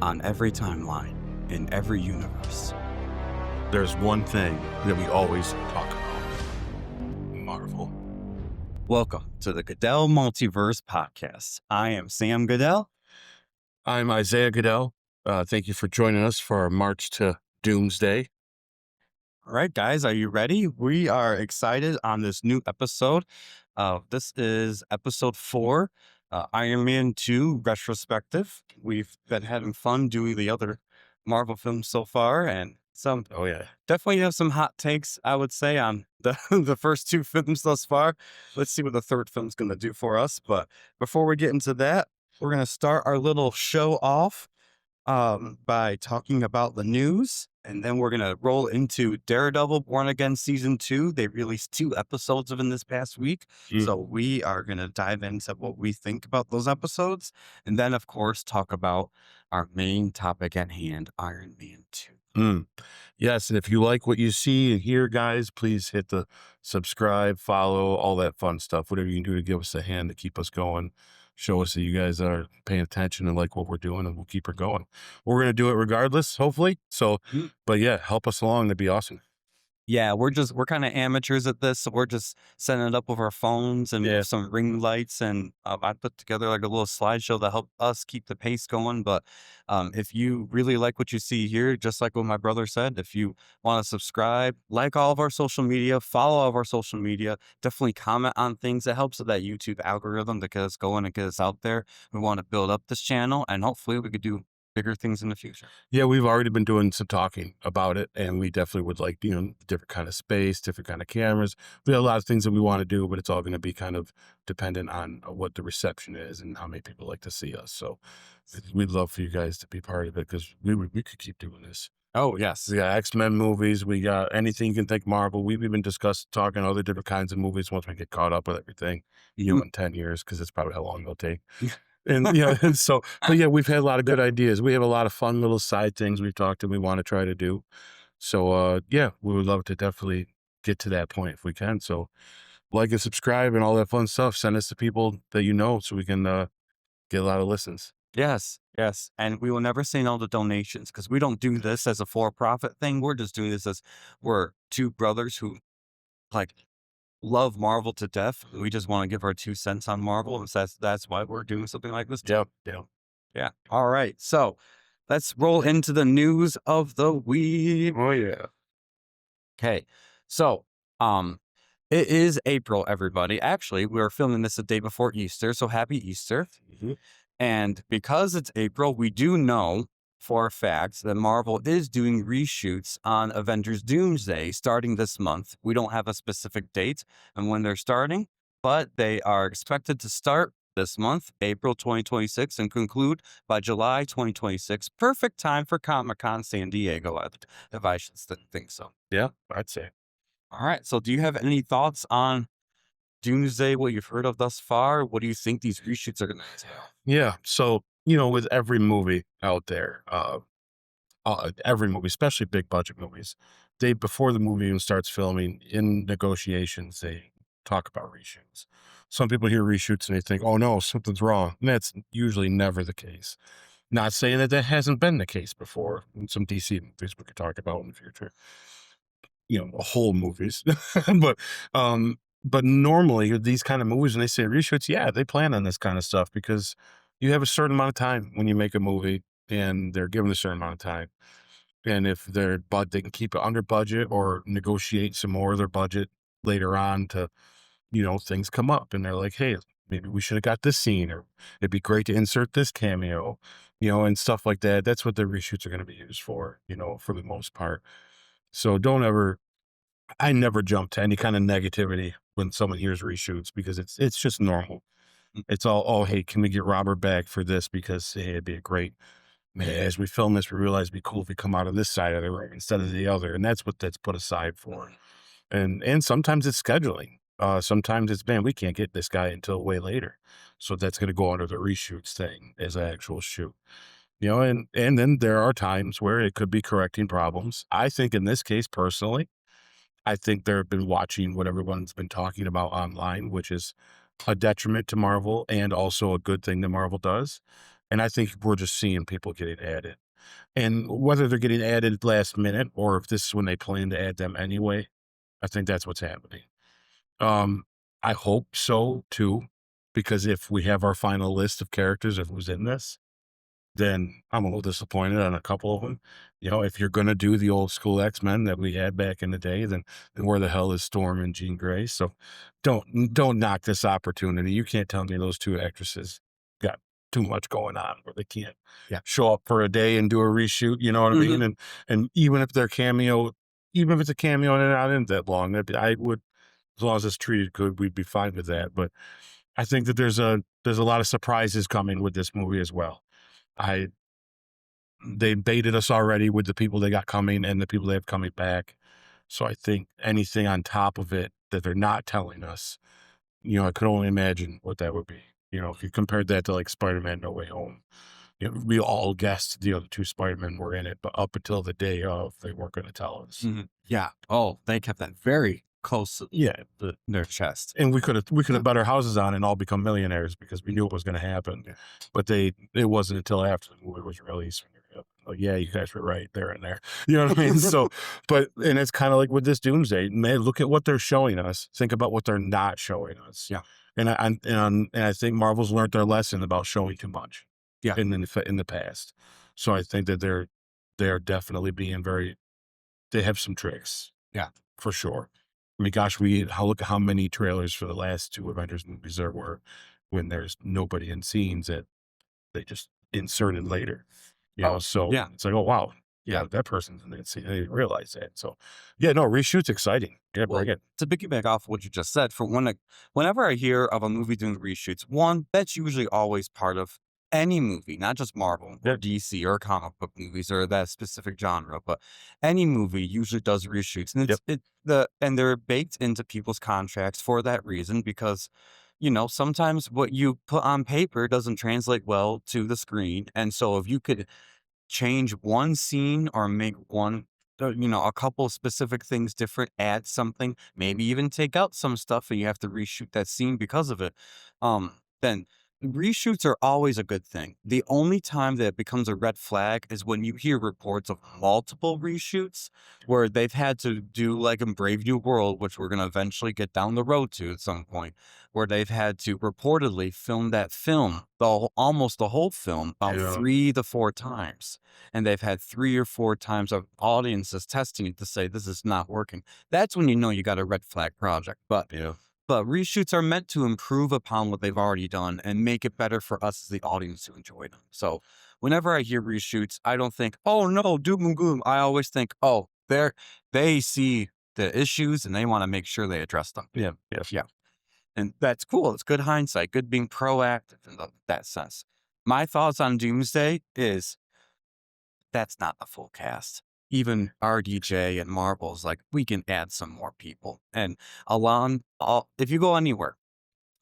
on every timeline, in every universe. There's one thing that we always talk about: Marvel. Welcome to the Goodell Multiverse podcast. I am Sam Goodell. I'm Isaiah Goodell. Thank you for joining us for our march to Doomsday. All right, guys, are you ready? We are excited on this new episode. This is episode 4, Iron Man 2 Retrospective. We've been having fun doing the other Marvel films so far, and Oh yeah. definitely have some hot takes, I would say, on the the first 2 films thus far. Let's see what the third film's going to do for us. But before we get into that, we're going to start our little show off by talking about the news, and then we're going to roll into Daredevil Born Again Season 2. They released 2 episodes of it this past week. So we are going to dive into what we think about those episodes. And then, of course, talk about our main topic at hand, Iron Man 2. Yes, and if you like what you see and hear, guys, please hit the subscribe, follow, all that fun stuff. Whatever you can do to give us a hand to keep us going. Show us that you guys are paying attention and like what we're doing, and we'll keep her going. We're going to do it regardless, hopefully. So, but yeah, help us along. That'd be awesome. Yeah, we're kind of amateurs at this, so we're just setting it up with our phones and Yeah. some ring lights, and I put together like a little slideshow to help us keep the pace going. But if you really like what you see here, just like what my brother said, if you want to subscribe, like all of our social media, follow all of our social media, definitely comment on things. It helps with that YouTube algorithm to get us going and get us out there. We want to build up this channel, and hopefully we could do bigger things in the future. Yeah, we've already been doing some talking about it, and we definitely would like, different kind of space, different kind of cameras. We have a lot of things that we want to do, but it's all going to be kind of dependent on what the reception is and how many people like to see us. So we'd love for you guys to be part of it, because we could keep doing this. Oh, yes. We got X-Men movies. We got anything you can think Marvel. We've even discussed talking other different kinds of movies once we get caught up with everything, in 10 years, because it's probably how long it'll take. And and so, but yeah, we've had a lot of good ideas. We have a lot of fun little side things we've talked and we want to try to do. So yeah, we would love to definitely get to that point if we can. So like and subscribe and all that fun stuff. Send us to people that you know so we can get a lot of listens. Yes, yes. And we will never say no to donations, because we don't do this as a for-profit thing. We're just doing this as we're 2 brothers who like love Marvel to death. We just want to give our 2 cents on Marvel. And so that's why we're doing something like this. Yeah. Yeah. All right. So let's roll into the news of the week. Oh yeah. Okay. So, it is April, everybody. Actually, we're filming this the day before Easter, so happy Easter. And because it's April, we do know for a fact that Marvel is doing reshoots on Avengers Doomsday starting this month. We don't have a specific date and when they're starting, but they are expected to start this month, April 2026, and conclude by July 2026. Perfect time for Comic-Con San Diego, if I should think so. Yeah, I'd say. All right. So do you have any thoughts on Doomsday, what you've heard of thus far? What do you think these reshoots are going to entail? Yeah. So, with every movie out there, every movie, especially big budget movies, before the movie even starts filming, in negotiations, they talk about reshoots. Some people hear reshoots and they think, oh no, something's wrong. And that's usually never the case. Not saying that hasn't been the case before in some DC movies we could talk about in the future. Whole movies. but but normally these kind of movies, when they say reshoots, yeah, they plan on this kind of stuff, because you have a certain amount of time when you make a movie, and they're given a certain amount of time. And if they can keep it under budget or negotiate some more of their budget later on to, things come up and they're like, hey, maybe we should have got this scene, or it'd be great to insert this cameo, and stuff like that. That's what the reshoots are going to be used for, for the most part. So I never jump to any kind of negativity when someone hears reshoots, because it's just normal. It's all, oh, hey, can we get Robert back for this? Because hey, it'd be a great, man, as we film this, we realize it'd be cool if we come out of this side of the room instead of the other. And that's what that's put aside for. And sometimes it's scheduling. Sometimes it's, man, we can't get this guy until way later. So that's going to go under the reshoots thing as an actual shoot. And then there are times where it could be correcting problems. I think in this case, personally, I think they've been watching what everyone's been talking about online, which is a detriment to Marvel and also a good thing that Marvel does. And I think we're just seeing people getting added. And whether they're getting added last minute or if this is when they plan to add them anyway, I think that's what's happening. Um, I hope so too, because if we have our final list of characters of who's in this, then I'm a little disappointed on a couple of them. You know, if you're gonna do the old school X-Men that we had back in the day, then where the hell is Storm and Jean Grey? So don't knock this opportunity. You can't tell me those two actresses got too much going on where they can't Yeah. show up for a day and do a reshoot, you know what I mean? And even if their cameo, even if it's a cameo and they're not in that long, I would, as long as it's treated good, we'd be fine with that. But I think that there's a lot of surprises coming with this movie as well. I They baited us already with the people they got coming and the people they have coming back. So I think anything on top of it that they're not telling us, you know, I could only imagine what that would be. You know, if you compared that to like Spider-Man No Way Home, you know, we all guessed the other two Spider-Men were in it, but up until the day of, they weren't going to tell us. Yeah. Oh, they kept that very close to Yeah, their chest. and we could have bet our houses on it and all become millionaires because we knew it was going to happen. Yeah. But it wasn't until after the movie was released when you're like, yeah, you guys were right there and there. You know what I mean? So, and it's kind of like with this Doomsday, man, look at what they're showing us. Think about what they're not showing us. Yeah. And I think Marvel's learned their lesson about showing too much. Yeah. In the past. So I think that they're definitely being they have some tricks. Yeah. For sure. I mean, gosh, look at how many trailers for the last two Avengers movies there were when there's nobody in scenes that they just inserted later. You know, so yeah. it's like, oh wow, Yeah. that person's in that scene. I didn't realize that. So yeah, no, reshoot's exciting. Yeah, Well, bring it. to piggyback off what you just said, whenever I hear of a movie doing reshoots, one, that's usually always part of any movie, not just Marvel Yeah. or DC or comic book movies or that specific genre, but any movie usually does reshoots. And and they're baked into people's contracts for that reason, because sometimes what you put on paper doesn't translate well to the screen. And so if you could change one scene or make a couple specific things different, add something, maybe even take out some stuff and you have to reshoot that scene because of it, then reshoots are always a good thing. The only time that it becomes a red flag is when you hear reports of multiple reshoots where they've had to do, like in Brave New World, which we're going to eventually get down the road to at some point, where they've had to reportedly film that film, almost the whole film, about Yeah. 3 to 4 times. And they've had 3 or 4 times of audiences testing it to say this is not working. That's when you know you got a red flag project. But reshoots are meant to improve upon what they've already done and make it better for us as the audience to enjoy them. So whenever I hear reshoots, I don't think, oh no, doom and gloom. I always think, oh, they see the issues and they want to make sure they address them. Yeah. Yes. Yeah. And that's cool. It's good hindsight, good being proactive in that sense. My thoughts on Doomsday is that's not the full cast. Even RDJ and Marvel's like, we can add some more people. And if you go anywhere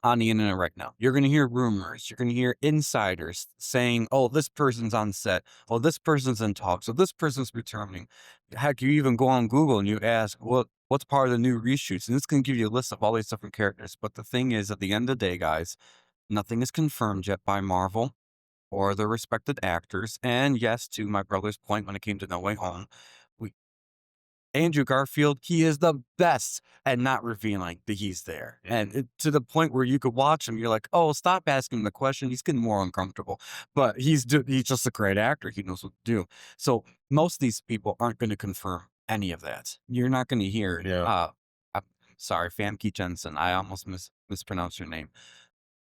on the internet right now, you're going to hear rumors. You're going to hear insiders saying, oh, this person's on set. Oh, this person's in talks. Oh, this person's returning. Heck, you even go on Google and you ask, what's part of the new reshoots? And it's going to give you a list of all these different characters. But the thing is, at the end of the day, guys, nothing is confirmed yet by Marvel or the respected actors. And yes, to my brother's point, when it came to No Way Home, Andrew Garfield, he is the best at not revealing that he's there. And to the point where you could watch him, you're like, oh, stop asking the question. He's getting more uncomfortable. But he's just a great actor. He knows what to do. So most of these people aren't going to confirm any of that. You're not going to hear, I'm sorry, Famke Jensen. I almost mispronounced your name.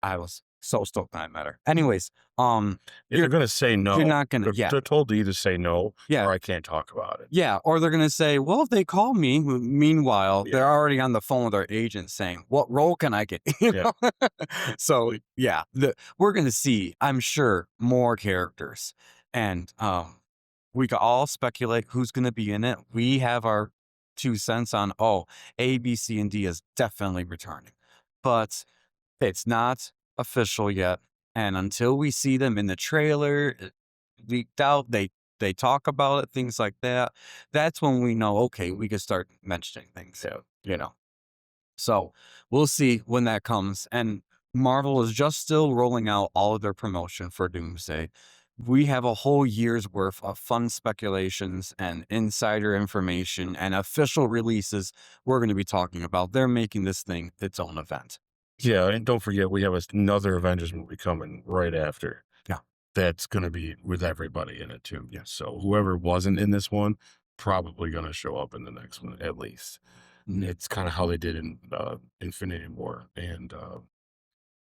I was so stoked when I met her. Anyways, You're going to say no. you're not going to, They're told to either say no Yeah. or I can't talk about it. Yeah, or they're going to say, well, if they call me, meanwhile, they're already on the phone with their agent saying, what role can I get? You know? So, yeah, we're going to see, I'm sure, more characters. And we could all speculate who's going to be in it. We have our 2 cents on, A, B, C, and D is definitely returning. But it's not official yet. And until we see them in the trailer, leaked out, they talk about it, things like that. That's when we know, okay, we can start mentioning things, So we'll see when that comes. And Marvel is just still rolling out all of their promotion for Doomsday. We have a whole year's worth of fun speculations and insider information and official releases we're going to be talking about. They're making this thing its own event. Yeah, and don't forget we have another Avengers movie coming right after. Yeah. That's gonna be with everybody in it too. Yeah. So whoever wasn't in this one, probably gonna show up in the next one at least. And Mhm. it's kind of how they did in Infinity War and Mhm.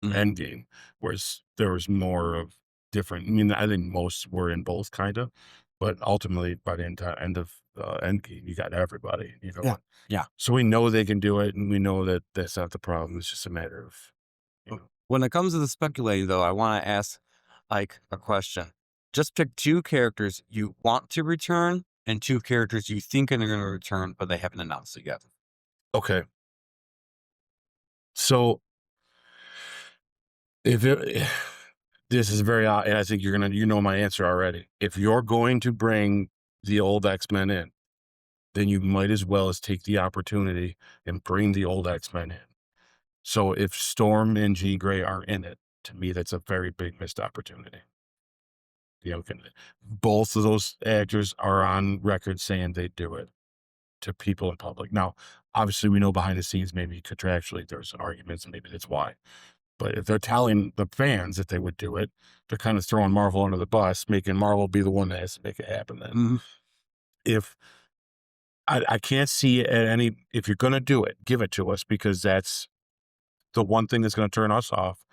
Endgame, whereas there was more of different. I mean, I think most were in both, kind of, but ultimately by the end of Endgame, you got everybody. Yeah. Yeah. So we know they can do it, and we know that that's not the problem. It's just a matter of you know. When it comes to the speculating, though, I want to ask Ike a question. Just pick two characters you want to return and two characters you think are going to return, but they haven't announced it yet. Okay, so if it, this is very odd, and I think you know my answer already. If you're going to bring the old X-Men in, then you might as well as take the opportunity and bring the old X-Men in. So if Storm and Jean Grey are in it, to me, that's a very big missed opportunity. Both of those actors are on record saying they do it to people in public. Now, obviously, we know behind the scenes, maybe contractually, there's arguments, and maybe that's why. But if they're telling the fans that they would do it, they're kind of throwing Marvel under the bus, making Marvel be the one that has to make it happen. Then, Mhm. if I can't see at any, if you're going to do it, give it to us because that's the one thing that's going to turn us off.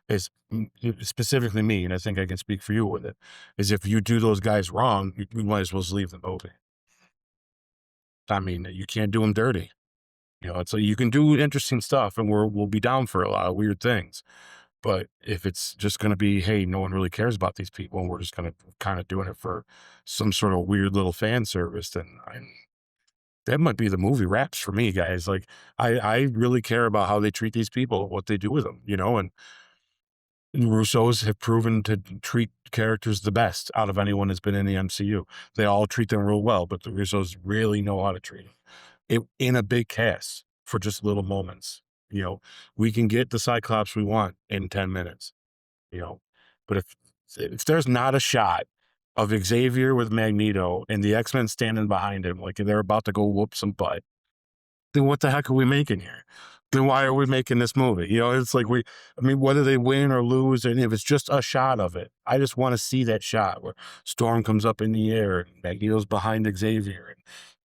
Is specifically me, and I think I can speak for you with it. Is if you do those guys wrong, you might as well just leave the movie. I mean, you can't do them dirty. So you can do interesting stuff, and we'll be down for a lot of weird things. But if it's just going to be, hey, no one really cares about these people, and we're just going to kind of doing it for some sort of weird little fan service, then that might be the movie wraps for me, guys. Like, I really care about how they treat these people, what they do with them, and Russos have proven to treat characters the best out of anyone that's been in the MCU. They all treat them real well, but the Russos really know how to treat them in a big cast for just little moments. We can get the Cyclops we want in 10 minutes, you know, but if there's not a shot of Xavier with Magneto and the X-Men standing behind him, like they're about to go whoop some butt, then what the heck are we making here? Then why are we making this movie? It's like I mean, whether they win or lose, and if it's just a shot of it, I just want to see that shot where Storm comes up in the air and Magneto's behind Xavier,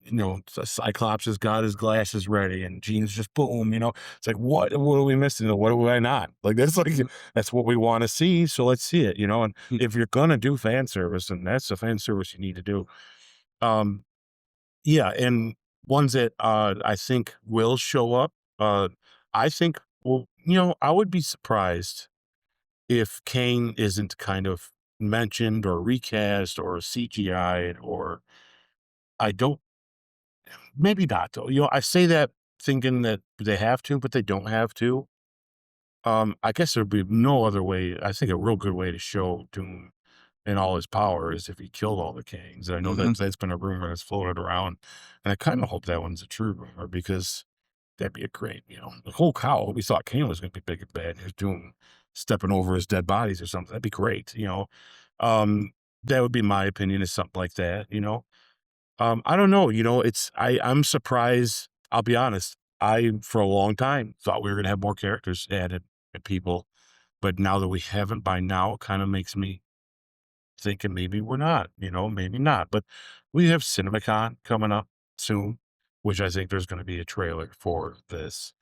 and Cyclops has got his glasses ready, and Jean's just boom. It's like what are we missing? What are we not? Like Mhm. that's what we want to see. So let's see it. And Mhm. if you're gonna do fan service, then that's the fan service you need to do. Um, yeah, and ones that, I think will show up, I think well, I would be surprised if Kane isn't kind of mentioned or recast or CGI'd or I don't maybe not though. I say that thinking that they have to, but they don't have to. I guess there'd be no other way. I think a real good way to show Doom in all his power is if he killed all the kings. And I know Mhm. that's been a rumor that's floated around, and I kind of hope that one's a true rumor because that'd be a great, the whole cow. We thought Kane was going to be big and bad. And he was doing stepping over his dead bodies or something. That'd be great. Um, that would be my opinion is something like that. I don't know. I'm surprised. I'll be honest. I for a long time thought we were going to have more characters added and people, but now that we haven't, by now, it kind of makes me thinking maybe we're not, maybe not. But we have CinemaCon coming up soon, which I think there's going to be a trailer for this.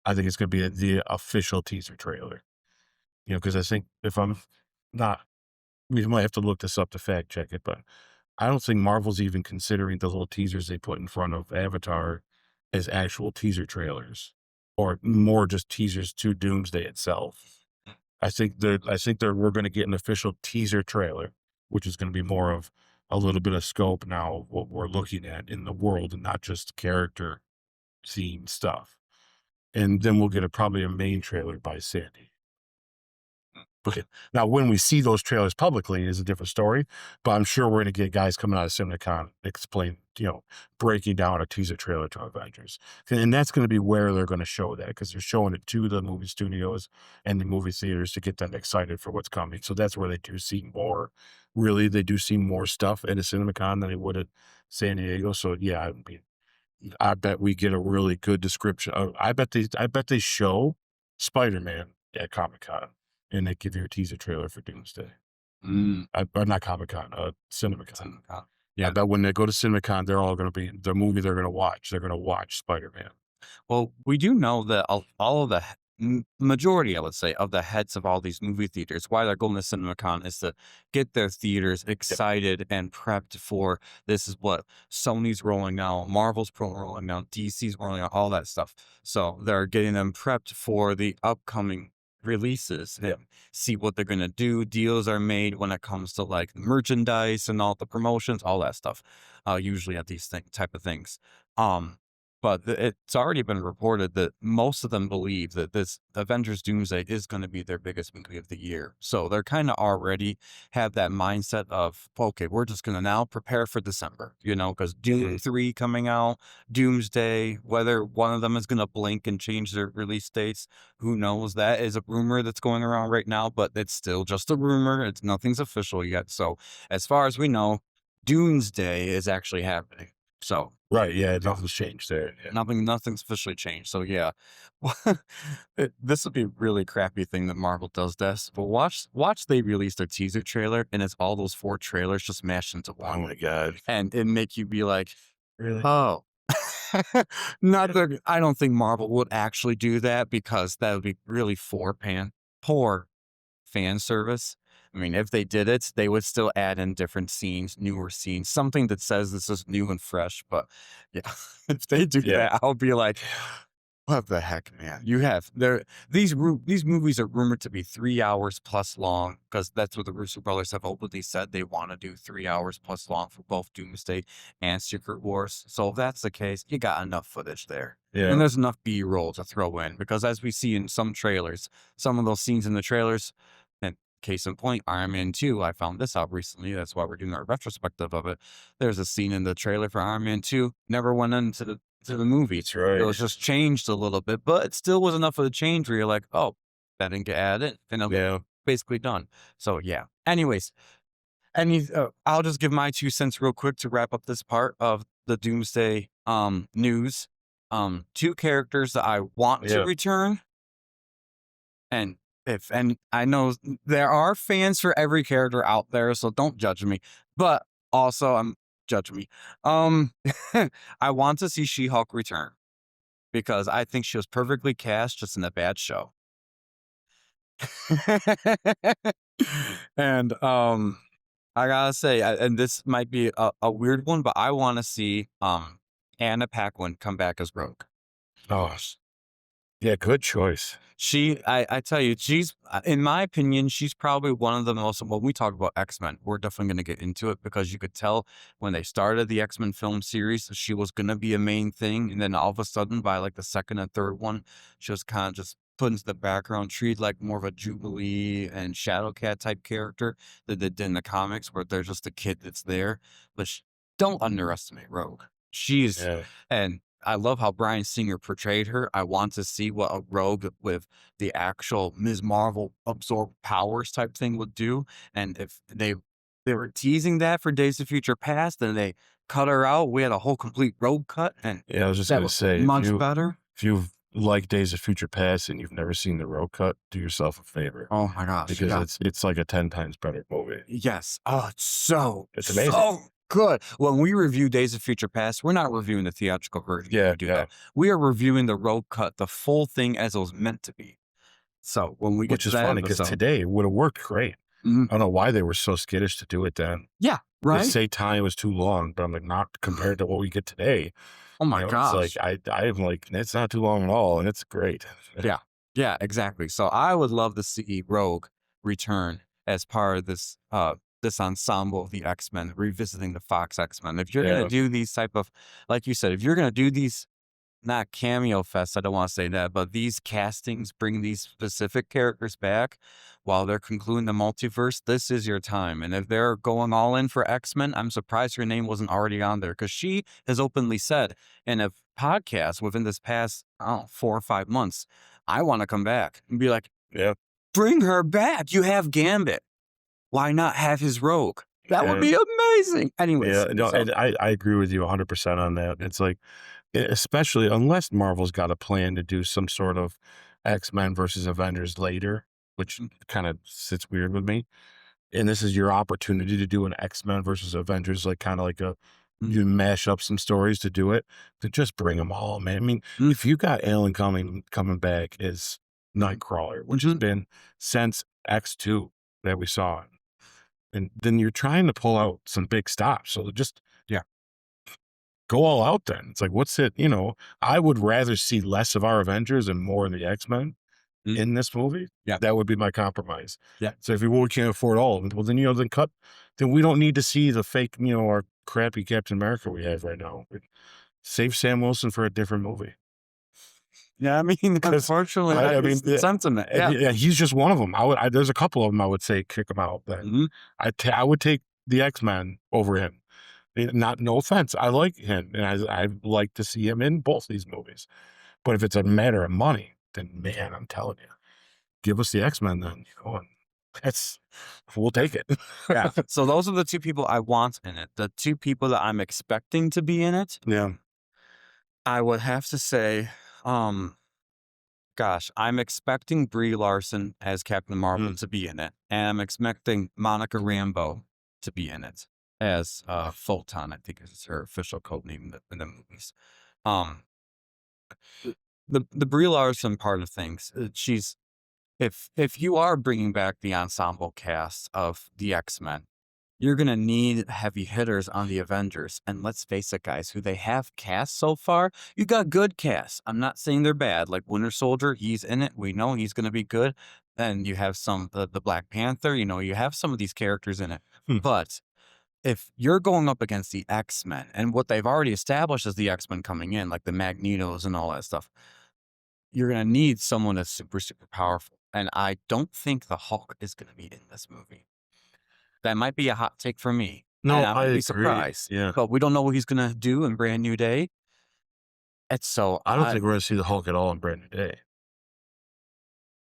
I think it's going to be the official teaser trailer, because I think if I'm not, we might have to look this up to fact check it, but I don't think Marvel's even considering the little teasers they put in front of Avatar as actual teaser trailers or more just teasers to Doomsday itself. I think we're going to get an official teaser trailer, which is going to be more of a little bit of scope now of what we're looking at in the world and not just character theme stuff. And then we'll get probably a main trailer by Sandy. Exactly. Now, when we see those trailers publicly is a different story, but I'm sure we're going to get guys coming out of CinemaCon explain, breaking down a teaser trailer to Avengers. And that's going to be where they're going to show that because they're showing it to the movie studios and the movie theaters to get them excited for what's coming. So that's where they do see more. Really, they do see more stuff at a CinemaCon than they would at San Diego. So yeah, I bet we get a really good description. I bet they show Spider-Man at Comic-Con and they give you a teaser trailer for Doomsday. Or not Comic-Con, CinemaCon. CinemaCon. I Yeah. bet when they go to CinemaCon, they're all going to be the movie they're going to watch. They're going to watch Spider-Man. Well, we do know that all of the majority, I would say, of the heads of all these movie theaters, why they're going to CinemaCon is to get their theaters excited and prepped for this is what Sony's rolling out, Marvel's rolling out, DC's rolling out, all that stuff. So they're getting them prepped for the upcoming releases and see what they're going to do. Deals are made when it comes to like merchandise and all the promotions, all that stuff, usually at these type of things. But it's already been reported that most of them believe that this Avengers Doomsday is going to be their biggest movie of the year. So they're kind of already have that mindset of, okay, we're just going to now prepare for December, because Doom 3 coming out, Doomsday, whether one of them is going to blink and change their release dates, who knows? That is a rumor that's going around right now, but it's still just a rumor. Nothing's official yet. So as far as we know, Doomsday is actually happening. So Right, yeah, nothing's changed there. Yeah. nothing's officially changed. So yeah, this would be a really crappy thing that Marvel does this. But watch they release their teaser trailer, and it's all those 4 trailers just mashed into Oh one, my God. and it make you be like, Really? oh. Not that I don't think Marvel would actually do that because that would be really poor fan service. I mean, if they did it, they would still add in different scenes, newer scenes, something that says this is new and fresh. But yeah, if they do that, I'll be like, what the heck, man? These movies are rumored to be 3 hours plus long because that's what the Russo brothers have openly said. They want to do 3 hours plus long for both Doomsday and Secret Wars. So if that's the case, you got enough footage there. Yeah. And there's enough B-roll to throw in because as we see in some trailers, some of those scenes in the trailers, and case in point, Iron Man 2, I found this out recently. That's why we're doing our retrospective of it. There's a scene in the trailer for Iron Man 2, never went into the movie. That's right. It was just changed a little bit, but it still was enough of a change where you're like, oh, that didn't get added. And I'm basically done. So yeah. Anyways, I'll just give my 2 cents real quick to wrap up this part of the Doomsday news. 2 characters that I want to return. And I know there are fans for every character out there, so don't judge me. But also judge me. I want to see She-Hulk return because I think she was perfectly cast just in a bad show. And I gotta say, and this might be a weird one, but I want to see Anna Paquin come back as Rogue. Oh, yeah, good choice. I tell you, she's, in my opinion, she's probably one of the most, when we talk about X-Men, we're definitely going to get into it because you could tell when they started the X-Men film series, she was going to be a main thing. And then all of a sudden by like the second and third one, she was kind of just put into the background, treated like more of a Jubilee and Shadowcat type character that they did in the comics where they're just a kid that's there. But don't underestimate Rogue. And I love how Bryan Singer portrayed her. I want to see what a Rogue with the actual Ms. Marvel absorbed powers type thing would do. And if they were teasing that for Days of Future Past, and they cut her out, we had a whole complete Rogue cut. And I was just going to say, much better. If you've liked Days of Future Past and you've never seen the Rogue cut, do yourself a favor. Oh my gosh. Because it's like a 10 times better movie. Yes. Oh, it's amazing. So good. When we review Days of Future Past, we're not reviewing the theatrical version. That. We are reviewing the Rogue cut, the full thing as it was meant to be. So when we get to that funny because today it would have worked great. I don't know why they were so skittish to do it then. Yeah, right. They say time was too long, but I'm like, not compared to what we get today. Oh my gosh. It's like I'm like, it's not too long at all, and it's great. Yeah, exactly. So I would love to see Rogue return as part of this ensemble of the X-Men, revisiting the Fox X-Men. If you're going to do these type of, like you said, if you're going to do these not cameo fest, I don't wanna say that, but these castings bring these specific characters back while they're concluding the multiverse. This is your time, and if they're going all in for X-Men, I'm surprised her name wasn't already on there, because she has openly said in a podcast within this past, I don't know, 4 or 5 months, "I wanna come back," and be like, Yeah. "Bring her back, you have Gambit. Why not have his Rogue? That would Yeah. be amazing." Yeah. Anyways, No, so and I agree with you 100% on that. It's like, especially unless Marvel's got a plan to do some sort of X-Men versus Avengers later, which mm, kind of sits weird with me. And this is your opportunity to do an X-Men versus Avengers, like kind of like a mm, you mash up some stories to do it, to just bring them all, man. I mean, mm, if you got Alan coming back as Nightcrawler, which has mhm, been since X2 that we saw, and then you're trying to pull out some big stops. So just yeah, go all out then. It's like, what's it? I would rather see less of our Avengers and more of the X-Men mm, in this movie. yeah, That would be my compromise. yeah. So if we can't afford all of them, well, then, then cut, then we don't need to see the fake, our crappy Captain America we have right now. Save Sam Wilson for a different movie. Yeah, I mean, Because unfortunately, I that mean, is the sentiment. and Yeah. yeah, he's just one of them. There's a couple of them I would say kick him out. Then Mhm, I would take the X-Men over him. Not, no offense, I like him, and I like to see him in both these movies. But if it's a matter of money, then man, I'm telling you, give us the X-Men then. And that's we'll take it. yeah. So those are the 2 people I want in it. The 2 people that I'm expecting to be in it, Yeah. I would have to say, um, gosh, I'm expecting Brie Larson as Captain Marvel Mm. to be in it, and I'm expecting Monica Rambeau to be in it as, Photon, I think is her official code name in the movies. Um, the Brie Larson part of things, she's if you are bringing back the ensemble cast of the X-Men, you're gonna need heavy hitters on the Avengers. And let's face it, guys, who they have cast so far, you got good casts. I'm not saying they're bad. Like Winter Soldier, he's in it. We know he's gonna be good. Then you have the Black Panther, you have some of these characters in it. Hmm. But if you're going up against the X-Men and what they've already established as the X-Men coming in, like the Magnetos and all that stuff, you're gonna need someone that's super, super powerful. And I don't think the Hulk is gonna be in this movie. That might be a hot take for me, and No, I I might be agree. surprised, Yeah. but we don't know what he's gonna do in Brand New Day. It's so I don't think we're gonna see the Hulk at all in Brand New Day.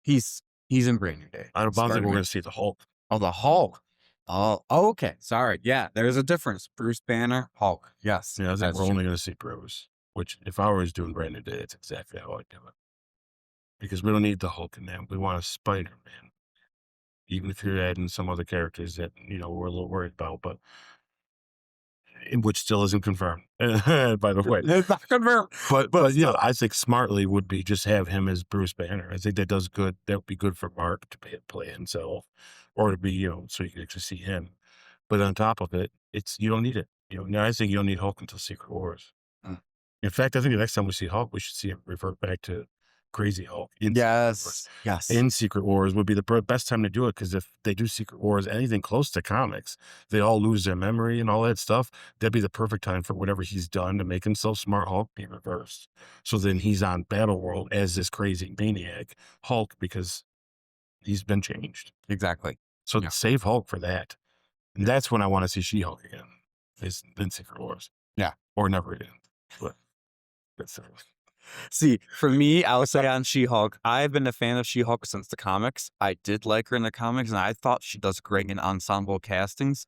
he's he's in Brand New Day. I don't think Pardon we're me? gonna see the Hulk. Oh, the Hulk. Oh, okay. Sorry. Yeah, there's a difference. Bruce Banner, Hulk. Yes, Yeah, I think that's we're true. only gonna see Bruce. Which, if I was doing Brand New Day, it's exactly how I'd do it. Because we don't need the Hulk in there. We want a Spider-Man. Even if you're adding some other characters that, we're a little worried about, but which still isn't confirmed, by the way. It's not confirmed, But still. I think smartly would be just have him as Bruce Banner. I think that does good. That would be good for Mark to play himself, or to be, so you can actually see him. But on top of it, you don't need it. Now I think you don't need Hulk until Secret Wars. Mm. In fact, I think the next time we see Hulk, we should see him revert back to Crazy Hulk in Secret Wars. Yes, yes, In Secret Wars would be the best time to do it, because if they do Secret Wars, anything close to comics, they all lose their memory and all that stuff. That'd be the perfect time for whatever he's done to make himself Smart Hulk be reversed. So then he's on Battleworld as this crazy maniac Hulk, because he's been changed. exactly. So Yeah. save Hulk for that. And that's when I want to see She-Hulk again. Is in Secret Wars. Yeah. Or never again. But that's See, for me, I would say on She-Hulk, I've been a fan of She-Hulk since the comics. I did like her in the comics, and I thought she does great in ensemble castings.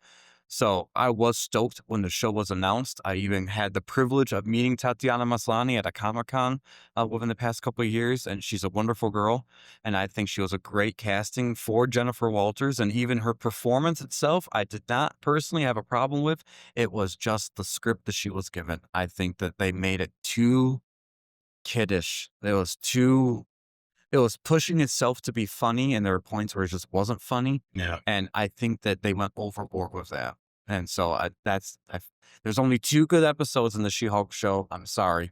So I was stoked when the show was announced. I even had the privilege of meeting Tatiana Maslany at a Comic-Con within the past couple of years, and she's a wonderful girl. And I think she was a great casting for Jennifer Walters, and even her performance itself, I did not personally have a problem with. It was just the script that she was given. I think that they made it too kiddish. It was pushing itself to be funny, and there were points where it just wasn't funny. Yeah. And I think that they went overboard with that. And so there's only 2 good episodes in the She-Hulk show. I'm sorry,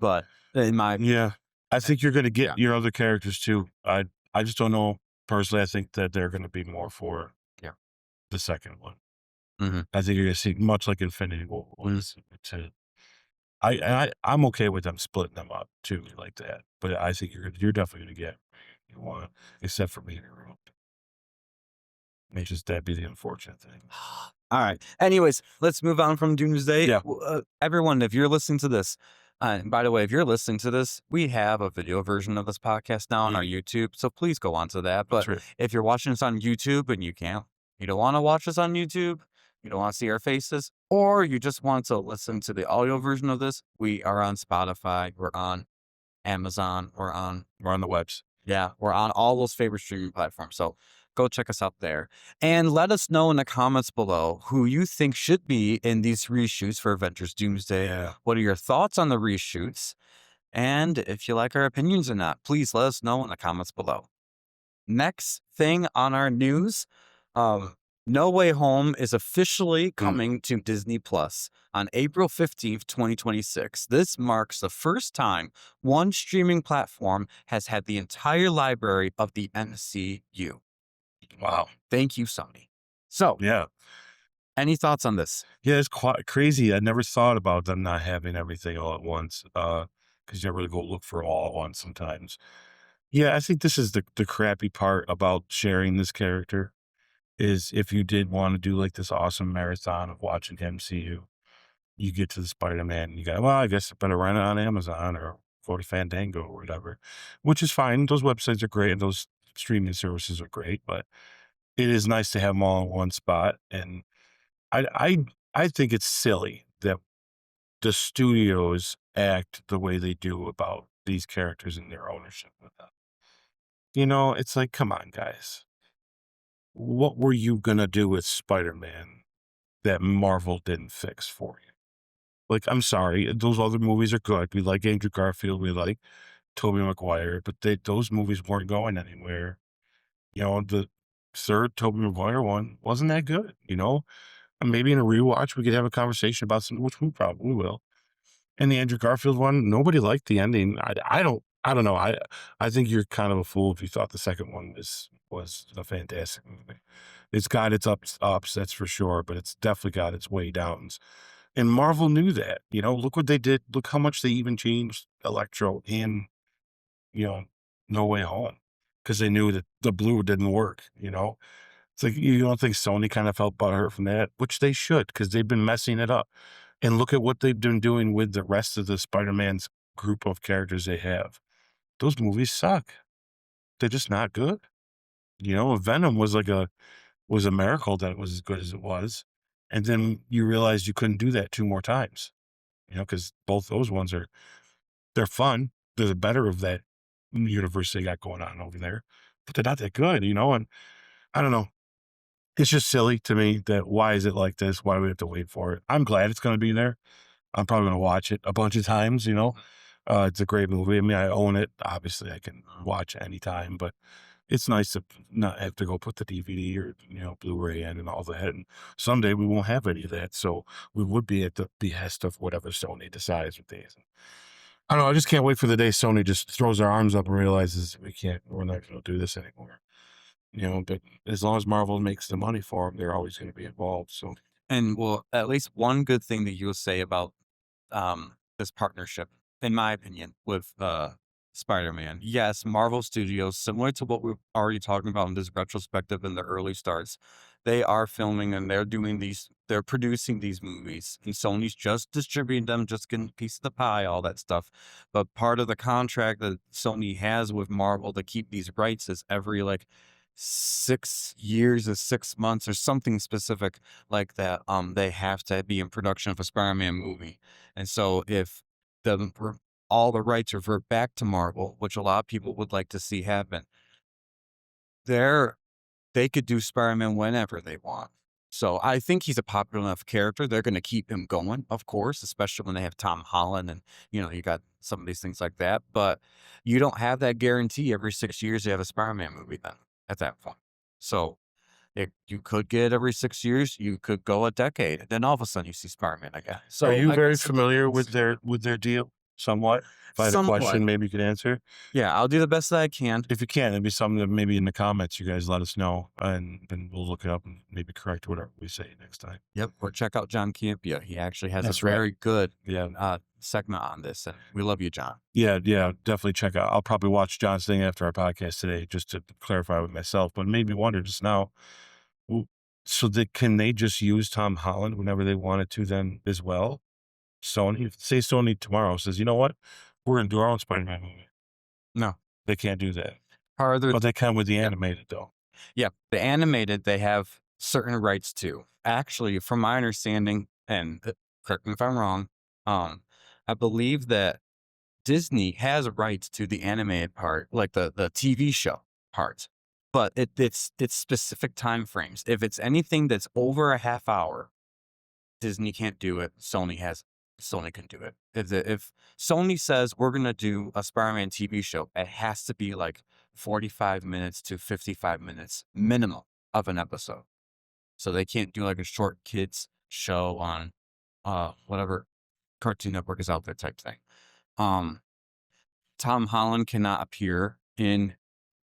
but in my Yeah. I think you're gonna yeah, get your other characters too. I just don't know. Personally, I think that they're gonna be more for yeah, the second one. hmm I think you're gonna see much like Infinity War was to I'm okay with them splitting them up too like that, but I think you're definitely gonna get what you want, except for being interrupted. May just that be the unfortunate thing. All right. Anyways, let's move on from Doomsday. Yeah, Everyone, if you're listening to this, and by the way, if you're listening to this, we have a video version of this podcast now on our YouTube, so please go on to that. that's But right. if you're watching this on YouTube and you don't want to watch this on YouTube, you don't want to see our faces, or you just want to listen to the audio version of this, we are on Spotify, we're on Amazon, We're on the webs. we're on all those favorite streaming platforms. So go check us out there. And let us know in the comments below who you think should be in these reshoots for Avengers Doomsday. Yeah. What are your thoughts on the reshoots? And if you like our opinions or not, please let us know in the comments below. Next thing on our news, No Way Home is officially coming to Disney Plus on April 15th, 2026. This marks the first time one streaming platform has had the entire library of the MCU. Wow. Thank you, Sony. So, Yeah. any thoughts on this? Yeah, it's quite crazy. I never thought about them not having everything all at once, because you never really go look for it all at once sometimes. Yeah, I think this is the crappy part about sharing this character is if you did wanna do, like, this awesome marathon of watching MCU, you get to the Spider-Man, and you go, "Well, I guess I better rent it on Amazon or go to Fandango or whatever," which is fine. Those websites are great, and those streaming services are great, but it is nice to have them all in one spot, and I I I think it's silly that the studios act the way they do about these characters and their ownership of them. It's like, come on, guys. What were you gonna do with Spider-Man that Marvel didn't fix for you? Like, I'm sorry, those other movies are good. We like Andrew Garfield, we like Tobey Maguire, but those movies weren't going anywhere. The third Tobey Maguire one wasn't that good. And maybe in a rewatch, we could have a conversation about some, which we probably will. And the Andrew Garfield one, nobody liked the ending. I don't know. I think you're kind of a fool if you thought the second one was a fantastic movie. It's got its ups, that's for sure, but it's definitely got its way downs. And Marvel knew that. Look what they did. Look how much they even changed Electro in, you know, No Way Home because they knew that the blue didn't work. It's like you don't think Sony kind of felt butthurt from that, which they should because they've been messing it up. And look at what they've been doing with the rest of the Spider-Man's group of characters they have. Those movies suck. They're just not good. Venom was a miracle that it was as good as it was. And then you realize you couldn't do that two more times. Because both those ones they're fun. They're the better of that universe they got going on over there. But they're not that good. And I don't know. It's just silly to me that why is it like this? Why do we have to wait for it? I'm glad it's gonna be there. I'm probably gonna watch it a bunch of times. It's a great movie. I mean, I own it. Obviously, I can watch it anytime, but it's nice to not have to go put the DVD or, Blu-ray in and all that. And someday we won't have any of that. So we would be at the behest of whatever Sony decides with these. I don't know. I just can't wait for the day Sony just throws their arms up and realizes we're not going to do this anymore. But as long as Marvel makes the money for them, they're always going to be involved. So And well, at least one good thing that you'll say about this partnership, in my opinion, with Spider-Man. Yes, Marvel Studios, similar to what we're already talking about in this retrospective in the early starts, they are filming and they're producing these movies. And Sony's just distributing them, just getting a piece of the pie, all that stuff. But part of the contract that Sony has with Marvel to keep these rights is every like 6 years or 6 months or something specific like that, they have to be in production of a Spider-Man movie. And so if all the rights revert back to Marvel, which a lot of people would like to see happen, they're they could do Spider-Man whenever they want. So I think he's a popular enough character. They're going to keep him going, of course, especially when they have Tom Holland and you got some of these things like that. But you don't have that guarantee every 6 years you have a Spider-Man movie then at that point. So you could get it every 6 years. You could go a decade, and then all of a sudden you see Spider-Man again. So are you I very guess it familiar depends. with their deal? somewhat? If I had a Somewhat. question, maybe you could answer. Yeah, I'll do the best that I can. If you can, it'd be something that maybe in the comments you guys let us know, and then we'll look it up and maybe correct whatever we say next time. Yep. Or check out John Campia. He actually has That's a right. very good Yeah. segment on this. And we love you, John. Yeah, definitely check out. I'll probably watch John's thing after our podcast today just to clarify with myself, but made me wonder just now. w- So can they just use Tom Holland whenever they wanted to then as well? Sony, say Sony tomorrow says, you know what, we're gonna do our own Spider-Man movie. No. They can't do that. Farther. But they can with the animated though. Yeah. The animated, they have certain rights to. Actually, from my understanding, and correct me if I'm wrong, I believe that Disney has rights to the animated part, like the TV show part, but it's specific time frames. If it's anything that's over a half hour, Disney can't do it. Sony can do it. If Sony says we're gonna do a Spider-Man TV show, it has to be like 45 minutes to 55 minutes minimum of an episode. So they can't do like a short kids show on whatever Cartoon Network is out there type thing. Tom Holland cannot appear in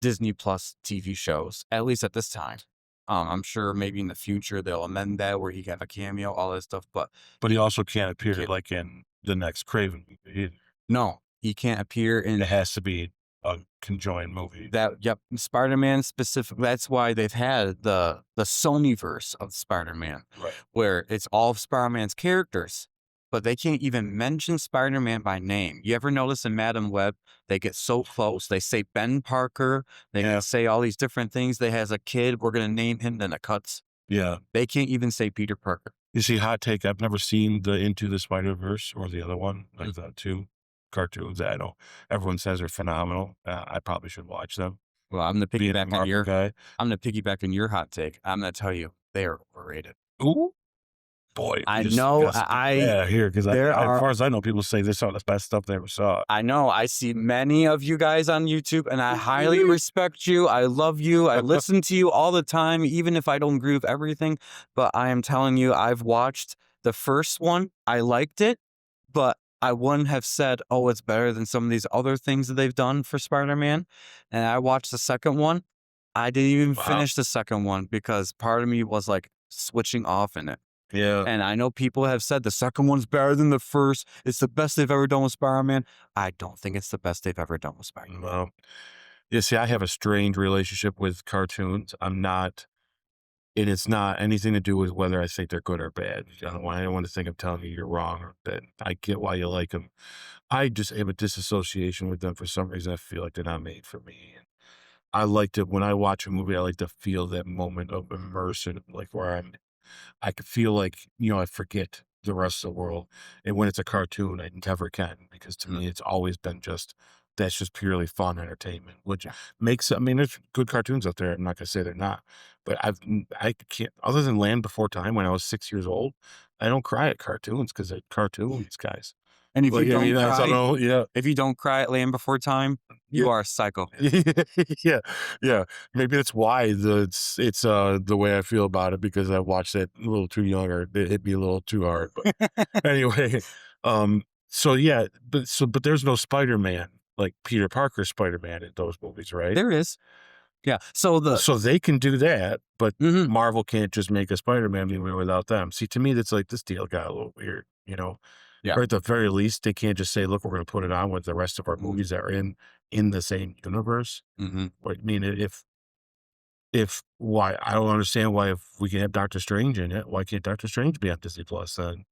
Disney Plus TV shows, at least at this time. I'm sure maybe in the future they'll amend that where he can have a cameo, all that stuff. But But he also can't appear Can't. like in the next Craven movie either. no, he can't appear in It has to be a conjoined movie. that. Yep, Spider-Man specific. That's why they've had the Sonyverse of Spider-Man, Right. where it's all of Spider-Man's characters, but they can't even mention Spider-Man by name. You ever notice in Madam Web, they get so close. They say Ben Parker. They Yeah. can say all these different things. They has a kid. We're going to name him. Then it cuts. Yeah. They can't even say Peter Parker. You see, hot take, I've never seen the Into the Spider-Verse or the other one, like the two cartoons that I know everyone says are phenomenal. I probably should watch them. Well, I'm going to Being a piggyback on Marvel your. guy. I'm going to piggyback on your hot take. I'm going to tell you they are overrated. Ooh. Boy, I we just know, gotta stick- here because there as are- far as I know, people say this is the best stuff they ever saw. I know. I see many of you guys on YouTube, and I highly respect you. I love you. I listen to you all the time, even if I don't agree with everything. But I am telling you, I've watched the first one. I liked it, but I wouldn't have said, oh, it's better than some of these other things that they've done for Spider-Man. And I watched the second one. I didn't even Wow. finish the second one because part of me was like switching off in it. Yeah. And I know people have said the second one's better than the first. It's the best they've ever done with Spider-Man. I don't think it's the best they've ever done with Spider-Man. Well, you see, I have a strange relationship with cartoons. I'm not, and it's not anything to do with whether I think they're good or bad. I don't want to think I'm telling you you're wrong or that I get why you like them. I just have a disassociation with them for some reason. I feel like they're not made for me. I like to, when I watch a movie, I like to feel that moment of immersion, like where I could feel like, I forget the rest of the world. And when it's a cartoon, I never can, because to me, it's always been that's just purely fun entertainment, which makes, there's good cartoons out there. I'm not going to say they're not, but I can't, other than Land Before Time when I was 6 years old, I don't cry at cartoons because they're cartoons, guys. And if Like, you don't I cry, don't know, yeah. if you don't cry at Land Before Time, you are a psycho. Yeah. Maybe that's why it's the way I feel about it, because I watched it a little too young, or it hit me a little too hard. But anyway, so yeah, but there's no Spider-Man like Peter Parker Spider-Man in those movies, right? There is. Yeah. So they can do that, but Mhm. Marvel can't just make a Spider-Man movie without them. See, to me, that's like, this deal got a little weird, Yeah. Or at the very least, they can't just say, look, we're going to put it on with the rest of our movies that are in the same universe. Mhm. I mean, if why, I don't understand why, if we can have Doctor Strange in it, why can't Doctor Strange be on Disney Plus then?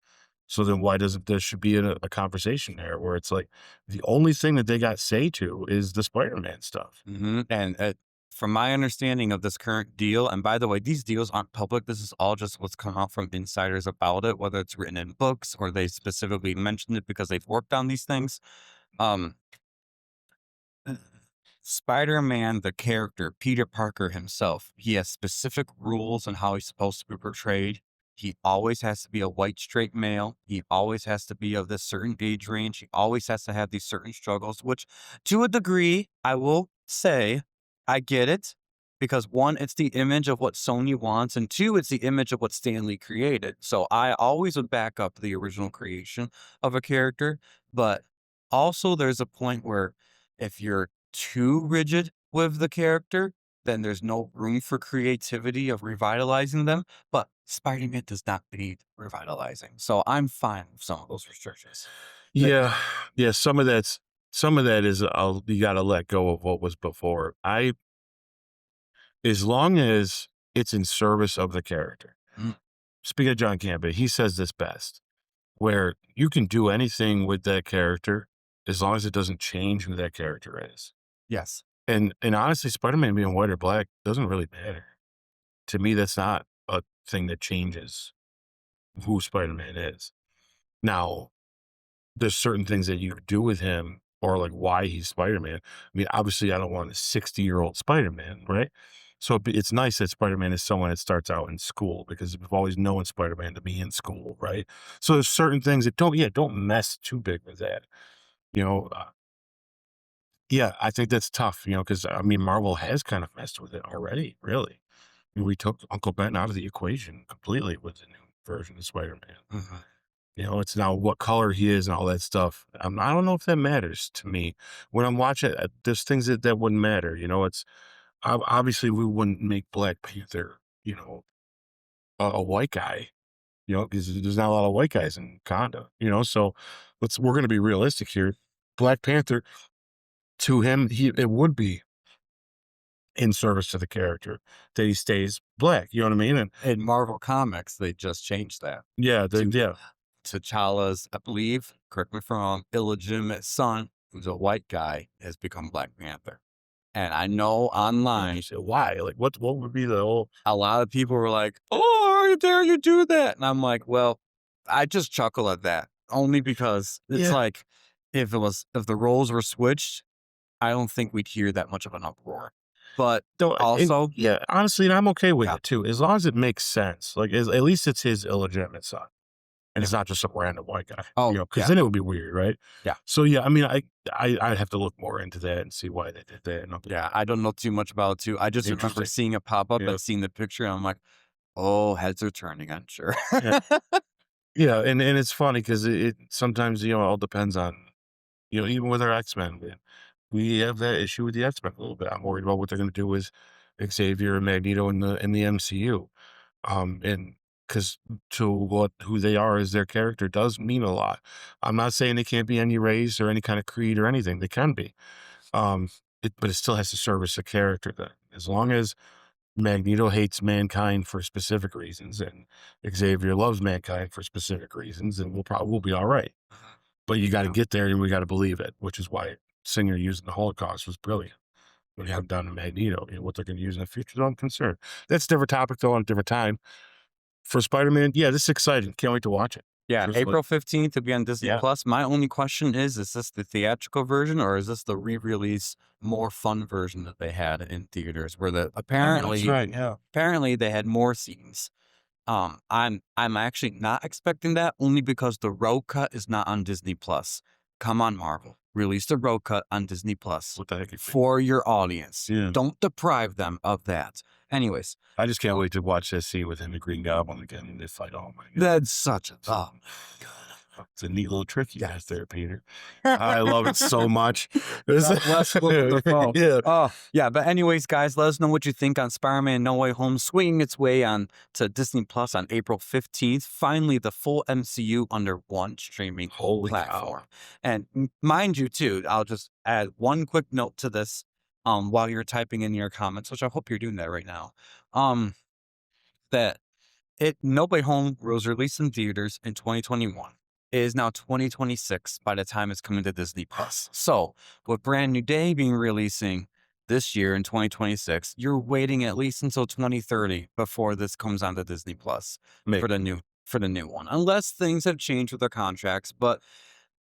So then why doesn't there should be a conversation there where it's like the only thing that they got say to is the Spider-Man stuff. Mhm. And from my understanding of this current deal, and by the way, these deals aren't public. This is all just what's come out from insiders about it, whether it's written in books or they specifically mentioned it because they've worked on these things. Um, Spider-Man, the character, Peter Parker himself, he has specific rules on how he's supposed to be portrayed. He always has to be a white, straight male. He always has to be of this certain age range. He always has to have these certain struggles, which to a degree, I will say, I get it. Because one, it's the image of what Sony wants, and two, it's the image of what Stan Lee created. So I always would back up the original creation of a character, but Also, there's a point where if you're too rigid with the character, then there's no room for creativity of revitalizing them. But Spider-Man does not need revitalizing. So I'm fine with some of those restrictions. But Yeah, yeah. Some of that is you got to let go of what was before. As long as it's in service of the character. mm, Speaking of John Campbell, he says this best, where you can do anything with that character as long as it doesn't change who that character is. yes. And honestly, Spider-Man being white or black doesn't really matter. To me, that's not a thing that changes who Spider-Man is. Now, there's certain things that you could do with him or like why he's Spider-Man. I mean, obviously, I don't want a 60-year-old Spider-Man, right? So it's nice that Spider-Man is someone that starts out in school because we've always known Spider-Man to be in school, right? So there's certain things that don't mess too big with that. You know, yeah, I think that's tough, because I mean, Marvel has kind of messed with it already, really. We took Uncle Ben out of the equation completely with the new version of Spider-Man. Mhm. It's now what color he is and all that stuff. I don't know if that matters to me. When I'm watching, there's things that wouldn't matter. It's obviously we wouldn't make Black Panther, a white guy, because there's not a lot of white guys in Wakanda, So we're going to be realistic here. Black Panther to him, it would be in service to the character that he stays black. You know what I mean? And In Marvel Comics, they just changed that yeah, to yeah, T'Challa's, I believe, correct me if I'm wrong, illegitimate son, who's a white guy, has become Black Panther. And I know online, you say, why? Like, what would be the whole? a lot of people were like, "Oh, how dare you do that?" And I'm like, "Well, I just chuckle at that only because it's Yeah, like if the roles were switched, I don't think we'd hear that much of an uproar." But no, also, yeah. Honestly, and I'm okay with yeah. it too, as long as it makes sense. Like, at least it's his illegitimate son, and Yeah. it's not just some random white guy. Oh, Because yeah. then it would be weird, right? Yeah. So yeah, I mean, I'd have to look more into that and see why they did that. And Yeah. I don't know too much about it too. I just remember interesting. seeing it pop up Yeah, and seeing the picture, and I'm like, "Oh, heads are turning, I'm sure." yeah, yeah. And it's funny because it sometimes it all depends on even with our X-Men, man, we have that issue with the X-Men a little bit. I'm worried about what they're going to do with Xavier and Magneto in the MCU. And because to who they are as their character does mean a lot. I'm not saying they can't be any race or any kind of creed or anything. They can be. But it still has to service the character. That as long as Magneto hates mankind for specific reasons, and Xavier loves mankind for specific reasons, and we'll be all right. But you got to Yeah. get there, and we got to believe it, which is why Singer using the Holocaust was brilliant. When you Yep. come down to Magneto, what they're going to use in the future, I'm concerned. That's a different topic, though, on a different time. For Spider-Man, yeah, this is exciting. Can't wait to watch it. Yeah, Truthfully. April 15th to be on Disney Yeah. Plus. My only question is this the theatrical version or is this the re-release more fun version that they had in theaters where the Oh, that's right. Yeah. apparently they had more scenes. I'm actually not expecting that only because the road cut is not on Disney Plus. Come on, Marvel. Release the road cut on Disney Plus What the heck? for your audience. Yeah. Don't deprive them of that. Anyways, I just can't wait to watch that scene with him and Green Goblin again and they fight. Oh my god. that's such a oh my God. It's a neat little trick you guys there, Peter. I love it so much. Let's look at the phone. Yeah. Oh, yeah. But anyways, guys, let us know what you think on Spider-Man No Way Home swinging its way on to Disney Plus on April 15th. Finally, the full MCU under one streaming Holy platform. cow. And mind you, too, I'll just add one quick note to this while you're typing in your comments, which I hope you're doing that right now. That No Way Home was released in theaters in 2021. It is now 2026 by the time it's coming to Disney Plus. So, with Brand New Day being releasing this year in 2026, you're waiting at least until 2030 before this comes onto Disney Plus for the new one. Unless things have changed with the contracts, but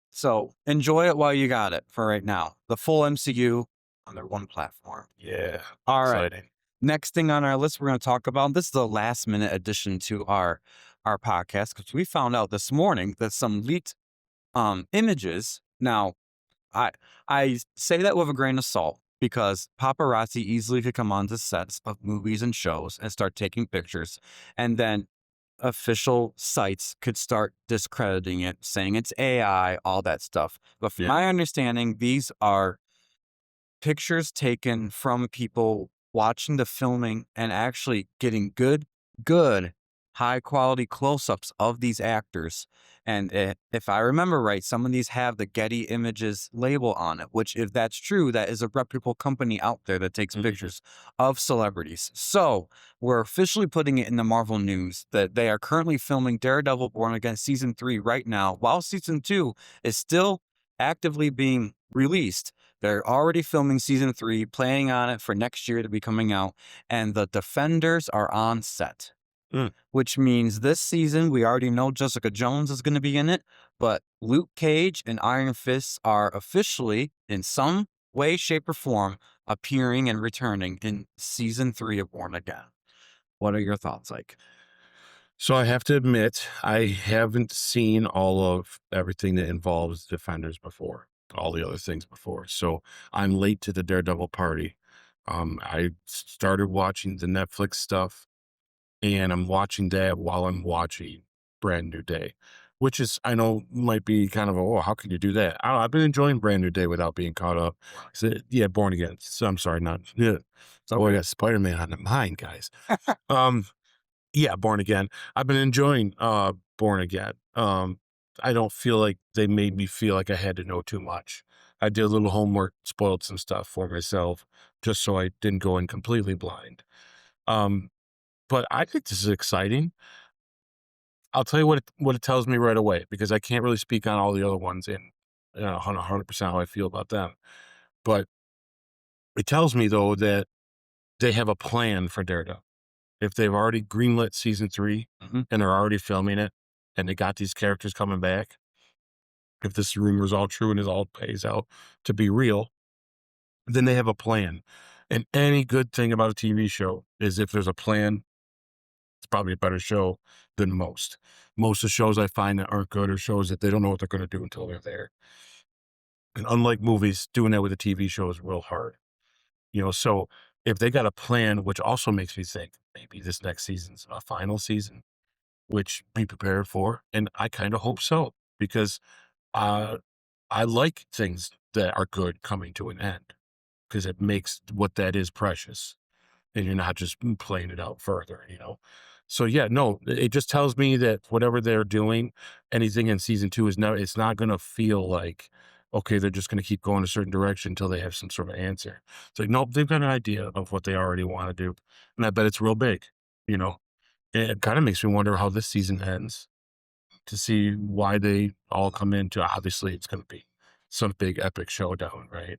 so enjoy it while you got it for right now. The full MCU on their one platform. Yeah. All right. Exciting. Next thing on our list, we're going to talk about this is the last minute addition to our podcast because we found out this morning that some leaked images. Now, I say that with a grain of salt because paparazzi easily could come onto sets of movies and shows and start taking pictures, and then official sites could start discrediting it, saying it's AI, all that stuff. But from my understanding, these are pictures taken from people watching the filming and actually getting good, high quality close ups of these actors. And if I remember right, some of these have the Getty Images label on it, which, if that's true, that is a reputable company out there that takes pictures of celebrities. So we're officially putting it in the Marvel news that they are currently filming Daredevil Born Again season 3 right now, while season 2 is still actively being released. They're already filming season 3, planning on it for next year to be coming out, and the Defenders are on set. Which means this season we already know Jessica Jones is going to be in it, but Luke Cage and Iron Fist are officially, in some way, shape, or form, appearing and returning in season 3 of Born Again. What are your thoughts, like? So I have to admit, I haven't seen all of everything that involves Defenders before, all the other things before. So I'm late to the Daredevil party. I started watching the Netflix stuff, and I'm watching that while I'm watching Brand New Day, which is, I know, might be kind of a, oh, how can you do that? I don't know, I've been enjoying Brand New Day without being caught up. So, yeah, Born Again. So I'm sorry, not, yeah. So I got Spider-Man on the mind, guys. Um, yeah, Born Again. I've been enjoying Born Again. I don't feel like they made me feel like I had to know too much. I did a little homework, spoiled some stuff for myself, just so I didn't go in completely blind. Um, but I think this is exciting. I'll tell you what it tells me right away, because I can't really speak on all the other ones in 100% how I feel about them. But it tells me, though, that they have a plan for Daredevil. If they've already greenlit season 3 and they're already filming it, and they got these characters coming back, if this rumor is all true and it all pays out to be real, then they have a plan. And any good thing about a TV show is, if there's a plan, it's probably a better show than most. Most of the shows I find that aren't good are shows that they don't know what they're going to do until they're there. And unlike movies, doing that with a TV show is real hard. So if they got a plan, which also makes me think maybe this next season's a final season, which be prepared for. And I kind of hope so, because uh, I like things that are good coming to an end, because it makes what that is precious, and you're not just playing it out further. So yeah, no, it just tells me that whatever they're doing, anything in season 2 it's not going to feel like, okay, they're just going to keep going a certain direction until they have some sort of answer. It's like, nope, they've got an idea of what they already want to do. And I bet it's real big, you know, it kind of makes me wonder how this season ends, to see why they all come into, obviously it's going to be some big epic showdown, right?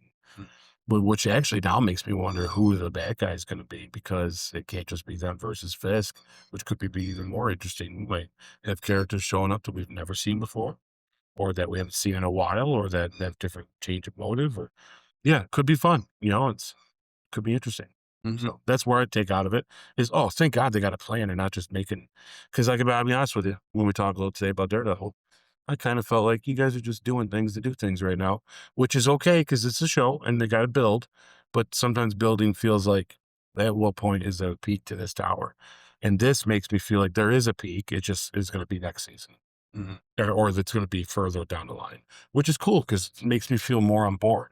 But which actually now makes me wonder who the bad guy is going to be, because it can't just be them versus Fisk, which could be even more interesting. We might have characters showing up that we've never seen before, or that we haven't seen in a while, or that have different change of motive, or yeah, it could be fun. It's could be interesting. So that's where I take out of it is, oh, thank God they got a plan and not just making, because I'll be honest with you, when we talk a little today about Daredevil, I kind of felt like you guys are just doing things to do things right now, which is okay because it's a show and they got to build. But sometimes building feels like, at what point is there a peak to this tower? And this makes me feel like there is a peak. It just is going to be next season, or it's going to be further down the line, which is cool because it makes me feel more on board.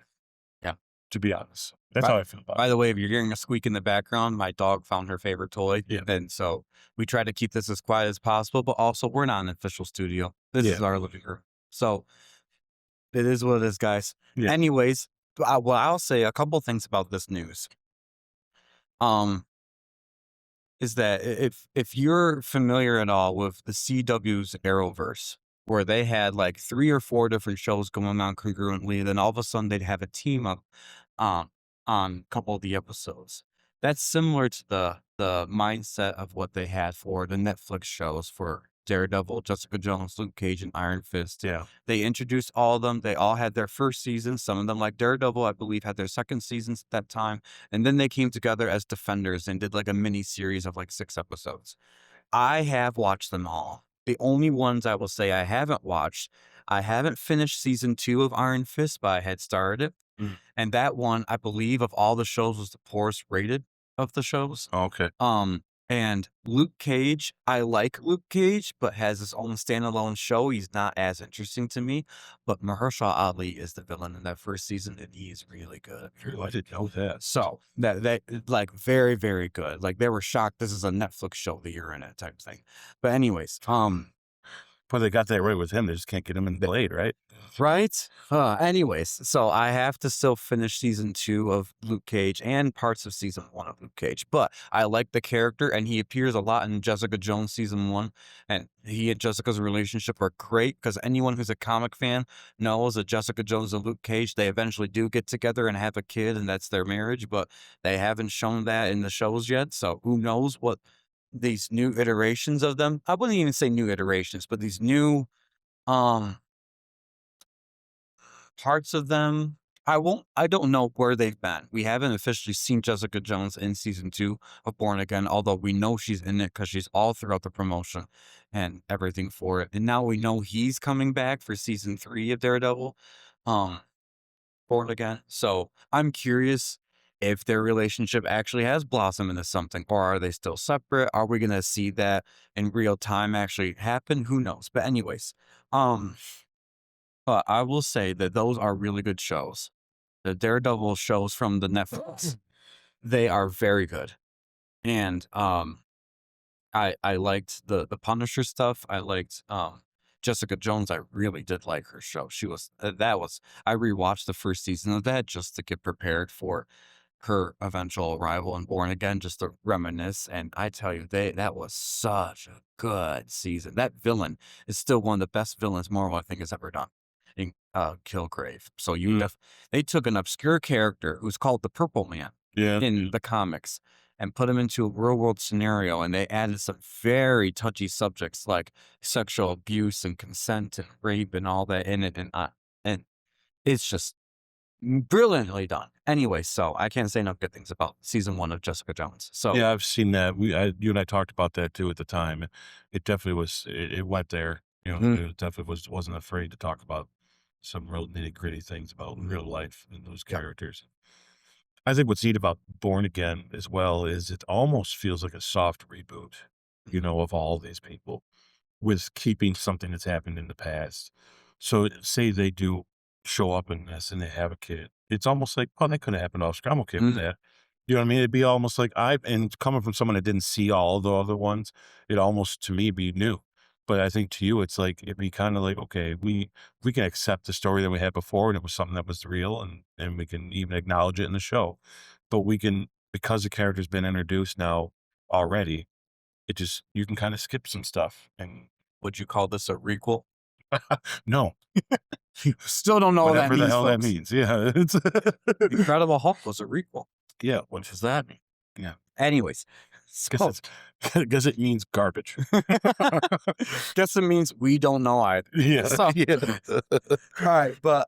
Yeah. To be honest, that's how I feel about By it. the way, if you're hearing a squeak in the background, my dog found her favorite toy. Yeah. And so we try to keep this as quiet as possible, but also we're not an official studio. This is our living room. So it is what it is, guys. Yeah. Anyways, well, I'll say a couple things about this news. Is that if you're familiar at all with the CW's Arrowverse, where they had like 3 or 4 different shows going on congruently, then all of a sudden they'd have a team up um, on a couple of the episodes. That's similar to the mindset of what they had for the Netflix shows for Daredevil, Jessica Jones, Luke Cage, and Iron Fist. Yeah. They introduced all of them. They all had their first season. Some of them, like Daredevil, I believe, had their second seasons at that time. And then they came together as Defenders and did like a mini series of like 6 episodes. I have watched them all. The only ones I will say I haven't watched, I haven't finished season 2 of Iron Fist, but I had started it. And that one, I believe, of all the shows, was the poorest rated of the shows. Oh, okay. And Luke Cage, I like Luke Cage, but has his own standalone show. He's not as interesting to me. But Mahershala Ali is the villain in that first season, and he is really good. Oh, I didn't know that. So that like very, very good. Like they were shocked this is a Netflix show that you're in it type thing. But anyways, But they got that right with him. They just can't get him in Blade, right? right? Anyways, so I have to still finish season 2 of Luke Cage and parts of season 1 of Luke Cage. But I like the character, and he appears a lot in Jessica Jones season 1. And he and Jessica's relationship are great because anyone who's a comic fan knows that Jessica Jones and Luke Cage, they eventually do get together and have a kid, and that's their marriage. But they haven't shown that in the shows yet. So who knows what these new iterations of them, I wouldn't even say new iterations, but these new um parts of them, I don't know where they've been. We haven't officially seen Jessica Jones in season 2 of Born Again, although we know she's in it because she's all throughout the promotion and everything for it. And now we know he's coming back for season 3 of Daredevil, um, Born Again. So I'm curious if their relationship actually has blossomed into something, or are they still separate? Are we gonna see that in real time actually happen? Who knows? But anyways, um, but I will say that those are really good shows. The Daredevil shows from the Netflix, they are very good. And I liked the Punisher stuff. I liked Jessica Jones. I really did like her show. She was that was I rewatched the first season of that just to get prepared for her eventual arrival in Born Again, just to reminisce. And I tell you, that was such a good season. That villain is still one of the best villains Marvel I think has ever done in Killgrave. So they took an obscure character who's called the Purple Man Yeah. in the comics and put him into a real world scenario, and they added some very touchy subjects like sexual abuse and consent and rape and all that in it, and it's just brilliantly done. Anyway, so I can't say enough good things about season 1 of Jessica Jones. So Yeah, I've seen that. You and I talked about that too at the time. It definitely was. It went there. You know, it definitely wasn't afraid to talk about some real nitty gritty things about real life and those yeah. characters. I think what's neat about Born Again as well is it almost feels like a soft reboot, you know, of all these people with keeping something that's happened in the past. So say they do show up in this and they have a kid. It's almost like, oh, that could have happened off screen. I'm okay with Mm, that. You know what I mean? It'd be almost like and coming from someone that didn't see all the other ones, it almost to me be new. But I think to you, it's like, it'd be kind of like, okay, we can accept the story that we had before and it was something that was real and we can even acknowledge it in the show. But we can, because the character's been introduced now already, you can kind of skip some stuff and would you call this a requel? no, Still don't know what that whatever the means, hell that folks. means. Yeah. It's Incredible Hulk was a requel. yeah. What does that mean? Yeah. Anyways, so Because it means garbage. guess it means we don't know either. Yeah. So, Yeah. all right, but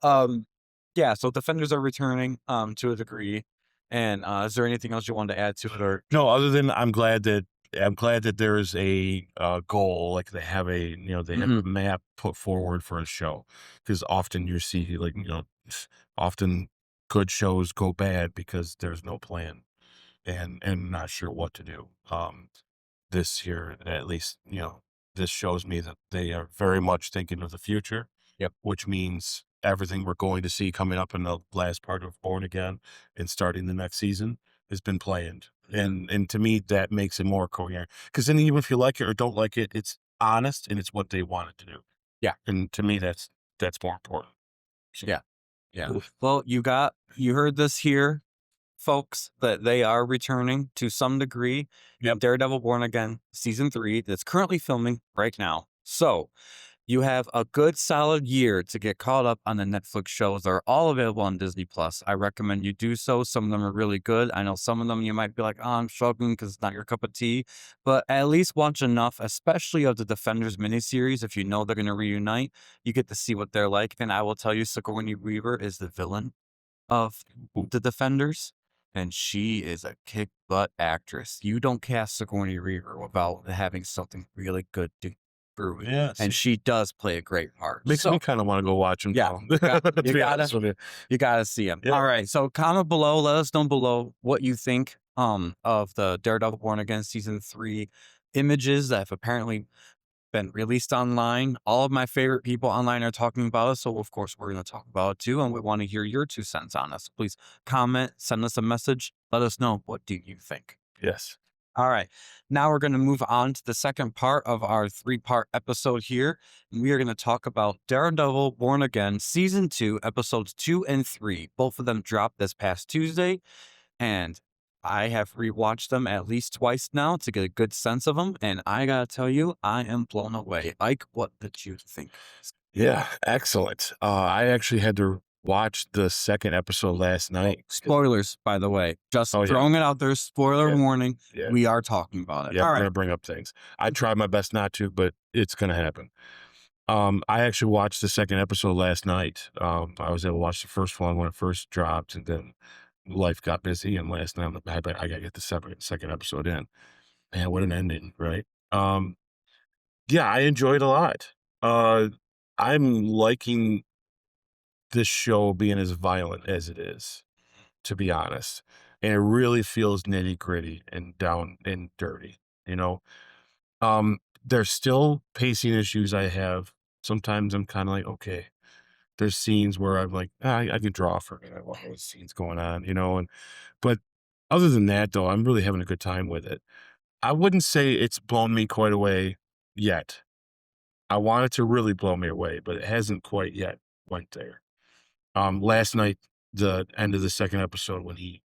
yeah. So Defenders are returning to a degree, and is there anything else you wanted to add to it, or No, other than I'm glad that there is a goal, like they have a map put forward for a show, because often you see like often good shows go bad because there's no plan and not sure what to do. This here, at least, this shows me that they are very much thinking of the future. Yep. Which means everything we're going to see coming up in the last part of Born Again and starting the next season has been planned. And to me, that makes it more coherent. Because then even if you like it or don't like it, it's honest and it's what they wanted to do. Yeah. And to me, that's more important. yeah, yeah. Well, you heard this here, folks, that they are returning to some degree. Yep. Daredevil Born Again season 3 that's currently filming right now. So you have a good solid year to get caught up on the Netflix shows. They're all available on Disney Plus. I recommend you do so. Some of them are really good. I know some of them you might be like, oh, I'm struggling because it's not your cup of tea. But at least watch enough, especially of the Defenders miniseries. If you know they're going to reunite, you get to see what they're like. And I will tell you, Sigourney Weaver is the villain of the Defenders, and she is a kick butt actress. You don't cast Sigourney Weaver without having something really good to prove it. Yes. And she does play a great part. Makes me kind of want to go watch them. Yeah, you gotta see him. Yeah. All right, so comment below. Let us know below what you think of the Daredevil Born Again season 3 images that have apparently been released online. All of my favorite people online are talking about it, so of course we're going to talk about it too, and we want to hear your 2 cents on us. Please comment, send us a message, let us know, what do you think? Yes. All right. Now we're going to move on to the second part of our 3-part episode here. And we are going to talk about Daredevil Born Again season 2, episodes 2 and 3. Both of them dropped this past Tuesday, and I have rewatched them at least twice now to get a good sense of them. And I got to tell you, I am blown away. Ike, what did you think? Yeah, excellent. I actually had to watch the second episode last night. Spoilers, by the way. Just Oh, yeah. throwing it out there. Spoiler Yeah. warning. Yeah. We are talking about it. Yeah, All we're right. gonna bring up things. I tried my best not to, but it's gonna happen. I actually watched the second episode last night. I was able to watch the first one when it first dropped, and then life got busy, and last night I gotta get the second episode in. Man, what an ending, right? Yeah, I enjoyed a lot. Uh, I'm liking this show being as violent as it is, to be honest. And it really feels nitty-gritty and down and dirty, you know? There's still pacing issues I have. Sometimes I'm kinda like, "Okay." There's scenes where I'm like, I can draw for a minute while those scenes going on, but other than that, though, I'm really having a good time with it. I wouldn't say it's blown me quite away yet. I want it to really blow me away, but it hasn't quite yet went there. Last night, the end of the second episode when he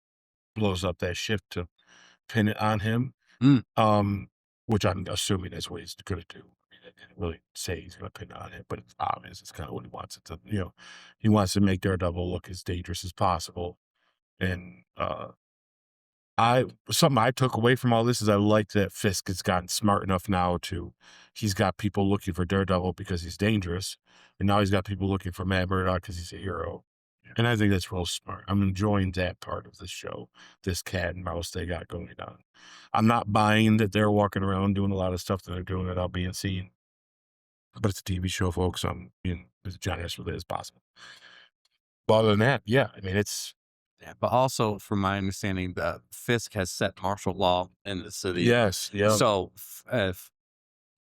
blows up that ship to pin it on him, Mm. which I'm assuming that's what he's gonna do. I mean, they didn't really say he's gonna pin it on it, but it's obvious. It's kind of what he wants it to, he wants to make Daredevil look as dangerous as possible. And something I took away from all this is I like that Fisk has gotten smart enough now he's got people looking for Daredevil because he's dangerous, and now he's got people looking for Matt Murdock because he's a hero. And I think that's real smart. I'm enjoying that part of the show, this cat and mouse they got going on. I'm not buying that they're walking around doing a lot of stuff that they're doing without being seen, but it's a TV show, folks. So I'm being as generous with it as possible. But other than that, yeah, I mean, Yeah, but also, from my understanding, that Fisk has set martial law in the city. yes, yeah. So, if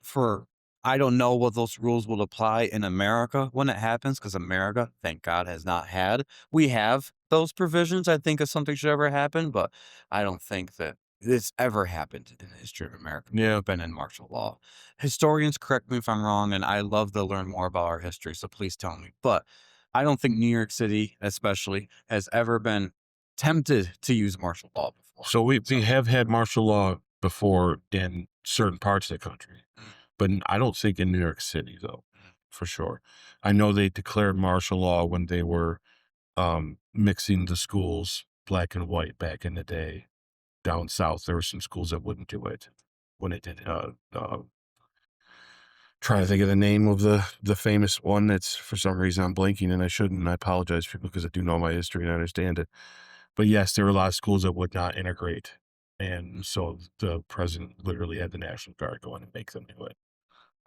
for I don't know what those rules will apply in America when it happens, because America, thank God, has not had. We have those provisions. I think if something should ever happen, but I don't think that this ever happened in the history of America. Yeah. We've been in martial law. Historians, correct me if I'm wrong, and I love to learn more about our history, so please tell me. But I don't think New York City, especially, has ever been tempted to use martial law before. So we have had martial law before in certain parts of the country, but I don't think in New York City, though, for sure. I know they declared martial law when they were mixing the schools black and white back in the day. Down south, there were some schools that wouldn't do it when it did. Trying to think of the name of the famous one. That's for some reason I'm blanking, and I shouldn't. I apologize for people because I do know my history and I understand it. But yes, there were a lot of schools that would not integrate, and so the president literally had the National Guard go in and make them do it.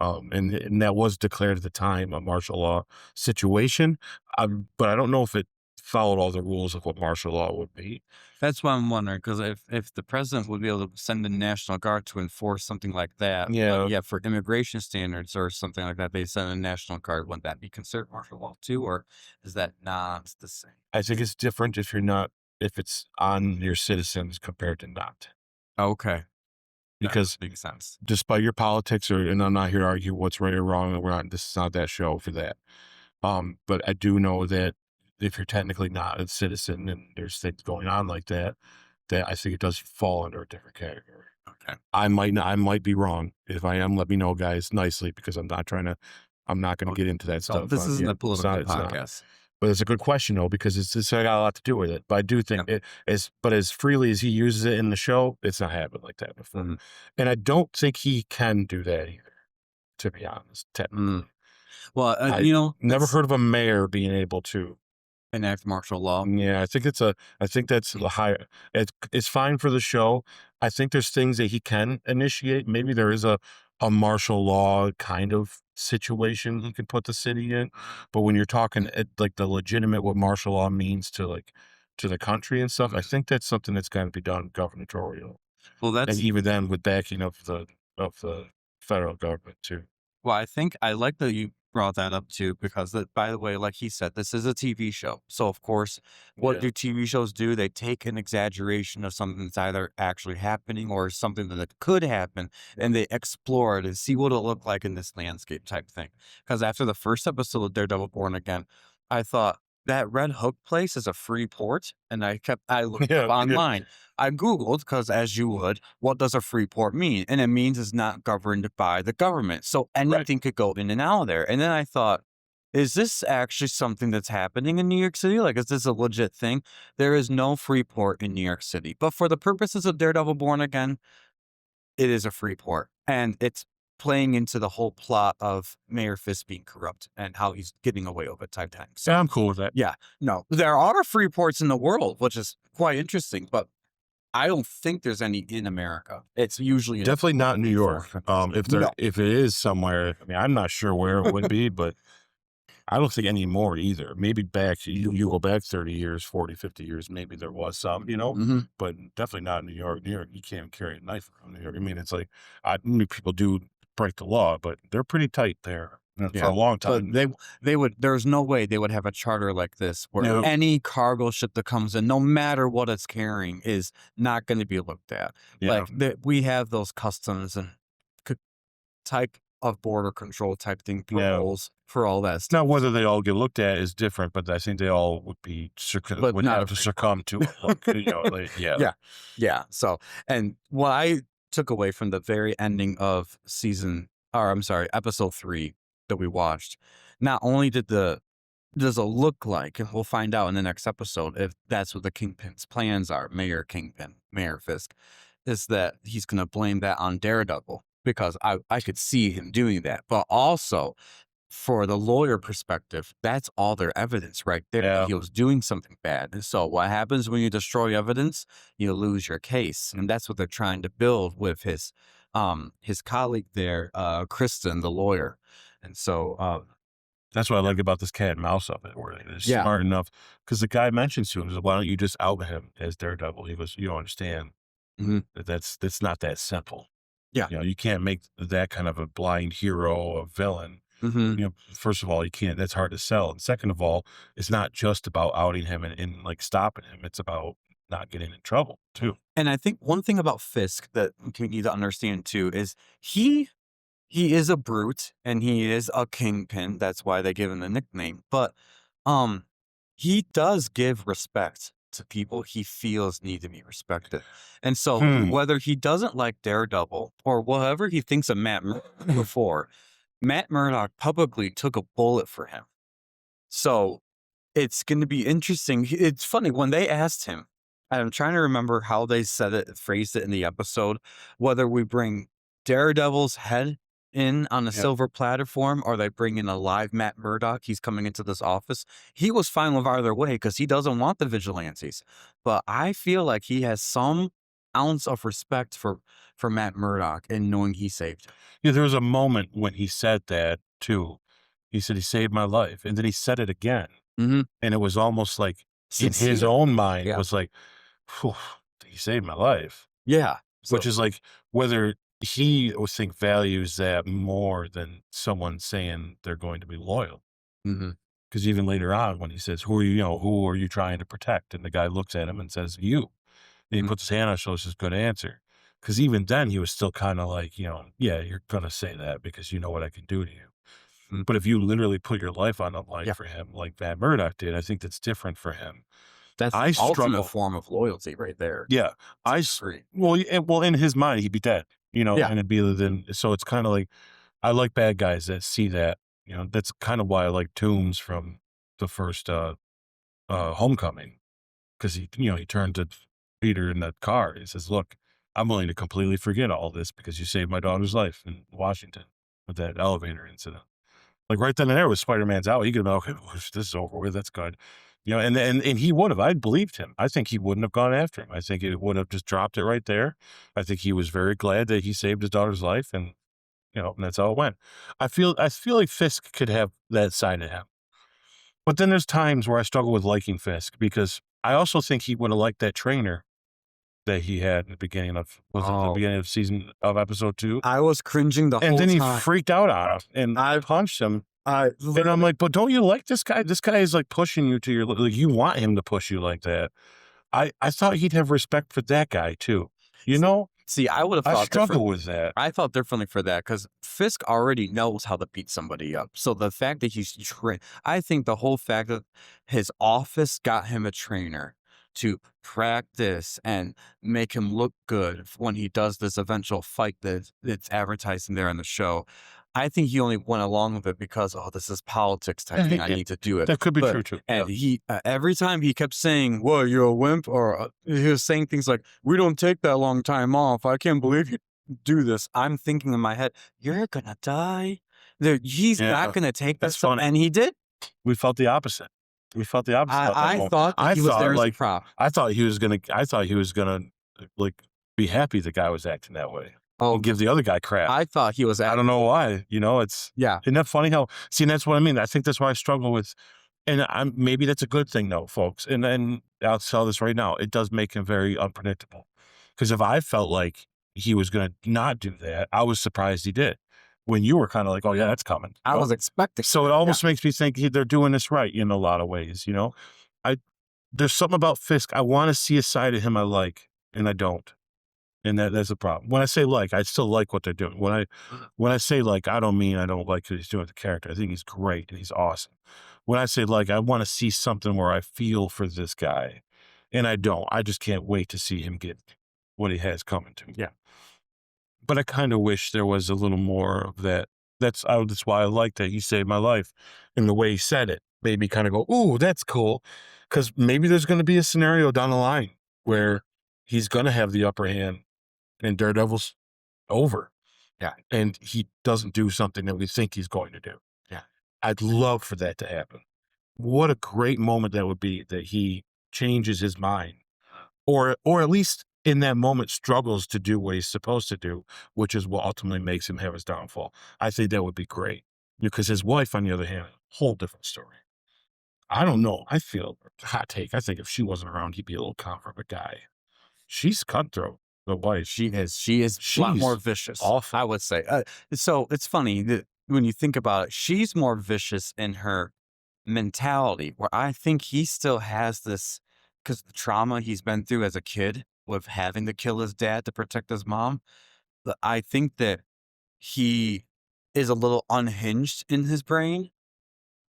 And that was declared at the time a martial law situation, but I don't know if it followed all the rules of what martial law would be. That's what I'm wondering, because if the president would be able to send the National Guard to enforce something like that, Yeah. yeah, for immigration standards or something like that, they send a National Guard. Wouldn't that be considered martial law too, or is that not the same? I think it's different if it's on your citizens compared to not. Okay, Because makes sense. despite your politics, and I'm not here to argue what's right or wrong, and this is not that show for that. But I do know that if you're technically not a citizen and there's things going on like that, that I think it does fall under a different category. Okay, I might be wrong. If I am, let me know, guys, nicely, because I'm not going to get into that so stuff. this isn't Yeah, a political it's not. podcast. But it's a good question though, because it's got a lot to do with it. But I do think but as freely as he uses it in the show, it's not happened like that before. Mhm. And I don't think he can do that either, to be honest, technically. Well, I never that's heard of a mayor being able to. enact martial law. Yeah, I think that's the high. It's fine for the show. I think there's things that he can initiate. Maybe there is a martial law kind of situation he can put the city in. But when you're talking like the legitimate what martial law means to like to the country and stuff, I think that's something that's got to be done gubernatorial, Well, and that's even then with backing of the federal government too. Well, I think I like that you brought that up too, because that, by the way, like he said, this is a TV show. So, of course, what Yeah, do TV shows do? They take an exaggeration of something that's either actually happening or something that could happen, and they explore it and see what it'll look like in this landscape type thing. Because after the first episode of Daredevil Born Again, I thought that Red Hook place is a free port, and I looked up yeah, yeah, online. I Googled, because as you would, what does a free port mean? And it means it's not governed by the government. So right. anything could go in and out of there. And then I thought, is this actually something that's happening in New York City? Like, is this a legit thing? There is no free port in New York City. But for the purposes of Daredevil Born Again, it is a free port. And it's playing into the whole plot of Mayor Fisk being corrupt and how he's getting away with it type thing. So Yeah, I'm cool with that. yeah, no, there are free ports in the world, which is quite interesting, but I don't think there's any in America. It's usually a Definitely not New York. No. If it is somewhere, I mean, I'm not sure where it would be, but I don't think anymore either. Maybe back, you go back 30 years, 40, 50 years, maybe there was some, Mhm. but definitely not in New York. New York, you can't carry a knife around New York. I mean, it's like, I mean, people do break the law, but they're pretty tight there for Yeah. a long But time. they would there's no way they would have a charter like this where No, any cargo ship that comes in, no matter what it's carrying, is not gonna be looked at. yeah. Like, we have those customs and c type of border control type thing Yeah. patrols for all that Now, stuff, whether they all get looked at is different, but I think they all would be, but would not have a to free succumb to it. Like, yeah. Yeah. Yeah. So, and what I took away from the very ending of I'm sorry, episode 3 that we watched, not only does it look like, and we'll find out in the next episode if that's what the Kingpin's plans are, Mayor Fisk, is that he's going to blame that on Daredevil because I could see him doing that. But also, for the lawyer perspective, that's all their evidence right there, that Yeah. he was doing something bad. And so what happens when you destroy evidence? You lose your case. And that's what they're trying to build with his colleague there, Kristen, the lawyer. And so That's what I like about this cat and mouse of it, where they're yeah. smart enough. Because the guy mentions to him, he says, "Why don't you just out him as Daredevil?" He goes, "You don't understand Mhm. that that's not that simple. Yeah. You can't make that kind of a blind hero a villain. Mhm. First of all, you can't. That's hard to sell. And second of all, it's not just about outing him and like stopping him. It's about not getting in trouble too." And I think one thing about Fisk that you need to understand too is he is a brute and he is a kingpin. That's why they give him the nickname. But um he does give respect to people he feels need to be respected. And so Hmm. whether he doesn't like Daredevil or whatever he thinks of Matt Murdock before, Matt Murdock publicly took a bullet for him. So it's gonna be interesting. It's funny when they asked him, and I'm trying to remember how they said it, phrased it in the episode, whether we bring Daredevil's head in on a Yeah. silver platform or they bring in a live Matt Murdock. He's coming into this office. He was fine with either way because he doesn't want the vigilantes. But I feel like he has some ounce of respect for Matt Murdock and knowing he saved him. Yeah. There was a moment when he said that too. He said he saved my life, and then he said it again. Mhm. And it was almost like in his Sincere. own mind Yeah. was like, "Phew, he saved my life," Yeah. which So is like whether he would think values that more than someone saying they're going to be loyal. mhm. Because even later on, when he says, who are you trying to protect?" And the guy looks at him and says, "You." And he Mhm. puts his hand on his shoulder and says, "Good answer." Because even then, he was still kind of like, yeah, you're going to say that because you know what I can do to you. Mhm. But if you literally put your life on the line Yeah. for him, like Van Murdoch did, I think that's different for him. That's the I ultimate struggle. form of loyalty right there. Yeah, To I a s degree. well, in his mind, he'd be dead, Yeah. and it'd be then so it's kinda like I like bad guys that see that, that's kind of why I like Toombs from the first, Homecoming, 'cause he turned to Peter in that car, he says, "Look, I'm willing to completely forget all this because you saved my daughter's life in Washington with that elevator incident." Like, right then and there with Spider-Man's out, he could have been, "Okay, well, this is over with, that's good." And he would have. I believed him. I think he wouldn't have gone after him. I think it would have just dropped it right there. I think he was very glad that he saved his daughter's life, and that's how it went. I feel like Fisk could have that side of him. But then there's times where I struggle with liking Fisk because I also think he would have liked that trainer that he had at the beginning of, was it the Oh, beginning of season of episode 2? I was cringing the And whole then he time. freaked out on him, and I punched him. And I'm like, but don't you like this guy? This guy is like pushing you to your, like, you want him to push you like that. I thought he'd have respect for that guy too. You know, See, I would have I thought struggle with that. I thought differently for that because Fisk already knows how to beat somebody up. So the fact that he's I think the whole fact that his office got him a trainer to practice and make him look good when he does this eventual fight that it's advertising there in the show. I think he only went along with it because, oh, this is politics type thing. I need to do it. That could be But- true too. And Yeah. he, every time he kept saying, "Well, you're a wimp," or he was saying things like, "We don't take that long time off. I can't believe you do this." I'm thinking in my head, "You're gonna die." He's Yeah, not gonna take that's this stuff, funny. and he did. We felt the opposite. We felt the opposite. at that I moment. thought that I he was thought, there as a like, prop. I thought he was gonna like be happy the guy was acting that way. Oh, And give the other guy crap. I thought he was. I don't know why. You know, it's, Yeah, isn't that funny how, see, and that's what I mean. I think that's why I struggle with, and maybe that's a good thing though, folks. And I'll tell this right now, it does make him very unpredictable. Because if I felt like he was going to not do that, I was surprised he did. When you were kind of like, oh yeah, that's coming. I was expecting. So it almost makes me think they're doing this right in a lot of ways. You know, there's something about Fisk. I want to see a side of him I like, and I don't. And that's a problem. When I say like, I still like what they're doing. When I say like, I don't mean I don't like what he's doing with the character. I think he's great and he's awesome. When I say like, I want to see something where I feel for this guy, and I don't. I just can't wait to see him get what he has coming to him. Yeah. But I kind of wish there was a little more of that. That's why I like that he saved my life, and the way he said it made me kind of go, "Ooh, that's cool," because maybe there's going to be a scenario down the line where he's going to have the upper hand, and Daredevil's over. Yeah. And he doesn't do something that we think he's going to do. Yeah. I'd love for that to happen. What a great moment that would be, that he changes his mind, or at least in that moment struggles to do what he's supposed to do, which is what ultimately makes him have his downfall. I think that would be great, because his wife, on the other hand, whole different story. I don't know. I feel, hot take, I think if she wasn't around, he'd be a little calmer of a guy. She's cutthroat. The wife. She is a lot She's more vicious. awful. I would say. So it's funny that when you think about it, she's more vicious in her mentality, where I think he still has this, because the trauma he's been through as a kid with having to kill his dad to protect his mom. But I think that he is a little unhinged in his brain.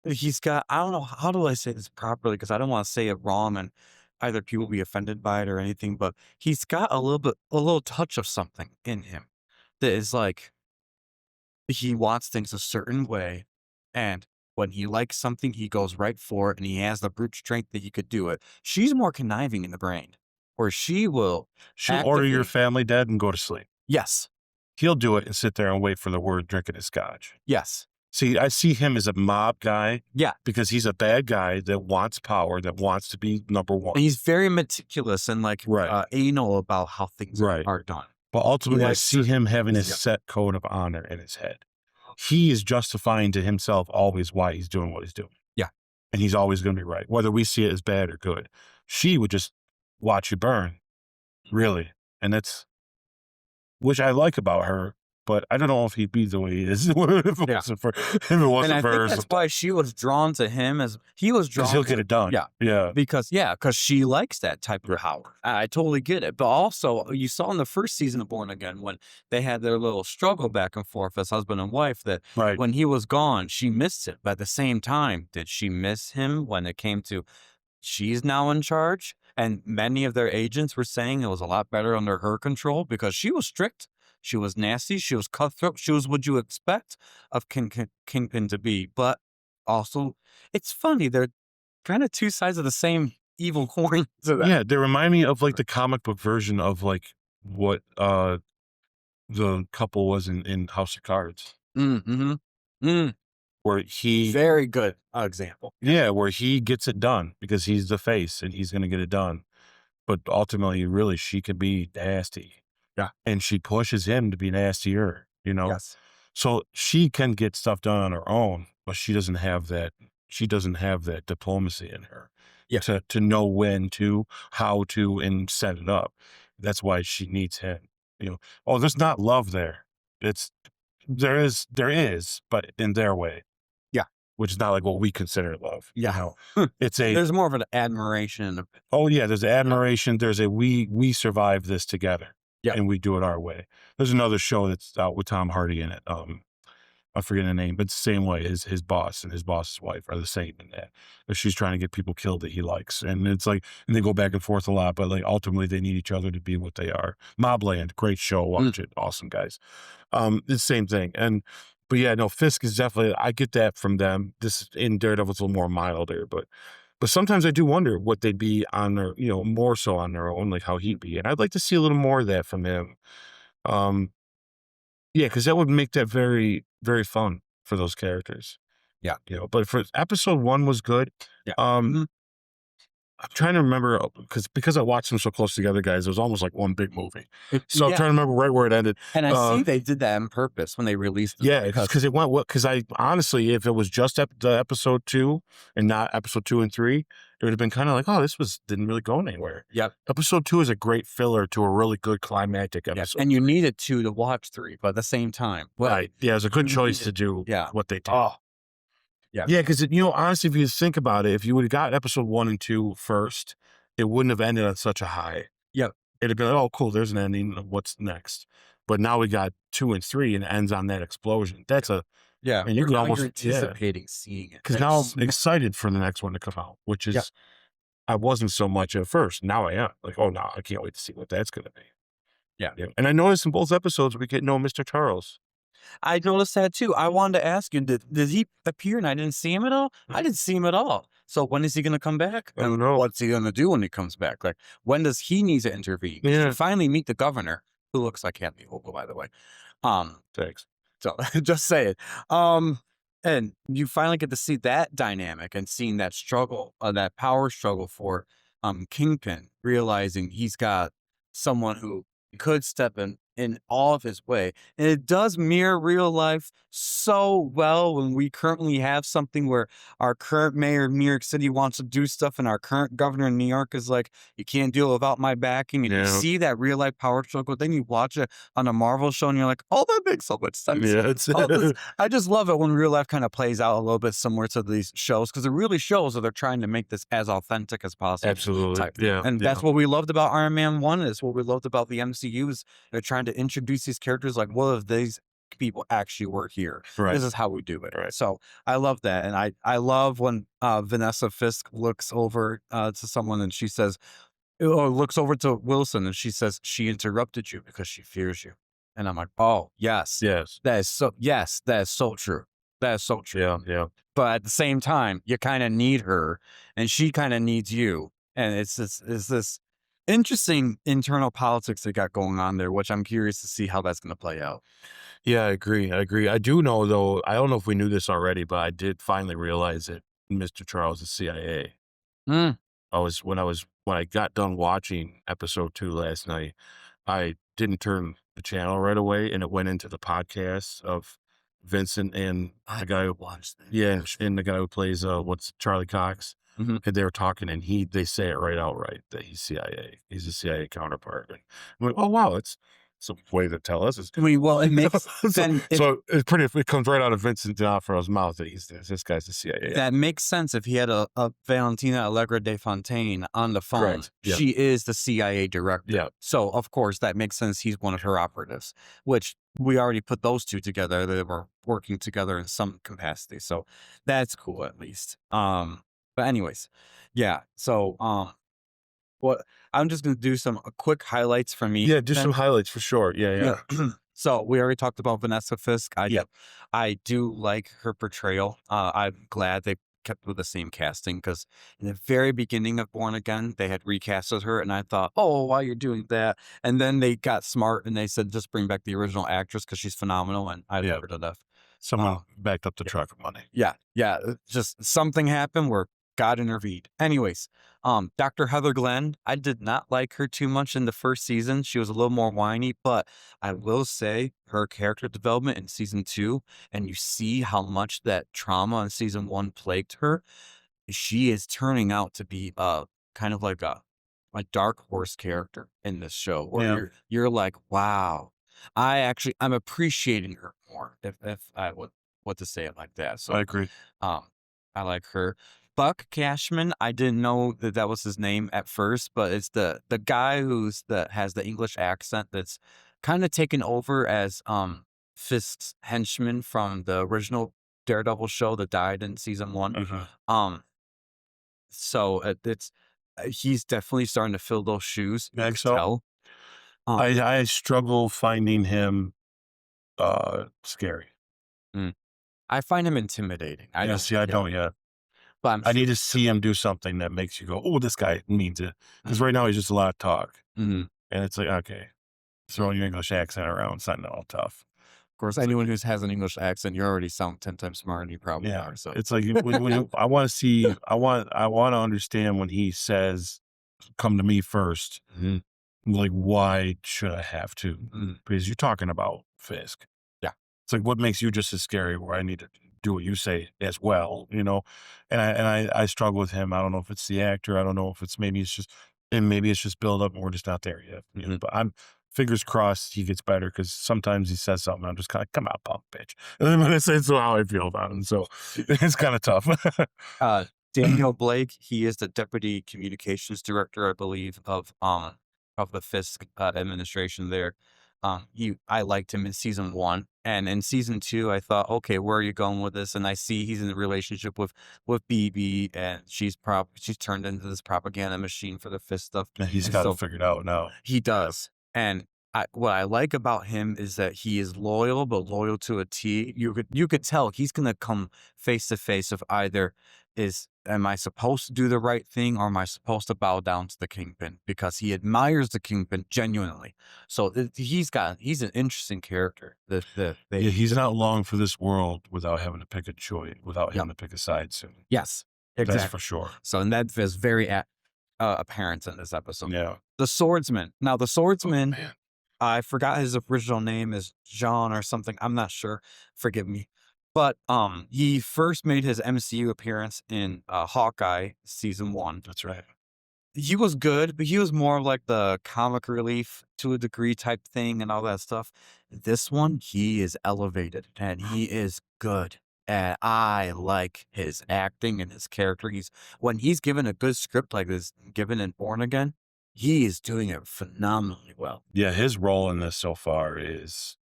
He's got, I don't know, how do I say this properly? Because I don't want to say it wrong and either people be offended by it or anything, but he's got a little touch of something in him that is like, he wants things a certain way. And when he likes something, he goes right for it, and he has the brute strength that he could do it. She's more conniving in the brain, or she'll order your actively- family dead and go to sleep. Yes, He'll do it and sit there and wait for the word drinking his scotch. yes, See, I see him as a mob guy. Yeah. Because he's a bad guy that wants power, that wants to be number one. and he's very meticulous and like Right. anal about how things Right. are done. But ultimately, I likes see him having his Yeah. set code of honor in his head. He is justifying to himself always why he's doing what he's doing. Yeah. And he's always going to be right, whether we see it as bad or good. She would just watch you burn, really. And that's, which I like about her, but I don't know if he'd be the way he is if it Yeah. wasn't for, And I her. think that's why she was drawn to him, as he was drawn Because he'll to get it done. Yeah. Yeah. because she likes that type of power. I totally get it. But also, you saw in the first season of Born Again when they had their little struggle back and forth as husband and wife, that Right. when he was gone, she missed it. But at the same time, did she miss him when it came to she's now in charge? And many of their agents were saying it was a lot better under her control because she was strict. She was nasty. She was cutthroat. She was what you expect of Kingpin to be. But also, it's funny. They're kind of two sides of the same evil coin. To that. Yeah, they remind me of like the comic book version of like what the couple was in House of Cards, where he Very good example. where he gets it done because he's the face and he's going to get it done. But ultimately, really, she can be nasty. Yeah. And she pushes him to be nastier, you know? Yes. So she can get stuff done on her own, but she doesn't have that. She doesn't have that diplomacy in her. Yeah. to know when to, how to, and set it up. That's why she needs him. You know, oh, there's not love there. It's there is, but in their way, Yeah. which is not like what we consider love. You Yeah. know, it's a There's more of an admiration. oh yeah, there's admiration. There's a we survive this together, Yeah. and we do it our way. There's another show that's out with Tom Hardy in it. I forget the name, but it's the same way. His boss and his boss's wife are the same in that. But she's trying to get people killed that he likes. And it's like, and they go back and forth a lot, but like ultimately they need each other to be what they are. Mobland, great show. Watch it. Awesome guys. It's the same thing. But yeah, no, Fisk is definitely, I get that from them. This in Daredevil's a little more milder, but sometimes I do wonder what they'd be on their, more so on their own, like how he'd be. And I'd like to see a little more of that from him. Um, yeah, because that would make that very, very fun for those characters. Yeah. But for episode 1 was good. Yeah. I'm trying to remember because I watched them so close together, guys. It was almost like one big movie. So I'm Yeah. trying to remember right where it ended. And I see they did that on purpose when they released it. Yeah, because it went well. Because I honestly, if it was just the episode 2 and not episode 2 and 3, it would have been kind of like, oh, didn't really go anywhere. Yep. Episode 2 is a great filler to a really good climactic episode. And you needed to watch 3, but at the same time. Well, right. Yeah, it was a good choice to do what they did. Oh. Yeah. Yeah, because honestly, if you think about it, if you would have got episode 1 and 2 first, it wouldn't have ended on such a high. Yep. It'd have been like, oh, cool, there's an ending. What's next? But now we got 2 and 3 and it ends on that explosion. That's and you can almost anticipating seeing it. Because now I'm excited for the next one to come out, which is I wasn't so much at first. Now I am. Like, oh no, I can't wait to see what that's gonna be. Yeah. And I noticed in both episodes we get no Mr. Charles. I noticed that too. I wanted to ask you, did he appear and I didn't see him at all? I didn't see him at all. So when is he going to come back? I don't know. What's he going to do when he comes back? Like, when does he need to intervene? Yeah. You finally meet the governor, who looks like Kathy Hochul, by the way. Thanks. So just say it. And you finally get to see that dynamic and seeing that struggle, that power struggle for Kingpin, realizing he's got someone who could step in all of his way. And it does mirror real life so well when we currently have something where our current mayor of New York City wants to do stuff and our current governor in New York is like, you can't deal without my backing. And you see that real life power struggle. Then you watch it on a Marvel show and you're like, oh, that makes so much sense. Yeah, I just love it when real life kind of plays out a little bit similar to these shows because it really shows that they're trying to make this as authentic as possible. Absolutely. And that's what we loved about Iron Man 1 is what we loved about the MCU is they're trying to introduce these characters like, what if these people actually work here? Right. This is how we do it. Right. So I love that. And I love when Vanessa Fisk looks over to someone and she says, or looks over to Wilson and she says, she interrupted you because she fears you. And I'm like, oh, yes. That is so true. That is so true. Yeah. But at the same time, you kind of need her and she kind of needs you. And it's this interesting internal politics they got going on there, which I'm curious to see how that's going to play out. Yeah, I agree. I do know, though, I don't know if we knew this already, but I did finally realize that Mr. Charles is CIA. When I got done watching episode 2 last night, I didn't turn the channel right away, and it went into the podcast of Vincent and the guy who watched that. Yeah, and the guy who plays Charlie Cox. And they were talking, and they say it right outright that he's CIA. He's a CIA counterpart. And I'm like, oh wow, it's a way to tell us. I mean, well, it makes so it's pretty. It comes right out of Vincent D'Onofrio's mouth that this guy's the CIA. That makes sense if he had a Valentina Allegra de Fontaine on the phone. Correct. Yeah. She is the CIA director. Yeah. So of course that makes sense. He's one of her operatives, which we already put those two together. They were working together in some capacity. So that's cool at least. But anyways, yeah. So what I'm just gonna do some quick highlights for me. Yeah, do some highlights for sure. Yeah. So we already talked about Vanessa Fisk. I do like her portrayal. I'm glad they kept with the same casting because in the very beginning of Born Again, they had recasted her, and I thought, oh, why you're doing that? And then they got smart and they said, just bring back the original actress because she's phenomenal, and I love her to death. Someone backed up the truck of money. Yeah. Just something happened where God intervened. Anyways, Dr. Heather Glenn, I did not like her too much in the first season. She was a little more whiny, but I will say her character development in season 2, and you see how much that trauma in season 1 plagued her. she is turning out to be kind of like a dark horse character in this show where Yeah, you're like, wow, I'm appreciating her more if I would what to say it like that. I So agree. um I like her. Buck Cashman, I didn't know that that was his name at first, but it's the guy that has the English accent that's kind of taken over as Fisk's henchman from the original Daredevil show that died in season 1. Uh-huh. Um so it's he's definitely starting to fill those shoes. You Think could so? tell. Um, I struggle finding him scary. mm, I find him intimidating. I Yeah, don't. see, I Yeah, don't yet. but I'm I sure. need to see him do something that makes you go, "Oh, this guy means it." Because Mm, right now he's just a lot of talk, mhm. and it's like, okay, throwing your English accent around, it's not all tough. Of course, It's like, anyone who has an English accent, you already sound 10 times smarter than you probably yeah, are. So, it's like I want to see, I want to understand when he says, "Come to me first." mhm, Like, why should I have to? mm, Because you're talking about Fisk. yeah, It's like, what makes you just as scary where I need to do what you say as well, you know? And I struggle with him. I don't know if it's the actor. I don't know if it's maybe it's just build up and we're just not there yet. You know, mhm. but I'm fingers crossed he gets better because sometimes he says something. I'm just kind of, come out, punk bitch. And then it's how I feel about him. So it's kind of tough. Uh, Daniel Blake, he is the deputy communications director, I believe, of the Fisk administration there. I liked him in season 1, and in season 2, I thought, okay, where are you going with this? And I see he's in a relationship with BB, and she's turned into this propaganda machine for the Fisk stuff, He's and got it so figured out now. he does. And what I like about him is that he is loyal, but loyal to a T. You could tell he's gonna come face to face with either am I supposed to do the right thing or am I supposed to bow down to the Kingpin? Because he admires the Kingpin genuinely. So he's an interesting character. That Yeah, they he's not long for this world without having to pick a choice, without yeah. having to pick a side soon. Yes, That's for exactly. sure. So and that is very apparent in this episode. Yeah. The swordsman. Now the Oh, swordsman, man. I forgot his original name is John or something. I'm not sure. Forgive me. But he first made his MCU appearance in Hawkeye season 1. That's right. He was good, but he was more of like the comic relief to a degree type thing and all that stuff. This one, he is elevated and he is good. And I like his acting and his character. When he's given a good script like this, given in Born Again, he is doing it phenomenally well. Yeah, his role in this so far is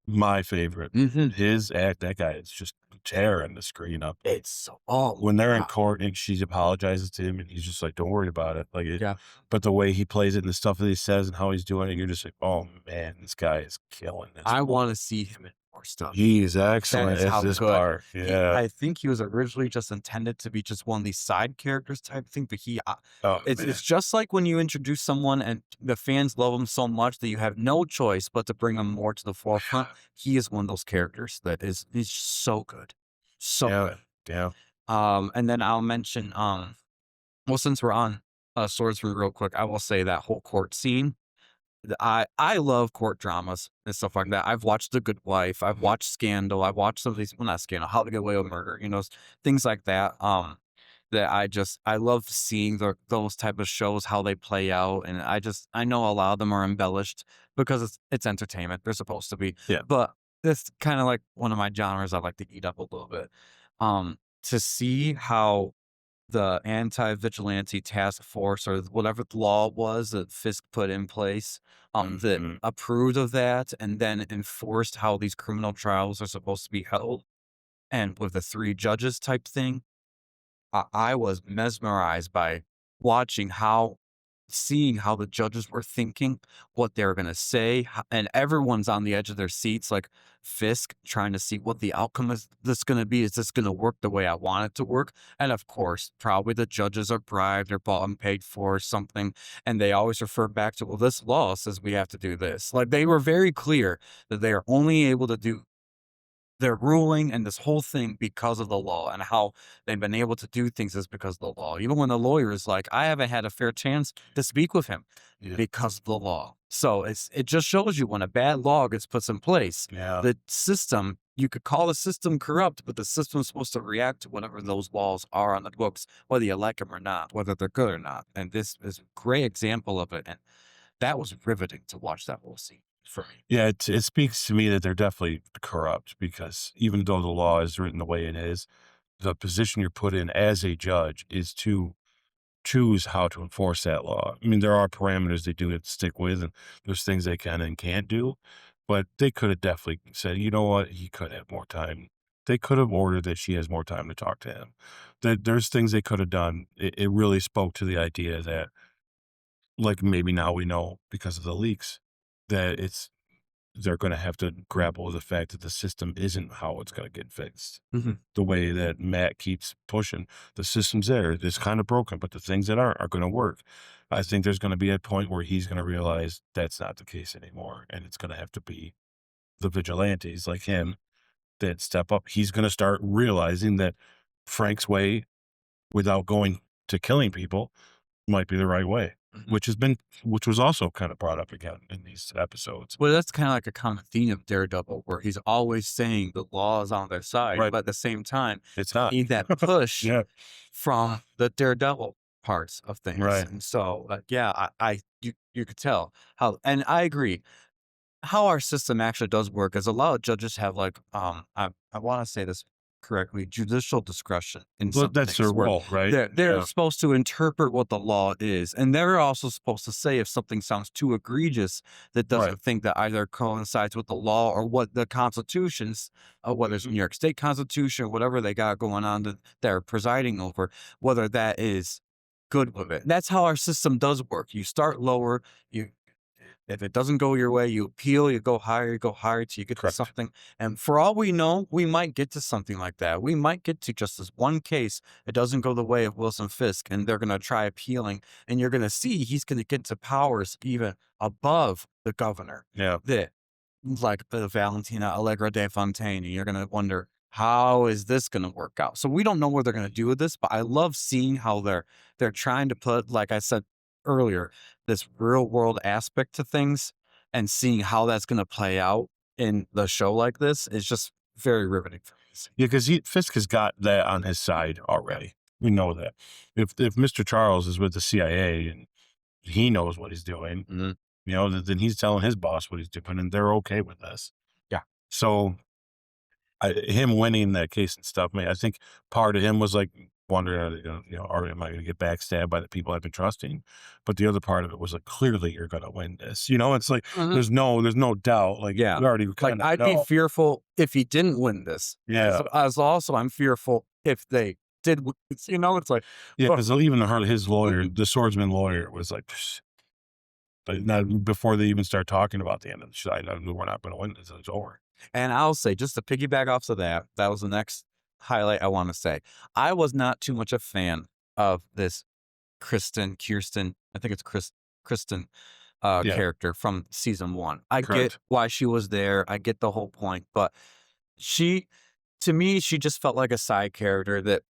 my favorite. Hmm. That guy is just tearing the screen up. It's so, oh When they're in wow. court and she apologizes to him and he's just like, "Don't worry about it." Yeah. But the way he plays it and the stuff that he says and how he's doing it, you're just like, "Oh man, this guy is killing this I role." want to see him in more stuff. He is That excellent is as how this good. part. Yeah. I think he was originally just intended to be just one of these side characters type thing, but Oh it's man. just like when you introduce someone and the fans love him so much that you have no choice but to bring him more to the forefront. He is one of those characters that is so good, so Yeah. good. Yeah. And then I'll mention, well, since we're on swordsman real quick, I will say that whole court scene. I love court dramas and stuff like that. I've watched The Good Wife. I've watched Scandal. I've watched some of these. Well, not Scandal. How to Get Away with Murder. Things like that. That I love seeing those type of shows how they play out, and I know a lot of them are embellished because it's entertainment. They're supposed to be, Yeah. but it's kind of like one of my genres I like to eat up a little bit. To see how the anti-vigilante task force or whatever the law was that Fisk put in place, that Mhm. approved of that and then enforced how these criminal trials are supposed to be held. And with the 3 judges type thing, I was mesmerized by watching seeing how the judges were thinking, what they were gonna say, and everyone's on the edge of their seats, like Fisk trying to see what the outcome is this gonna be. Is this gonna work the way I want it to work? And of course, probably the judges are bribed or bought and paid for or something, and they always refer back to, well, this law says we have to do this. Like they were very clear that they are only able to do their ruling and this whole thing because of the law and how they've been able to do things is because of the law. Even when the lawyer is like, I haven't had a fair chance to speak with him Yeah. because of the law. So it just shows you when a bad law gets put in place, Yeah. the system you could call the system corrupt, but the system's supposed to react to whatever those laws are on the books, whether you like them or not, whether they're good or not. And this is a great example of it. And that was riveting to watch that whole scene for me. Yeah, it speaks to me that they're definitely corrupt because even though the law is written the way it is, the position you're put in as a judge is to choose how to enforce that law. I mean, there are parameters they do have to stick with, and there's things they can and can't do, but they could have definitely said, you know what, he could have more time. They could have ordered that she has more time to talk to him. That there's things they could have done. It really spoke to the idea that, like, maybe now we know because of the leaks that they're going to have to grapple with the fact that the system isn't how it's going to get fixed. Mhm. The way that Matt keeps pushing, the system's there. It's kind of broken, but the things that aren't are going to work. I think there's going to be a point where he's going to realize that's not the case anymore. And it's going to have to be the vigilantes like him that step up. He's going to start realizing that Frank's way, without going to killing people, might be the right way, Mhm. which was also kind of brought up again in these episodes. Well, that's kind of like a common theme of Daredevil, where he's always saying the law is on their side, Right. but at the same time, It's not. need that push Yeah. from the Daredevil parts of things. Right. And so, yeah, you could tell how, and I agree. How our system actually does work is a lot of judges have like, I want to say this correctly, judicial discretion in Well, some that's things their where role, right? they're Yeah. supposed to interpret what the law is, and they're also supposed to say if something sounds too egregious that Right. doesn't think that either coincides with the law or what the constitutions, whether it's New York State Constitution or whatever they got going on that they're presiding over, whether that is good with it. That's how our system does work. You start lower, you if it doesn't go your way, you appeal, you go higher till you get to Correct. something. And for all we know, we might get to something like that. We might get to just this one case. It doesn't go the way of Wilson Fisk, and they're going to try appealing. And you're going to see he's going to get to powers even above the governor. Yeah. That like the Valentina Allegra de Fontaine. And you're going to wonder, how is this going to work out? So we don't know what they're going to do with this, but I love seeing how they're trying to put, like I said earlier, this real world aspect to things and seeing how that's going to play out in the show like this is just very riveting for me to see. Yeah, because Fisk has got that on his side already. We know that. If Mr. Charles is with the CIA and he knows what he's doing, Mhm. then he's telling his boss what he's doing, and they're okay with this. Yeah. So him winning that case and stuff, man, I think part of him was like wondering, or am I going to get backstabbed by the people I've been trusting? But the other part of it was like, clearly you're going to win this. It's like Mhm. there's no doubt. Like Yeah. you already Like kind of I'd be know. fearful if he didn't win this. Yeah, As also I'm fearful if they did win this, it's like, yeah, oh, because even his lawyer, the swordsman lawyer, was like, "Psh," but not before they even start talking about the end of the show. I knew we're not going to win this. It's over. and I'll say, just to piggyback off of that, that was the next highlight I want to say. I was not too much a fan of this Kirsten, I think it's Kristen Yeah, character from season one. I get correct. why she was there. I get the whole point, but she, to me, she just felt like a side character that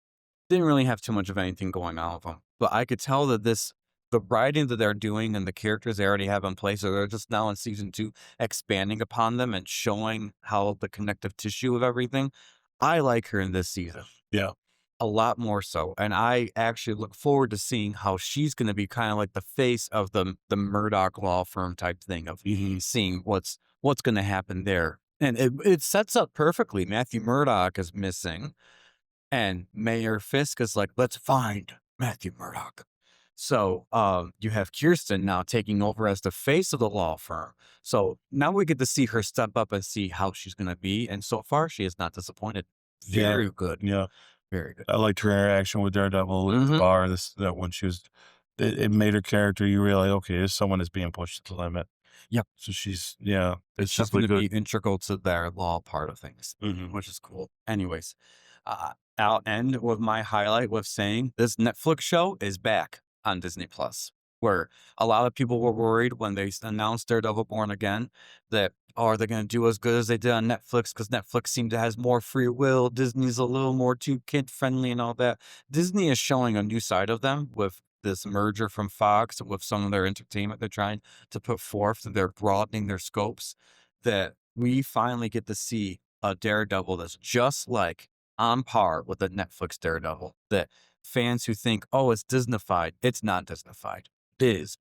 didn't really have too much of anything going on with them. But I could tell that the writing that they're doing and the characters they already have in place, or they're just now in season two, expanding upon them and showing how the connective tissue of everything. I like her in this season Yeah. a lot more so, and I actually look forward to seeing how she's going to be kind of like the face of the Murdoch law firm type thing of Mhm. seeing what's going to happen there. And it sets up perfectly. Matthew Murdoch is missing, and Mayor Fisk is like, let's find Matthew Murdoch. So you have Kirsten now taking over as the face of the law firm. So now we get to see her step up and see how she's going to be. And so far, she is not disappointed. Yeah. Very good. Yeah. Very good. I liked her interaction with Daredevil at the Hmm. bar. That when she was, it made her character. You realize, okay, this someone is being pushed to the limit. Yep. So yeah, it's She's going definitely to be good. integral to their law part of things, Hmm. which is cool. Anyways, I'll end with my highlight with saying this Netflix show is back on Disney Plus, where a lot of people were worried when they announced Daredevil Born Again that, oh, are they going to do as good as they did on Netflix? Because Netflix seemed to has more free will. Disney's a little more too kid friendly and all that. Disney is showing a new side of them with this merger from Fox with some of their entertainment they're trying to put forth. They're broadening their scopes that we finally get to see a Daredevil that's just like on par with the Netflix Daredevil. That fans who think, oh, it's Disneyfied, it's not Disneyfied. It is.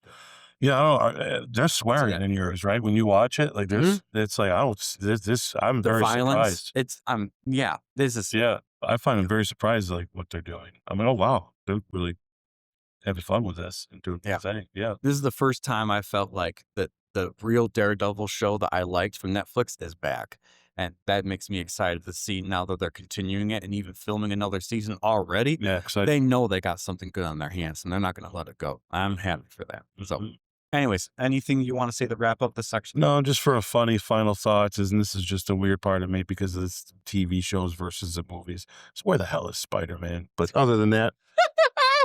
Yeah, there's swearing it. in yours, right? When you watch it, like Mhm. it's like I don't. This I'm The very violence, surprised. it's yeah, this is Yeah, I find them very surprised, like what they're doing. I mean, oh wow, they're really having fun with this and doing yeah. the thing. Yeah, This is the first time I felt like that the real Daredevil show that I liked from Netflix is back. And that makes me excited to see now that they're continuing it and even filming another season already. yeah. Because They know they got something good on their hands and they're not going to let it go. I'm happy for that. So, Mhm. anyways, anything you want to say to wrap up this section? No, just for a funny final thoughts, and this is just a weird part of me because of this TV shows versus the movies. So where the hell is Spider-Man? But other than that,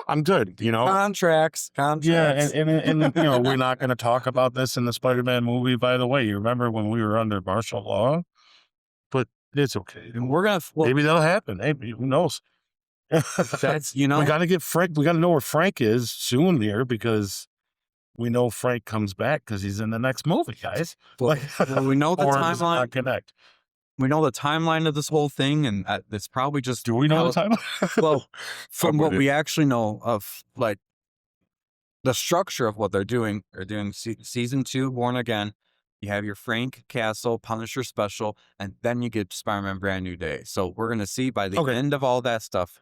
I'm good. You know, Contracts. yeah, and you know, we're not going to talk about this in the Spider-Man movie. By the way, you remember when we were under martial law? But it's okay. And we're going to, Maybe that'll happen. Maybe who knows? that's, We got to get Frank. We got to know where Frank is soon here because we know Frank comes back because he's in the next movie, guys. well, we know the Or does it timeline. not connect? We know the timeline of this whole thing, and it's probably just Do we know the how- timeline? Well, from I'm what with we actually know of, like the structure of what they're doing season 2, Born Again. You have your Frank Castle Punisher special, and then you get Spider-Man Brand New Day. So we're gonna see by the Okay. end of all that stuff,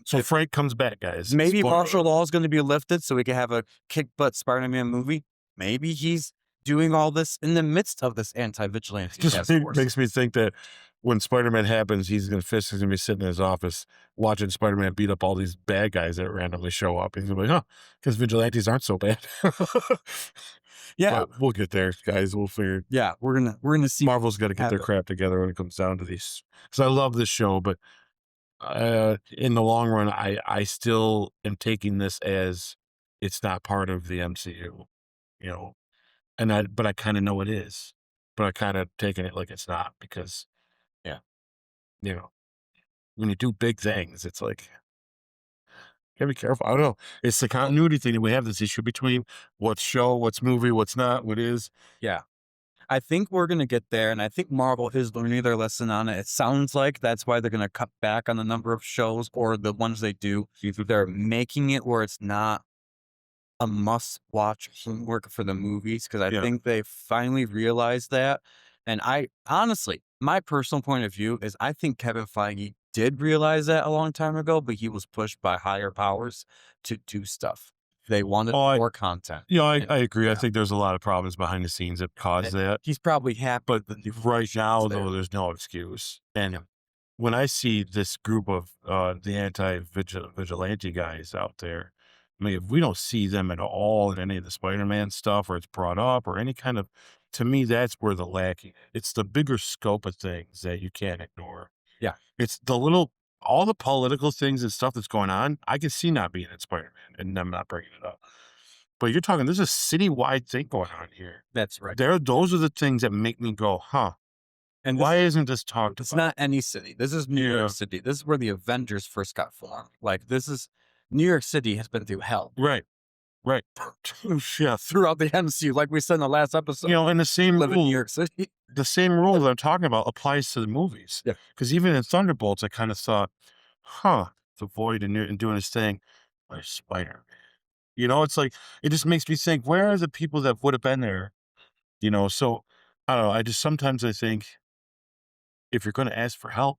So Frank comes back, guys. maybe Spoiler. martial law is going to be lifted, so we can have a kick butt Spider-Man movie. Maybe he's doing all this in the midst of this anti-vigilante Just task force. makes me think that when Spider-Man happens, he's gonna be sitting in his office watching Spider-Man beat up all these bad guys that randomly show up. He's gonna be like, huh, because vigilantes aren't so bad. Yeah, But we'll get there, guys. We'll figure. yeah, we're gonna see. Marvel's got to get their happen. crap together when it comes down to these. Because I love this show, but in the long run, I still am taking this as it's not part of the MCU, you know. But I kind of know it is, but I kind of taking it like it's not because, yeah, you know, when you do big things, it's like you gotta be careful. I don't know. It's the continuity thing that we have this issue between what's show, what's movie, what's not, what is. Yeah. I think we're gonna get there, and I think Marvel is learning their lesson on it. It sounds like that's why they're gonna cut back on the number of shows or the ones they do. They're making it where it's not a must-watch homework for the movies because I Yeah. think they finally realized that. And I honestly, my personal point of view is I think Kevin Feige did realize that a long time ago, but he was pushed by higher powers to do stuff. They wanted Oh, more content. You know, And I agree. I yeah. think there's a lot of problems behind the scenes that cause that. he's probably happy. But with the new right now, there. though, there's no excuse. And when I see this group of the anti-vigilante guys out there, I mean, if we don't see them at all in any of the Spider-Man stuff, or it's brought up, or any kind of, to me, that's where the lacking. It's the bigger scope of things that you can't ignore. Yeah. It's all the political things and stuff that's going on. I can see not being in Spider-Man and them not bringing it up. But you're talking, there's a citywide thing going on here. That's right. Those are the things that make me go, huh? And Why isn't this talked it's about? not any city. This is New Yeah. York City. This is where the Avengers first got formed. Like this is New York City has been through hell Right. Yeah. throughout the MCU, like we said in the last episode. You know, and the same Live in New rule, York City. the same rule that I'm talking about applies to the movies. Yeah. Because even in Thunderbolts, I kind of thought, huh, the Void and doing his thing, where's Spider-Man? You know, it's like, it just makes me think, where are the people that would have been there? You know, so I don't know. Sometimes I think if you're going to ask for help,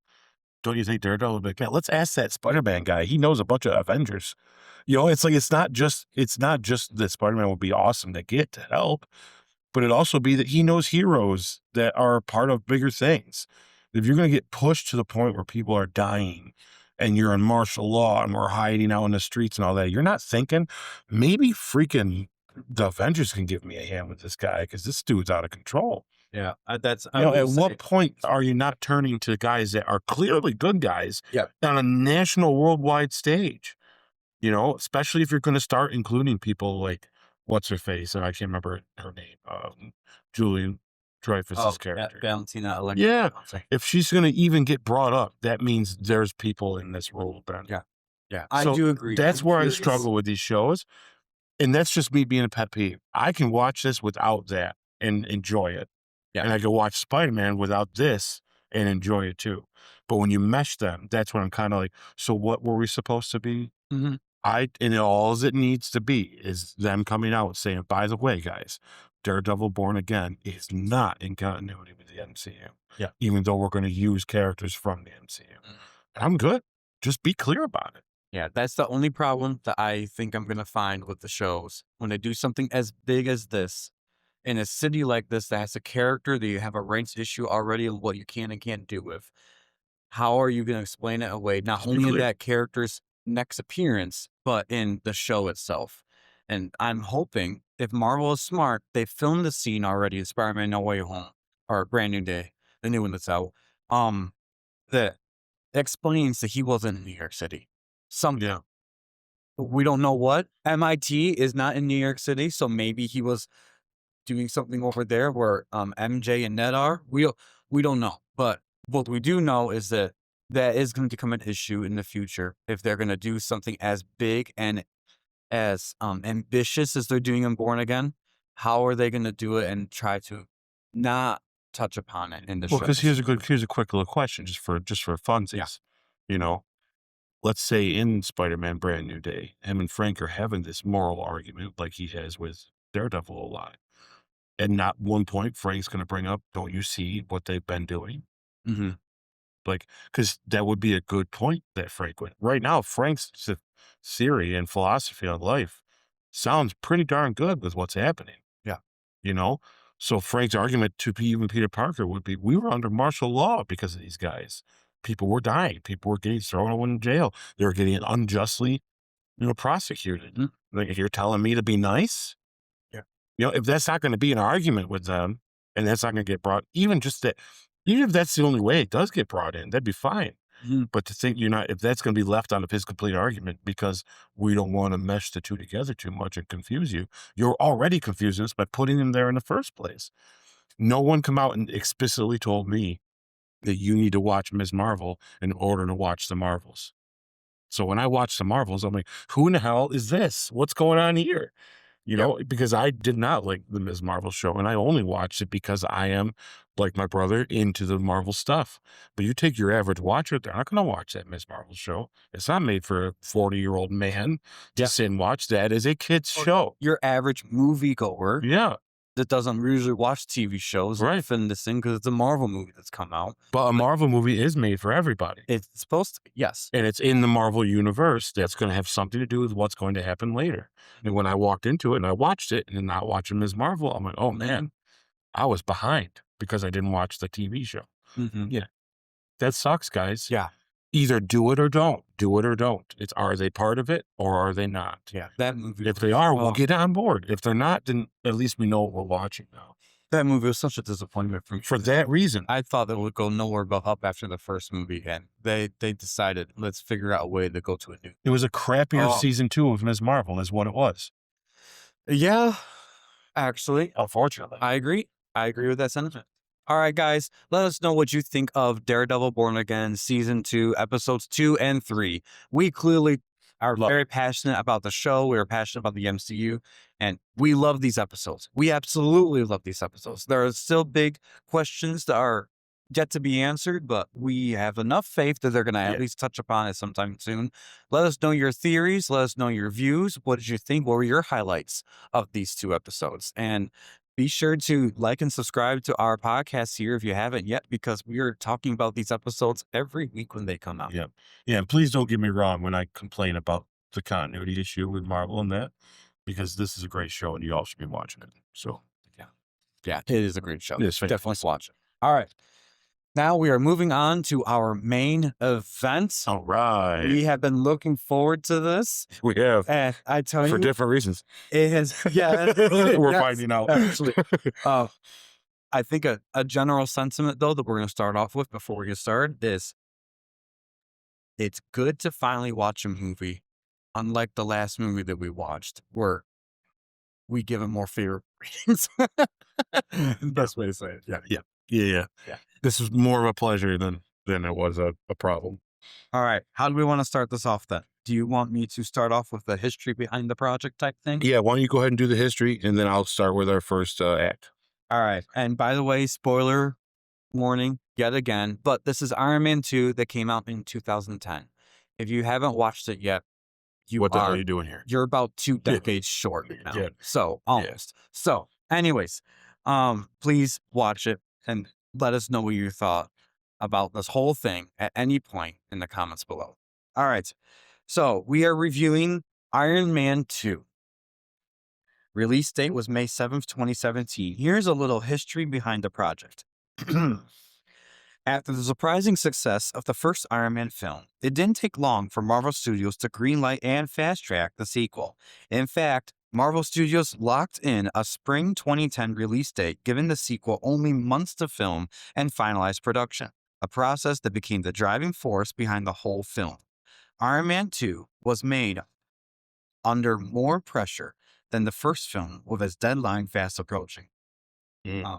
don't you think Daredevil would be like, man, let's ask that Spider-Man guy. He knows a bunch of Avengers. You know, it's like, it's not just that Spider-Man would be awesome to get to help, but it'd also be that he knows heroes that are part of bigger things. If you're going to get pushed to the point where people are dying and you're in martial law and we're hiding out in the streets and all that, you're not thinking maybe freaking the Avengers can give me a hand with this guy because this dude's out of control. Yeah, At what point are you not turning to guys that are clearly good guys on a national worldwide stage? You know, especially if you're going to start including people like, what's her face? And I can't remember her name. Julian Dreyfus's character. Valentina. Yeah. If she's going to even get brought up, that means there's people in this role. Ben. Yeah, I So do agree. That's where I It's- struggle with these shows. And that's just me being a pet peeve. I can watch this without that and enjoy it. Yeah. And I could watch Spider-Man without this and enjoy it too. But when you mesh them, that's when I'm kind of like, so what were we supposed to be? Mhm. And all it needs to be is them coming out saying, by the way, guys, Daredevil Born Again is not in continuity with the MCU. Yeah. Even though we're going to use characters from the MCU. I'm good. Just be clear about it. Yeah, that's the only problem that I think I'm gonna find with the shows. When they do something as big as this, in a city like this that has a character that you have a rights issue already of what you can and can't do with, how are you gonna explain it away, not Just be only in clear. that character's next appearance, but in the show itself? And I'm hoping, if Marvel is smart, they filmed the scene already in Spider-Man No Way Home, or Brand New Day, the new one that's out, that explains that he wasn't in New York City. Something. Yeah. We don't know what. MIT is not in New York City, so maybe he was doing something over there where MJ and Ned are. We don't know. But what we do know is that that is going to become an issue in the future if they're going to do something as big and as ambitious as they're doing in Born Again. How are they going to do it and try to not touch upon it in the Well, because shows? here's a quick little question just for funsies. You know, let's say in Spider-Man Brand New Day, him and Frank are having this moral argument like he has with Daredevil a lot. And not one point Frank's going to bring up, don't you see what they've been doing? Mm-hmm. Like, because that would be a good point that Frank would. Right now, Frank's theory and philosophy on life sounds pretty darn good with what's happening. Yeah. You know? So Frank's argument to even Peter Parker would be, we were under martial law because of these guys. People were dying. People were getting thrown in jail. They were getting unjustly, prosecuted. Mm-hmm. Like, if you're telling me to be nice, if that's not going to be an argument with them and that's not going to get brought, even if that's the only way it does get brought in, that'd be fine. Mm-hmm. But to think if that's going to be left out of his complete argument because we don't want to mesh the two together too much and confuse you, you're already confusing us by putting him there in the first place. No one come out and explicitly told me that you need to watch Ms. Marvel in order to watch the Marvels. So when I watch the Marvels, I'm like, who in the hell is this? What's going on here? Because I did not like the Ms. Marvel show, and I only watched it because I am, like my brother, into the Marvel stuff. But you take your average watcher, they're not going to watch that Ms. Marvel show. It's not made for a 40-year-old man to sit and watch. That is a kid's show. Your average moviegoer Yeah. that doesn't usually watch TV shows, Right. Fin this in because it's a Marvel movie that's come out. But a Marvel movie is made for everybody. It's supposed to be, yes. And it's in the Marvel universe that's going to have something to do with what's going to happen later. And when I walked into it and I watched it and not watching Ms. Marvel, I'm like, oh man, I was behind because I didn't watch the TV show. Mm-hmm. Yeah. That sucks, guys. Yeah. Either do it or don't. Do it or don't. Are they part of it or are they not? Yeah. That movie. If they are, we'll get on board. If they're not, then at least we know what we're watching now. That movie was such a disappointment for me. For that reason. I thought it would go nowhere but up after the first movie, and they decided, let's figure out a way to go to a new. It was a crappier season 2 of Ms. Marvel is what it was. Yeah, actually. Unfortunately. I agree. I agree with that sentiment. All right, guys, let us know what you think of Daredevil Born Again Season 2, Episodes 2 and 3. We clearly are very passionate about the show. We're passionate about the MCU, and we love these episodes. We absolutely love these episodes. There are still big questions that are yet to be answered, but we have enough faith that they're going to at least touch upon it sometime soon. Let us know your theories. Let us know your views. What did you think? What were your highlights of these 2 episodes? And be sure to like and subscribe to our podcast here if you haven't yet, because we are talking about these episodes every week when they come out. Yeah. Yeah. And please don't get me wrong when I complain about the continuity issue with Marvel and that, because this is a great show and you all should be watching it. So, yeah, it is a great show. Yes, definitely watch it. All right. Now we are moving on to our main event. All right. We have been looking forward to this. We have. And I tell you, for different reasons. it has, yeah. We're finding out. Actually. I think a general sentiment, though, that we're going to start off with before we get started is it's good to finally watch a movie, unlike the last movie that we watched, where we give it more favorite ratings. Best way to say it. Yeah. This was more of a pleasure than it was a problem. All right. How do we want to start this off then? Do you want me to start off with the history behind the project type thing? Yeah, why don't you go ahead and do the history, and then I'll start with our first act. All right. And by the way, spoiler warning yet again, but this is Iron Man 2 that came out in 2010. If you haven't watched it yet, you What the hell are are you doing here? you're about 2 Yeah. decades short now. Yeah. So, almost. So, anyways, please watch it and let us know what you thought about this whole thing at any point in the comments below. All right. So, we are reviewing Iron Man 2. Release date was May 7th, 2017. Here's a little history behind the project. After the surprising success of the first Iron Man film, it didn't take long for Marvel Studios to greenlight and fast-track the sequel. In fact, Marvel Studios locked in a spring 2010 release date, giving the sequel only months to film and finalize production, a process that became the driving force behind the whole film. Iron Man 2 was made under more pressure than the first film, with its deadline fast approaching.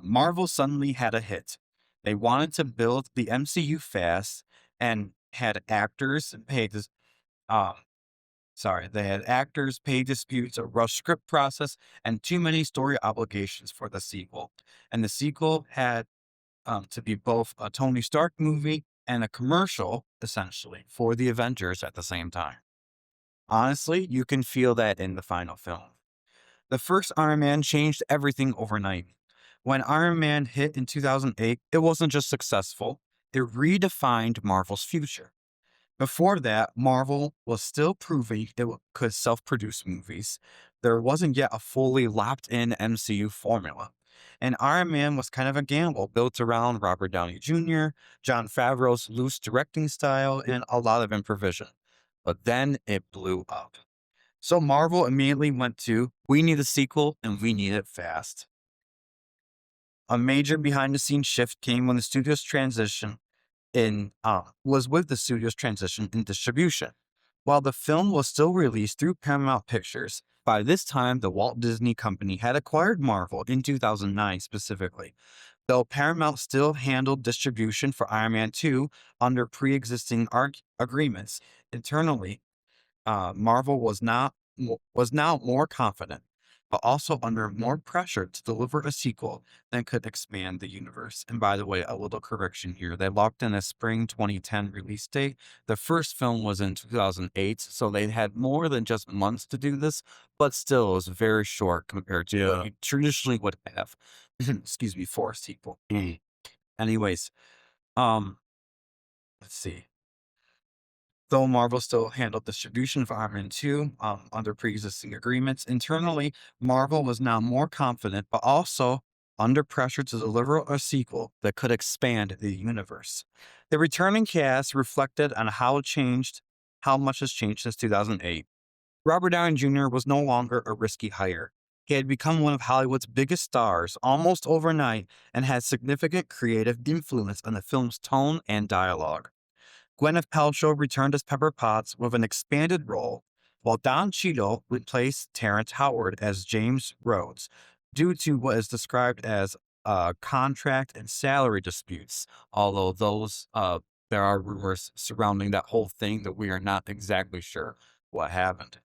Marvel suddenly had a hit. They wanted to build the MCU fast and had actors pay dis- they had actors pay disputes, a rushed script process, and too many story obligations for the sequel. And the sequel had to be both a Tony Stark movie and a commercial, essentially, for the Avengers at the same time. Honestly, you can feel that in the final film. The first Iron Man changed everything overnight. When Iron Man hit in 2008, it wasn't just successful, it redefined Marvel's future. Before that, Marvel was still proving it could self produce movies. There wasn't yet a fully locked in MCU formula. And Iron Man was kind of a gamble built around Robert Downey Jr., Jon Favreau's loose directing style, and a lot of improvisation. But then it blew up. So Marvel immediately went to, we need a sequel and we need it fast. A major behind the scenes shift came when the studio's transition was with the studio's transition in distribution. While the film was still released through Paramount Pictures, by this time the Walt Disney Company had acquired Marvel in 2009 specifically. Though Paramount still handled distribution for Iron Man 2 under pre-existing agreements internally, Marvel was now more confident, but also under more pressure to deliver a sequel that could expand the universe. And by the way, a little correction here: they locked in a spring 2010 release date. The first film was in 2008, so they had more than just months to do this, but still, it was very short compared to what you traditionally would have. Excuse me, for a sequel. Anyways, um, let's see. Though Marvel still handled distribution for Iron Man 2 under pre-existing agreements, internally, Marvel was now more confident, but also under pressure to deliver a sequel that could expand the universe. The returning cast reflected on how much has changed since 2008. Robert Downey Jr. was no longer a risky hire. He had become one of Hollywood's biggest stars almost overnight and had significant creative influence on the film's tone and dialogue. Gwyneth Paltrow returned as Pepper Potts with an expanded role, while Don Cheadle replaced Terrence Howard as James Rhodes due to what is described as contract and salary disputes. Although there are rumors surrounding that whole thing that we are not exactly sure what happened,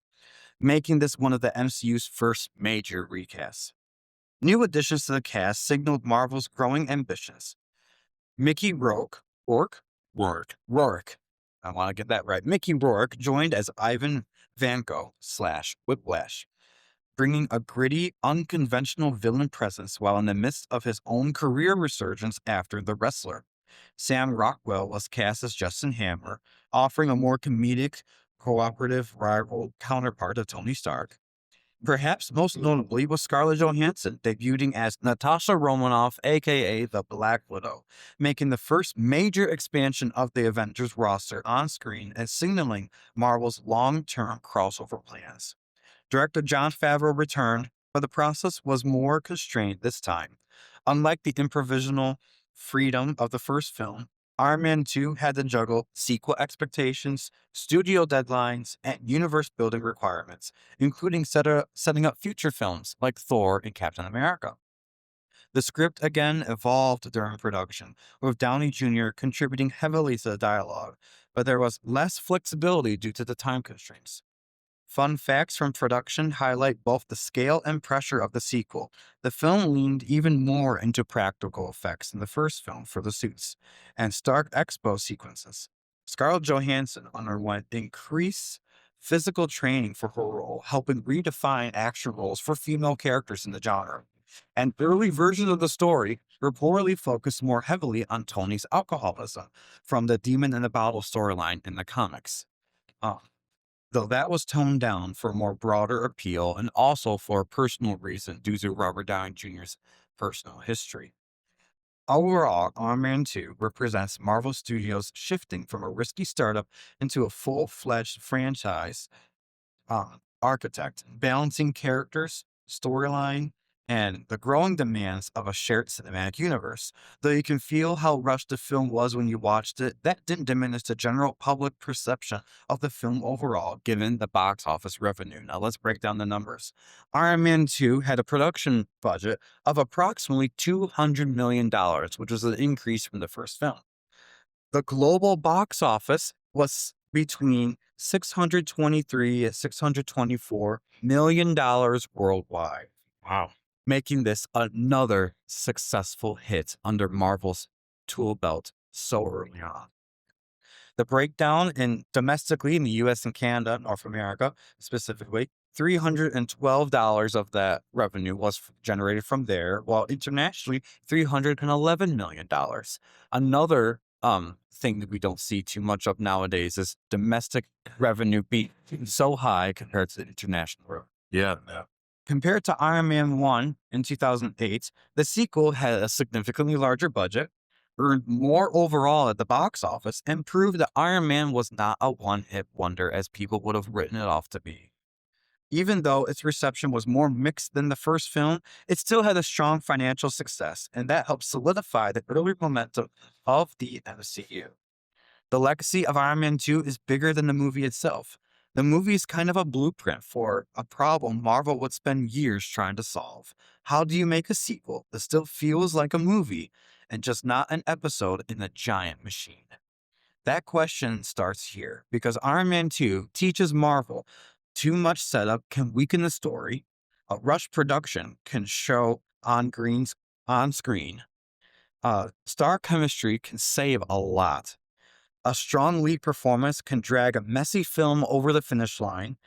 making this one of the MCU's first major recasts. New additions to the cast signaled Marvel's growing ambitions. Mickey Rourke. I want to get that right. Mickey Rourke joined as Ivan Vanko / Whiplash, bringing a gritty, unconventional villain presence while in the midst of his own career resurgence after The Wrestler. Sam Rockwell was cast as Justin Hammer, offering a more comedic, cooperative rival counterpart of Tony Stark. Perhaps most notably was Scarlett Johansson, debuting as Natasha Romanoff, aka the Black Widow, making the first major expansion of the Avengers roster on screen and signaling Marvel's long-term crossover plans. Director Jon Favreau returned, but the process was more constrained this time. Unlike the improvisational freedom of the first film, Iron Man 2 had to juggle sequel expectations, studio deadlines, and universe building requirements, including setting up future films like Thor and Captain America. The script again evolved during production, with Downey Jr. contributing heavily to the dialogue, but there was less flexibility due to the time constraints. Fun facts from production highlight both the scale and pressure of the sequel. The film leaned even more into practical effects than the first film for the suits and Stark Expo sequences. Scarlett Johansson underwent increased physical training for her role, helping redefine action roles for female characters in the genre. And early versions of the story reportedly focused more heavily on Tony's alcoholism from the Demon in the Bottle storyline in the comics. Uh, though that was toned down for a more broader appeal and also for a personal reason due to Robert Downey Jr.'s personal history. Overall, Iron Man 2 represents Marvel Studios shifting from a risky startup into a full fledged franchise architect, balancing characters, storyline, and the growing demands of a shared cinematic universe. Though you can feel how rushed the film was when you watched it, that didn't diminish the general public perception of the film overall, given the box office revenue. Now let's break down the numbers. Iron Man 2 had a production budget of approximately $200 million, which was an increase from the first film. The global box office was between 623 and 624 million dollars worldwide, Wow. making this another successful hit under Marvel's tool belt so early on. The breakdown in domestically in the US and Canada, North America specifically, $312 of that revenue was generated from there, while internationally, $311 million. Another thing that we don't see too much of nowadays is domestic revenue being so high compared to the international revenue. Yeah. Yeah. Compared to Iron Man 1 in 2008, the sequel had a significantly larger budget, earned more overall at the box office, and proved that Iron Man was not a one-hit wonder as people would have written it off to be. Even though its reception was more mixed than the first film, it still had a strong financial success, and that helped solidify the early momentum of the MCU. The legacy of Iron Man 2 is bigger than the movie itself. The movie is kind of a blueprint for a problem Marvel would spend years trying to solve. How do you make a sequel that still feels like a movie and just not an episode in a giant machine? That question starts here because Iron Man 2 teaches Marvel too much setup can weaken the story, a rush production can show on screen, star chemistry can save a lot. A strong lead performance can drag a messy film over the finish line.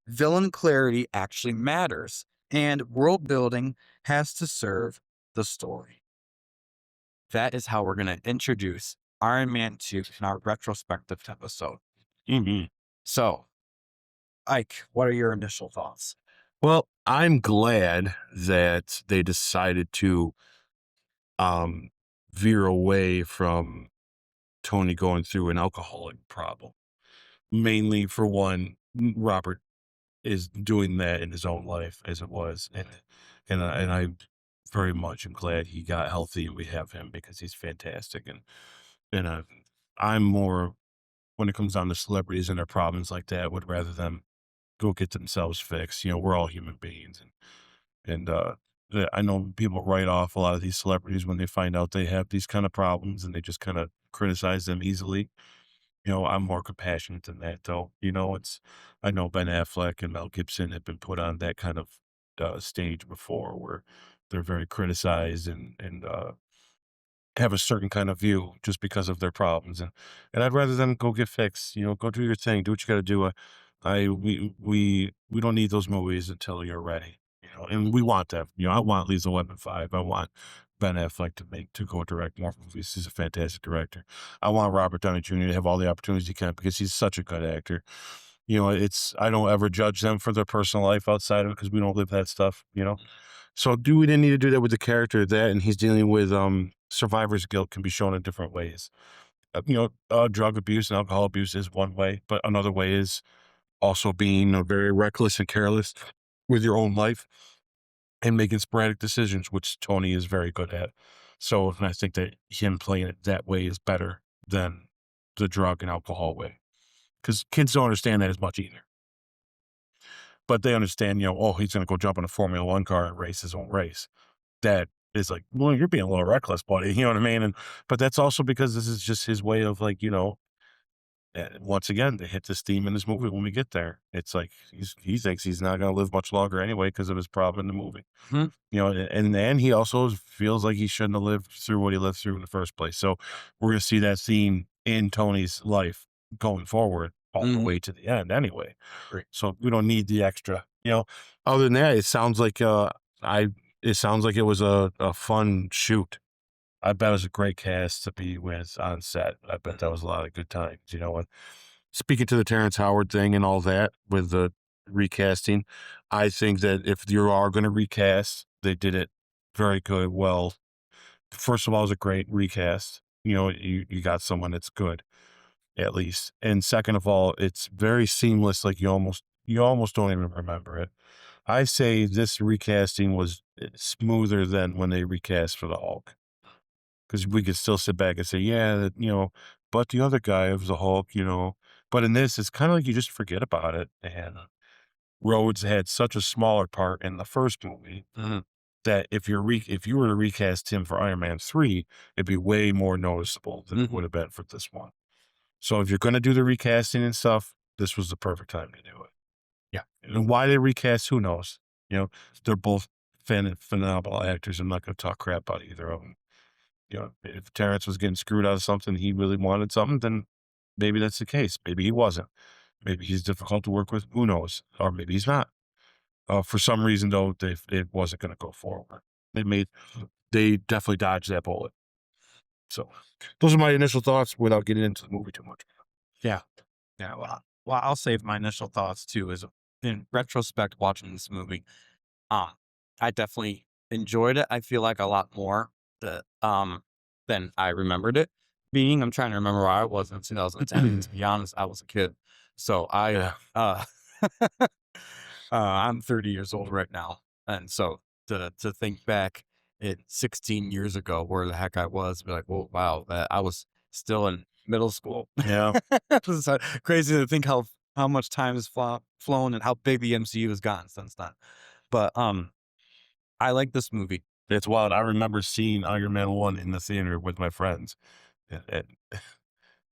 Villain clarity actually matters, and world building has to serve the story. That is how we're going to introduce Iron Man 2 in our retrospective episode. Mhm. So, Ike, what are your initial thoughts? Well, I'm glad that they decided to um, veer away from Tony going through an alcoholic problem. Mainly for one, Robert is doing that in his own life as it was, and I very much am glad he got healthy and we have him because he's fantastic. And I'm more when it comes down to celebrities and their problems like that, would rather them go get themselves fixed. We're all human beings, and I know people write off a lot of these celebrities when they find out they have these kind of problems and they just kind of criticize them easily. I'm more compassionate than that, though. I know Ben Affleck and Mel Gibson have been put on that kind of stage before, where they're very criticized and have a certain kind of view just because of their problems, and I'd rather them go get fixed. Go do your thing, do what you got to do. We don't need those movies until you're ready. And we want that. I want Lethal Weapon 5. I want Ben Affleck to go direct more movies. He's a fantastic director. I want Robert Downey Jr. to have all the opportunities he can because he's such a good actor. I don't ever judge them for their personal life outside of it because we don't live that stuff. So we didn't need to do that with the character that, and he's dealing with survivor's guilt can be shown in different ways. Drug abuse and alcohol abuse is one way, but another way is also being very reckless and careless with your own life and making sporadic decisions, which Tony is very good at. So, and I think that him playing it that way is better than the drug and alcohol way, because kids don't understand that as much either. But they understand, oh, he's going to go jump in a Formula One car and race his own race. That is like, well, you're being a little reckless, buddy. You know what I mean? But that's also because this is just his way of, like, And once again, they hit this theme in this movie when we get there. It's like he thinks he's not going to live much longer anyway because of his problem in the movie. Hmm. You know, and he also feels like he shouldn't have lived through what he lived through in the first place. So we're going to see that theme in Tony's life going forward all the Hmm. way to the end anyway. Great. So we don't need the extra, you know. Other than that, it sounds like I it sounds like it was a fun shoot. I bet it was a great cast to be with on set. I bet that was a lot of good times, you know. And speaking to the Terrence Howard thing and all that with the recasting, I think that if you are going to recast, they did it very good. Well, first of all, it was a great recast. You know, you got someone that's good at least, and second of all, it's very seamless. Like you almost don't even remember it. I say this recasting was smoother than when they recast for the Hulk. Because we could still sit back and say, yeah, that, you know, but the other guy was a Hulk, you know. But in this, it's kind of like you just forget about it. And Rhodes had such a smaller part in the first movie Hmm. that if you were to recast him for Iron Man 3, it'd be way more noticeable than it Hmm. would have been for this one. So if you're going to do the recasting and stuff, this was the perfect time to do it. Yeah. And why they recast, who knows? You know, they're both phenomenal actors. I'm not going to talk crap about either of them. You know, if Terrence was getting screwed out of something, he really wanted something, then maybe that's the case. Maybe he wasn't. Maybe he's difficult to work with. Who knows? Or maybe he's not. For some reason, though, it wasn't going to go forward. They definitely dodged that bullet. So those are my initial thoughts without getting into the movie too much. Yeah. Yeah. Well, I'll save my initial thoughts too. Is in retrospect, watching this movie, um, I definitely enjoyed it. I feel like a lot more that than I remembered it being. I'm trying to remember where I was in 2010. To be honest, I was a kid, so Yeah. I'm 30 years old right now, and so to think back it 16 years ago where the heck I was, be like, well, wow, that I was still in middle school. Yeah. It's crazy to think how much time has flown and how big the MCU has gotten since then. But I like this movie. It's wild. I remember seeing Iron Man 1 in the theater with my friends. And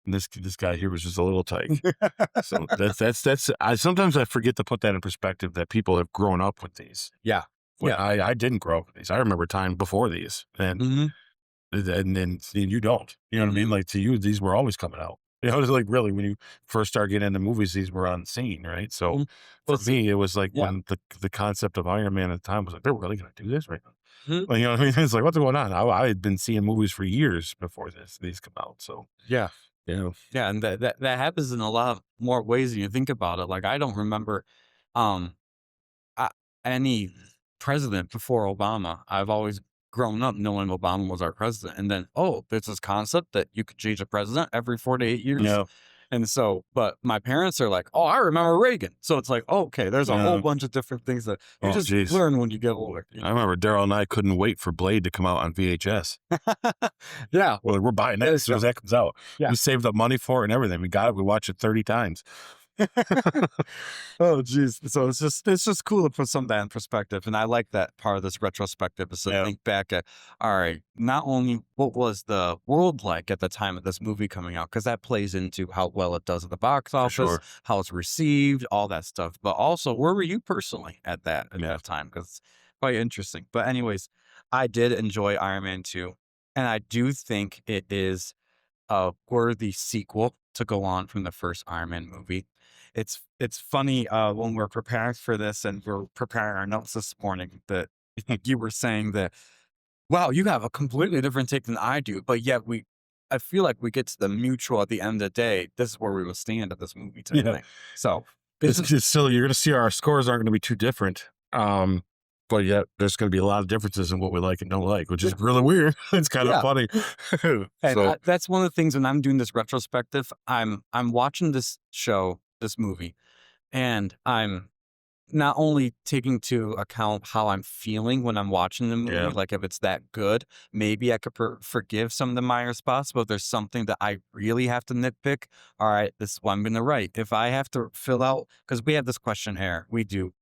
this guy here was just a little tyke. So that's I sometimes I forget to put that in perspective that people have grown up with these. Yeah. When Yeah. I didn't grow up with these. I remember time before these. Hmm. And you don't. You know what I mean? Like to you, these were always coming out. You know, it's like really when you first start getting into movies, these were on scene, right? So Well, for me, it was like yeah. when the concept of Iron Man at the time was like, they're really gonna do this right now. Mhm. Like, you know what I mean? It's like, what's going on? I had been seeing movies for years before these come out. So Yeah. you know, Yeah. And that happens in a lot more ways than you think about it. Like I don't remember um uh, any president before Obama. I've always grown up knowing Obama was our president. And then, oh, there's this concept that you could change a president every 4 to 8 years. yeah, And so, but my parents are like, oh, I remember Reagan. So it's like, oh, okay, there's a whole yeah. bunch of different things that you Oh, just jeez. learn when you get older. I remember Daryl and I couldn't wait for Blade to come out on VHS. Yeah. Well, we're buying that as soon as that comes out. Yeah. We saved up money for it and everything. We got it. We watched it 30 times. Oh, geez. So it's just cool to put some of that in perspective. And I like that part of this retrospective is to Yeah. think back at, all right, not only what was the world like at the time of this movie coming out, because that plays into how well it does at the box office, sure. how it's received, all that stuff. But also, where were you personally at that time? Because it's quite interesting. But anyways, I did enjoy Iron Man 2. And I do think it is a worthy sequel to go on from the first Iron Man movie. It's funny when we're preparing for this and we're preparing our notes this morning that you were saying that wow, you have a completely different take than I do, but yet I feel like we get to the mutual at the end of the day. This is where we will stand at this movie type Yeah. thing. So It's just silly. You're going to see our scores aren't going to be too different. But yet there's going to be a lot of differences in what we like and don't like, which is really weird. It's kind of Yeah. funny. And So that's one of the things when I'm doing this retrospective, I'm watching this movie, and I'm not only taking to account how I'm feeling when I'm watching the movie, Yeah. like if it's that good, maybe I could forgive some of the minor spots, but if there's something that I really have to nitpick, all right, this is what I'm going to write. If I have to fill out, because we have this questionnaire, we do,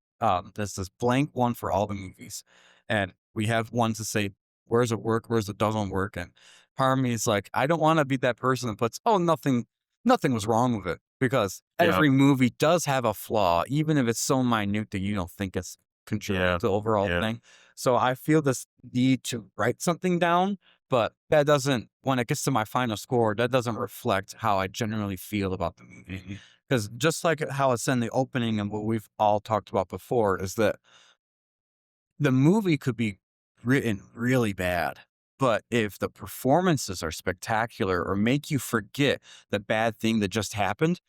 there's this blank one for all the movies. And we have one to say, where's it work, where's it doesn't work. And part of me is like, I don't want to be that person that puts, oh, nothing nothing was wrong with it because Yeah. every movie does have a flaw, even if it's so minute that you don't think it's contributing Yeah. to the overall Yeah. thing. So I feel this need to write something down, but that doesn't, when it gets to my final score, that doesn't reflect how I generally feel about the movie. Mhm. Because just like how it's in the opening and what we've all talked about before, is that the movie could be written really bad, but if the performances are spectacular or make you forget the bad thing that just happened,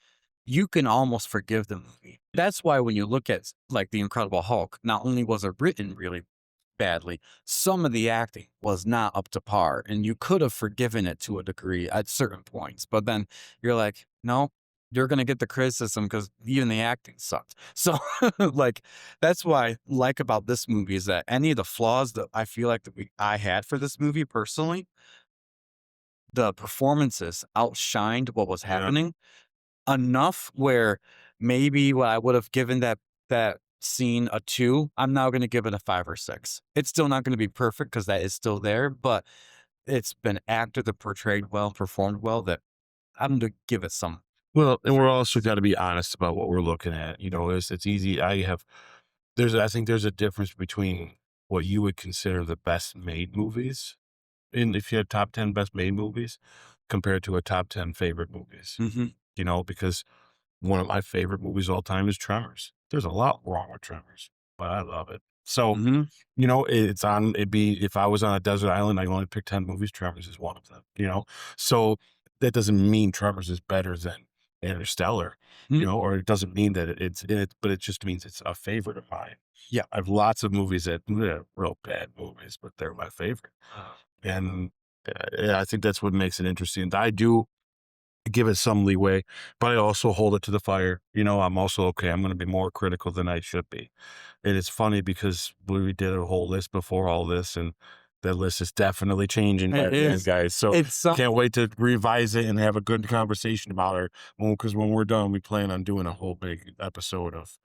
you can almost forgive the movie. That's why when you look at like The Incredible Hulk, not only was it written really badly, some of the acting was not up to par, and you could have forgiven it to a degree at certain points. But then you're like, no, you're gonna get the criticism because even the acting sucked. So, like, that's why I like about this movie is that any of the flaws that I feel like I had for this movie personally, the performances outshined what was Yeah. happening enough where maybe what I would have given that scene a 2, I'm now gonna give it a 5 or 6. It's still not gonna be perfect because that is still there, but it's been acted and portrayed well, performed well that I'm gonna give it some Well, and we're also 3s. got to be honest about what we're looking at. It's easy. I think there's a difference between what you would consider the best made movies, and if you had top 10 best made movies compared to a top 10 favorite movies, Mhm, because one of my favorite movies of all time is Tremors. There's a lot wrong with Tremors, but I love it. So, mhm, it'd be, if I was on a desert island, I only pick 10 movies. Tremors is one of them. So that doesn't mean Tremors is better than Interstellar, mhm. or it doesn't mean that it's in it, but it just means it's a favorite of mine. Yeah. I have lots of movies that they're real bad movies, but they're my favorite. And yeah, I think that's what makes it interesting. I do give it some leeway, but I also hold it to the fire. I'm also okay. I'm going to be more critical than I should be. And it's funny because we did a whole list before all this, and that list is definitely changing by It the end, is. guys. So It's some can't wait to revise it and have a good conversation about it. Because when we're done, we plan on doing a whole big episode of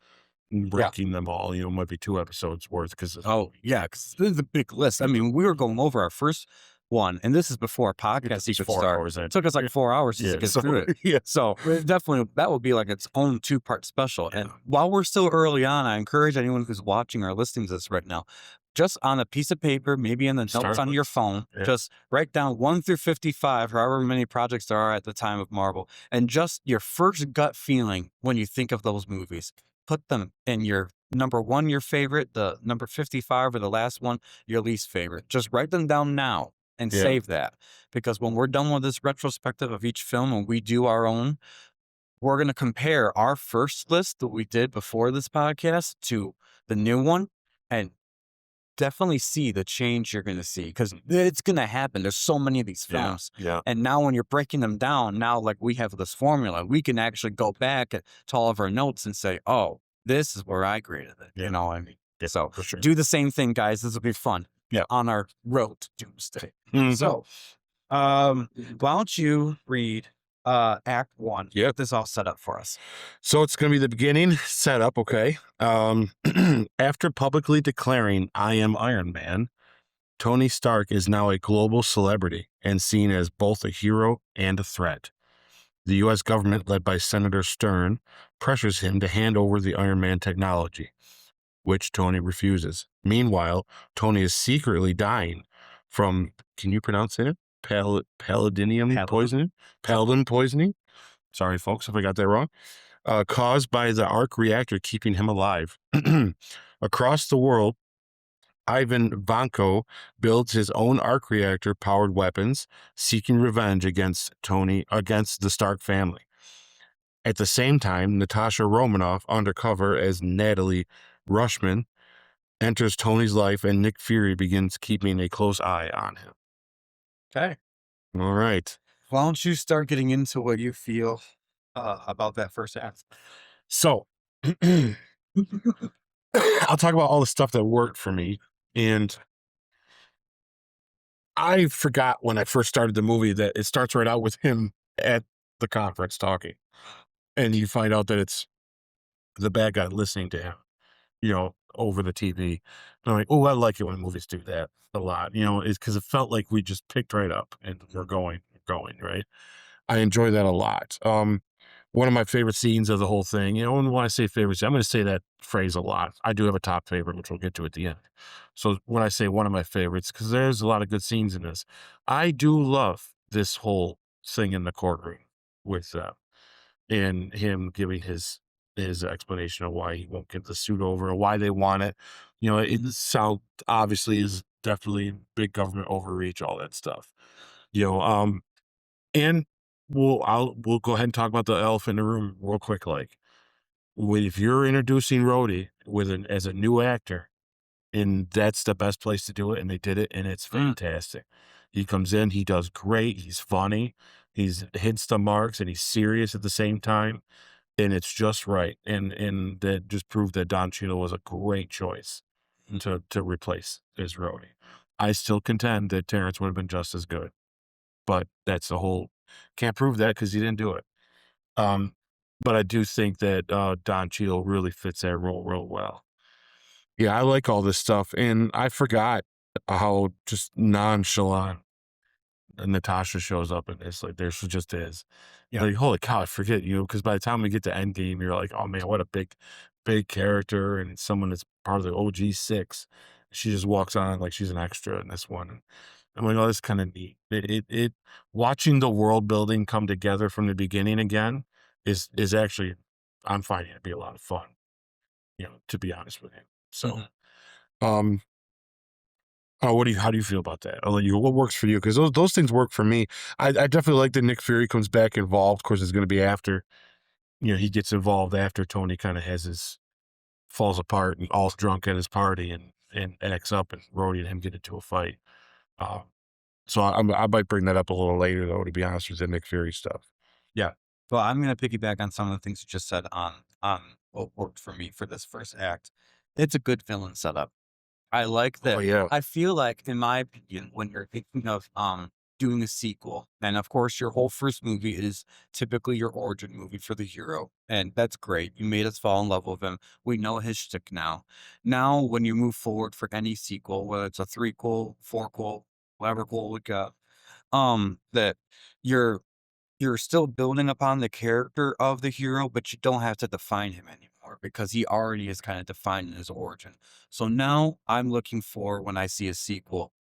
yeah. ranking them all. Might be 2 episodes worth because Oh, yeah, because this is a big list. I mean, we were going over our first one, and this is before our podcast it's even 4 hours started. in. Took us like 4 hours just Yeah. to get So through it. yeah. So, it definitely that would be like its own 2-part special, and while we're still early on, I encourage anyone who's watching or listening to this right now, just on a piece of paper, maybe in the notes Start on with your phone, yeah. just write down 1 through 55, however many projects there are at the time of Marvel, and just your first gut feeling when you think of those movies. Put them in your number 1, your favorite, the number 55 or the last one, your least favorite. Just write them down now and Yeah. save that, because when we're done with this retrospective of each film and we do our own, we're going to compare our first list that we did before this podcast to the new one and definitely see the change you're going to see because it's going to happen. There's so many of these Yeah. films. Yeah. And now when you're breaking them down, now like we have this formula, we can actually go back to all of our notes and say, oh, this is where I graded it. Yeah. You know what I mean? Yeah, So for sure. do the same thing, guys. This will be fun. Yeah. On our road to doomsday. Mhm. So, why don't you read Act 1? Yeah. Get this all set up for us. So it's going to be the beginning setup, okay? After publicly declaring I am Iron Man, Tony Stark is now a global celebrity and seen as both a hero and a threat. The U.S. government, led by Senator Stern, pressures him to hand over the Iron Man technology, which Tony refuses. Meanwhile, Tony is secretly dying from, can you pronounce it? Paladinium poisoning? Paladin poisoning? Sorry, folks, if I got that wrong. Caused by the arc reactor keeping him alive. Across the world, Ivan Vanko builds his own arc reactor powered weapons, seeking revenge against the Stark family. At the same time, Natasha Romanoff, undercover as Natalie Rushman, enters Tony's life, and Nick Fury begins keeping a close eye on him. Okay. All right. Why don't you start getting into what you feel about that first act? So I'll talk about all the stuff that worked for me. And I forgot when I first started the movie that it starts right out with him at the conference talking. And you find out that it's the bad guy listening to him, over the TV. And I'm like, oh, I like it when movies do that a lot, it's because it felt like we just picked right up and we're going, right? I enjoy that a lot. One of my favorite scenes of the whole thing, and when I say favorite scene, I'm going to say that phrase a lot. I do have a top favorite, which we'll get to at the end. So when I say one of my favorites, because there's a lot of good scenes in this, I do love this whole thing in the courtroom with and him giving his explanation of why he won't get the suit over and why they want it. It sound obviously is definitely big government overreach, all that stuff. You know, um, and we'll go ahead and talk about the elephant in the room real quick. Like, if you're introducing Rhodey as a new actor, and that's the best place to do it, and they did it, and it's fantastic. He comes in, he does great. He's funny, he's hits the marks, and he's serious at the same time, and it's just right. And that just proved that Don Cheadle was a great choice to replace his Rhodey. I still contend that Terrence would have been just as good. But that's the whole can't prove that because he didn't do it. Um, but I do think that, Don Cheadle really fits that role real well. Yeah, I like all this stuff, and I forgot how just nonchalant Natasha shows up in this. Like, there she just is. Yeah. Like, holy cow, I forget, because by the time we get to Endgame, you're like, "Oh, man, what a big character, and someone that's part of the OG 6." She just walks on like she's an extra in this one. I'm like, "Oh, that's kinda neat." It watching the world building come together from the beginning again is actually I'm finding it to be a lot of fun, to be honest with you. So, Mhm. um, how do you feel about that? I'll let you what works for you? Because those things work for me. I definitely like that Nick Fury comes back involved. Of course, it's gonna be after, he gets involved after Tony kinda has his falls apart and all's drunk at his party and acts up and Rhodey and him get into a fight. Um So I might bring that up a little later though, to be honest with the Nick Fury stuff. Yeah. Well, I'm gonna piggyback on some of the things you just said on what worked for me for this first act. It's a good villain setup. I like Oh, that. yeah. I feel like, in my opinion, when you're thinking of doing a sequel, and of course your whole first movie is typically your origin movie for the hero, and that's great. You made us fall in love with him. We know his shtick now. Now, when you move forward for any sequel, whether it's a threequel, fourquel, whatever quel we got, that you're you're still building upon the character of the hero, but you don't have to define him anymore because he already is kind of defined in his origin. So now I'm looking for when I see a sequel,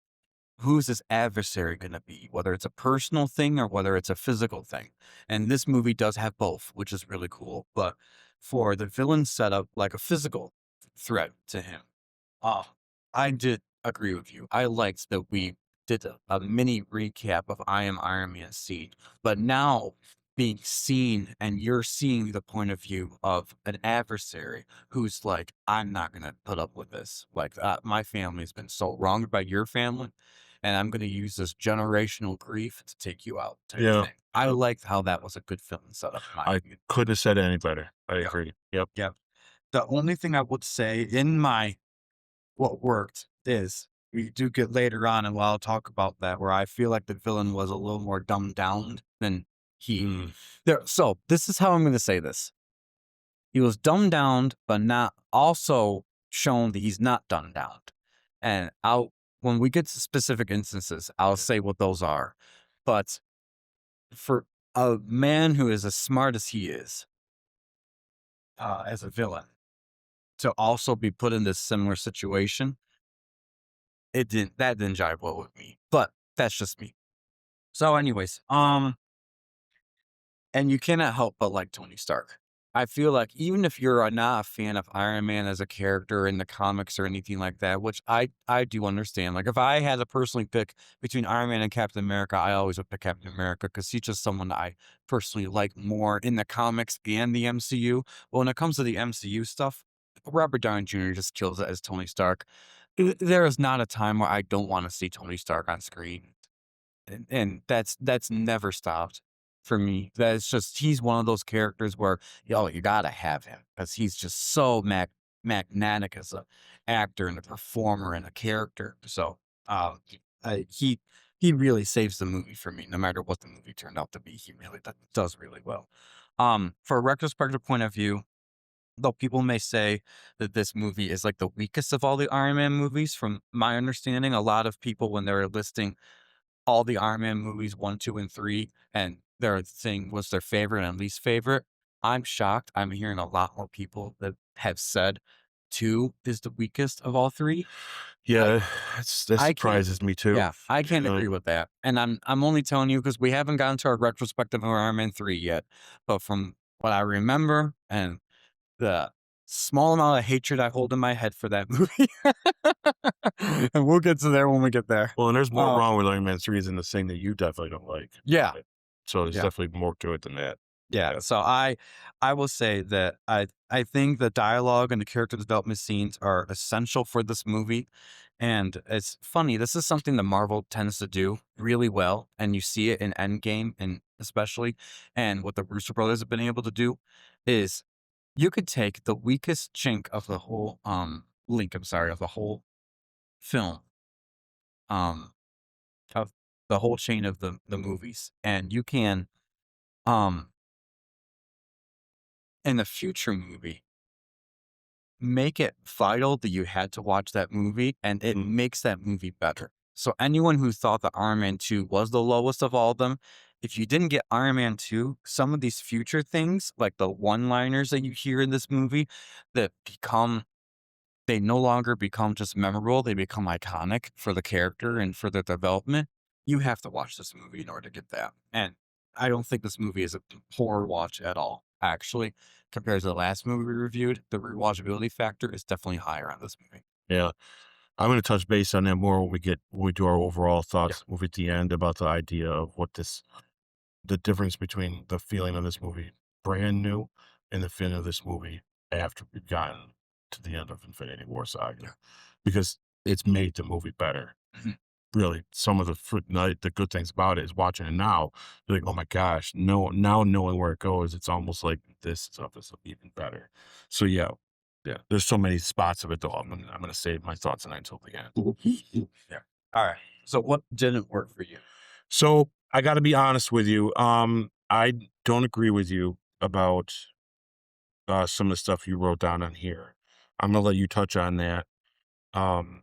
who's this adversary going to be, whether it's a personal thing or whether it's a physical thing. And this movie does have both, which is really cool. But for the villain setup, like a physical threat to him, uh, I did agree with you. I liked that we did a mini recap of I Am Iron Man Seed, but now being seen and you're seeing the point of view of an adversary who's like, I'm not going to put up with this. Like, my family's been so wronged by your family, and I'm going to use this generational grief to take you out, type of Yeah. thing. I liked how that was a good film setup, in my I opinion. couldn't have said it any better. I Yeah. agree. Yep. Yeah. The only thing I would say in my what worked is we do get later on, and I'll talk about that, where I feel like the villain was a little more dumbed down than he. Mm. There, so this is how I'm going to say this. He was dumbed down, but not also shown that he's not dumbed down. And when we get to specific instances, I'll say what those are. But for a man who is as smart as he is, as a villain, to also be put in this similar situation, that didn't jive well with me, but that's just me. So anyways, and you cannot help but like Tony Stark. I feel like even if you're not a fan of Iron Man as a character in the comics or anything like that, which I do understand. Like if I had to personally pick between Iron Man and Captain America, I always would pick Captain America because he's just someone that I personally like more in the comics and the MCU. But when it comes to the MCU stuff, Robert Downey Jr. just kills it as Tony Stark. There is not a time where I don't want to see Tony Stark on screen. And that's never stopped for me. That's just he's one of those characters where, yo, you gotta have him because he's just so magnetic as a actor and a performer and a character. So, he he really saves the movie for me, no matter what the movie turned out to be. He really does really well. For a retrospective point of view, though people may say that this movie is like the weakest of all the Iron Man movies, from my understanding, a lot of people when they're listing all the Iron Man movies 1, 2, and 3, and their thing was their favorite and least favorite. I'm shocked. I'm hearing a lot more people that have said 2 is the weakest of all 3. I Yeah, that I can't surprises me too. yeah, I can't Really. agree with that, and I'm only telling you because we haven't gotten to our retrospective of Iron Man 3 yet, but from what I remember and the small amount of hatred I hold in my head for that movie, and we'll get to there when we get there. Well, and there's more Uh, wrong with Iron Man 3 than the thing that you definitely don't like. yeah, So there's yeah. definitely more to it than that. Yeah, Yeah. so I will say that I think the dialogue and the character development scenes are essential for this movie, and it's funny, this is something that Marvel tends to do really well, and you see it in Endgame and especially, and what the Russo brothers have been able to do is you could take the weakest chink of the whole, link, I'm sorry, of the whole film, um, of the whole chain of the movies, and you can, um, in the future movie make it vital that you had to watch that movie, and it makes that movie better. So anyone who thought that Iron Man 2 was the lowest of all of them, if you didn't get Iron Man 2, some of these future things, like the one-liners that you hear in this movie that become they no longer become just memorable, they become iconic for the character and for the development. You have to watch this movie in order to get that. And I don't think this movie is a poor watch at all. Actually, compared to the last movie we reviewed, the rewatchability factor is definitely higher on this movie. Yeah. I'm going to touch base on that more when we do our overall Yeah. thoughts at the end about the idea of the difference between the feeling of this movie brand new and the feeling of this movie after we've gotten to the end of Infinity War Yeah. saga, because it's made the movie better. Mhm. Really, some of the good things about it is watching it now. You're like, oh my gosh, no, now knowing where it goes, it's almost like this stuff is even better. So yeah, yeah. There's so many spots of it though. I'm gonna save my thoughts on it until the end. Yeah. All right. So what didn't work for you? So I got to be honest with you. I don't agree with you about some of the stuff you wrote down on here. I'm gonna let you touch on that. Um,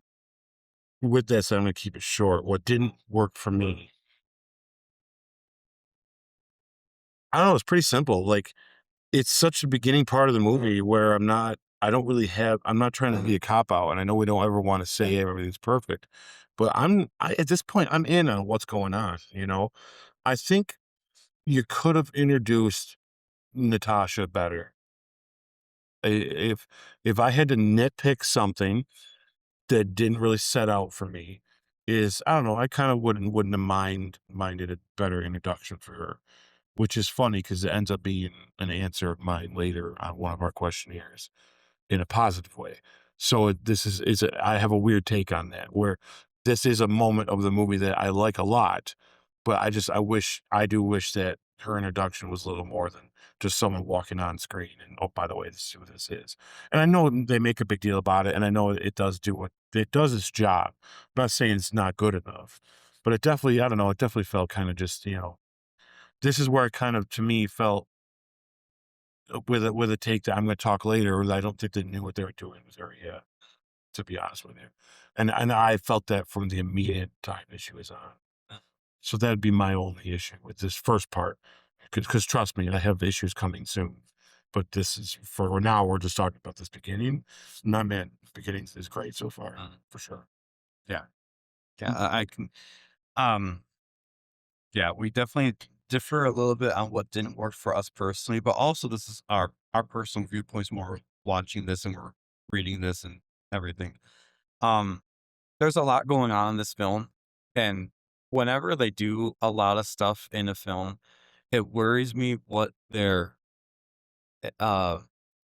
with this, I'm gonna keep it short. What didn't work for me, I don't know. It's pretty simple. Like it's such a beginning part of the movie where I don't really have. I'm not trying to be a cop out, and I know we don't ever want to say everything's perfect, but at this point, I'm in on what's going on. I think you could have introduced Natasha better. If I had to nitpick something that didn't really set out for me, is I don't know, I kind of wouldn't have minded a better introduction for her, which is funny because it ends up being an answer of mine later on one of our questionnaires in a positive way. So this I have a weird take on that where this is a moment of the movie that I like a lot, but I do wish that her introduction was a little more than just someone walking on screen and, oh, by the way, this is who this is. And I know they make a big deal about it, and I know it does do what it does its job. I'm not saying it's not good enough, but it definitely, I don't know, it definitely felt kind of just, this is where it kind of to me felt with a take that I'm going to talk later. I don't think they knew what they were doing with her yet, to be honest with you. And I felt that from the immediate time that she was on. So that'd be my only issue with this first part. Because trust me, I have issues coming soon. But this is for now. We're just talking about this beginning. Not man, beginning is great so far for sure. Yeah. Yeah. I can. Um. Yeah, we definitely differ a little bit on what didn't work for us personally, but also this is our personal viewpoints more watching this and we're reading this and everything. Um, there's a lot going on in this film, and whenever they do a lot of stuff in a film, it worries me what their uh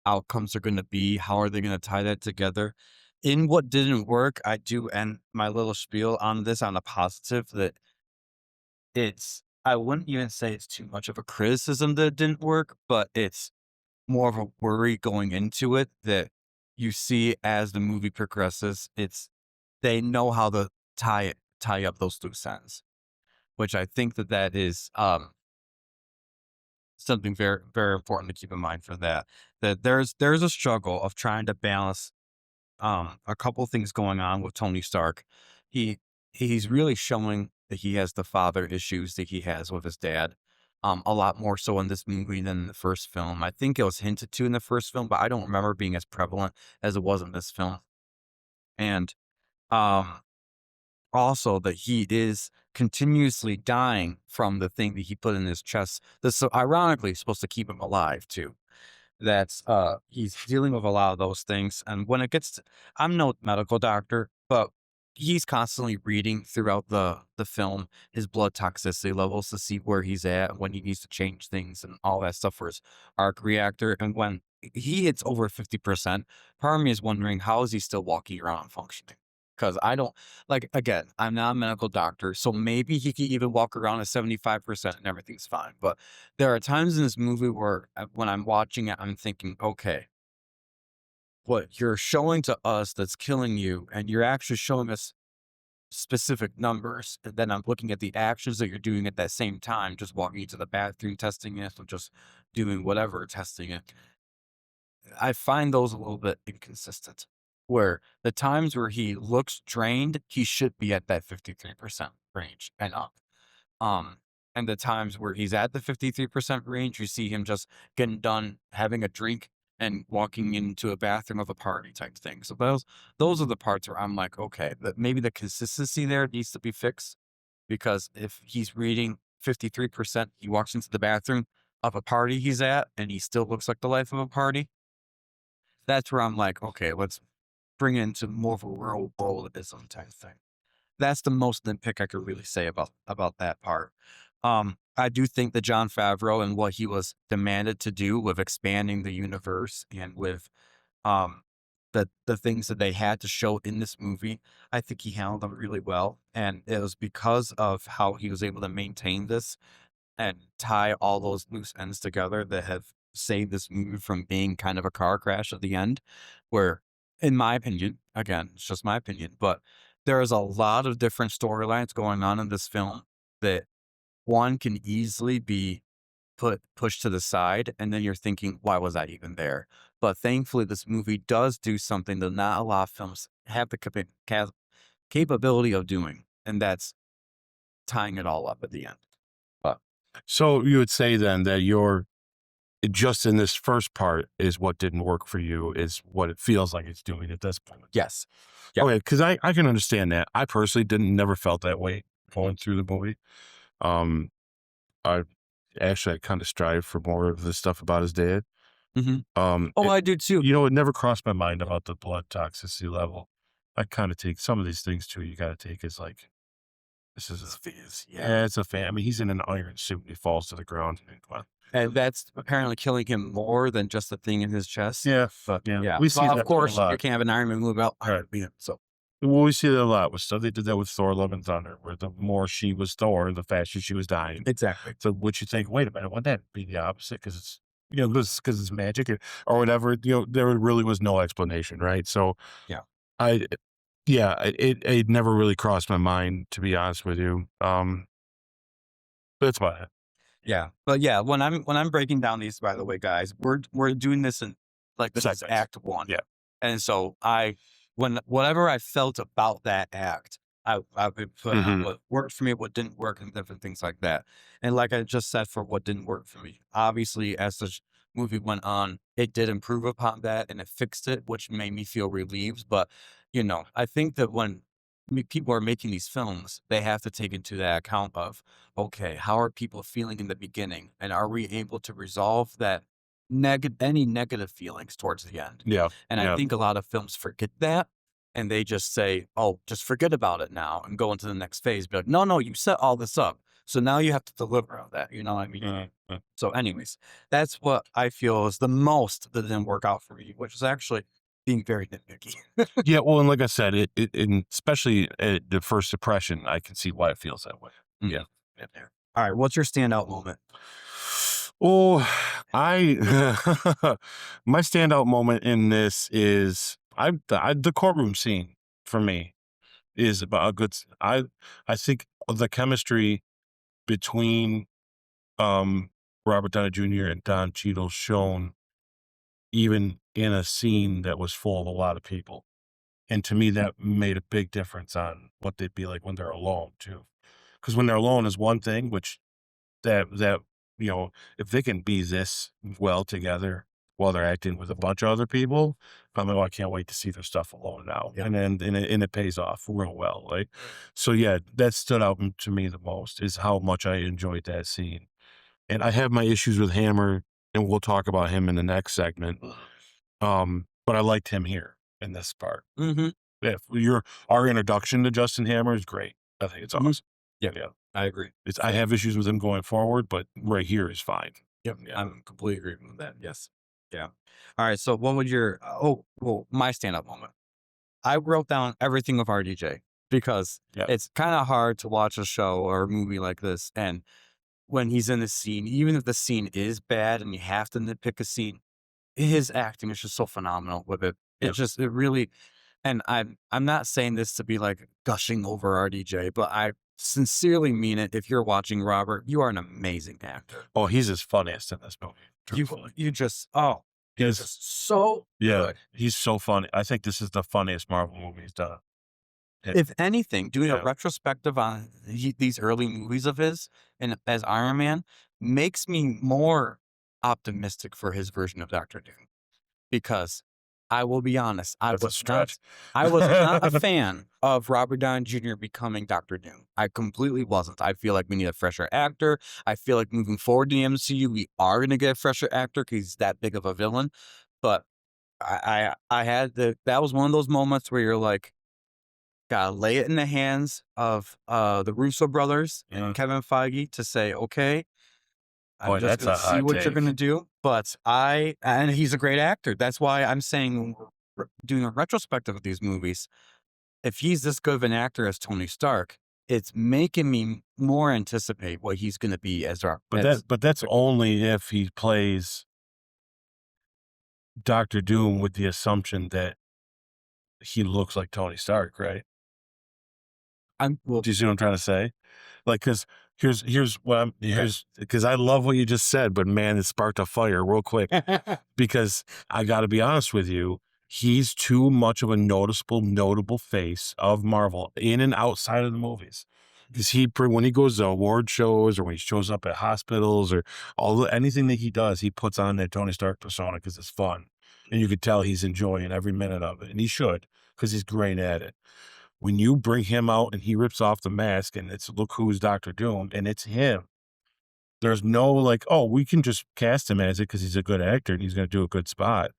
outcomes are going to be. How are they going to tie that together? In what didn't work, I do end my little spiel on this on a positive that I wouldn't even say it's too much of a criticism that it didn't work, but it's more of a worry going into it that you see as the movie progresses. They know how to tie up those loose ends, which I think that is something very very important to keep in mind for that. That there's a struggle of trying to balance a couple things going on with Tony Stark. He he's really showing that he has the father issues that he has with his dad. a lot more so in this movie than in the first film. I think it was hinted to in the first film, but I don't remember being as prevalent as it was in this film. And um, also that he is continuously dying from the thing that he put in his chest. This so ironically is supposed to keep him alive too. That's he's dealing with a lot of those things. And when it gets to, I'm no medical doctor, but he's constantly reading throughout the film his blood toxicity levels to see where he's at, when he needs to change things and all that stuff for his arc reactor. And when he hits over 50%, part of me is wondering how is he still walking around and functioning? Because I don't like again, I'm not a medical doctor, so maybe he could even walk around at 75% and everything's fine. But there are times in this movie where when I'm watching it, I'm thinking, okay, what you're showing to us that's killing you, and you're actually showing us specific numbers. And then I'm looking at the actions that you're doing at that same time, just walking into the bathroom, testing it, or just doing whatever, testing it. I find those a little bit inconsistent. Where the times where he looks drained, he should be at that 53% range and up. Um, and the times where he's at the 53% range, you see him just getting done having a drink and walking into a bathroom of a party type thing. So those are the parts where I'm like, okay, that maybe the consistency there needs to be fixed because if he's reading 53%, he walks into the bathroom of a party he's at and he still looks like the life of a party. That's where I'm like, okay, let's bring it into more of a real worldism type thing. That's the most nitpick I could really say about that part. I do think that John Favreau and what he was demanded to do with expanding the universe and with um the things that they had to show in this movie, I think he handled them really well. And it was because of how he was able to maintain this and tie all those loose ends together that have saved this movie from being kind of a car crash at the end, where, in my opinion, again, it's just my opinion, but there is a lot of different storylines going on in this film that one can easily be pushed to the side, and then you're thinking, why was I even there? But thankfully, this movie does do something that not a lot of films have the capability of doing, and that's tying it all up at the end. But So you would say then that you're just in this first part is what didn't work for you is what it feels like it's doing at this point. yes, yeah. Okay, because I can understand that. I personally didn't never felt that way going through the movie. Um, I actually I kind of strive for more of the stuff about his dad. Mhm. Oh, I do too. It never crossed my mind about the blood toxicity level. I kind of take some of these things too. You got to take as like this is a Phase, yeah, it's a fan. I mean, he's in an iron suit and he falls to the ground. Well, and that's apparently killing him more than just the thing in his chest. yeah, But yeah, yeah, we see well, that of a course, you lot. can't have an Iron Man movie without Right. Iron Man, so Well, we see that a lot with stuff. They did that with Thor: Love and Thunder, where the more she was Thor, the faster she was dying. exactly. So would you think, wait a minute, wouldn't that be the opposite? Because it's because it's magic or whatever. There really was no explanation, right? So Yeah. I, yeah, it never really crossed my mind to be honest with you. That's about it. Yeah, but yeah, when I'm breaking down these, by the way, guys, we're doing this in like this is Segments. Act One, Yeah. and so when whatever I felt about that act, I would put out Hmm. what worked for me, what didn't work, and different things like that. And like I just said, for what didn't work for me, obviously, as the movie went on, it did improve upon that and it fixed it, which made me feel relieved. But I think that when people are making these films, they have to take into that account of okay, how are people feeling in the beginning? And are we able to resolve that any negative feelings towards the end? Yeah. And I Yeah. think a lot of films forget that and they just say, oh, just forget about it now and go into the next phase. Be like, no, no, you set all this up. So now you have to deliver on that. You know what I mean? Mhm. So, anyways, that's what I feel is the most that didn't work out for me, which is actually being very nitpicky. Yeah. Well, and like I said, and especially at the first impression, I can see why it feels that way. Yeah. Mhm. All right. What's your standout moment? Oh, I my standout moment in this is the courtroom scene for me is about a good. I think the chemistry between Robert Downey Jr. and Don Cheadle shown even in a scene that was full of a lot of people, and to me that made a big difference on what they'd be like when they're alone too. Because when they're alone is one thing, which that if they can be this well together while they're acting with a bunch of other people, I'm like, oh, I can't wait to see their stuff alone now. Yeah. And it pays off real well. Like, so yeah, that stood out to me the most is how much I enjoyed that scene. And I have my issues with Hammer, and we'll talk about him in the next segment. But I liked him here in this part. Mm-hmm. If our introduction to Justin Hammer is great. I think it's awesome. Yeah, I agree. I have issues with him going forward, but right here is fine. Yep, Yeah. I'm completely agreeing with that. Yes. Yeah. All right. So, what would your my stand-up moment? I wrote down everything of RDJ because Yeah. it's kind of hard to watch a show or a movie like this, and when he's in the scene, even if the scene is bad and you have to nitpick a scene, his acting is just so phenomenal with it. Yep. It really, and I'm not saying this to be like gushing over RDJ, but I sincerely mean it. If you're watching Robert, you are an amazing actor. Oh, he's his funniest in this movie. You just He's just so good. he's so funny. I think this is the funniest Marvel movie he's done. If anything, doing a Yeah. retrospective on these early movies of his and as Iron Man makes me more optimistic for his version of Doctor Doom. Because I will be honest, I That's a was stretch. not a fan of Robert Downey Jr. becoming Doctor Doom. I completely wasn't. I feel like we need a fresher actor. I feel like moving forward in the MCU, we are going to get a fresher actor because he's that big of a villain. But I had that was one of those moments where you're like, gotta lay it in the hands of the Russo brothers and Kevin Feige to say, okay, I'm Boy, just that's gonna a see hot what you're take. gonna do. But and he's a great actor. That's why I'm saying doing a retrospective of these movies. If he's this good of an actor as Tony Stark, it's making me more anticipate what he's gonna be as our. But that's only if he plays Doctor Doom with the assumption that he looks like Tony Stark, right? Do you see what I'm trying to say? Like, because here's what because I love what you just said, but man, it sparked a fire real quick. Because I got to be honest with you, he's too much of a notable face of Marvel in and outside of the movies. Because when he goes to award shows or when he shows up at hospitals or anything that he does, he puts on that Tony Stark persona because it's fun, and you could tell he's enjoying every minute of it, and he should because he's great at it. When you bring him out and he rips off the mask and it's look who's Doctor Doom and it's him, there's no like, oh, we can just cast him as it because he's a good actor and he's going to do a good spot.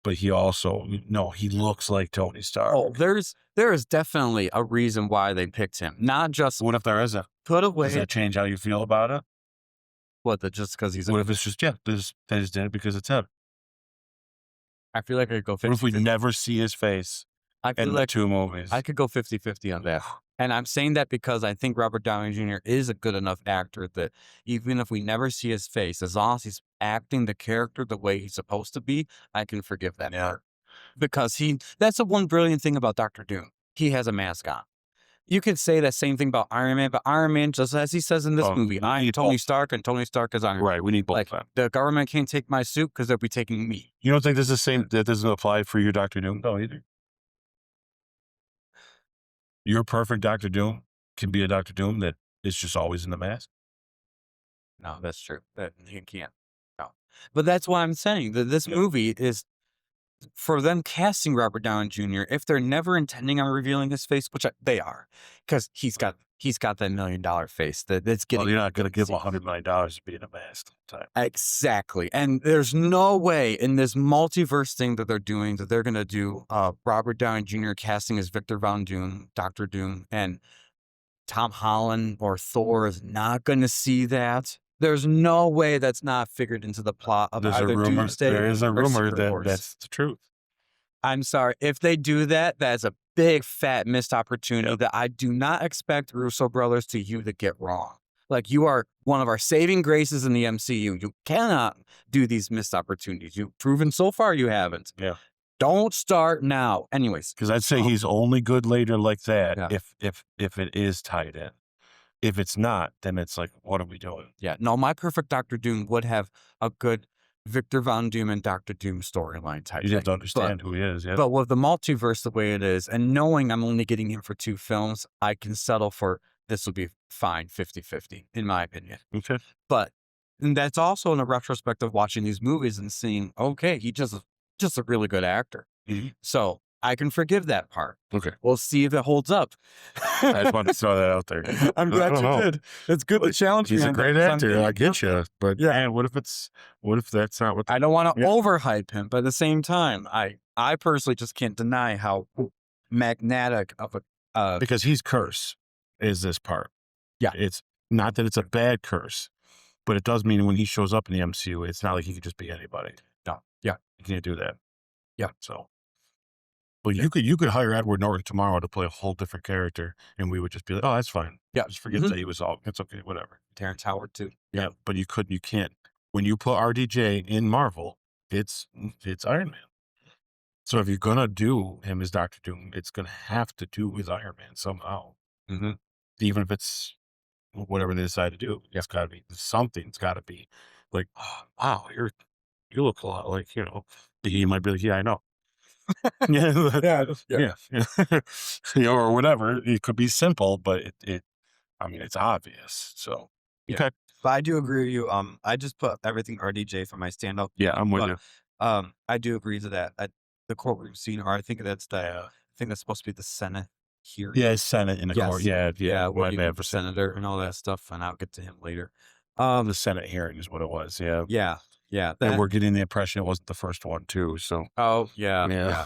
But he also, he looks like Tony Stark. Oh, there is definitely a reason why they picked him. Not just What if there isn't? put away. Does that change how you feel about it? Just because he's. What if it's just they just did it because it's him? I feel like I could go 50. What if we never see his face I feel in like the two movies? I could go 50-50 on that. And I'm saying that because I think Robert Downey Jr. is a good enough actor that even if we never see his face, as long as he's acting the character the way he's supposed to be, I can forgive that part. Because that's the one brilliant thing about Doctor Doom. He has a mask on. You could say that same thing about Iron Man, but Iron Man, just as he says in this movie, I am Tony Stark and Tony Stark is Iron Man. Right, we need both Like, of them. the government can't take my suit because they'll be taking me. You don't think this is the same, that doesn't apply for your Doctor Doom? No, either. Your perfect Doctor Doom can be a Doctor Doom that is just always in the mask. No, that's true. That he can't. No. But that's why I'm saying that this movie is for them casting Robert Downey Jr. If they're never intending on revealing his face, which they are, because he's got that $1 million face that's getting. Well, you're not going to give him $100 million to be in a mask all the time. Exactly, and there's no way in this multiverse thing that they're doing that they're going to do Robert Downey Jr. casting as Victor Von Doom, Doctor Doom, and Tom Holland or Thor is not going to see that. There's no way that's not figured into the plot of There's either Doomsday. There is a or rumor Secret that Wars. that's the truth. I'm sorry. If they do that, that's a big, fat missed opportunity that I do not expect Russo brothers to get wrong. Like, you are one of our saving graces in the MCU. You cannot do these missed opportunities. You've proven so far you haven't. Yeah. Don't start now. Anyways. Because I'd say he's only good later like that if it is tied in. If it's not, then it's like, what are we doing? Yeah. No, my perfect Doctor Doom would have a good Victor Von Doom and Doctor Doom storyline type. You have to understand who he is. Yeah. But with the multiverse the way it is, and knowing I'm only getting him for 2 films, I can settle for this will be fine 50-50, in my opinion. Okay. But and that's also in a retrospective watching these movies and seeing, okay, he just a really good actor. Mhm. So I can forgive that part. Okay. We'll see if it holds up. I just wanted to throw that out there. I'm I glad don't you know. did. It's good to challenge me He's a on great that, 'cause I'm actor. getting- I get you, but Yeah. man, what if that's not what? I don't want to Yeah. overhype him, but at the same time, I personally just can't deny how magnetic of a Because he's curse is this part. Yeah. It's not that it's a bad curse, but it does mean when he shows up in the MCU, it's not like he could just be anybody. no. Yeah. You can't do that. Yeah. So, but you could hire Edward Norton tomorrow to play a whole different character, and we would just be like, oh, that's fine. Yeah. Just forget Mhm. that he was all. It's okay, whatever. Terrence Howard too. Yeah, but you can't. When you put RDJ in Marvel, it's Iron Man. So if you're gonna do him as Doctor Doom, it's gonna have to do with Iron Man somehow. Mm-hmm. Even if it's whatever they decide to do, it's got to be something's got to be like, oh, wow, you look a lot like He might be like, yeah, I know. Yeah, Yeah. yeah, or whatever. It could be simple, but I mean, it's obvious. So Yeah. okay, But I do agree with you. I just put everything RDJ for my stand up. yeah, I'm with you. I do agree to that. The courtroom scene, or I think that's I think that's supposed to be the Senate hearing. Yeah, Senate in the court. Yes. Yeah. What My he bad did for senator and all that stuff, and I'll get to him later. The Senate hearing is what it was. Yeah, Yeah, and that, we're getting the impression it wasn't the first one too. So oh yeah, Yeah. yeah.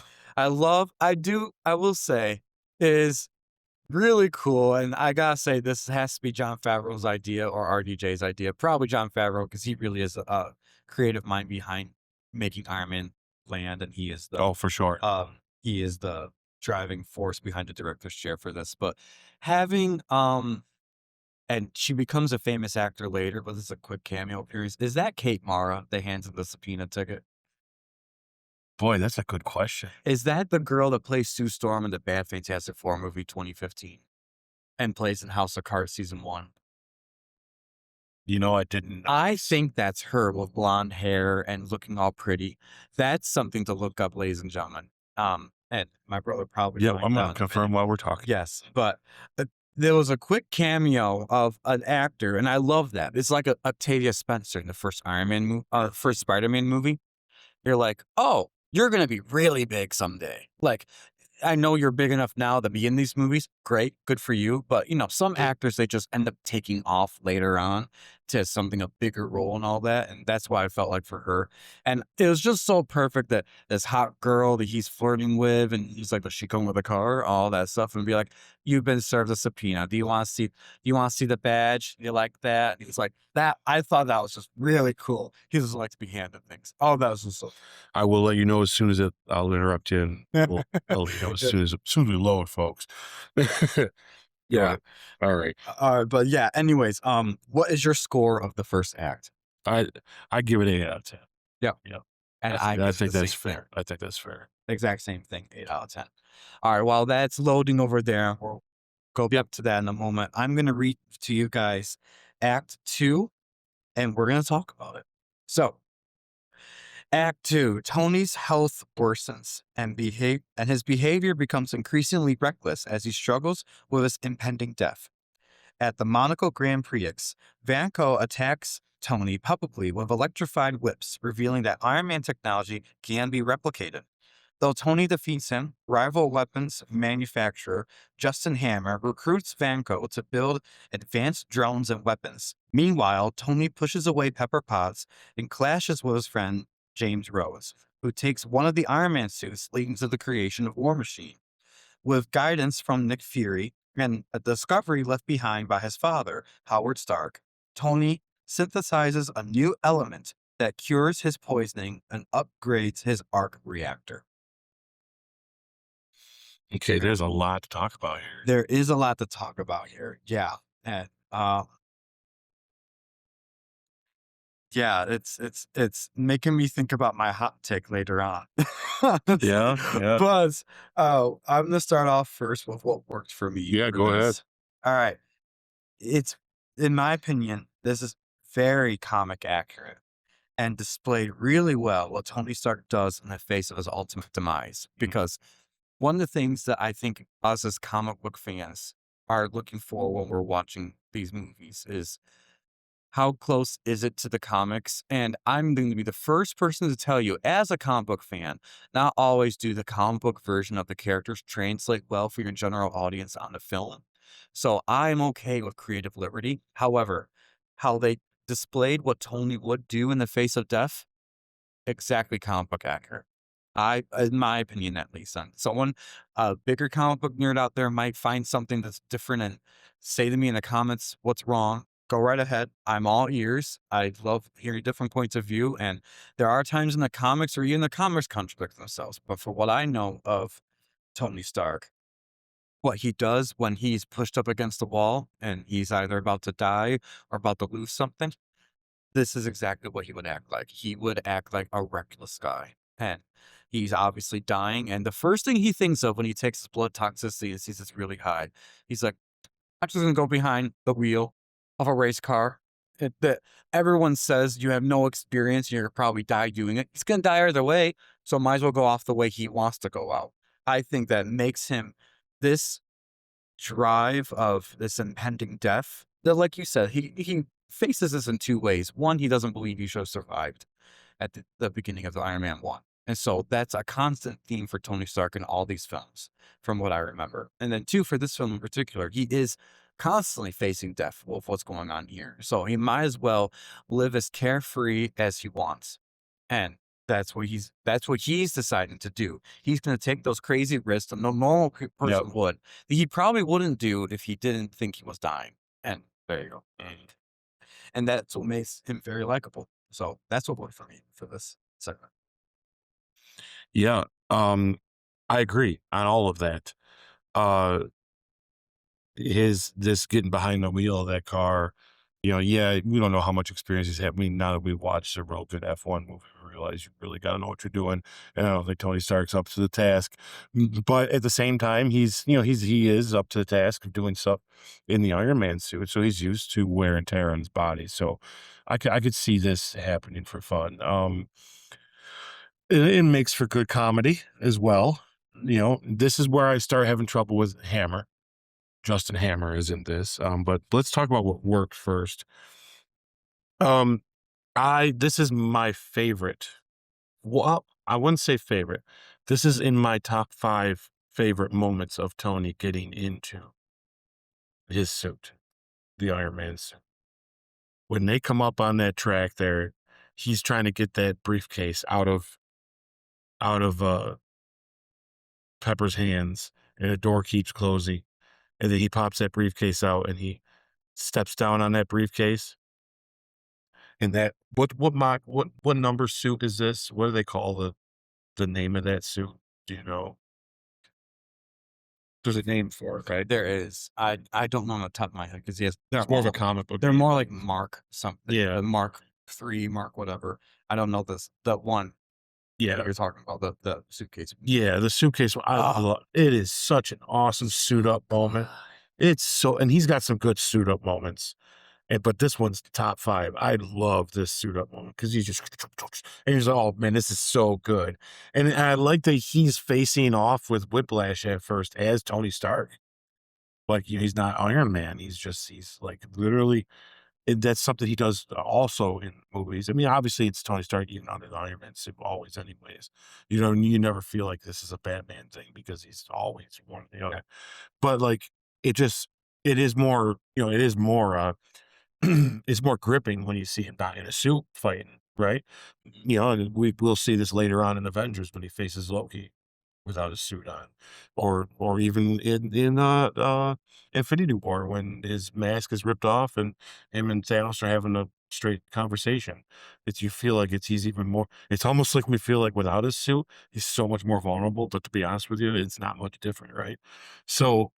I will say is really cool, and I gotta say this has to be Jon Favreau's idea or RDJ's idea. Probably Jon Favreau, because he really is a creative mind behind making Iron Man land, and he is the for sure. he is the driving force behind the director's chair for this. But having and she becomes a famous actor later, but this is a quick cameo appearance. Is that Kate Mara that hands him the subpoena ticket? Boy, that's a good question. Is that the girl that plays Sue Storm in the Bad Fantastic Four movie 2015 and plays in House of Cards season 1? I didn't. I think that's her with blonde hair and looking all pretty. That's something to look up, ladies and gentlemen. And my brother probably. Yeah, find I'm out gonna in a confirm minute. while we're talking. Yes, but there was a quick cameo of an actor, and I love that. It's like Octavia Spencer in the first first Spider-Man movie. You're like, oh, you're gonna be really big someday. Like, I know you're big enough now to be in these movies. Great, good for you. But some actors, they just end up taking off later on to something a bigger role and all that. And that's why I felt like for her. And it was just so perfect that this hot girl that he's flirting with, and he's like, "Does she come with a car?" All that stuff, and be like, "You've been served a subpoena. Do you want to see? Do you want to see the badge? You like that?" And he's like, "That." I thought that was just really cool. He just likes to be handed things. Oh, that was just so. I will let you know as soon as I'll interrupt you, and I'll let you know as soon as we load, folks. Yeah. All right. But yeah. Anyways, what is your score of the first act? I give it 8 out of 10. Yeah. Yeah. And I think that's same thing. fair. I think that's fair. Exact same thing. 8 out of 10. All right. While that's loading over there, we'll go back to that in a moment. I'm gonna read to you guys Act 2, and we're gonna talk about it. So, Act 2, Tony's health worsens and his behavior becomes increasingly reckless as he struggles with his impending death. At the Monaco Grand Prix, Vanko attacks Tony publicly with electrified whips, revealing that Iron Man technology can be replicated. Though Tony defeats him, rival weapons manufacturer Justin Hammer recruits Vanko to build advanced drones and weapons. Meanwhile, Tony pushes away Pepper Potts and clashes with his friend James Rhodes, who takes one of the Iron Man suits, leading to the creation of War Machine. With guidance from Nick Fury and a discovery left behind by his father, Howard Stark, Tony synthesizes a new element that cures his poisoning and upgrades his arc reactor. Okay, there's a lot to talk about here. There is a lot to talk about here. Yeah. And yeah, it's making me think about my hot take later on. Yeah. But I'm gonna start off first with what worked for me. Yeah, for go ahead. this. All right. It's, in my opinion, this is very comic accurate and displayed really well what Tony Stark does in the face of his ultimate demise. Because one of the things that I think us as comic book fans are looking for when we're watching these movies is how close is it to the comics? And I'm going to be the first person to tell you, as a comic book fan, not always do the comic book version of the characters translate well for your general audience on the film. So I'm okay with creative liberty. However, how they displayed what Tony would do in the face of death, exactly comic book accurate. In my opinion, at least. And someone, a bigger comic book nerd out there might find something that's different and say to me in the comments, what's wrong? Go right ahead. I'm all ears. I love hearing different points of view. And there are times in the comics or even the comics contradict themselves. But for what I know of Tony Stark, what he does when he's pushed up against the wall and he's either about to die or about to lose something, this is exactly what he would act like. He would act like a reckless guy. And he's obviously dying. And the first thing he thinks of when he takes his blood toxicity and sees it's really high, he's like, I'm just gonna go behind the wheel of a race car. That everyone says you have no experience, you're gonna probably die doing it. He's gonna die either way, so might as well go off the way he wants to go out. I think that makes him this drive of this impending death. That, like you said, he faces this in two ways. One, he doesn't believe he should have survived at the beginning of the Iron Man 1. And so that's a constant theme for Tony Stark in all these films, from what I remember. And then two, for this film in particular, he is constantly facing death with what's going on here. So he might as well live as carefree as he wants. And that's what he's deciding to do. He's going to take those crazy risks that no normal person would, that he probably wouldn't do if he didn't think he was dying. And there you go. And that's what makes him very likable. So that's what worked for me for this segment. Yeah. I agree on all of that. Uh, this getting behind the wheel of that car, yeah, we don't know how much experience he's had. I mean, now that we watched a real good F1 movie, we realize you really got to know what you're doing. And I don't think Tony Stark's up to the task. But at the same time, he is up to the task of doing stuff in the Iron Man suit. So he's used to wear and tear on his body. So I could see this happening for fun. It makes for good comedy as well. This is where I start having trouble with Hammer. Justin Hammer is in this. But let's talk about what worked first. This is my favorite. Well, I wouldn't say favorite. This is in my top 5 favorite moments of Tony getting into his suit, the Iron Man suit. When they come up on that track there, he's trying to get that briefcase out of Pepper's hands, and the door keeps closing. And then he pops that briefcase out and he steps down on that briefcase. And that what number suit is this? What do they call the name of that suit? Do you know? There's a name for it, right? There is. I don't know on the top of my head because yes, It's more of a comic book. they're more like Mark something. Yeah. The Mark 3, Mark whatever. I don't know this. The one Yeah. that you're talking about, the suitcase. Yeah, the suitcase. I love it. Is such an awesome suit up moment. And he's got some good suit up moments. But this one's top 5. I love this suit up moment because he's just, and he's like, oh man, this is so good. And I like that he's facing off with Whiplash at first as Tony Stark. Like, he's not Iron Man. He's like literally, and that's something he does also in movies. I mean, obviously it's Tony Stark even under the Iron Man suit always anyways. You never feel like this is a Batman thing because he's always one, but like, it is more, it's more gripping when you see him not in a suit fighting, right? And we'll see this later on in Avengers when he faces Loki without a suit on, or even in Infinity War when his mask is ripped off and him and Thanos are having a straight conversation. You feel like he's even more. It's almost like we feel like without his suit, he's so much more vulnerable. But to be honest with you, it's not much different, right? So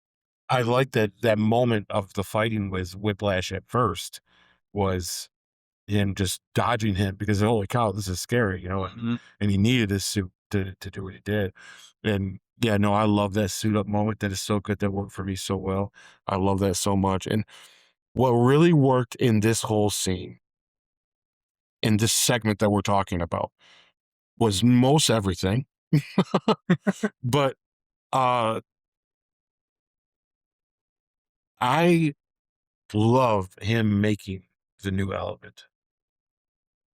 I like that moment of the fighting with Whiplash at first was him just dodging him because holy cow, this is scary, and he needed his suit to do what he did. And yeah, no, I love that suit up moment. That is so good. That worked for me so well. I love that so much. And what really worked in this whole scene, in this segment that we're talking about, was most everything. But I love him making the new element.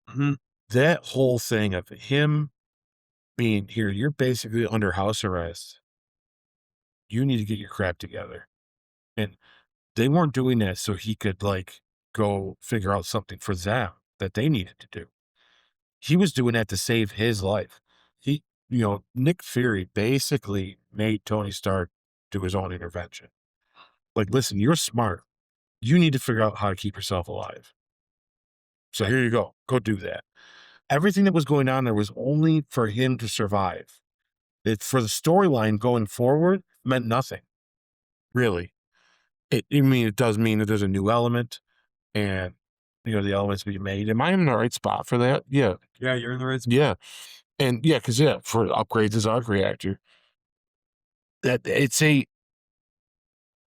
Mhm. That whole thing of him being here, you're basically under house arrest. You need to get your crap together. And they weren't doing that so he could like go figure out something for them that they needed to do. He was doing that to save his life. He, Nick Fury basically made Tony Stark do his own intervention. Like, listen, you're smart. You need to figure out how to keep yourself alive. So here you go. Go do that. Everything that was going on there was only for him to survive. It for the storyline going forward meant nothing, really. It does mean that there's a new element and the elements being made. Am I in the right spot for that? Yeah. Yeah, you're in the right spot. Yeah. And yeah, because for upgrades as arc reactor, that it's a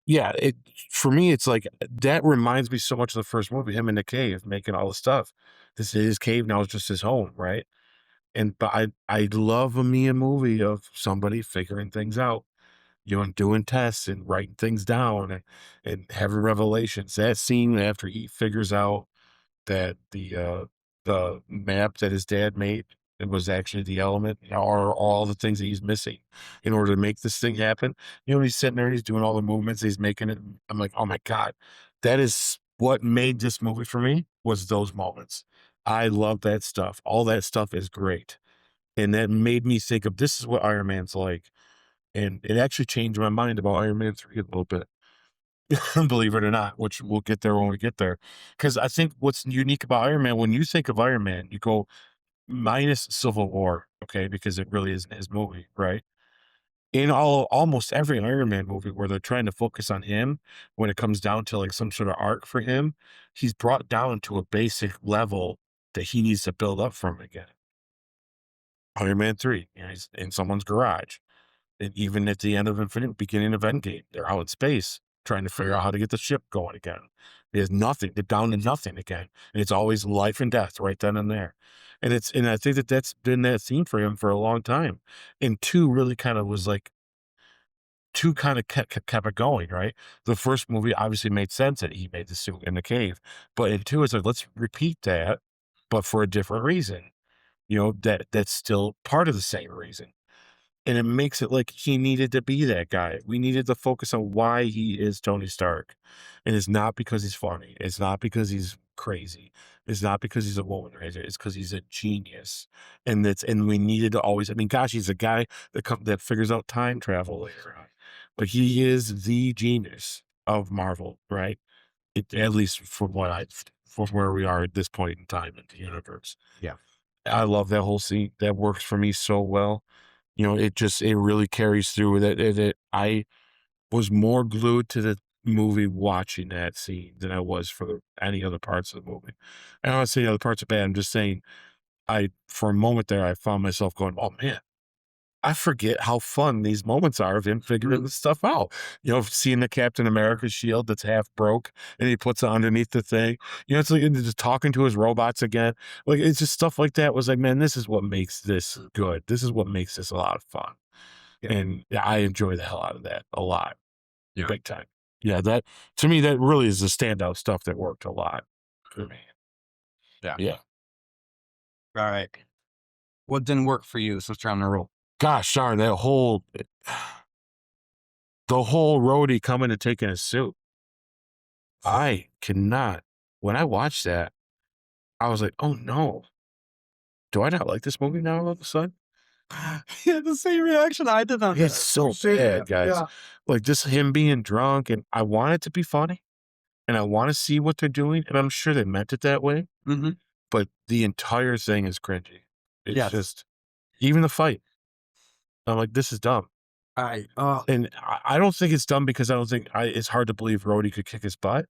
yeah, it for me, it's like that reminds me so much of the first movie, him in the cave making all the stuff. This is his cave now, it's just his home, right? But I love me a movie of somebody figuring things out, and doing tests and writing things down and having revelations. That scene after he figures out that the map that his dad made, it was actually the element, or all the things that he's missing in order to make this thing happen. He's sitting there and he's doing all the movements, he's making it. I'm like, oh my God, that is what made this movie for me, was those moments. I love that stuff. All that stuff is great. And that made me think of this is what Iron Man's like. And it actually changed my mind about Iron Man 3 a little bit. Believe it or not, which we'll get there when we get there. Because I think what's unique about Iron Man, when you think of Iron Man, you go minus Civil War, okay, because it really isn't his movie, right? In almost every Iron Man movie where they're trying to focus on him, when it comes down to like some sort of arc for him, he's brought down to a basic level that he needs to build up from again. Iron Man 3, he's in someone's garage. And even at the end of beginning of Endgame, they're out in space trying to figure out how to get the ship going again. There's nothing. They're down to nothing again, and it's always life and death right then and there. And I think that that's been that theme for him for a long time. And two really kind of was like two kind of kept it going, right? The first movie obviously made sense that he made the suit in the cave, but in two, it's like let's repeat that, but for a different reason. That's still part of the same reason. And it makes it like he needed to be that guy. We needed to focus on why he is Tony Stark. And it's not because he's funny. It's not because he's crazy. It's not because he's a woman raiser. It's because he's a genius. And we needed to always, I mean, gosh, he's a guy that figures out time travel later on. But he is the genius of Marvel, right? At least from where we are at this point in time in the universe. Yeah. I love that whole scene. That works for me so well. It really carries through that. I was more glued to the movie watching that scene than I was for any other parts of the movie. And I'm not saying the other parts are bad. I'm just saying for a moment there, I found myself going, oh man, I forget how fun these moments are of him figuring this stuff out. Seeing the Captain America shield that's half broke and he puts it underneath the thing. It's like just talking to his robots again. Like it's just stuff like that was like, man, this is what makes this good. This is what makes this a lot of fun. Yeah. And I enjoy the hell out of that a lot. Yeah. Big time. Yeah, that to me, that really is the standout stuff that worked a lot for me. Yeah. Yeah. All right. What didn't work for you? So trying to roll. Gosh darn, the whole roadie coming and taking a suit. I cannot. When I watched that, I was like, oh no. Do I not like this movie now all of a sudden? Yeah, the same reaction I did on that. It's so bad, guys. Yeah. Like just him being drunk, and I want it to be funny, and I want to see what they're doing, and I'm sure they meant it that way, Mm-hmm. but the entire thing is cringy. It's Yes. just, even the fight. I'm like, this is dumb. And I don't think it's dumb because I don't think it's hard to believe Rhodey could kick his butt.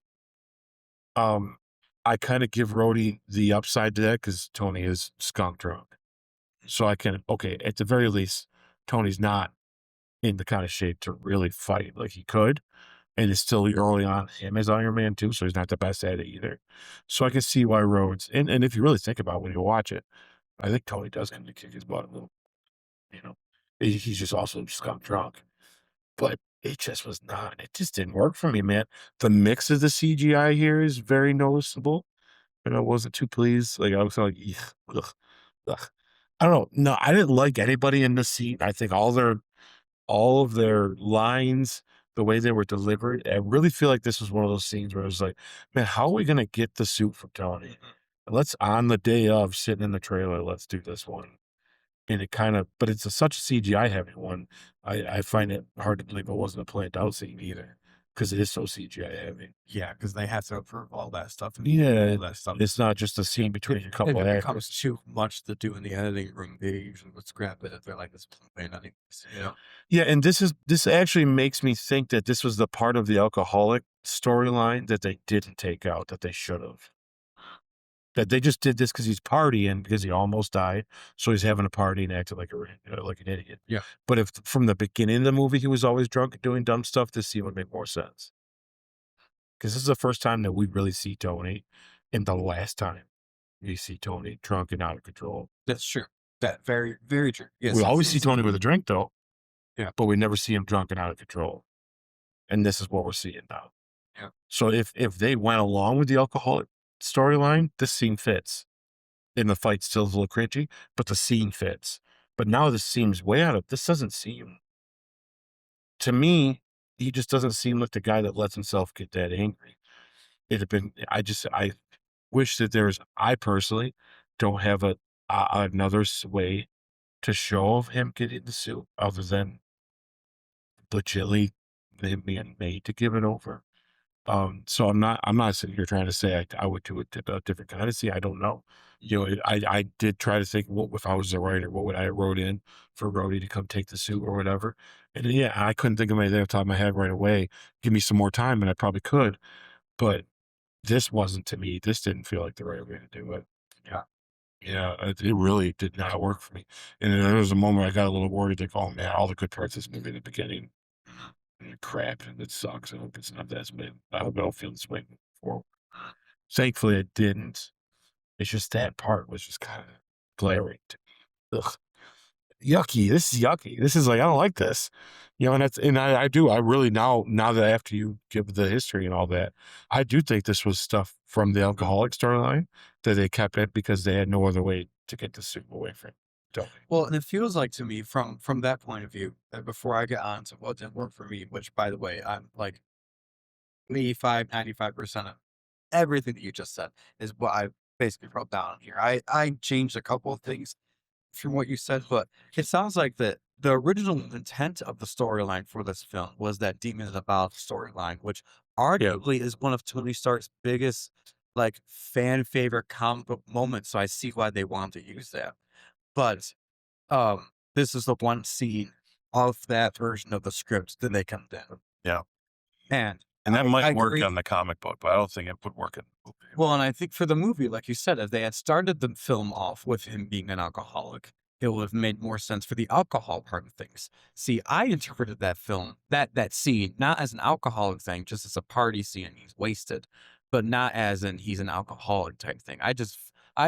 I kind of give Rhodey the upside to that because Tony is skunk drunk. So I can, okay, at the very least, Tony's not in the kind of shape to really fight like he could. And it's still early on him as Iron Man too, so he's not the best at it either. So I can see why Rhodes, and if you really think about it when you watch it, I think Tony does kind of kick his butt a little. He's just also skunk drunk. But it just was not. It just didn't work for me, man. The mix of the CGI here is very noticeable. and I wasn't too pleased. Like I was like, ugh, ugh. I don't know. No, I didn't like anybody in the scene. I think all of their lines, the way they were delivered, I really feel like this was one of those scenes where it was like, man, how are we gonna get the suit from Tony? Let's on the day of sitting in the trailer, let's do this one. And it kind of, but it's such a CGI heavy one. I find it hard to believe it wasn't a planned out scene either, because it is so CGI heavy. Yeah, because they have to approve all that stuff and Yeah, all that stuff. it's not just a scene between a If couple it of becomes actors. too much to do in the editing room, they usually would scrap it if they're like, "This isn't planned anyways," you know? Yeah, and this actually makes me think that this was the part of the alcoholic storyline that they didn't take out that they should have. That they just did this because he's partying because he almost died, so he's having a party and acting like like an idiot. Yeah. But if from the beginning of the movie he was always drunk and doing dumb stuff, this scene would make more sense. Because this is the first time that we really see Tony, and the last time we see Tony drunk and out of control. That's true. That very, very true. Yes, We it's- always see it's- Tony with a drink though. Yeah. But we never see him drunk and out of control. And this is what we're seeing now. Yeah. So if they went along with the alcoholic storyline, this scene fits. And the fight still is a little cringy, but the scene fits. But now this seems way out of, this doesn't seem, to me, he just doesn't seem like the guy that lets himself get that angry. It'd have been, I wish that I personally don't have another way to show of him getting the suit other than legitly him being made to give it over. So I'm not sitting here trying to say I would do it a different kind of scene. I don't know. You know, I did try to think, what if I was the writer, what would I have wrote in for Rhodey to come take the suit or whatever? And yeah, I couldn't think of anything off the top of my head right away. Give me some more time and I probably could, but this wasn't, to me, this didn't feel like the right way to do it. Yeah. Yeah, it really did not work for me. And then there was a moment I got a little worried, like, oh man, all the good parts of this movie in the beginning, crap, and it sucks. I hope it's not that way. I hope I don't feel this way before. Thankfully, it didn't. It's just that part was just kind of glaring. Ugh, yucky. This is yucky. This is like, I don't like this. You know, and I really now that after you give the history and all that, I do think this was stuff from the alcoholic storyline that they kept it because they had no other way to get the suit away from Tony. Well, and it feels like to me from that point of view, that before I get on to what didn't work for me, which by the way, I'm like 95% of everything that you just said is what I basically wrote down here. I changed a couple of things from what you said, but it sounds like that the original intent of the storyline for this film was that Demons About storyline, which arguably is one of Tony Stark's biggest like fan favorite comic book moments. So I see why they want to use that. But this is the one scene of that version of the script that they condemn. Yeah. And that I might work agree. on the comic book, but I don't think it would work in the movie. Well, and I think for the movie, like you said, if they had started the film off with him being an alcoholic, it would have made more sense for the alcohol part of things. See, I interpreted that film, that scene, not as an alcoholic thing, just as a party scene and he's wasted, but not as in he's an alcoholic type thing. I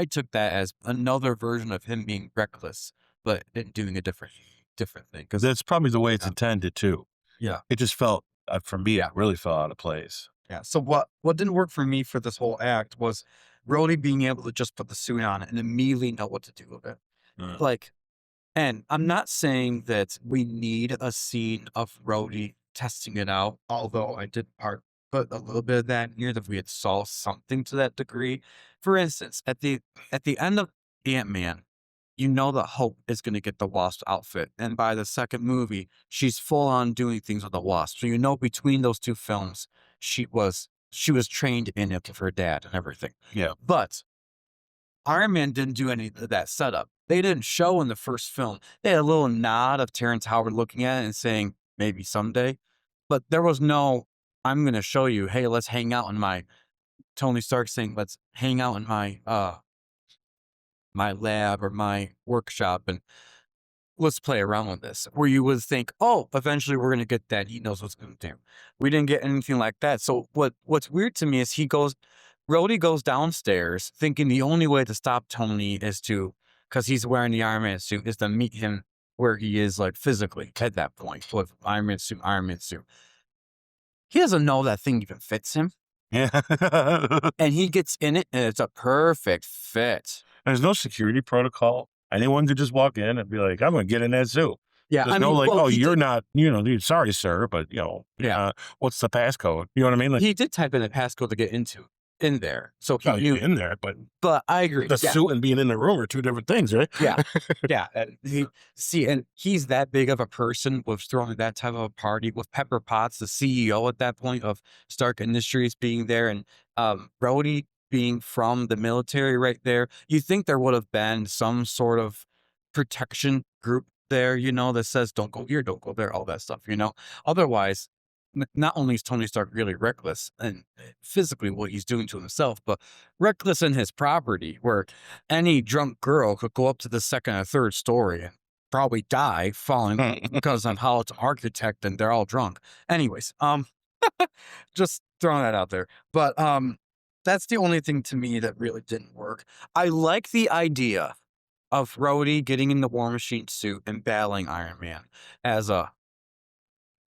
took that as another version of him being reckless, but doing a different thing. Because that's probably the way it's Yeah. intended too. Yeah. It just felt, for me, it really fell out of place. Yeah. So what didn't work for me for this whole act was Rhodey being able to just put the suit on and immediately know what to do with it. Like, and I'm not saying that we need a scene of Rhodey testing it out, although I did put a little bit of that in here that we had saw something to that degree. For instance, at the end of Ant-Man, you know that Hope is going to get the Wasp outfit, and by the second movie, she's full on doing things with the Wasp. So you know between those two films, she was trained in it with her dad and everything. Yeah. But Iron Man didn't do any of that setup. They didn't show in the first film. They had a little nod of Terrence Howard looking at it and saying, maybe someday. But there was no, I'm going to show you, hey, let's hang out in my, Tony Stark saying, let's hang out in my lab or my workshop and let's play around with this. Where you would think, oh, eventually we're going to get that. He knows what's going to do. We didn't get anything like that. So what's weird to me is Rhodey goes downstairs thinking the only way to stop Tony is to, because he's wearing the Iron Man suit, is to meet him where he is like physically at that point with Iron Man suit. He doesn't know that thing even fits him. Yeah. and he gets in it, and it's a perfect fit. There's no security protocol. Anyone could just walk in and be like, I'm going to get in that suit. Yeah, There's I no mean, like, well, oh, he you're did, not, dude, sorry, sir, but Yeah. what's the passcode? You know what I mean? Like, he did type in a passcode to get in there, so he oh, knew. you're in there, but But I agree. the Yeah, suit and being in the room are two different things, right? yeah, yeah. And he's that big of a person with throwing that type of a party with Pepper Potts, the CEO at that point of Stark Industries, being there, and Brody being from the military right there. You think there would have been some sort of protection group there, that says don't go here, don't go there, all that stuff. Otherwise, not only is Tony Stark really reckless and physically what he's doing to himself, but reckless in his property, where any drunk girl could go up to the second or third story and probably die falling because of how it's architect and they're all drunk. Anyways, just throwing that out there. But that's the only thing to me that really didn't work. I like the idea of Rhodey getting in the War Machine suit and battling Iron Man as I'm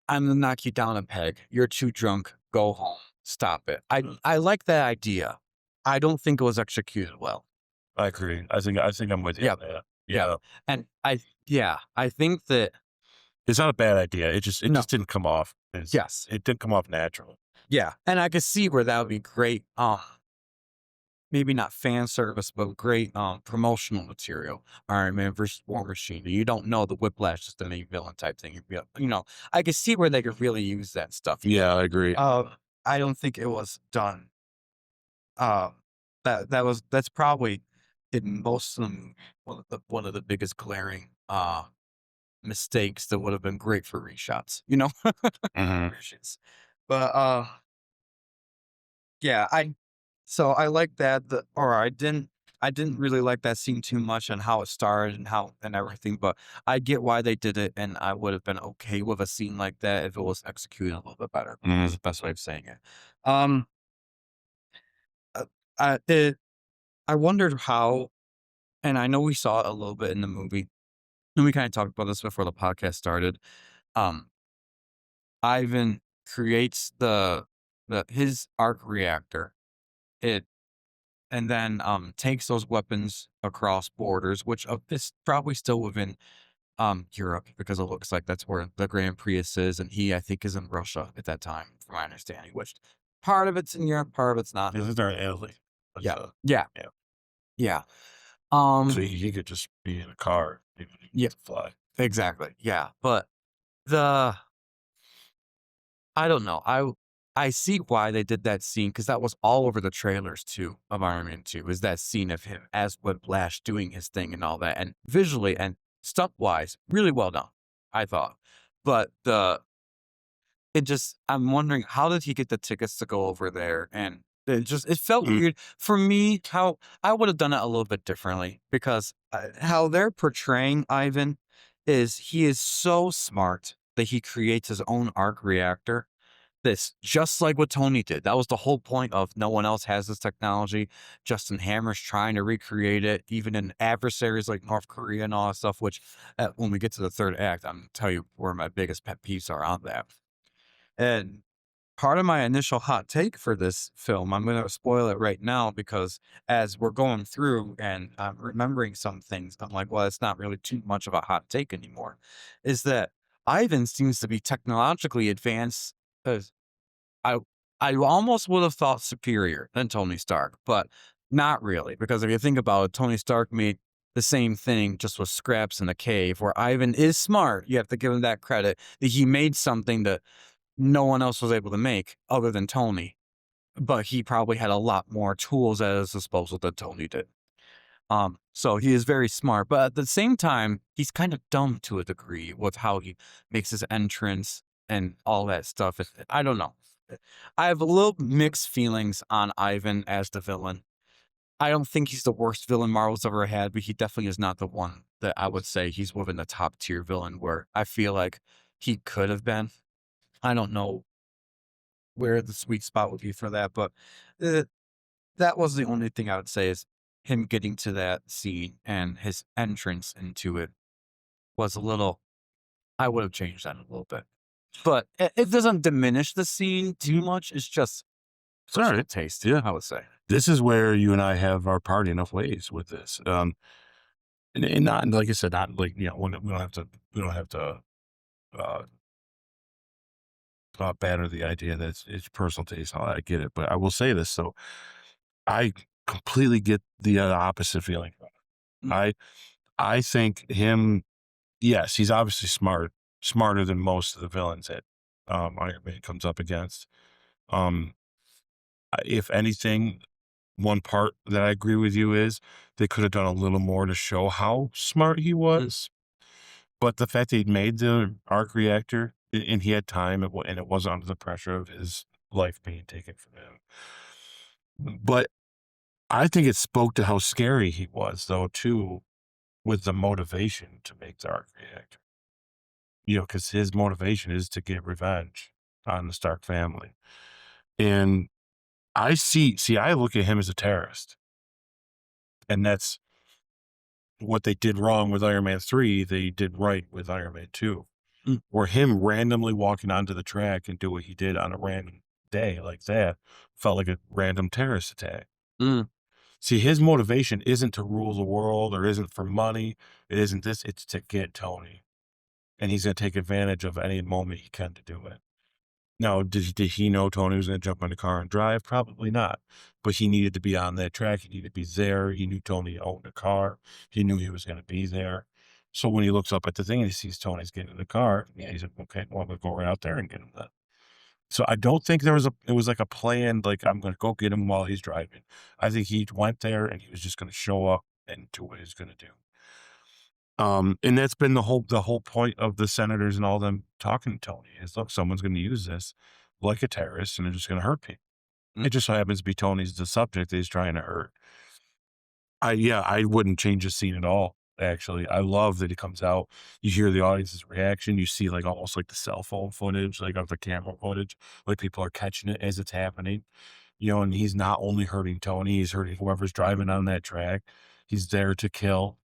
gonna knock you down a peg. You're too drunk. Go home. Stop it. I like that idea. I don't think it was executed well. I agree. I think I'm with you. Yeah. on that. Yeah. And I think that It's not a bad idea. It just No. didn't come off. yes. It didn't come off natural. Yeah. And I could see where that would be great. Maybe not fan service, but great promotional material. Iron Man versus War Machine. You don't know the Whiplash is the main villain type thing. I could see where they could really use that stuff. Yeah, I agree. I don't think it was done. That's probably in most of them one of the biggest glaring mistakes that would have been great for reshots. Mhm. Versions. But yeah, I like that. I didn't really like that scene too much and how it started and everything, but I get why they did it, and I would have been okay with a scene like that if it was executed a little bit better. Is the best way of saying it. Um, uh, I wondered how, and I know we saw it a little bit in the movie, and we kind of talked about this before the podcast started. Ivan creates his arc reactor. And then takes those weapons across borders, which is probably still within Europe, because it looks like that's where the Grand Prius is, and he, I think, is in Russia at that time, from my understanding. Which part of it's in Europe, part of it's not. This is in Italy. Yeah. So he could just be in a car. Yeah. Fly. Exactly. Yeah, but I don't know. I see why they did that scene, because that was all over the trailers too of Iron Man 2, is that scene of him as Whiplash doing his thing and all that. And visually and stuff wise, really well done, I thought. But I'm wondering, how did he get the tickets to go over there? And it felt weird for me. How I would have done it a little bit differently, because how they're portraying Ivan is he is so smart that he creates his own arc reactor. This just like what Tony did. That was the whole point of no one else has this technology. Justin Hammer's trying to recreate it, even in adversaries like North Korea and all that stuff, which when we get to the third act, I'm going to tell you where my biggest pet peeves are on that. And part of my initial hot take for this film, I'm going to spoil it right now, because as we're going through and I'm remembering some things, I'm like, well, it's not really too much of a hot take anymore, is that Ivan seems to be technologically advanced. I I almost would have thought superior than Tony Stark, but not really, because if you think about it, Tony Stark made the same thing just with scraps in a cave, where Ivan is smart. You have to give him that credit that he made something that no one else was able to make other than Tony. But he probably had a lot more tools at his disposal than Tony did. So he is very smart, but at the same time, he's kind of dumb to a degree with how he makes his entrance and all that stuff. I don't know. I have a little mixed feelings on Ivan as the villain. I don't think he's the worst villain Marvel's ever had, but he definitely is not the one that I would say he's within the top tier villain where I feel like he could have been. I don't know where the sweet spot would be for that, but that was the only thing I would say is him getting to that scene and his entrance into it was a little, I would have changed that a little bit. But it doesn't diminish the scene too much. It's just It's all right. taste. Yeah. I would say. This is where you and I have our parting of ways with this. And not like I said, not like we don't have to uh, banner the idea that it's personal taste. I get it, but I will say this. So I completely get the opposite feeling. Mm. I think him. Yes, he's obviously smarter than most of the villains that Iron Man comes up against. Um, if anything, one part that I agree with you is they could have done a little more to show how smart he was. But the fact that he made the arc reactor and he had time and it wasn't under the pressure of his life being taken from him. But I think it spoke to how scary he was, though, too, with the motivation to make the arc reactor. Because his motivation is to get revenge on the Stark family. And I look at him as a terrorist. And that's what they did wrong with Iron Man 3, they did right with Iron Man 2. Where him randomly walking onto the track and do what he did on a random day like that felt like a random terrorist attack. See, his motivation isn't to rule the world or isn't for money. It isn't this, it's to get Tony. And he's going to take advantage of any moment he can to do it. Now, did he know Tony was going to jump in the car and drive? Probably not. But he needed to be on that track. He needed to be there. He knew Tony owned a car. He knew he was going to be there. So when he looks up at the thing and he sees Tony's getting in the car, he's like, okay, well, I'm going to go right out there and get him then. So I don't think it was like a plan, like I'm going to go get him while he's driving. I think he went there and he was just going to show up and do what he's going to do. And that's been the whole point of the senators and all them talking to Tony is, look, someone's going to use this like a terrorist and they're just going to hurt people. It just so happens to be Tony's the subject that he's trying to hurt. I wouldn't change the scene at all. Actually, I love that he comes out. You hear the audience's reaction. You see like almost like the cell phone footage, like of the camera footage, like people are catching it as it's happening. And he's not only hurting Tony, he's hurting whoever's driving on that track. He's there to kill.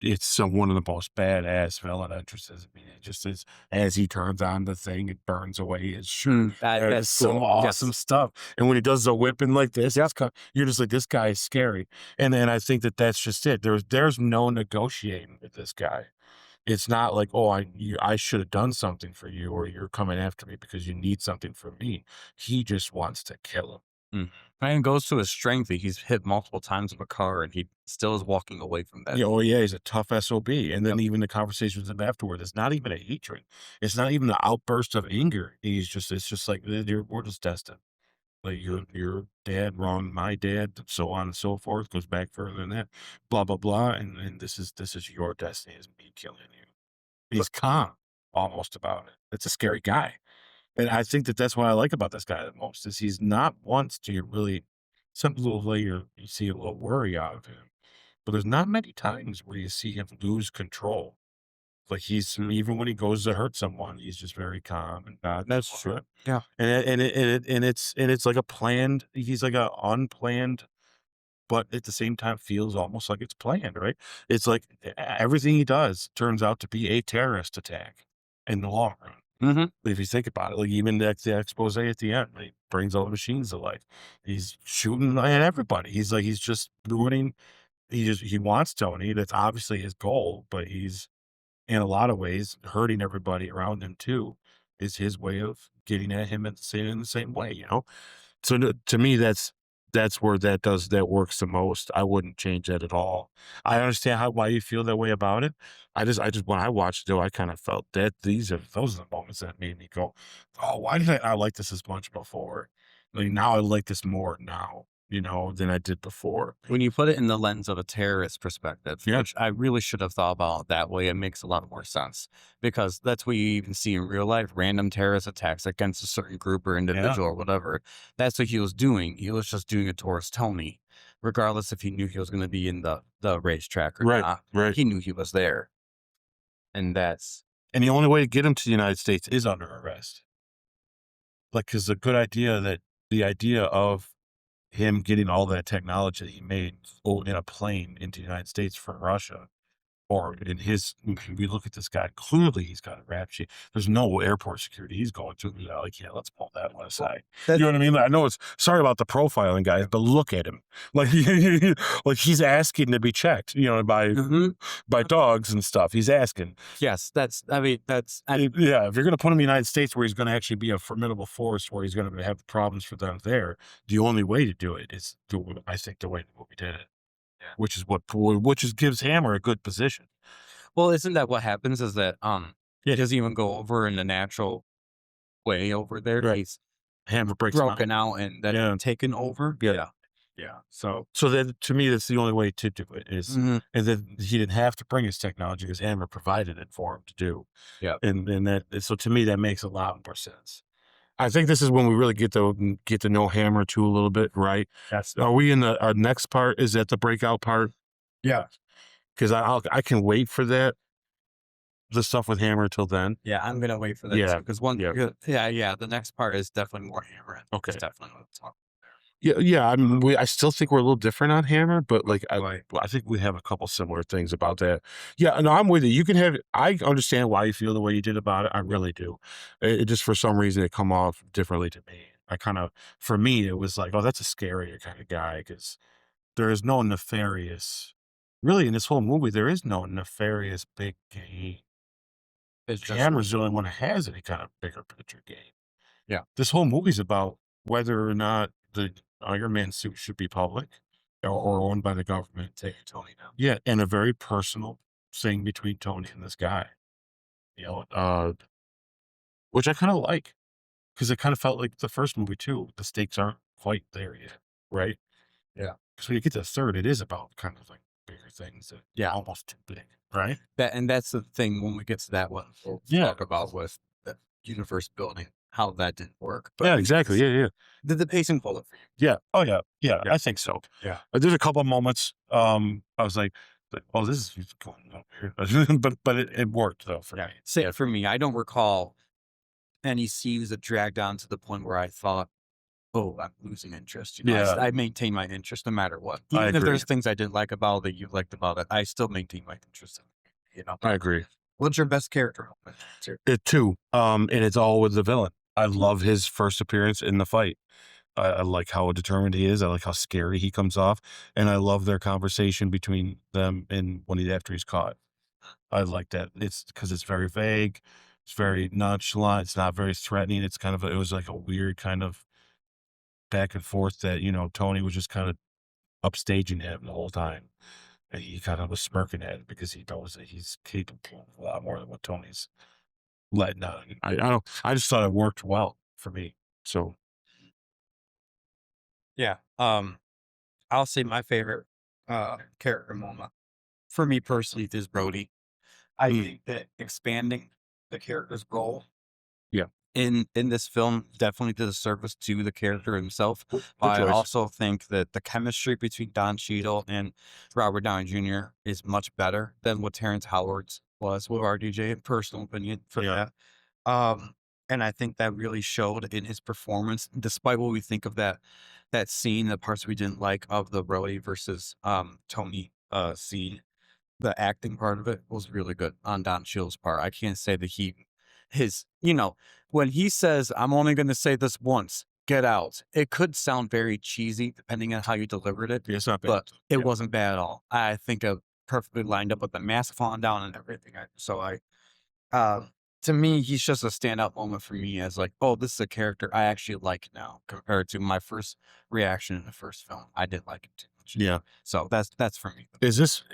It's one of the most badass villain entrances. I mean, it just is as he turns on the thing, it burns away his shirt. That's some cool. awesome stuff. And when he does the whipping like this, you're just like, this guy is scary. And then I think that's just it. There's no negotiating with this guy. It's not like, oh, I should have done something for you, or you're coming after me because you need something from me. He just wants to kill him. And it goes to his strength. He's hit multiple times with a car, and he still is walking away from that. Yeah, he's a tough SOB. And then even the conversations with him afterward, it's not even a hatred. It's not even an outburst of anger. It's just like, we're just destined. Like your dad wronged my dad, so on and so forth, goes back further than that, blah, blah, blah. And this is your destiny, is me killing you. He's calm almost about it. It's a scary guy. And I think that's what I like about this guy the most, is he's not once to really, some little later, you see a little worry out of him. But there's not many times where you see him lose control. Like even when he goes to hurt someone, he's just very calm and not. That's true. Yeah. And it's like a planned. He's like a unplanned, but at the same time feels almost like it's planned. Right? It's like everything he does turns out to be a terrorist attack in the long run. If you think about it, like even the expose at the end, he brings all the machines to life. He's shooting at everybody. He's just ruining. He wants Tony. That's obviously his goal, but he's in a lot of ways hurting everybody around him too. Is his way of getting at him in the same way, So to me, that's where that works the most. I wouldn't change that at all. I understand why you feel that way about it. I just when I watched it, I kind of felt that those are the moments that made me go, oh, why did I not like this as much before? Like now I like this more now, than I did before. When you put it in the lens of a terrorist perspective, Yeah. which I really should have thought about it that way, it makes a lot more sense, because that's what you even see in real life, random terrorist attacks against a certain group or individual or whatever. That's what he was doing. He was just doing it towards Tony, regardless if he knew he was going to be in the racetrack or not. Right. He knew he was there. And the only way to get him to the United States is under arrest. Like, because the idea of him getting all that technology that he made in a plane into the United States from Russia, Or in his, we look at this guy, clearly he's got a rap sheet. There's no airport security. He's going through, like, yeah, let's pull that one aside. You know what I mean? Like, I know sorry about the profiling, guys, but look at him. Like, like he's asking to be checked, by dogs and stuff. He's asking. Yes, yeah, if you're going to put him in the United States where he's going to actually be a formidable force, where he's going to have problems for them there, the only way to do it is, I think, the way we did it. Which gives Hammer a good position. Well, isn't that what happens? Is that it doesn't even go over in the natural way over there. Right. He's Hammer breaks broken out and then taken over. Yeah. So that, to me, that's the only way to do it is, and then he didn't have to bring his technology because Hammer provided it for him to do. Yeah. And that, so to me, that makes a lot more sense. I think this is when we really get to know Hammer too a little bit, right? Are we in our next part? Is that the breakout part? Yeah. Because I can wait for that, the stuff with Hammer till then. Yeah, I'm gonna wait for that. Yeah. Because the next part is definitely more Hammer. Okay. It's definitely what I'm talking. Yeah. I mean, I still think we're a little different on Hammer, but like I think we have a couple similar things about that. Yeah, no, I'm with you. You can have. I understand why you feel the way you did about it. I really do. It just, for some reason, it come off differently to me. For me, it was like, oh, that's a scarier kind of guy, because there is no nefarious. Really, in this whole movie, there is no nefarious big game. It's just Hammer's the only one that has any kind of bigger picture game. Yeah. This whole movie's about whether or not the Iron Man suit should be public or owned by the government. taking Tony now. Yeah, and a very personal thing between Tony and this guy. Which I kind of like, because it kind of felt like the first movie too. The stakes aren't quite there yet, right? Yeah. Because when you get to the third, it is about kind of like bigger things. Almost too big, right? And that's the thing when we get to that one. We'll talk about with the universe building, how that didn't work. But Yeah, exactly. Yeah. Did the pacing pull it for you? Yeah. Oh, yeah. I think so. Yeah. There's a couple of moments. I was like, oh, this is going up here, but it worked though for me. Say for me, I don't recall any scenes that dragged on to the point where I thought, oh, I'm losing interest. Yeah. I maintain my interest no matter what. I Even if agree. there's things I didn't like about it that you liked about it, I still maintain my interest in it. I agree. What's your best character moment? It too. And it's all with the villain. I love his first appearance in the fight. I like how determined he is. I like how scary he comes off, and I love their conversation between them and after he's caught. I like that. It's because it's very vague. It's very nonchalant. It's not very threatening. It's kind of it was like a weird kind of back and forth that Tony was just kind of upstaging him the whole time, and he kind of was smirking at it because he knows that he's capable of a lot more than what Tony's letting on. I just thought it worked well for me. So. Yeah. I'll say my favorite character moment for me personally is Brody. I think that expanding the character's role in this film definitely did a service to the character himself. I also think that the chemistry between Don Cheadle and Robert Downey Jr. is much better than what Terrence Howard's was with RDJ, personal opinion for that. And I think that really showed in his performance, despite what we think of that scene, the parts we didn't like of the Brody versus Tony scene. The acting part of it was really good on Don Cheadle's part. I can't say that when he says, I'm only going to say this once, get out. It could sound very cheesy depending on how you delivered it. It's not bad. But it wasn't bad at all. I think it perfectly lined up with the mask falling down and everything. To me, he's just a standout moment for me as like, oh, this is a character I actually like now compared to my first reaction in the first film. I didn't like him too much. Yeah. So that's for me. Is this,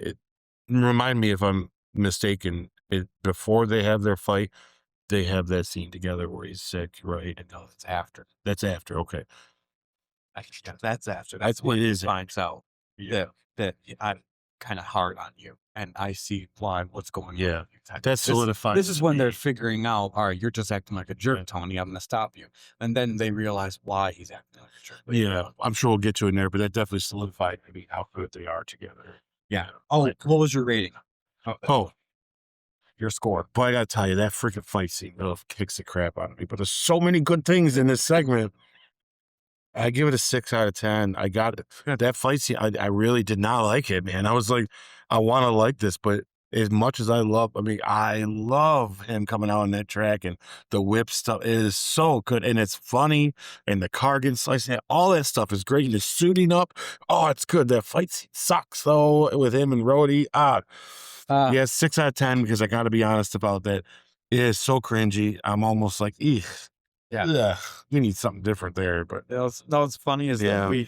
remind me if I'm mistaken, before they have their fight, they have that scene together where he's sick, right? No, that's after. That's after, okay. That's after. That's when it he is finds out that I'm kind of hard on you, and I see what's going on. Yeah, that's solidified. This is when they're figuring out, all right, you're just acting like a jerk, Tony. I'm going to stop you. And then they realize why he's acting like a jerk. Yeah, I'm sure we'll get to it in there, but that definitely solidified maybe how good they are together. Yeah. Oh, what was your rating? Oh, your score. Boy, I got to tell you, that freaking fight scene kicks the crap out of me. But there's so many good things in this segment. I give it a 6 out of 10. I got it. That fight scene, I really did not like it, man. I was like, I want to like this, but as much as I love him coming out on that track, and the whip stuff is so good, and it's funny, and the car getting sliced, and all that stuff is great. And the suiting up, oh, it's good. That fight scene sucks though with him and Rhodey. Yeah, 6 out of 10 because I got to be honest about that. It is so cringy. I'm almost like, eek. Yeah, we need something different there. But what's funny is that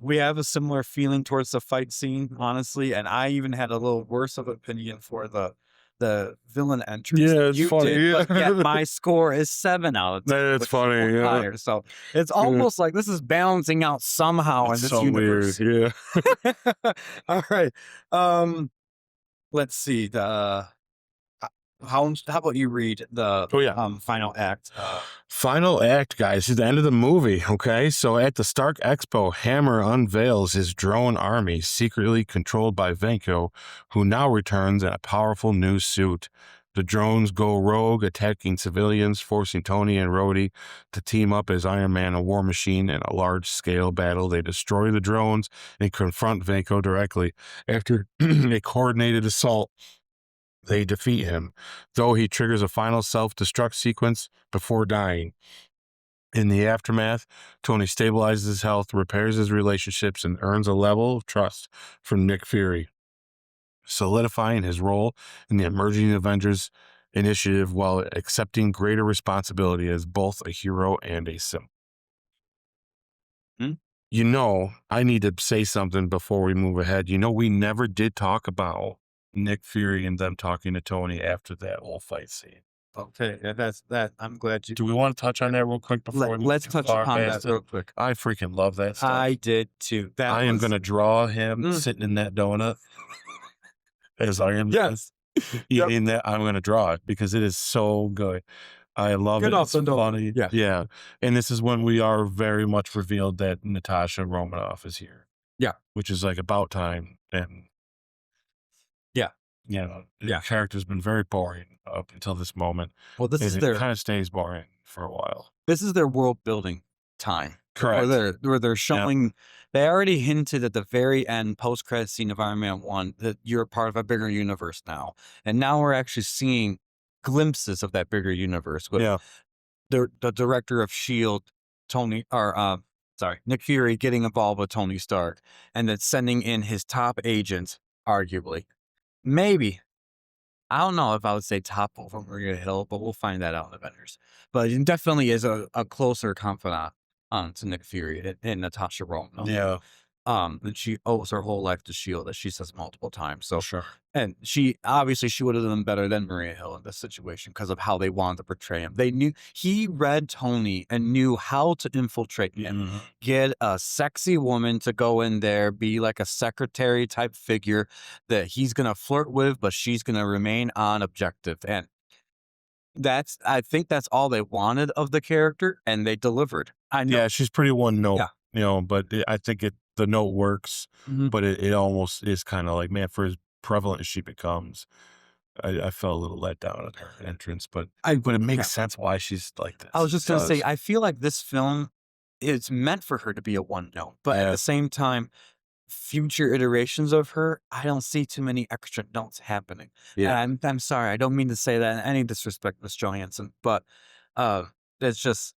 we have a similar feeling towards the fight scene, honestly, and I even had a little worse of opinion for the villain entrance. Yeah, than it's you funny, did, yeah. but yet my score is 7 out of 10. That's which is funny, yeah. higher. So it's almost like this is balancing out somehow in it's this so universe. weird. Yeah. All right. Let's see. How about you read the final act? Final act, guys, is the end of the movie, okay? So at the Stark Expo, Hammer unveils his drone army, secretly controlled by Venko, who now returns in a powerful new suit. The drones go rogue, attacking civilians, forcing Tony and Rhodey to team up as Iron Man and War Machine in a large-scale battle. They destroy the drones and confront Venko directly. After a coordinated assault, they defeat him, though he triggers a final self-destruct sequence before dying. In the aftermath, Tony stabilizes his health, repairs his relationships, and earns a level of trust from Nick Fury, solidifying his role in the emerging Avengers initiative while accepting greater responsibility as both a hero and a symbol. You know, I need to say something before we move ahead. You know, we never did talk about Nick Fury and them talking to Tony after that whole fight scene. Okay, that's that. I'm glad you. Do we want to touch on that real quick before we Let's move touch too far upon past that it? real quick. I freaking love that stuff. I did too. I am going to draw him sitting in that donut as I am eating that. I'm going to draw it because it is so good. I love it. It's funny. Yeah. And this is when we are very much revealed that Natasha Romanoff is here. Yeah. Which is like about time. And the character's been very boring up until this moment. Well, it kind of stays boring for a while. This is their world building time. Correct. Where they're showing, they already hinted at the very end post-credit scene of Iron Man 1 that you're part of a bigger universe now. And now we're actually seeing glimpses of that bigger universe with the director of S.H.I.E.L.D., Nick Fury getting involved with Tony Stark and then sending in his top agent, arguably. Maybe. I don't know if I would say top over Maria Hill, but we'll find that out in Avengers. But it definitely is a closer confidant to Nick Fury and Natasha Romanoff. Yeah. And she owes her whole life to S.H.I.E.L.D., as she says multiple times. So and she would have done better than Maria Hill in this situation because of how they wanted to portray him. They knew he read Tony and knew how to infiltrate him. Get a sexy woman to go in there, be like a secretary type figure that he's gonna flirt with, but she's gonna remain on objective. And I think that's all they wanted of the character, and they delivered. I know. Yeah, she's pretty one note. But I think the note works, but it almost is kind of like, man, for as prevalent as she becomes, I felt a little let down at her entrance, but it makes sense why she's like this. I was just going to say, I feel like this film is meant for her to be a one note, but at the same time, future iterations of her, I don't see too many extra notes happening. And I'm sorry, I don't mean to say that in any disrespect, Miss Johansson, but it's just,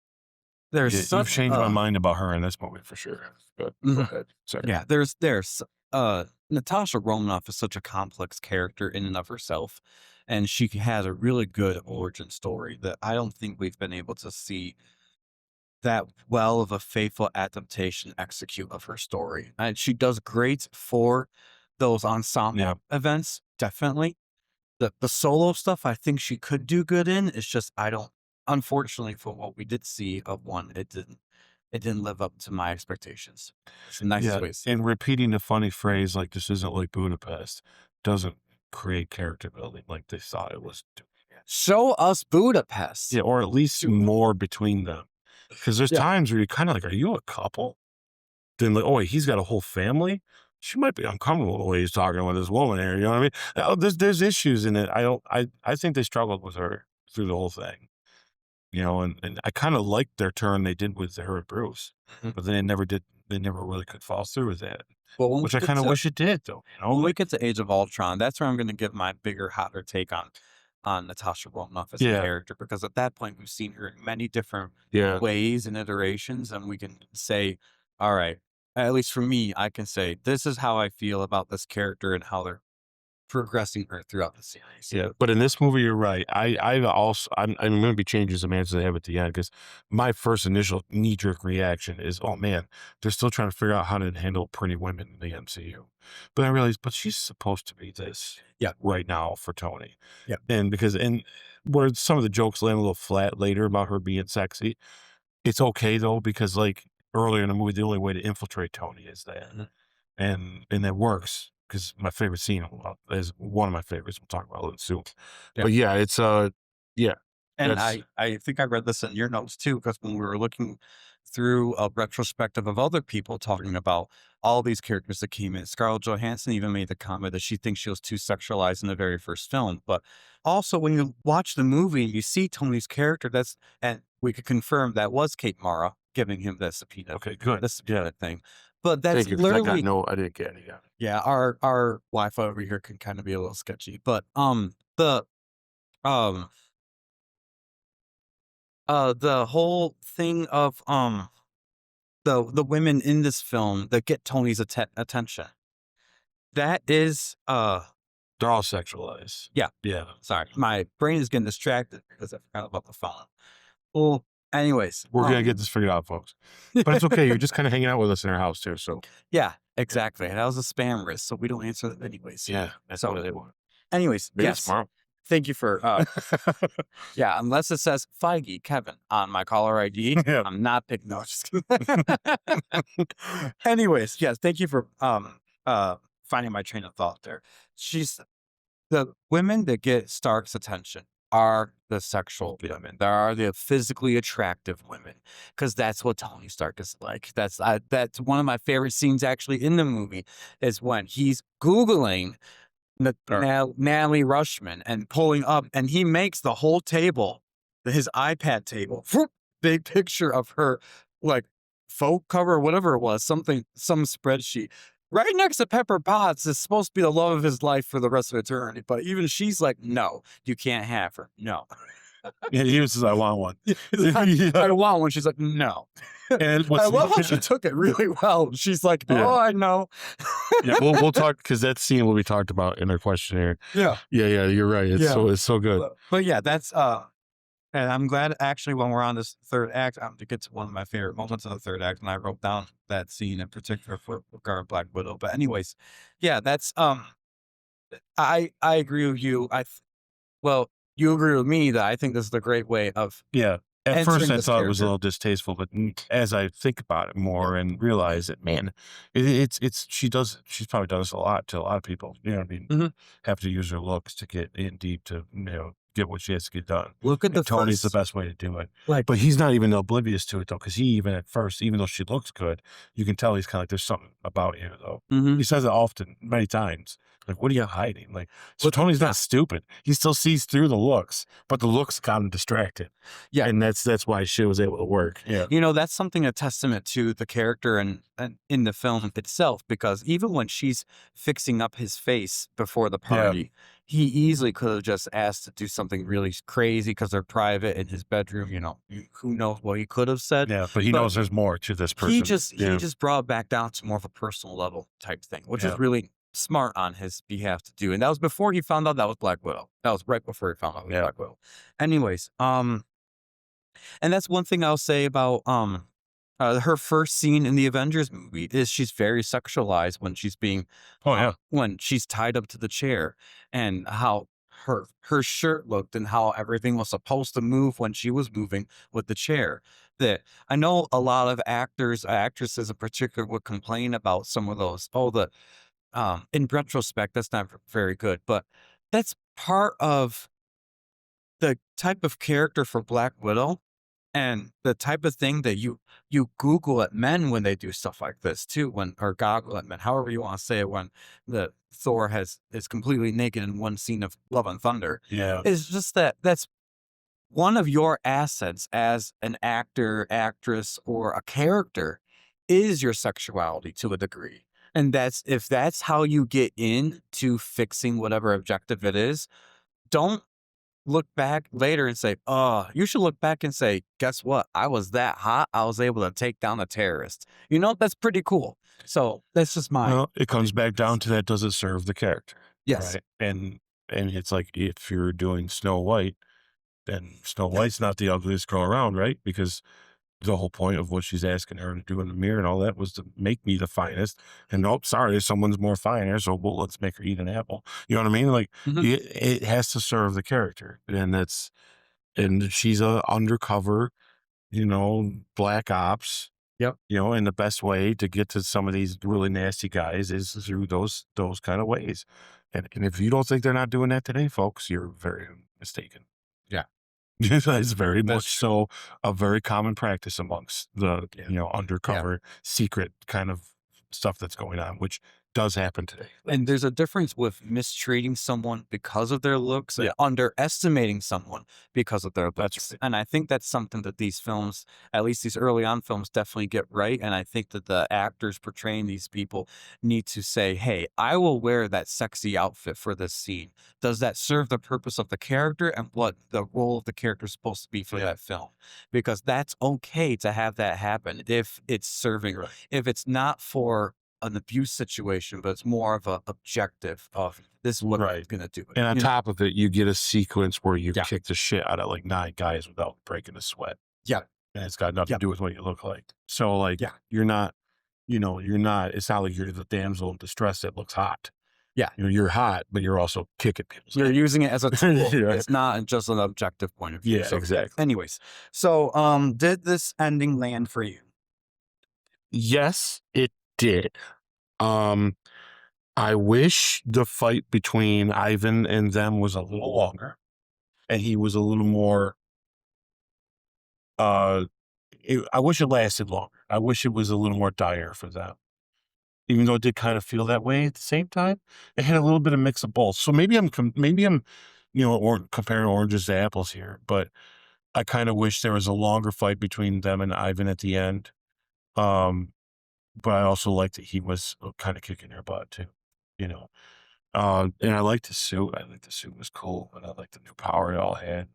you've changed my mind about her in this movie for sure. But go ahead. Sorry. Yeah, there's Natasha Romanoff is such a complex character in and of herself, and she has a really good origin story that I don't think we've been able to see that well of a faithful adaptation execute of her story. And she does great for those ensemble events, definitely. The solo stuff I think she could do good in. It's just unfortunately, for what we did see of one, it didn't live up to my expectations. It's the nicest way to say it. And repeating the funny phrase like this isn't like Budapest doesn't create character building like they thought it was doing. Show us Budapest. Yeah, or at least more between them. Because there's times where you're kind of like, are you a couple? Then like, oh wait, he's got a whole family? She might be uncomfortable the way he's talking with this woman here. You know what I mean? There's issues in it. I think they struggled with her through the whole thing. And I kind of liked their turn they did with her and Bruce, but then they never did they never really could follow through with that. Well, when Which we I get kind of to wish it did, though. You know, when we like, get to Age of Ultron, that's where I'm going to give my bigger, hotter take on Natasha Romanoff as a yeah, character, because at that point we've seen her in many different yeah, ways and iterations, and we can say, all right, at least for me, I can say this is how I feel about this character and how they're progressing her throughout the series. yeah. But in this movie, you're right. I'm going to be changing some answers I have at the end because my first initial knee jerk reaction is, oh man, they're still trying to figure out how to handle pretty women in the MCU. But I realized, but she's supposed to be this, Yeah. right now for Tony. Yeah. And where some of the jokes land a little flat later about her being sexy, it's okay though because like earlier in the movie, the only way to infiltrate Tony is that. Mhm. And that works because my favorite scene is one of my favorites. We'll talk about it soon. Yeah. But yeah, it's yeah, And that's I think I read this in your notes too, because when we were looking through a retrospective of other people talking about all these characters that came in, Scarlett Johansson even made the comment that she thinks she was too sexualized in the very first film. But also when you watch the movie and you see Tony's character, and we could confirm that was Kate Mara giving him the subpoena, okay. Good. the subpoena thing. But that's Thank you. 'Cause literally, I didn't get any. yeah, our Wi-Fi over here can kind of be a little sketchy. But the um the whole thing of the women in this film that get Tony's attention, that is They're all sexualized. yeah, Yeah. sorry, my brain is getting distracted because I forgot about the phone. Well, anyways, We're gonna get this figured out, folks. But it's okay. You're just kind of hanging out with us in our house too. So yeah, exactly. That was a spam risk, so we don't answer that anyways. yeah, that's So- what they want. Anyways, Maybe yes, tomorrow. thank you for yeah, unless it says Feige Kevin on my caller ID, Yeah. I'm not picking. No, just kidding. Anyways, yes, thank you for finding my train of thought there. The women that get Stark's attention are the sexual women. There are the physically attractive women, because that's what Tony Stark is like. That's one of my favorite scenes actually in the movie is when he's Googling Natalie Rushman and pulling up, and he makes the whole table, his iPad table, big picture of her, like folk cover or whatever it was, some spreadsheet. Right next to Pepper Potts is supposed to be the love of his life for the rest of eternity. But even she's like, no, you can't have her. No. Yeah, he was just, I want one. I don't want one. She's like, no. And I love how she took it really well. She's like, oh, Yeah. I know. yeah, we'll talk because that scene will be talked about in our questionnaire. Yeah. Yeah, you're right. It's so good. But yeah, that's and I'm glad actually when we're on this third act, to get to one of my favorite moments of the third act, and I wrote down that scene in particular for regard Black Widow. But anyways, yeah, that's I agree with you. Well, you agree with me that I think this is a great way of Yeah. At entering first, I this thought it was a character. little distasteful, but as I think about it more and realize it, man, she's probably done this a lot to a lot of people. You know what I mean? Mhm. Have to use her looks to get in deep to, get what she has to get done. Look at the And Tony's the first, best way to do it. like, But he's not even oblivious to it though, because he even at first, even though she looks good, you can tell he's kind of like, there's something about you though. mhm. He says it often, many times. Like, what are you hiding? Like, so Well, Tony's not stupid. He still sees through the looks, but the looks got him distracted. Yeah. And that's why shit was able to work. Yeah. That's something a testament to the character and in the film itself, because even when she's fixing up his face before the party, he easily could have just asked to do something really crazy because they're private in his bedroom. Who knows what he could have said. Yeah. But he But knows there's more to this person. He just yeah. brought it back down to more of a personal level type thing, which is Yeah. really smart on his behalf to do. And that was before he found out that was Black Widow. That was right before he found out it was Yeah. Black Widow. Anyways, and that's one thing I'll say about her first scene in the Avengers movie is she's very sexualized when she's being Oh, yeah. when she's tied up to the chair, and how her shirt looked and how everything was supposed to move when she was moving with the chair. That I know a lot of actresses in particular would complain about some of those. In retrospect, that's not very good, but that's part of the type of character for Black Widow and the type of thing that you Google at men when they do stuff like this too, or goggle at men, however you want to say it, when the Thor is completely naked in one scene of Love and Thunder. Yeah. It's just that's one of your assets as an actor, actress, or a character is your sexuality to a degree. And if that's how you get into fixing whatever objective it is, don't look back later and say, oh, you should look back and say, guess what? I was that hot. I was able to take down a terrorist. That's pretty cool. So that's just my. Well, it comes back down to that. Does it serve the character? Yes. Right. And it's like, if you're doing Snow White, then Snow White's not the ugliest girl around, right? Because the whole point of what she's asking her to do in the mirror and all that was to make me the finest. And sorry, someone's more finer, so let's make her eat an apple. You know what I mean? Like, it has to serve the character, and she's a undercover, black ops. Yep. And the best way to get to some of these really nasty guys is through those kind of ways. And if you don't think they're not doing that today, folks, you're very mistaken. Yeah. It's very much so a very common practice amongst the undercover secret kind of stuff that's going on, which does happen today. And there's a difference with mistreating someone because of their looks and underestimating someone because of their looks. That's right. And I think that's something that these films, at least these early on films, definitely get right. And I think that the actors portraying these people need to say, hey, I will wear that sexy outfit for this scene. Does that serve the purpose of the character and what the role of the character is supposed to be for that film? Because that's okay to have that happen if it's serving, if it's not for an abuse situation, but it's more of an objective of this is what I'm going to do. And on top of it, you get a sequence where you kick the shit out of like 9 guys without breaking a sweat. Yeah. And it's got nothing to do with what you look like. So like, you're not, it's not like you're the damsel in distress that looks hot. Yeah. You're hot, but you're also kicking people. You're using it as a tool. It's not just an objective point of view. Yeah, exactly. Anyways, so did this ending land for you? Yes, it did. I wish the fight between Ivan and them was a little longer, and he was a little more. I wish it lasted longer. I wish it was a little more dire for them, even though it did kind of feel that way at the same time. It had a little bit of mix of both. So maybe I'm comparing oranges to apples here, but I kind of wish there was a longer fight between them and Ivan at the end. But I also liked that he was kind of kicking their butt too, and I liked the suit. I liked the suit was cool, and I liked the new power it all had,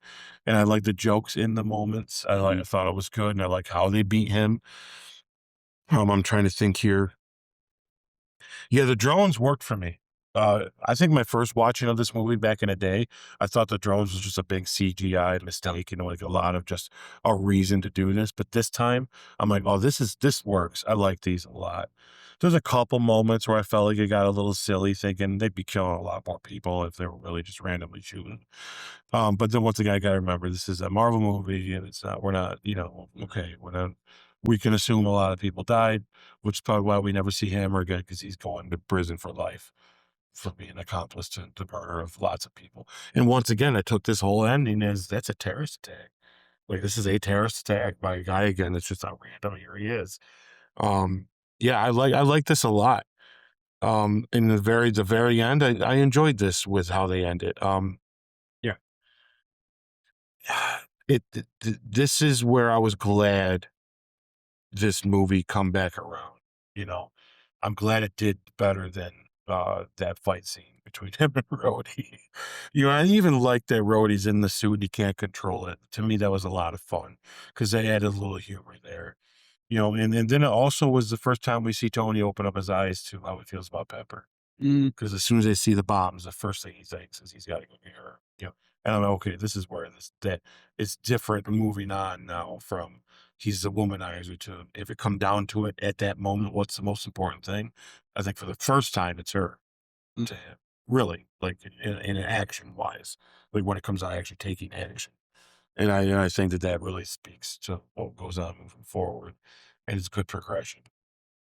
and I liked the jokes in the moments. I thought it was good, and I like how they beat him. I'm trying to think here. Yeah, the drones worked for me. I think my first watching of this movie back in the day, I thought the drones was just a big CGI mistake, like a lot of just a reason to do this. But this time, I'm like, oh, this works. I like these a lot. There's a couple moments where I felt like it got a little silly, thinking they'd be killing a lot more people if they were really just randomly shooting. But then once again, I got to remember this is a Marvel movie, and we're not, we can assume a lot of people died, which is probably why we never see Hammer again, because he's going to prison for life for being accomplice to the murder of lots of people. And once again, I took this whole ending as that's a terrorist attack. Like, this is a terrorist attack by a guy again. It's just not random. Here he is. I like this a lot. In the very end, I enjoyed this with how they ended. This is where I was glad this movie come back around. I'm glad it did better than that fight scene between him and Rhodey. I even like that Rhodey's in the suit and he can't control it. To me, that was a lot of fun because they added a little humor there. And then it also was the first time we see Tony open up his eyes to how he feels about Pepper. Because as soon as they see the bombs, the first thing he thinks is he's got to go get her. And I'm like, okay, this is where that it's different moving on now from he's the womanizer to if it come down to it at that moment, what's the most important thing? I think for the first time, it's her to him, really, like in action wise, like when it comes to actually taking action. And I think that really speaks to what goes on moving forward, and it's good progression,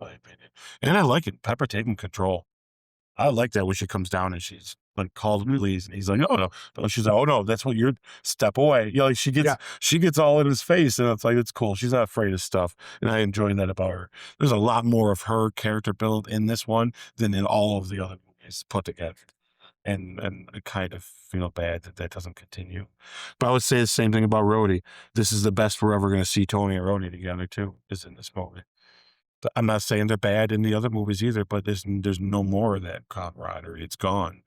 in my opinion. And I like it, Pepper taking control. I like that when she comes down and she's like, call the police, and he's like, oh no, but she's like, oh no, that's what you're step away. Like she gets all in his face, and it's like, it's cool. She's not afraid of stuff, and I enjoy that about her. There's a lot more of her character build in this one than in all of the other movies put together. And I kind of feel bad that doesn't continue. But I would say the same thing about Rhodey. This is the best we're ever going to see Tony and Rhodey together too, is in this movie. I'm not saying they're bad in the other movies either, but there's no more of that camaraderie. It's gone.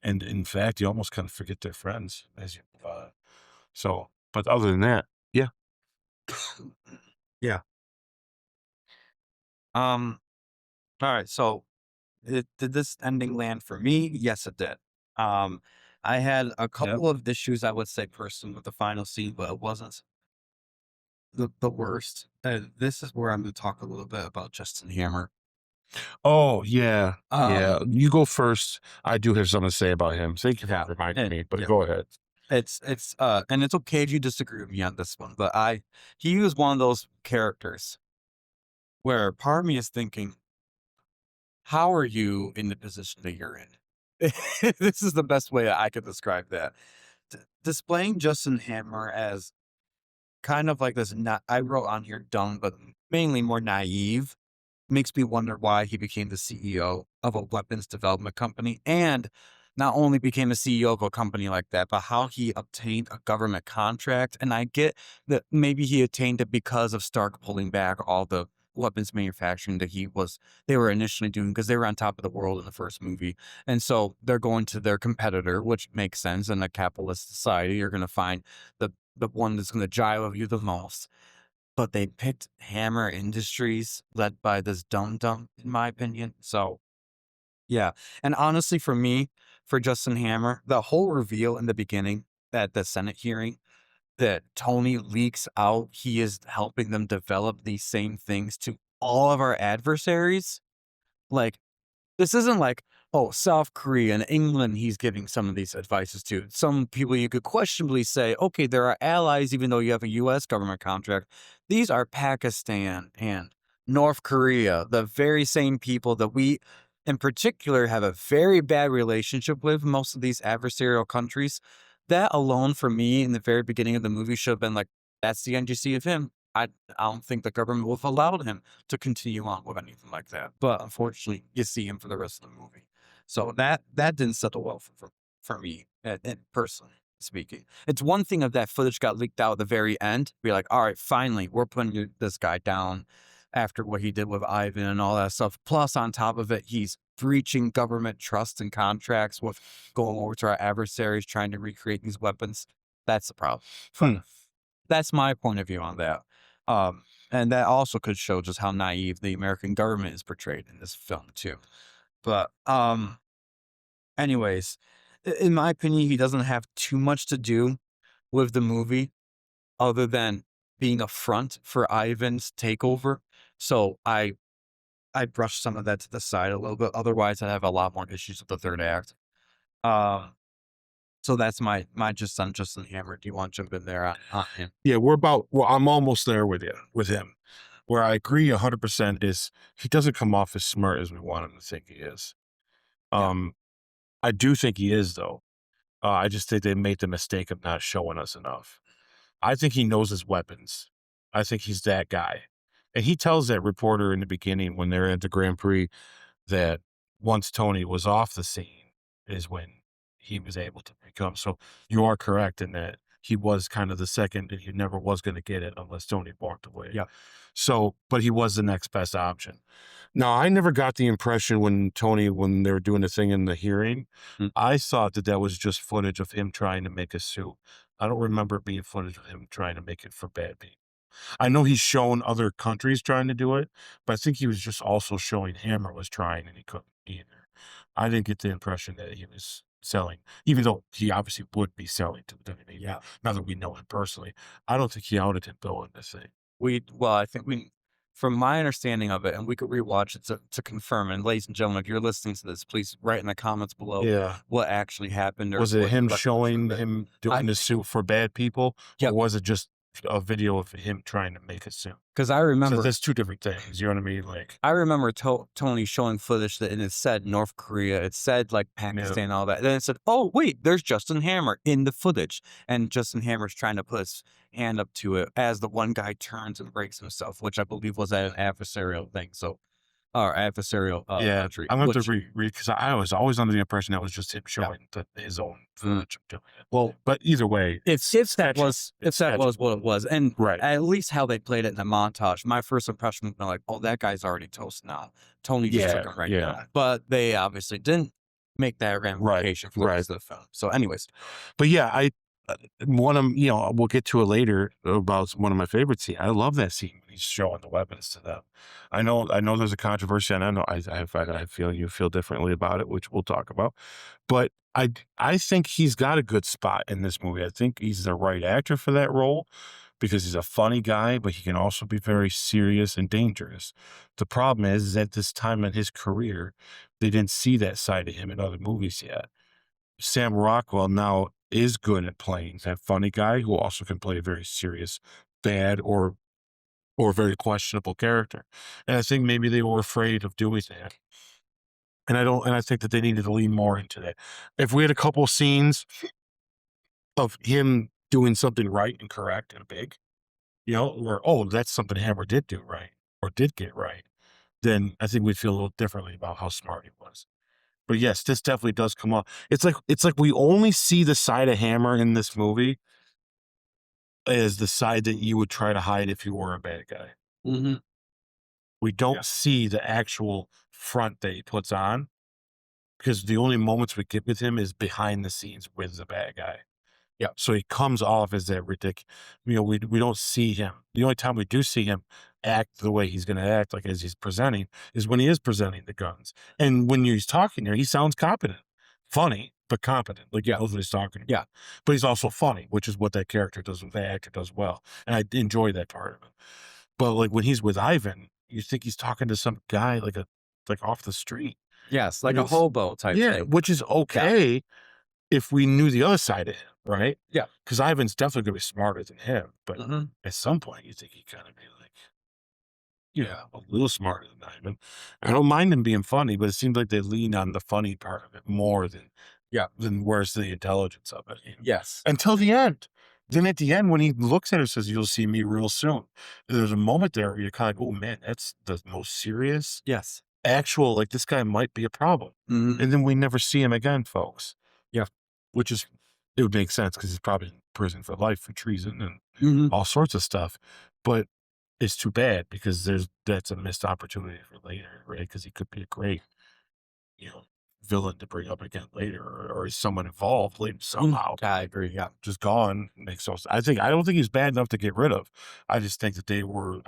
And in fact, you almost kind of forget they're friends as you, so, but other than that, yeah. Yeah. All right. So did this ending land for me? Yes, it did. I had a couple of issues, I would say, personally, with the final scene, but it wasn't the worst. This is where I'm going to talk a little bit about Justin Hammer. Oh, yeah. Yeah. Um, You go first. I do have something to say about him. Thank you for reminding me, but yeah. go ahead. and it's okay if you disagree with me on this one, but he was one of those characters where part of me is thinking, how are you in the position that you're in? This is the best way I could describe that. Displaying Justin Hammer as kind of like this, not, I wrote on here dumb, but mainly more naive, makes me wonder why he became the CEO of a weapons development company, and not only became a CEO of a company like that, but how he obtained a government contract. And I get that maybe he attained it because of Stark pulling back all the weapons manufacturing that they were initially doing, because they were on top of the world in the first movie. And so they're going to their competitor, which makes sense. In a capitalist society, you're going to find the one that's going to jive with you the most. But they picked Hammer Industries, led by this dum-dum, in my opinion. So, yeah. And honestly, for me, for Justin Hammer, the whole reveal in the beginning at the Senate hearing that Tony leaks out he is helping them develop these same things to all of our adversaries. Like, this isn't like, oh, South Korea and England he's giving some of these advices to. Some people you could questionably say, okay, there are allies even though you have a U.S. government contract. These are Pakistan and North Korea, the very same people that we in particular have a very bad relationship with, most of these adversarial countries. That alone for me in the very beginning of the movie should have been like, that's the end you see of him. I don't think the government would have allowed him to continue on with anything like that. But unfortunately, you see him for the rest of the movie. So that didn't settle well for me, and personally speaking. It's one thing if that footage got leaked out at the very end. Be like, all right, finally, we're putting this guy down after what he did with Ivan and all that stuff. Plus, on top of it, he's breaching government trust and contracts with going over to our adversaries, trying to recreate these weapons. That's the problem. That's my point of view on that. And that also could show just how naive the American government is portrayed in this film too. But anyways, in my opinion, he doesn't have too much to do with the movie other than being a front for Ivan's takeover. So I brushed some of that to the side a little bit. Otherwise, I have a lot more issues with the third act. So that's my just on Justin Hammer. Do you want to jump in there on him? Yeah, I'm almost there with him. Where I agree 100% is he doesn't come off as smart as we want him to think he is. I do think he is, though. I just think they made the mistake of not showing us enough. I think he knows his weapons. I think he's that guy. And he tells that reporter in the beginning when they're at the Grand Prix that once Tony was off the scene is when he was able to become. So you are correct in that he was kind of the second, and he never was going to get it unless Tony walked away. Yeah. So, but he was the next best option. Now, I never got the impression when they were doing the thing in the hearing, I thought that was just footage of him trying to make a suit. I don't remember it being footage of him trying to make it for bad people. I know he's shown other countries trying to do it, but I think he was just also showing Hammer was trying and he couldn't either. I didn't get the impression that he was selling, even though he obviously would be selling to the WWE. Yeah. Now that we know him personally, I don't think he outed him Bill in this thing. I think from my understanding of it, and we could rewatch it to confirm. And ladies and gentlemen, if you're listening to this, please write in the comments below what actually happened. Was it him showing him doing the suit for bad people, or was it just a video of him trying to make a suit? Because I remember there's two different things. You know what I mean? Like, I remember Tony showing footage that, and it said North Korea, it said like Pakistan, and all that. Then it said, "Oh wait, there's Justin Hammer in the footage," and Justin Hammer's trying to put his hand up to it as the one guy turns and breaks himself, which I believe was at an adversarial thing. So or adversarial Yeah, country. I'm going to which- read because I was always under the impression that was just him showing his own footage of doing it. Well, But either way, if that was what it was, and right. at least how they played it in the montage, my first impression was like, oh, that guy's already toast now. Tony just took him right now. But they obviously didn't make that ramification for the rest of the film. So, anyways, But yeah, one of we'll get to it later about one of my favorite scenes. I love that scene when he's showing the weapons to them. I know there's a controversy, and I know I feel you feel differently about it, which we'll talk about. But I think he's got a good spot in this movie. I think he's the right actor for that role because he's a funny guy, but he can also be very serious and dangerous. The problem is at this time in his career, they didn't see that side of him in other movies yet. Sam Rockwell now is good at playing that funny guy who also can play a very serious, bad, or very questionable character. And I think maybe they were afraid of doing that. And I think that they needed to lean more into that. If we had a couple scenes of him doing something right and correct and big, where, oh, that's something Hammer did do right or did get right, then I think we'd feel a little differently about how smart he was. But yes, this definitely does come up. It's like we only see the side of Hammer in this movie as the side that you would try to hide if you were a bad guy. mm-hmm. We don't see the actual front that he puts on because the only moments we get with him is behind the scenes with the bad guy. Yeah. So he comes off as that ridiculous. We don't see him. The only time we do see him act the way he's going to act, like as he's presenting, is when he is presenting the guns. And when he's talking there, he sounds competent, funny, but competent. Like, yeah, that's what he's talking about. Yeah. But he's also funny, which is what that character does, what that actor does well. And I enjoy that part of it. But like when he's with Ivan, you think he's talking to some guy like off the street. Yes, like a hobo type thing. Which is okay if we knew the other side of him, right? Yeah. Because Ivan's definitely going to be smarter than him. But Mm-hmm. at some point, you think he kind of be like, a little smarter than Ivan. I don't mind him being funny, but it seems like they lean on the funny part of it more than where's the intelligence of it. Yes. Until the end. Then at the end, when he looks at her, says, "You'll see me real soon." There's a moment there where you're kind of like, "Oh man, that's the most serious, actual. Like this guy might be a problem." Mm-hmm. And then we never see him again, folks. Yeah, which is it would make sense because he's probably in prison for life for treason and all sorts of stuff. But it's too bad because that's a missed opportunity for later, right? Because he could be a great, villain to bring up again later, or is someone involved later somehow. I agree. Yeah, just gone makes no sense. I don't think he's bad enough to get rid of. I just think that they were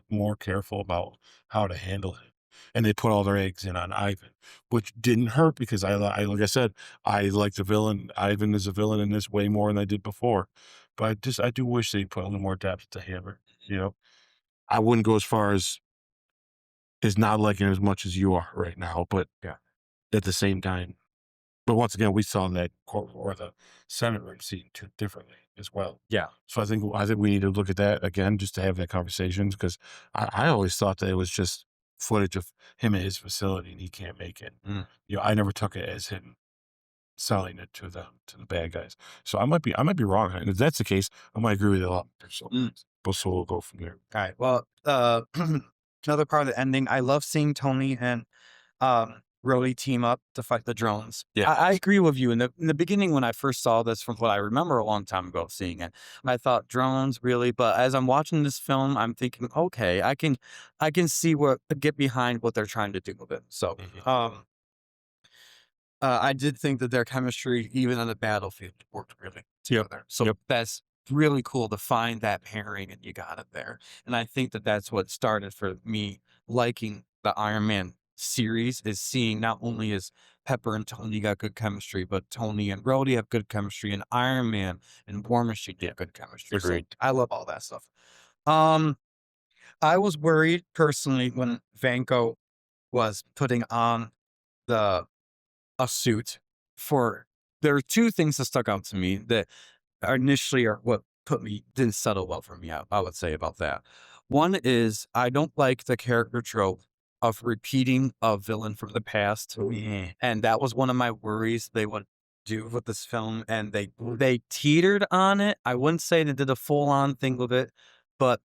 more careful about how to handle it, and they put all their eggs in on Ivan, which didn't hurt because I like I said, I like the villain. Ivan is a villain in this way more than I did before, but I do wish they put a little more depth to Hammer. I wouldn't go as far as not liking him as much as you are right now, but at the same time. But once again, we saw that court or the Senate room scene too differently as well. Yeah. So I think we need to look at that again just to have that conversation because I always thought that it was just footage of him at his facility and he can't make it. I never took it as him selling it to the bad guys. So I might be wrong. And if that's the case, I might agree with it a lot. So we'll go from there. All right. Well, another part of the ending, I love seeing Tony and Rhodey team up to fight the drones. Yeah. I agree with you. In the beginning, when I first saw this, from what I remember a long time ago seeing it, I thought drones really. But as I'm watching this film, I'm thinking, okay, I can get behind what they're trying to do with it. So, I did think that their chemistry, even on the battlefield, worked really together. So that's really cool to find that pairing, and you got it there. And I think that that's what started for me liking the Iron Man series, is seeing not only is Pepper and Tony got good chemistry, but Tony and Rhodey have good chemistry, and Iron Man and War Machine have good chemistry. Agreed. So I love all that stuff. I was worried personally when Vanko was putting on a suit for. There are two things that stuck out to me that initially are what didn't settle well for me. I would say about that. One is I don't like the character trope of repeating a villain from the past. And that was one of my worries they would do with this film. And they teetered on it. I wouldn't say they did a full on thing with it, but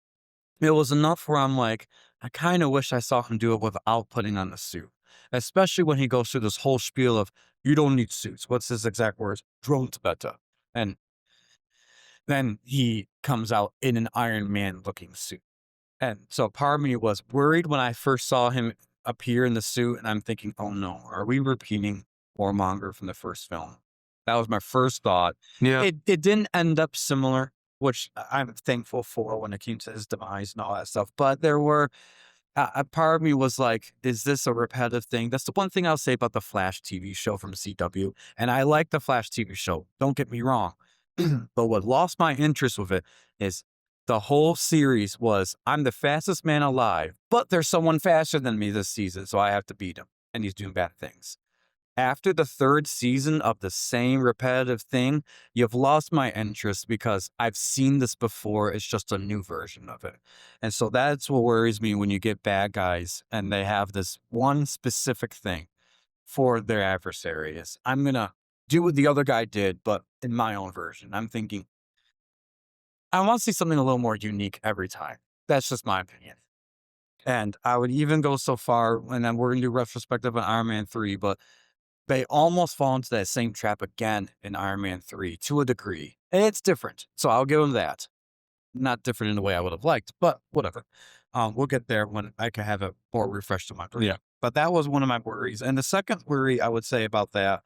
it was enough where I'm like, I kind of wish I saw him do it without putting on the suit, especially when he goes through this whole spiel of, you don't need suits. What's his exact words? Drones better. And then he comes out in an Iron Man looking suit. And so part of me was worried when I first saw him appear in the suit, and I'm thinking, oh no, are we repeating Warmonger from the first film? That was my first thought. Yeah. It didn't end up similar, which I'm thankful for when it came to his demise and all that stuff. But there were, a part of me was like, is this a repetitive thing? That's the one thing I'll say about the Flash TV show from CW. And I like the Flash TV show, don't get me wrong. But what lost my interest with it is the whole series was, I'm the fastest man alive, but there's someone faster than me this season, so I have to beat him. And he's doing bad things. After the third season of the same repetitive thing, you've lost my interest because I've seen this before. It's just a new version of it. And so that's what worries me when you get bad guys and they have this one specific thing for their adversary. Is, I'm going to do what the other guy did, but in my own version. I'm thinking, I want to see something a little more unique every time. That's just my opinion. And I would even go so far, and then we're going to do retrospective on Iron Man 3, but they almost fall into that same trap again in Iron Man 3 to a degree. And it's different. So I'll give them that. Not different in the way I would have liked, but whatever. We'll get there when I can have it more refreshed in my brain. Yeah. But that was one of my worries. And the second worry I would say about that,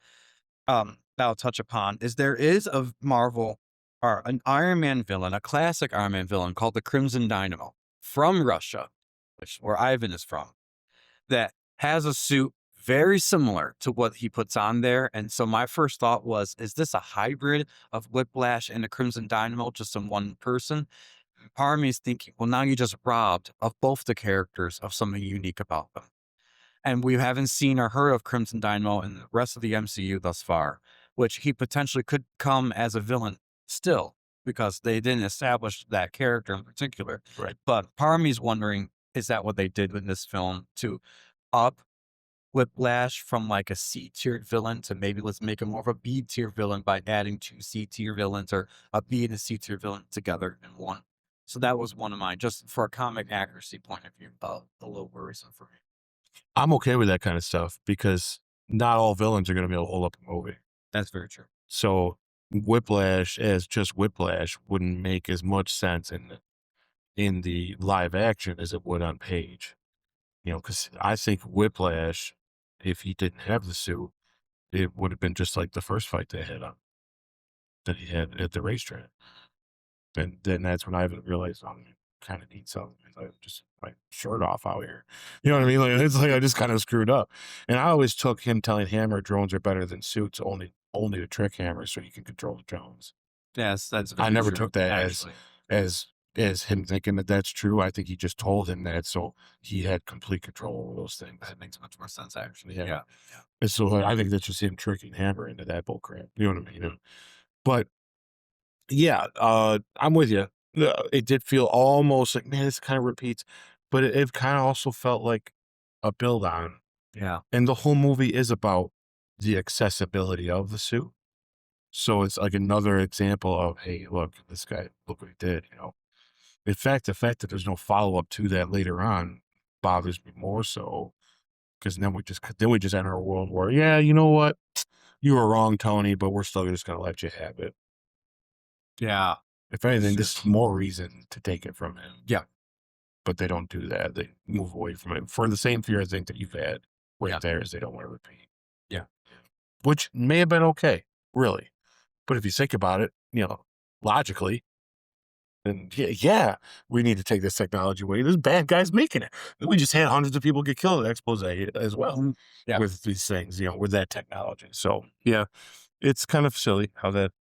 that I'll touch upon, is there is a Marvel or an Iron Man villain, a classic Iron Man villain called the Crimson Dynamo from Russia, where Ivan is from, that has a suit very similar to what he puts on there. And so my first thought was, is this a hybrid of Whiplash and the Crimson Dynamo just in one person? Part of me is thinking, well, now you just robbed of both the characters of something unique about them. And we haven't seen or heard of Crimson Dynamo in the rest of the MCU thus far, which he potentially could come as a villain still, because they didn't establish that character in particular. Right. But part of me is wondering, is that what they did in this film to up Whiplash from like a C-tier villain to maybe let's make him more of a B-tier villain by adding two C-tier villains, or a B and a C-tier villain together in one? So that was one of mine, just for a comic accuracy point of view, a little worrisome for me. I'm okay with that kind of stuff because not all villains are going to be able to hold up a movie. That's very true. So Whiplash as just Whiplash wouldn't make as much sense in the live action as it would on page. You know, because I think Whiplash, if he didn't have the suit, it would have been just like the first fight they had on that he had at the racetrack. And then that's when I realized, oh, I kind of need something. Like, just my shirt off out here. You know what I mean? Like, it's like I just kind of screwed up. And I always took him telling Hammer drones are better than suits only to trick Hammer so he can control the drones. Yes, that's. I never took that actually. as him thinking that that's true. I think he just told him that so he had complete control over those things. That makes much more sense, actually. Yeah. Yeah. And so I think that's just him tricking Hammer into that bull crap. You know what I mean? But yeah, I'm with you. It did feel almost like, man, this kind of repeats, but it kind of also felt like a build on. Yeah. And the whole movie is about the accessibility of the suit. So it's like another example of, hey, look, this guy, look what he did, you know. In fact, the fact that there's no follow-up to that later on bothers me more so, because then we just enter a world where, yeah, you know what? You were wrong, Tony, but we're still just going to let you have it. Yeah. If anything, Sure. this is more reason to take it from him. Yeah. But they don't do that. They move away from it for the same fear I think that you've had right Yeah. there, is they don't want to repeat. Yeah. Which may have been okay, really. But if you think about it, you know, logically, then yeah, we need to take this technology away. There's bad guys making it. We just had hundreds of people get killed at Expose as well Yeah. with these things, you know, with that technology. So yeah, it's kind of silly how that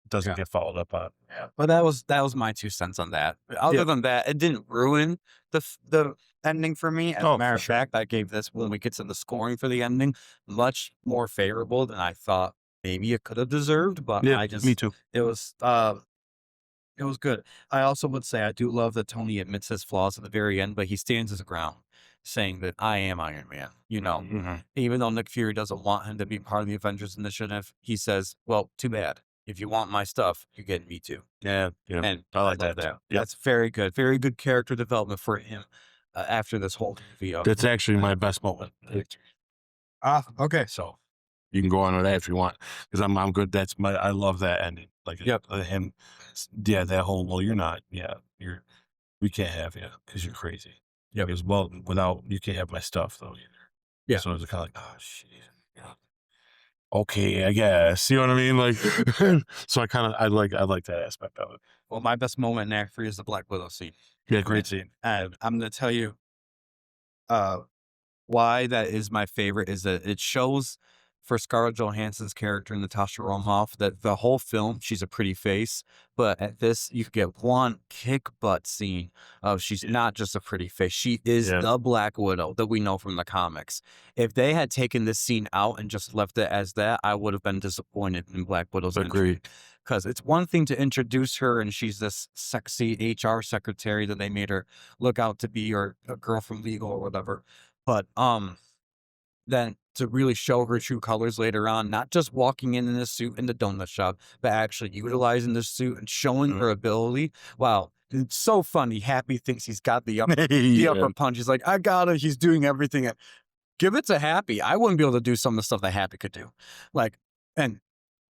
doesn't Yeah. get followed up on. Yeah. But that was my 2 cents on that. Other than that, it didn't ruin the ending for me. As a matter of fact, I gave this, when we get to the scoring for the ending, much more favorable than I thought maybe it could have deserved. But Yeah, I just, me too. it was good. I also would say I do love that Tony admits his flaws at the very end, but he stands his ground, saying that I am Iron Man. You know, even though Nick Fury doesn't want him to be part of the Avengers initiative, he says, well, too bad. If you want my stuff, you're getting me too. Yeah. And I like love that. that. Yep. That's very good. Very good character development for him. after this whole movie. That's actually my best moment. Okay. So you can go on with that if you want, because I'm good. That's I love that ending. Like him, yeah, that whole you're not, we can't have you because you're crazy. Yeah, because without you can't have my stuff though either. Yeah. So it's kind of like, oh shit. Yeah. Okay, I guess. You know what I mean? Like, so I like that aspect of it. Well, my best moment in Act 3 is the Black Widow scene. Yeah, great scene. And I'm going to tell you why that is my favorite is that it shows for Scarlett Johansson's character, Natasha Romanoff, that the whole film, she's a pretty face, but at this, you get one kick butt scene of she's not just a pretty face. She is the Black Widow that we know from the comics. If they had taken this scene out and just left it as that, I would have been disappointed in Black Widow's entry. Because it's one thing to introduce her and she's this sexy HR secretary that they made her look out to be, or a girl from legal or whatever. But then to really show her true colors later on, not just walking in a suit in the donut shop, but actually utilizing the suit and showing her ability. Wow, it's so funny. Happy thinks he's got the upper punch. He's like, I got it. He's doing everything. Give it to Happy. I wouldn't be able to do some of the stuff that Happy could do. Like, and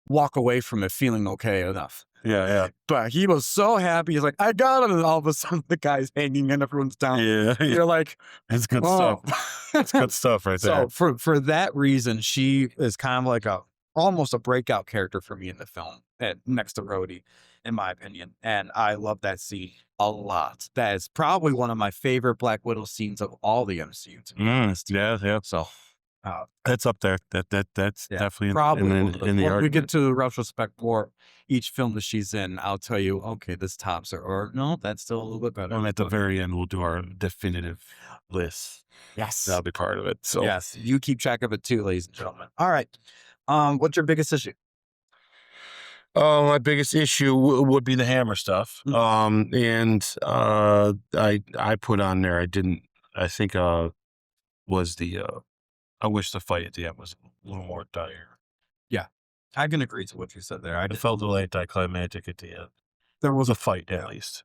walk away from it feeling okay enough. Yeah. But he was so happy. He's like, I got it. And all of a sudden the guy's hanging and everyone's down. Yeah. You're like, it's good stuff. It's good stuff right there. So for that reason, she is kind of like almost a breakout character for me in the film, next to Rhodey, in my opinion. And I love that scene a lot. That is probably one of my favorite Black Widow scenes of all the MCU. To be honest. Yeah. So that's up there. That's definitely probably in the argument. We get to the retrospect for each film that she's in. I'll tell you, okay, this tops her, or no, that's still a little bit better. And at the very end, we'll do our definitive list. Yes, that'll be part of it. So yes, you keep track of it too, ladies and gentlemen. All right, what's your biggest issue? My biggest issue would be the hammer stuff. And I put on there. I think was the. I wish the fight at the end was a little more dire. Yeah, I can agree to what you said there. I felt a little anticlimactic at the end. There was a fight, at least.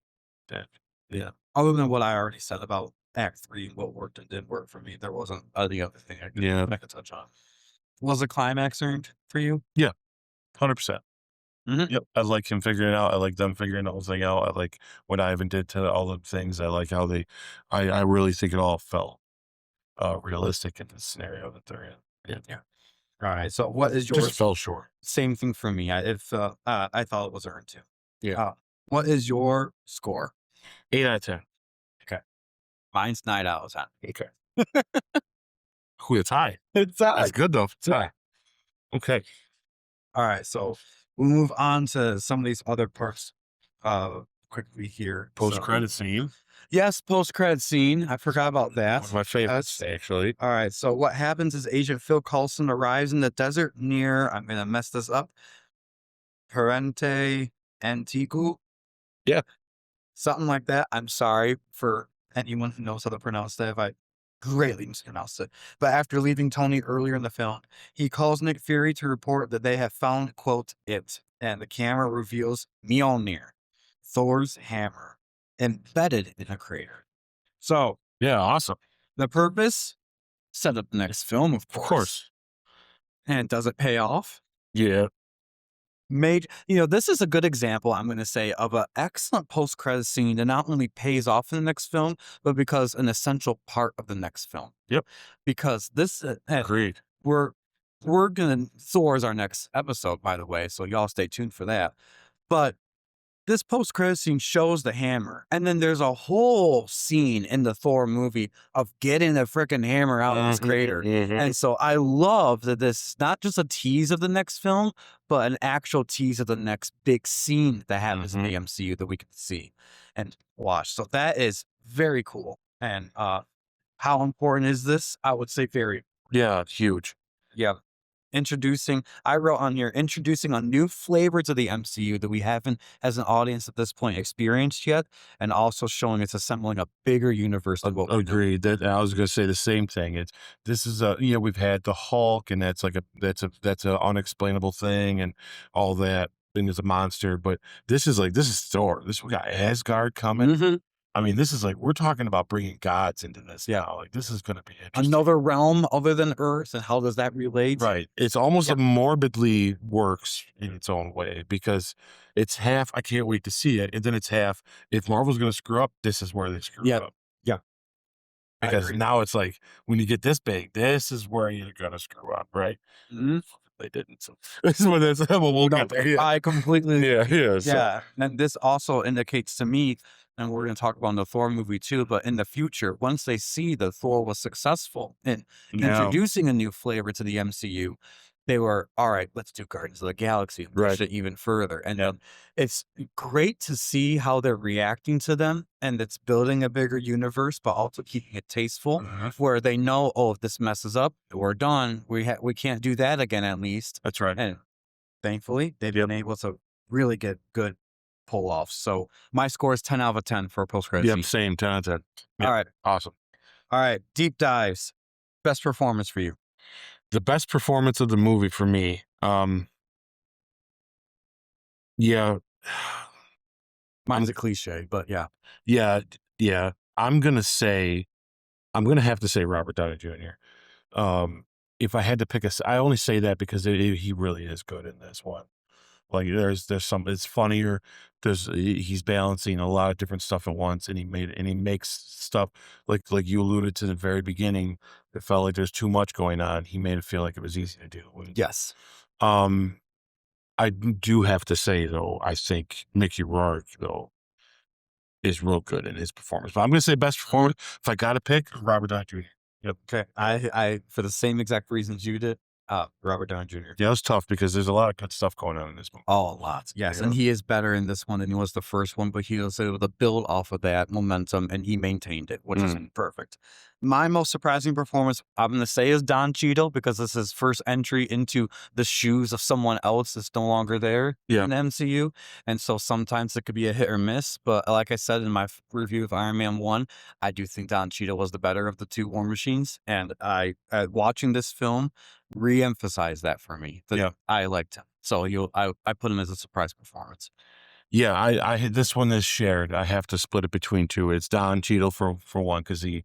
Yeah. Other than what I already said about Act 3, what worked and didn't work for me, there wasn't any other thing I could touch on. Was the climax earned for you? Yeah, 100%. Mm-hmm. Yep. I like him figuring it out. I like them figuring the whole thing out. I like what Ivan did to all the things. I like how I really think it all felt realistic in the scenario that they're in. Yeah. All right. So what is yours? Just fell short. Same thing for me. I thought it was earned too. Yeah. What is your score? 8 out of 10. Okay. Mine's 9 out of 10. Okay. It's high. It's high. That's good though. It's high. Okay. All right. So we'll move on to some of these other parts quickly here. Post-credit scene. Yes, post-credit scene. I forgot about that. One of my favorites, actually. All right. So what happens is Agent Phil Coulson arrives in the desert near, I'm going to mess this up, Parente Antiku. Yeah. Something like that. I'm sorry for anyone who knows how to pronounce that if I greatly mispronounced it. But after leaving Tony earlier in the film, he calls Nick Fury to report that they have found, quote, it. And the camera reveals Mjolnir, Thor's hammer, embedded in a crater. So, yeah, awesome. The purpose? Set up the next film, of course. And does it pay off? Yeah. This is a good example, I'm going to say, of an excellent post-credit scene that not only pays off in the next film, but because an essential part of the next film. Yep. Because this, agreed. We're going to, Thor is our next episode, by the way, so y'all stay tuned for that. But this post-credit scene shows the hammer, and then there's a whole scene in the Thor movie of getting the freaking hammer out of this crater. And so I love that this is not just a tease of the next film, but an actual tease of the next big scene that happens in the MCU that we can see and watch. So that is very cool. And how important is this? I would say very. Yeah, huge. Yeah. I wrote on here, introducing a new flavor to the MCU that we haven't, as an audience at this point, experienced yet, and also showing it's assembling a bigger universe. Agreed. That I was going to say the same thing. This is we've had the Hulk, and that's a unexplainable thing, and all that thing is a monster. But this is Thor. We got Asgard coming. I mean, this is like, we're talking about bringing gods into this now. Like, this is going to be interesting. Another realm other than Earth, and how does that relate? Right. It's almost Yep. morbidly works in its own way, because it's half, I can't wait to see it. And then it's half, if Marvel's going to screw up, this is where they screw up. Yeah. Because now it's like, when you get this big, this is where you're going to screw up, right? Mhm. They didn't. So this is what that's, well, we'll get there. Yeah. I completely Yeah. Yeah, and this also indicates to me, and we're going to talk about in the Thor movie too, but in the future, once they see that Thor was successful in introducing a new flavor to the MCU, they were, all right, let's do Guardians of the Galaxy and push it even further. And then it's great to see how they're reacting to them, and it's building a bigger universe, but also keeping it tasteful, where they know, oh, if this messes up, we're done. We can't do that again, at least. That's right. And thankfully, they've been able to really get good pull-offs. So my score is 10 out of 10 for a post-credit scene. Same 10 out of 10. All right. Awesome. All right. Deep dives. Best performance for you. The best performance of the movie for me, Mine's a cliche, but yeah. I'm gonna have to say Robert Downey Jr. If I had to pick I only say that because he really is good in this one. Like, there's some, it's funnier. He's balancing a lot of different stuff at once, and he makes stuff like you alluded to the very beginning. It felt like there's too much going on. He made it feel like it was easy to deal with. Yes. I do have to say, though, I think Mickey Rourke, though, is real good in his performance. But I'm going to say best performance. If I got to pick, Robert Downey Jr. Yep. Okay. I for the same exact reasons you did, Robert Downey Jr. Yeah, it was tough because there's a lot of good stuff going on in this movie. Oh, lots. Yes. And he is better in this one than he was the first one, but he was able to build off of that momentum, and he maintained it, which is perfect. My most surprising performance, I'm going to say, is Don Cheadle, because this is his first entry into the shoes of someone else that's no longer there in the MCU. And so sometimes it could be a hit or miss. But like I said in my review of Iron Man 1, I do think Don Cheadle was the better of the two War Machines. And watching this film re-emphasized that for me. I liked him. So I put him as a surprise performance. Yeah, I this one is shared. I have to split it between two. It's Don Cheadle for one, because he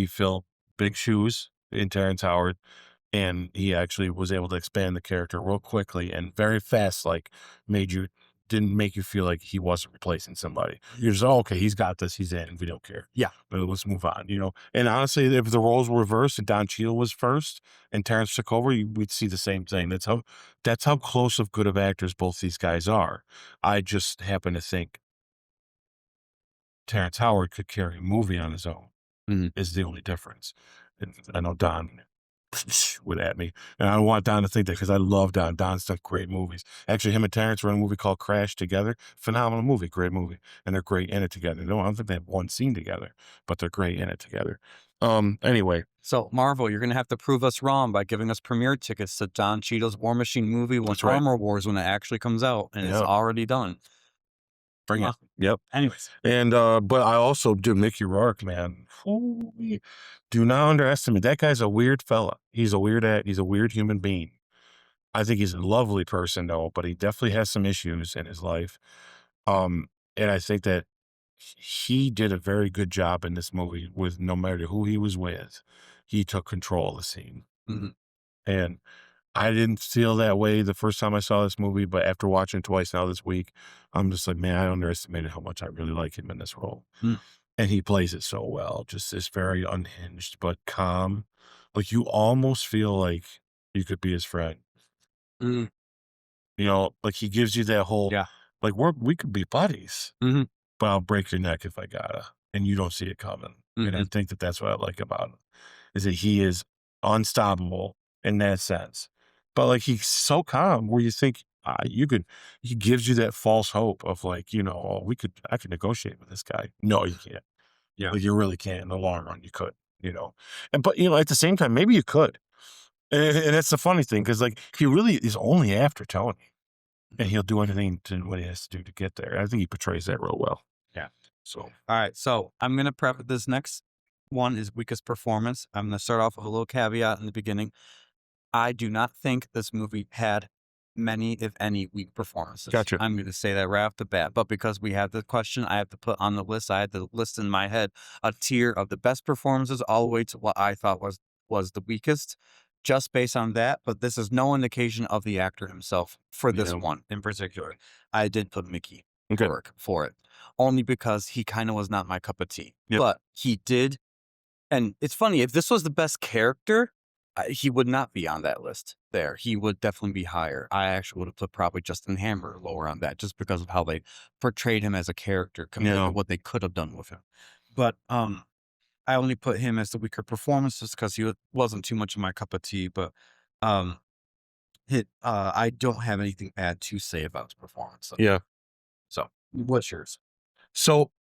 filled big shoes in Terrence Howard, and he actually was able to expand the character real quickly and very fast. Like, didn't make you feel like he wasn't replacing somebody. You're just, oh, okay, he's got this, he's in, we don't care. Yeah, but let's move on. And honestly, if the roles were reversed and Don Cheadle was first and Terrence took over, we'd see the same thing. That's how close of good of actors both these guys are. I just happen to think Terrence Howard could carry a movie on his own. Is the only difference. And I know Don would at me, and I don't want Don to think that, because I love Don. Don's done great movies. Actually, him and Terrence were in a movie called Crash together. Phenomenal movie, great movie, and they're great in it together. No, I don't think they have one scene together, but they're great in it together. Anyway, so Marvel, you're gonna have to prove us wrong by giving us premiere tickets to Don Cheadle's War Machine movie when Armor Wars, when it actually comes out, and it's already done. Bring it. Yep. Anyways, and but I also do Mickey Rourke, man. Do not underestimate that guy's a weird fella. He's a weird human being. I think he's a lovely person, though, but he definitely has some issues in his life. And I think that he did a very good job in this movie. With no matter who he was with, he took control of the scene. And I didn't feel that way the first time I saw this movie, but after watching it twice now this week, I'm just like, man, I underestimated how much I really like him in this role. And he plays it so well. Just this very unhinged but calm. Like, you almost feel like you could be his friend. Like, he gives you that whole, like, we could be buddies, but I'll break your neck if I gotta. And you don't see it coming. And I think that's what I like about him, is that he is unstoppable in that sense. But, like, he's so calm where you think he gives you that false hope of, like, I could negotiate with this guy. No, you can't. Yeah. Like, you really can't. In the long run, you could, but, at the same time, maybe you could. And that's the funny thing, because, like, he really is only after Tony, and he'll do anything to what he has to do to get there. I think he portrays that real well. Yeah. So, all right. So I'm going to preface this next one is weakest performance. I'm going to start off with a little caveat in the beginning. I do not think this movie had many, if any, weak performances. Gotcha. I'm going to say that right off the bat. But because we have the question, I have to put on the list. I had the list in my head, a tier of the best performances all the way to what I thought was the weakest, just based on that. But this is no indication of the actor himself for this one in particular. I did put Mickey Rourke for it, only because he kind of was not my cup of tea. But he did. And it's funny, if this was the best character, he would not be on that list there. He would definitely be higher. I actually would have put probably Justin Hammer lower on that just because of how they portrayed him as a character compared to what they could have done with him. But I only put him as the weaker performances because he wasn't too much of my cup of tea. But I don't have anything bad to say about his performance. Yeah. So what's yours? So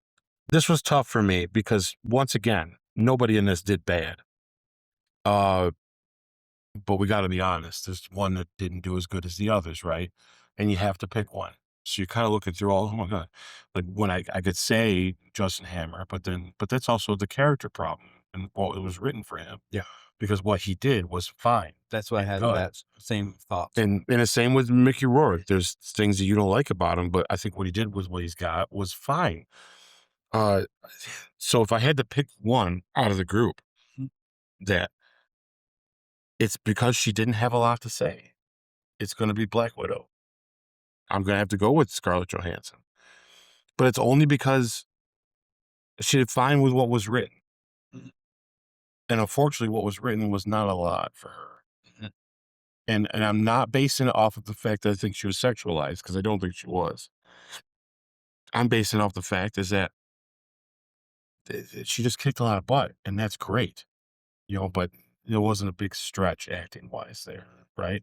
this was tough for me because once again, nobody in this did bad. But we got to be honest. There's one that didn't do as good as the others, right? And you have to pick one. So you're kind of looking through all. Oh my god! Like when I could say Justin Hammer, but that's also the character problem and what it was written for him. Yeah, because what he did was fine. That's what I had that same thought. And the same with Mickey Rourke. There's things that you don't like about him, but I think what he did with what he's got was fine. So if I had to pick one out of the group, that it's because she didn't have a lot to say, it's going to be Black Widow. I'm going to have to go with Scarlett Johansson. But it's only because she did fine with what was written. And unfortunately, what was written was not a lot for her. And I'm not basing it off of the fact that I think she was sexualized, because I don't think she was. I'm basing it off the fact is that she just kicked a lot of butt, and that's great. But there wasn't a big stretch acting-wise there, right?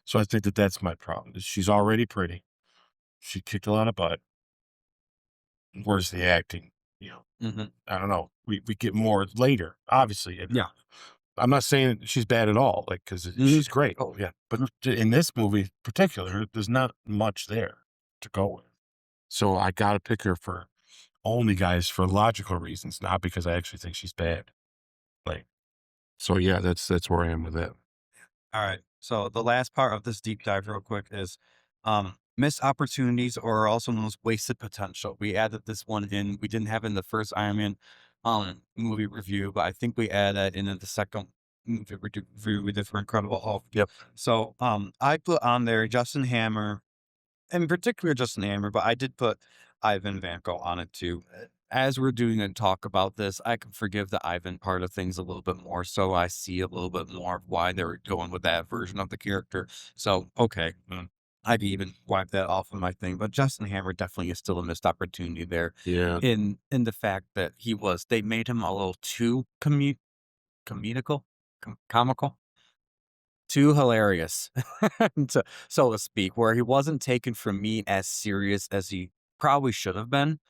So I think that's my problem. She's already pretty. She kicked a lot of butt. Where's the acting? I don't know. We get more later, obviously. Yeah. I'm not saying she's bad at all, because she's great. Oh, yeah. But in this movie in particular, there's not much there to go with. So I got to pick her for only, guys, for logical reasons, not because I actually think she's bad. So yeah, that's where I am with that. All right. So the last part of this deep dive real quick is missed opportunities, or also known as wasted potential. We added this one in. We didn't have it in the first Iron Man movie review, but I think we added in the second movie review we did for Incredible Hulk. Yep. So I put on there Justin Hammer, in particular Justin Hammer, but I did put Ivan Vanko on it too. As we're doing and talk about this, I can forgive the Ivan part of things a little bit more. So I see a little bit more of why they're going with that version of the character. So, okay. I can even wipe that off of my thing. But Justin Hammer definitely is still a missed opportunity there. Yeah. In the fact that they made him a little too comical, too hilarious, so to speak, where he wasn't taken from me as serious as he probably should have been.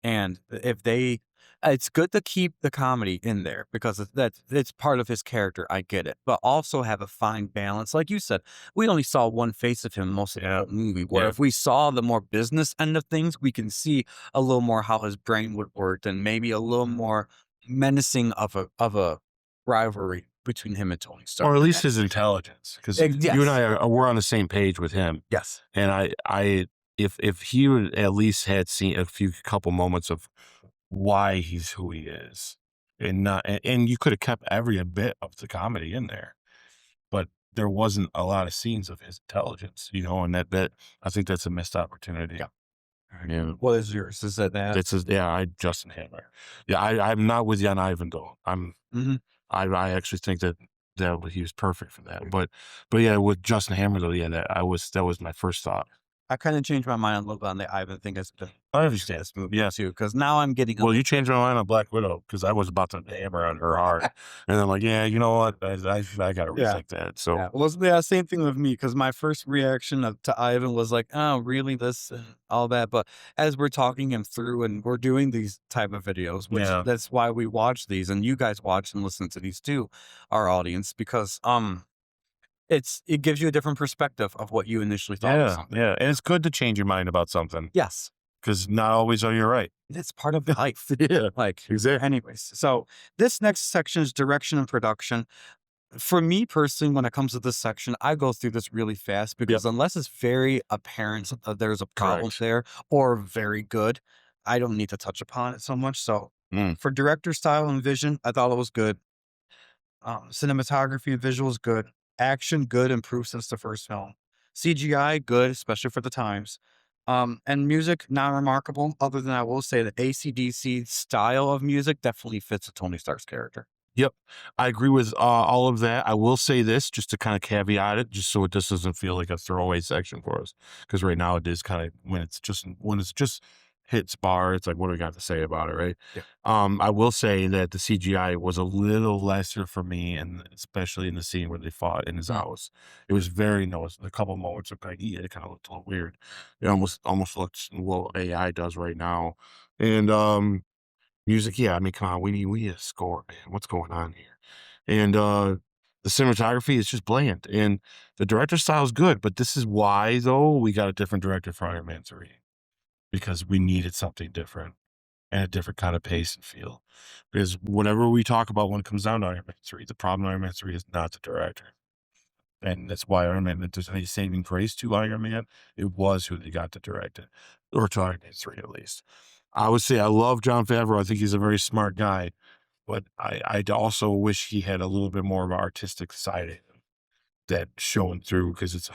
And it's good to keep the comedy in there because it's part of his character. I get it, but also have a fine balance. Like you said, we only saw one face of him most of the movie. Where if we saw the more business end of things, we can see a little more how his brain would work, and maybe a little more menacing of a rivalry between him and Tony Stark, or at least his intelligence. Because you and I we're on the same page with him. Yes, and If he would at least had seen a couple moments of why he's who he is, and you could have kept every bit of the comedy in there, but there wasn't a lot of scenes of his intelligence, and that I think that's a missed opportunity. Yeah. Yeah. What is yours? Is that? Justin Hammer. Yeah, I'm not with you on Ivan though. I actually think that he was perfect for that, but yeah, with Justin Hammer though, that was my first thought. I kind of changed my mind a little bit on the Ivan thing as I understand this movie, too, because now I'm getting. Well, you changed my mind on Black Widow because I was about to hammer on her hard, and I'm like, yeah, you know what, I got to rethink that. So same thing with me, because my first reaction to Ivan was like, oh, really, this and all that. But as we're talking him through and we're doing these type of videos, which that's why we watch these, and you guys watch and listen to these too, our audience, because it gives you a different perspective of what you initially thought of something. Yeah, and it's good to change your mind about something. Yes. Because not always are you right. It's part of life. Yeah, exactly. Anyways, so this next section is direction and production. for me personally, when it comes to this section, I go through this really fast because unless it's very apparent that there's a problem Correct. there or very good, I don't need to touch upon it so much. So Mm. for director style and vision, I thought it was good. Cinematography and visuals, good. Action, good, improved since the first film. CGI, good, especially for the times. And music, not remarkable, other than I will say the AC/DC style of music definitely fits a Tony Stark's character. Yep. I agree with all of that. I will say this just to kind of caveat it, just so it just doesn't feel like a throwaway section for us. Because right now it is kind of when it's just hits bar, it's like, what do we got to say about it, right? Yeah. I will say that the CGI was a little lesser for me, and especially in the scene where they fought in his house. It was very noticeable. A couple moments of like, yeah, it kind of looked a little weird. It almost looks what AI does right now. And music, yeah, I mean, come on, we need a score, man. What's going on here? And the cinematography is just bland, and the director style is good, but this is why though we got a different director for Iron Man 3 because we needed something different and a different kind of pace and feel. Because whatever we talk about when it comes down to Iron Man 3, the problem with Iron Man 3 is not the director. And that's why Iron Man, if there's any saving grace to Iron Man, it was who they got to direct it, or to Iron Man 3 at least. I would say I love Jon Favreau. I think he's a very smart guy, but I also wish he had a little bit more of an artistic side of him that showing through because it's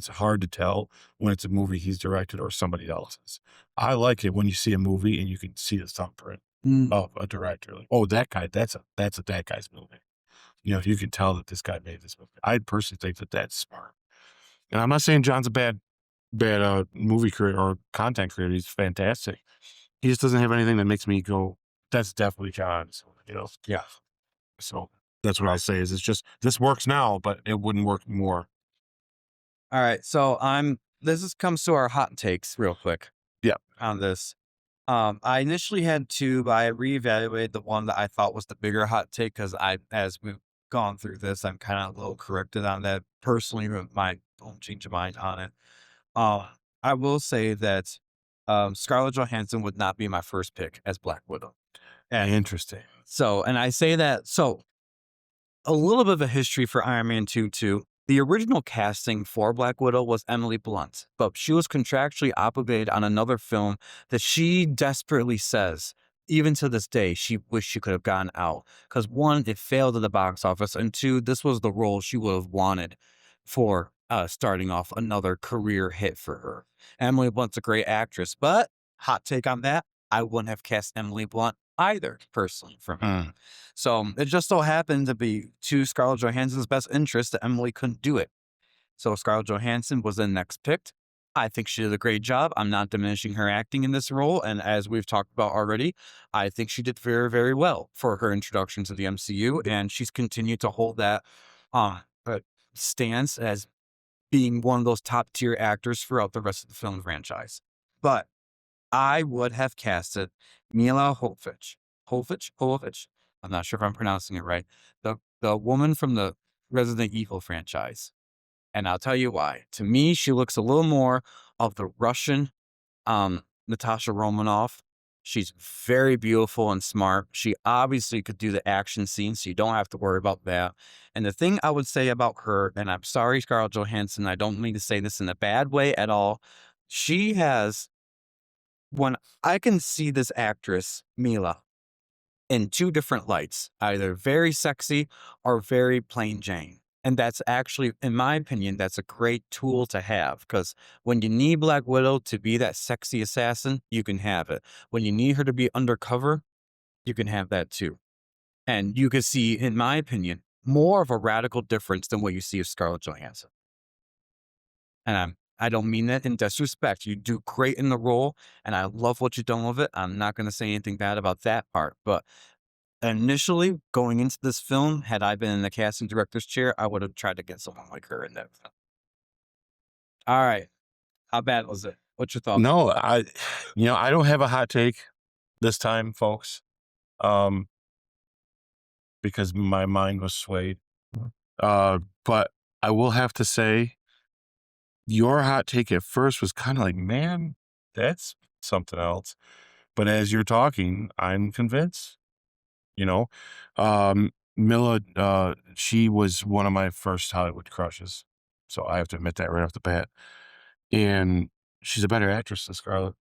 hard to tell when it's a movie he's directed or somebody else's. I like it when you see a movie and you can see the thumbprint of a director. Like, oh, that guy, that's that guy's movie. You know, you can tell that this guy made this movie. I personally think that that's smart. And I'm not saying John's a bad movie creator or content creator. He's fantastic. He just doesn't have anything that makes me go, that's definitely John's, you know? Yeah. So that's what I'll say is it's just, this works now, but it wouldn't work more. All right. So comes to our hot takes real quick. Yeah. On this. I initially had two, but I reevaluated the one that I thought was the bigger hot take because as we've gone through this, I'm kind of a little corrected on that personally. My own change of mind on it. I will say that Scarlett Johansson would not be my first pick as Black Widow. And Interesting. so, and I say that so a little bit of a history for Iron Man 2 too. The original casting for Black Widow was Emily Blunt, but she was contractually obligated on another film that she desperately says, even to this day, she wished she could have gotten out. Because one, it failed at the box office, and two, this was the role she would have wanted for starting off another career hit for her. Emily Blunt's a great actress, but hot take on that, I wouldn't have cast Emily Blunt either, personally, for me. So it just so happened to be to Scarlett Johansson's best interest that Emily couldn't do it. So Scarlett Johansson was then next picked. I think she did a great job. I'm not diminishing her acting in this role. And as we've talked about already, I think she did very, very well for her introduction to the MCU. And she's continued to hold that stance as being one of those top tier actors throughout the rest of the film franchise. But I would have casted Mila Jovovich. Jovovich. I'm not sure if I'm pronouncing it right. The woman from the Resident Evil franchise. And I'll tell you why. To me, she looks a little more of the Russian Natasha Romanoff. She's very beautiful and smart. She obviously could do the action scenes, so you don't have to worry about that. And the thing I would say about her, and I'm sorry, Scarlett Johansson, I don't mean to say this in a bad way at all. She has, when I can see this actress, Mila, in two different lights, either very sexy or very plain Jane. And that's actually, in my opinion, that's a great tool to have because when you need Black Widow to be that sexy assassin, you can have it. When you need her to be undercover, you can have that too. And you can see, in my opinion, more of a radical difference than what you see of Scarlett Johansson. And I don't mean that in disrespect. You do great in the role, and I love what you've done with it. I'm not going to say anything bad about that part, but initially, going into this film, had I been in the casting director's chair, I would have tried to get someone like her in that film. All right. How bad was it? What's your thoughts? No, I don't have a hot take this time, folks, because my mind was swayed. But I will have to say, your hot take at first was kind of like, man, that's something else. But as you're talking, I'm convinced. You know, Mila, she was one of my first Hollywood crushes. So I have to admit that right off the bat. And she's a better actress than Scarlett.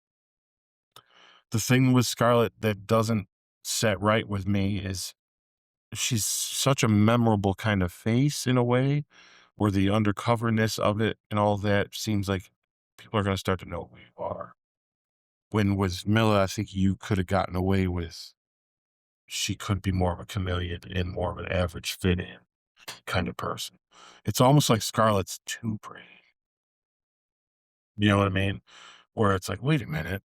The thing with Scarlett that doesn't set right with me is she's such a memorable kind of face in a way, where the undercoverness of it and all that seems like people are going to start to know who you are. When with Mila, I think you could have gotten away with, she could be more of a chameleon and more of an average fit in kind of person. It's almost like Scarlett's too pretty. You know what I mean? Where it's like, wait a minute,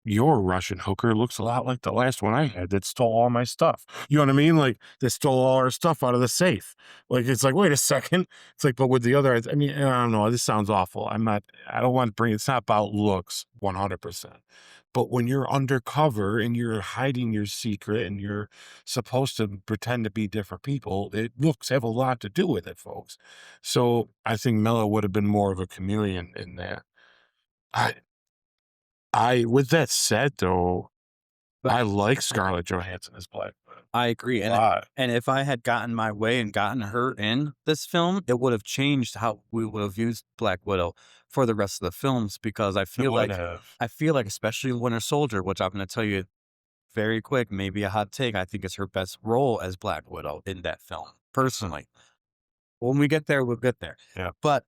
your Russian hooker looks a lot like the last one I had that stole all my stuff. You know what I mean? Like, they stole all our stuff out of the safe. Like, it's like, wait a second. It's like, but with the other, I mean, I don't know. This sounds awful. I don't want to bring, it's not about looks 100%. But when you're undercover and you're hiding your secret and you're supposed to pretend to be different people, looks have a lot to do with it, folks. So I think Mela would have been more of a chameleon in that. With that said, though, I like Scarlett Johansson as Black Widow. I agree. And if I had gotten my way and gotten her in this film, it would have changed how we would have used Black Widow for the rest of the films, because I feel like, especially Winter Soldier, which I'm going to tell you very quick, maybe a hot take, I think it's her best role as Black Widow in that film, personally. When we get there, we'll get there. Yeah. But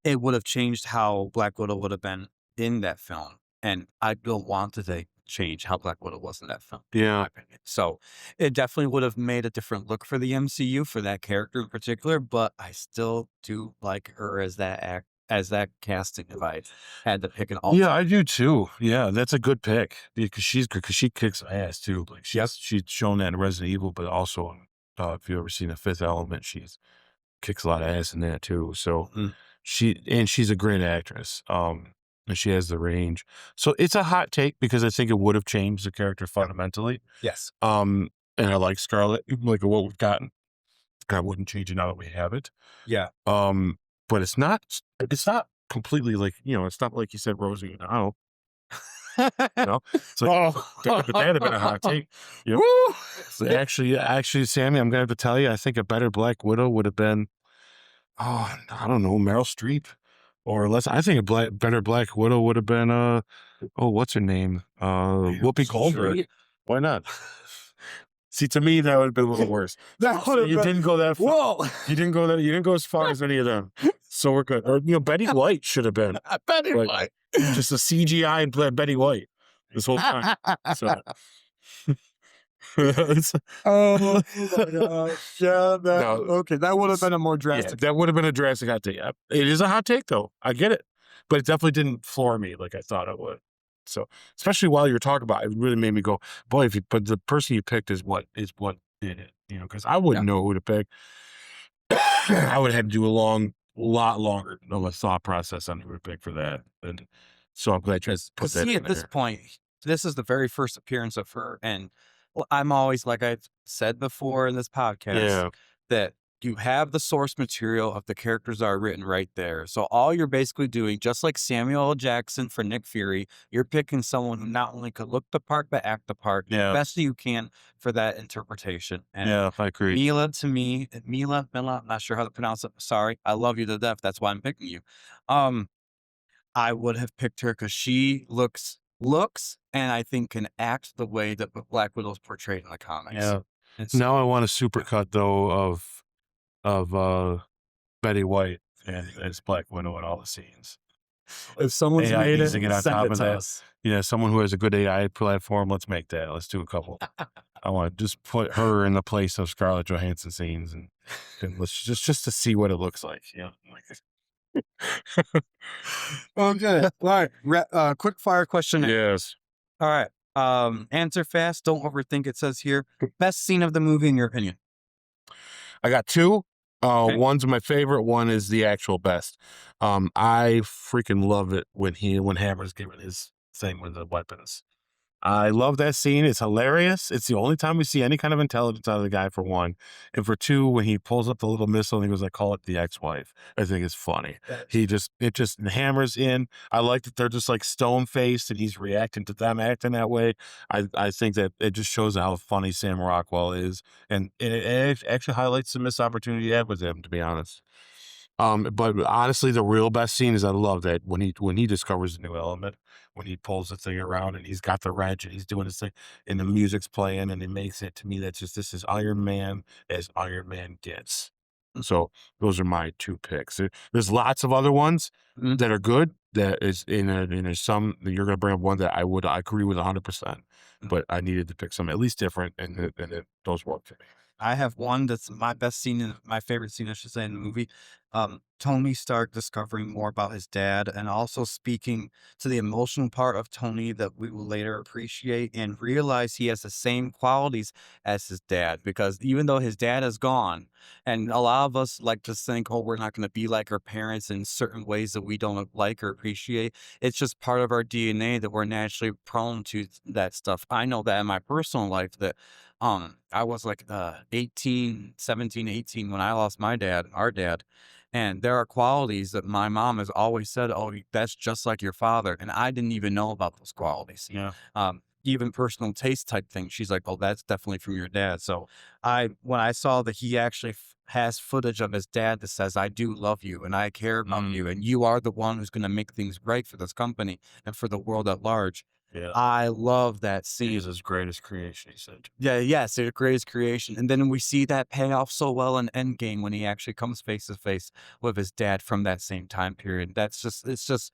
it would have changed how Black Widow would have been in that film. And I don't want to change how Black Widow was in that film. Yeah. So it definitely would have made a different look for the MCU for that character in particular, but I still do like her as that casting if I had to pick an alternate. Yeah, I do too. Yeah, that's a good pick because she kicks ass too. Like she's shown that in Resident Evil, but also if you've ever seen The Fifth Element, kicks a lot of ass in that too. So she's a great actress. And she has the range. So it's a hot take because I think it would have changed the character fundamentally. Yes. And I like Scarlett, like what we've gotten. I wouldn't change it now that we have it. Yeah. But it's not completely like, it's not like you said Rosie O'Donnell. It's like, that had been a hot take. So actually, Sammy, I'm gonna have to tell you, I think a better Black Widow would have been, I don't know, Meryl Streep. Or less, I think a better Black Widow would have been, what's her name? Whoopi Goldberg. Why not? See, to me, that would have been a little worse. You didn't go that far. Whoa. You didn't go as far as any of them. So we're good. Or, Betty White should have been. Betty White. Just a CGI Betty White this whole time. So. Oh my gosh. Yeah, okay. That would have been a more drastic. That would have been a drastic hot take. It is a hot take though. I get it. But it definitely didn't floor me like I thought it would. So especially while you're talking about it, it really made me go, boy, but the person you picked is what did it. Because I wouldn't know who to pick. I would have had to do a lot longer of a thought process on who to pick for that. And so I'm glad you put that in at this point, this is the very first appearance of her, and I'm always, like I've said before in this podcast, that you have the source material of the characters that are written right there. So all you're basically doing, just like Samuel L. Jackson for Nick Fury, you're picking someone who not only could look the part, but act the part the best you can for that interpretation. And I agree. Mila, I'm not sure how to pronounce it. Sorry. I love you to death. That's why I'm picking you. I would have picked her because she looks and I think can act the way that Black Widow's portrayed in the comics. Yeah. Now I want a supercut though of Betty White and as Black Widow in all the scenes. If someone's AI made needs it, to get on send top it of to that. us. Someone who has a good AI platform. Let's make that. Let's do a couple. I want to just put her in the place of Scarlett Johansson scenes and let's just to see what it looks like. Okay. All right. Quick fire question. Yes. All right. Answer fast. Don't overthink. It says here, best scene of the movie in your opinion. I got two. Okay. One's my favorite. One is the actual best. I freaking love it when Hammer's giving his thing with the weapons. I love that scene. It's hilarious. It's the only time we see any kind of intelligence out of the guy, for one. And for two, when he pulls up the little missile and he goes, I call it the ex-wife. I think it's funny. It just hammers in. I like that they're just like stone-faced and he's reacting to them acting that way. I think that it just shows how funny Sam Rockwell is. And it actually highlights the missed opportunity he had with him, to be honest. But honestly, the real best scene is I love that when he discovers a new element, when he pulls the thing around and he's got the wrench and he's doing this thing and the music's playing and it makes it, to me, that's just, this is Iron Man as Iron Man gets. So those are my two picks. There's lots of other ones that are good. That is and there's some that you're gonna bring up one that I agree with 100%, but I needed to pick some at least different, and those work for me. I have one that's my best scene, my favorite scene, I should say, in the movie. Tony Stark discovering more about his dad and also speaking to the emotional part of Tony that we will later appreciate and realize he has the same qualities as his dad, because even though his dad is gone, and a lot of us like to think, oh, we're not going to be like our parents in certain ways that we don't like or appreciate. It's just part of our DNA that we're naturally prone to that stuff. I know that in my personal life that I was like 18, 17, 18 when I lost my dad, our dad. And there are qualities that my mom has always said, oh, that's just like your father. And I didn't even know about those qualities. Yeah. Even personal taste type things. She's like, oh, that's definitely from your dad. So when I saw that he actually has footage of his dad that says, I do love you and I care about you and you are the one who's going to make things right for this company and for the world at large. Yeah. I love that scene. He's his greatest creation, he said. Yeah, yes, the greatest creation. And then we see that pay off so well in Endgame when he actually comes face to face with his dad from that same time period. It's just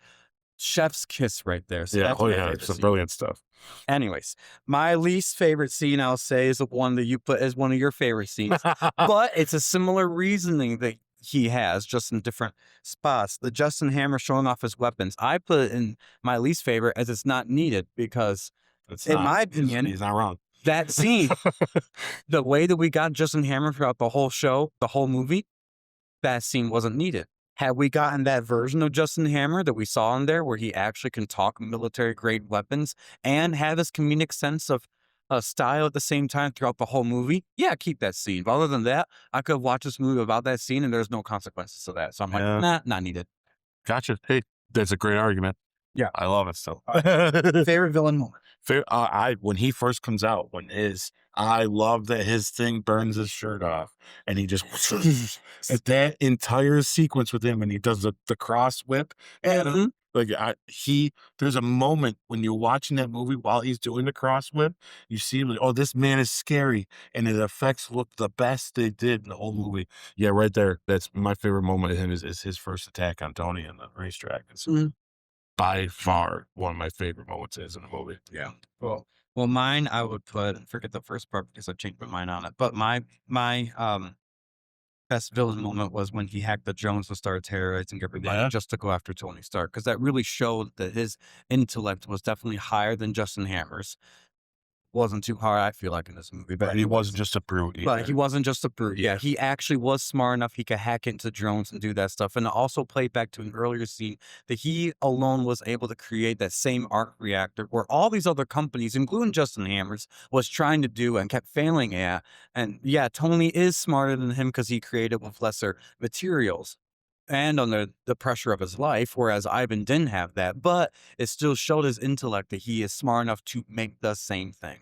chef's kiss right there. So Yeah, that's my yeah, favorite it's some scene. brilliant stuff. Anyways, my least favorite scene, I'll say, is the one that you put as one of your favorite scenes. But it's a similar reasoning that he has, just in different spots. The Justin Hammer showing off his weapons. I put it in my least favorite as it's not needed because, my opinion, he's not wrong. that scene, the way that we got Justin Hammer throughout the whole show, the whole movie, that scene wasn't needed. Had we gotten that version of Justin Hammer that we saw in there where he actually can talk military-grade weapons and have his comedic sense of style at the same time throughout the whole movie, yeah, keep that scene. But other than that, I could watch this movie without that scene and there's no consequences to that. So I'm like, nah, not needed. Gotcha. Hey, that's a great argument. Yeah. I love it still. Favorite villain moment? When he first comes out, I love that his thing burns his shirt off and he just at that entire sequence with him and he does the cross whip at him. Like there's a moment when you're watching that movie while he's doing the cross whip, you see him like, oh, this man is scary, and his effects look the best they did in the whole movie. Yeah, right there. That's my favorite moment of him is his first attack on Tony on the racetrack. It's by far one of my favorite moments in the movie. Yeah. Well, mine I would put, forget the first part because I changed my mind on it. But my best villain moment was when he hacked the drones and started terrorizing everybody just to go after Tony Stark, because that really showed that his intellect was definitely higher than Justin Hammer's. Wasn't too hard, I feel like, in this movie. But he wasn't just a brute either. But he wasn't just a brute. Yeah, he actually was smart enough. He could hack into drones and do that stuff. And it also played back to an earlier scene that he alone was able to create that same arc reactor where all these other companies, including Justin Hammers, was trying to do and kept failing at. And yeah, Tony is smarter than him because he created with lesser materials and under the pressure of his life, whereas Ivan didn't have that, but it still showed his intellect that he is smart enough to make the same thing.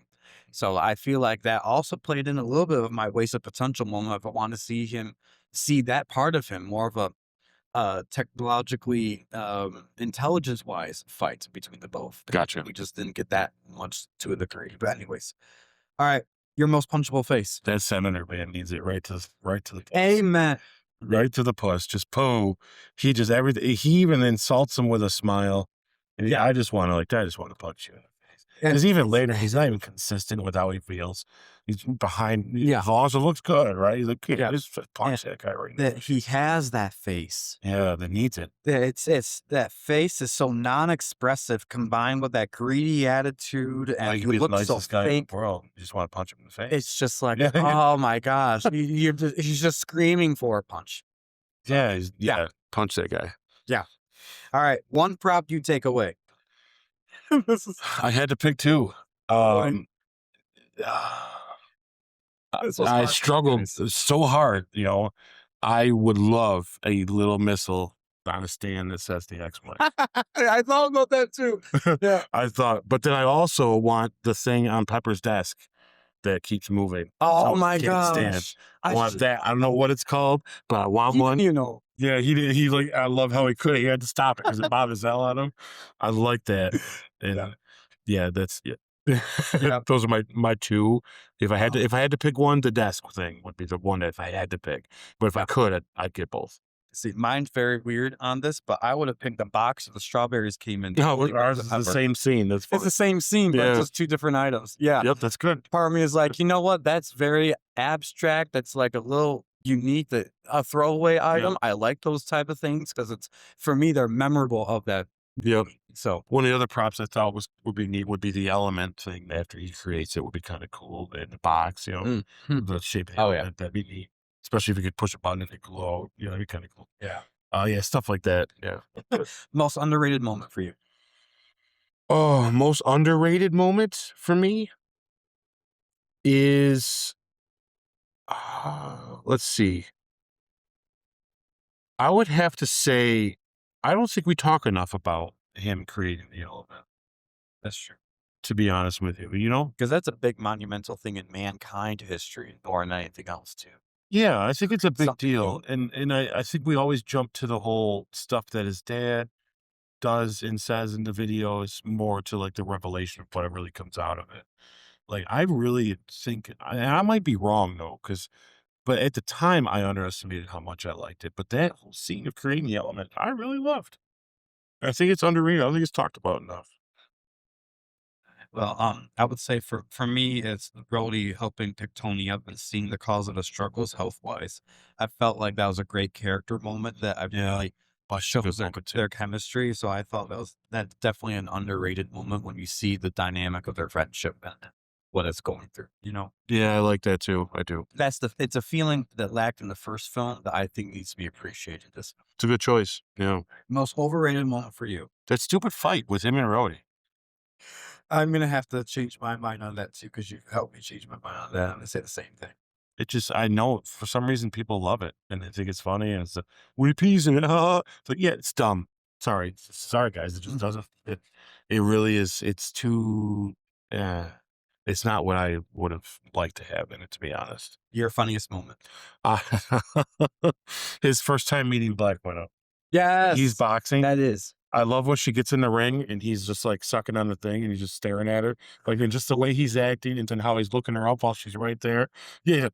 So I feel like that also played in a little bit of my wasted potential moment. If I want to see that part of him, more of a technologically, intelligence-wise fight between the both. Gotcha. We just didn't get that much to a degree. But anyways, all right, your most punchable face. That senator man needs it right to the puss. Amen. Right to the puss. Just poo. He just everything. He even insults him with a smile. And yeah, I just want to punch you. Because even later, he's not even consistent with how he feels. He's behind. Yeah, as long as it looks good, right? He's like, yeah, just punch that guy right now. He has that face. Yeah, that needs it. It's that face is so non-expressive, combined with that greedy attitude, and he looks so guy fake. In the world. You just want to punch him in the face. It's just like, oh my gosh, he's just screaming for a punch. Yeah, punch that guy. Yeah. All right, one prop you take away. I had to pick two. Um, This was I hard. struggled so hard, you know. I would love a little missile on a stand that says the X-Wing. I thought about that too. Yeah. I thought, but then I also want the thing on Pepper's desk that keeps moving. Oh So my it can't stand. gosh. I want that. I don't know what it's called, but I want one. You know. Yeah, he did. He like, I love how he could. He had to stop it because it bothered the hell out of him. I like that. And yeah, that's those are my two. If I had to pick one, the desk thing would be the one that if I had to pick. But if I could, I'd get both. See, mine's very weird on this, but I would have picked the box of the strawberries came in. No, ours is the same scene. That's It's the same scene, but it's just two different items. Yeah. Yep, that's good. Part of me is like, you know what? That's very abstract. That's like a little unique, that a throwaway item. I like those type of things because it's, for me, they're memorable of that. Yep. So One of the other props I thought would be neat would be the element thing. After he creates it, would be kind of cool in the box. You know, the shape of the element, that'd be neat. Especially if you could push a button and it glow. You know, that'd be kind of cool. yeah. Yeah, stuff like that. Yeah. Most underrated moment for you. Oh, most underrated moment for me is, let's see. I would have to say, I don't think we talk enough about him creating the element, That's true. to be honest with you, you know? Because that's a big monumental thing in mankind history, more than anything else, too. Yeah, I think it's a big Something deal. And I think we always jump to the whole stuff that his dad does and says in the videos more to like the revelation of what really comes out of it. Like, I really think, and I might be wrong though, but at the time I underestimated how much I liked it. But that whole scene of creating the element, I really loved. I think it's underrated. I don't think it's talked about enough. Well, I would say for me, it's Brody helping pick Tony up and seeing the cause of the struggles health wise. I felt like that was a great character moment that I really shows their chemistry. So I thought that's definitely an underrated moment when you see the dynamic of their friendship and what it's going through. You know, Yeah, I like that too. I do. it's a feeling that lacked in the first film that I think needs to be appreciated. This It's a good choice. Yeah. most overrated moment for you. That stupid fight with him and Rhodey. I'm gonna have to change my mind on that too because you helped me change my mind on that. I'm gonna say the same thing. It just, I know for some reason people love it and they think it's funny and it's like, we peas in it. It's like, yeah, it's dumb. Sorry guys. It just doesn't, it really is. It's too, it's not what I would have liked to have in it, to be honest. Your funniest moment. His first time meeting Black Widow. Yes, He's boxing. that is. I love when she gets in the ring and he's just like sucking on the thing and he's just staring at her. Like, and just the way he's acting and then how he's looking her up while she's right there. Yeah.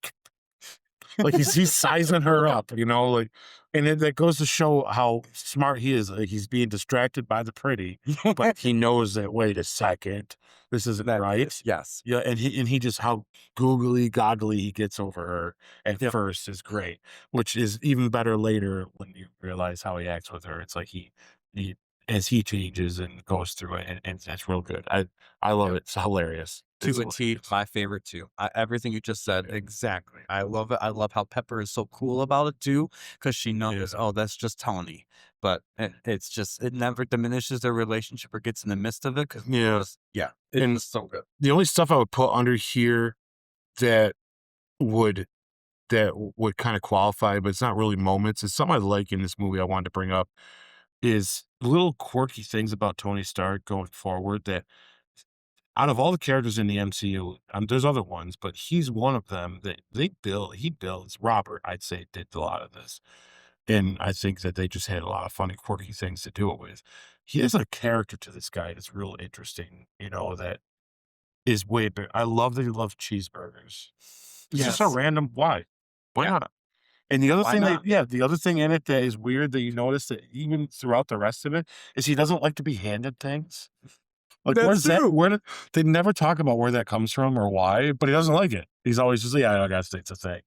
Like he's sizing her up, you know, like, and that goes to show how smart he is. Like, he's being distracted by the pretty, but he knows that, wait a second, this isn't right. Yes. Yeah. And he just, how googly he gets over her at first is great, which is even better later when you realize how he acts with her. It's like he as he changes and goes through it, and that's real good. I love it. It's hilarious. To a T, my favorite too. Everything you just said, exactly. I love it. I love how Pepper is so cool about it too, because she knows, oh, that's just Tony. But it's just, it never diminishes their relationship or gets in the midst of it. Cause it's so good. The only stuff I would put under here that would kind of qualify, but it's not really moments. It's something I like in this movie I wanted to bring up is little quirky things about Tony Stark going forward that out of all the characters in the MCU, there's other ones, but he's one of them that he builds. Robert, I'd say, did a lot of this. And I think that they just had a lot of funny, quirky things to do it with. He has a character to this guy that's real interesting, you know, that is way better. I love that he loves cheeseburgers. It's just a random, why? Why not? And the other the other thing in it that is weird that you notice that even throughout the rest of it is he doesn't like to be handed things. Like, where's that? They never talk about where that comes from or why, but he doesn't like it. He's always just, I gotta say it's a thing.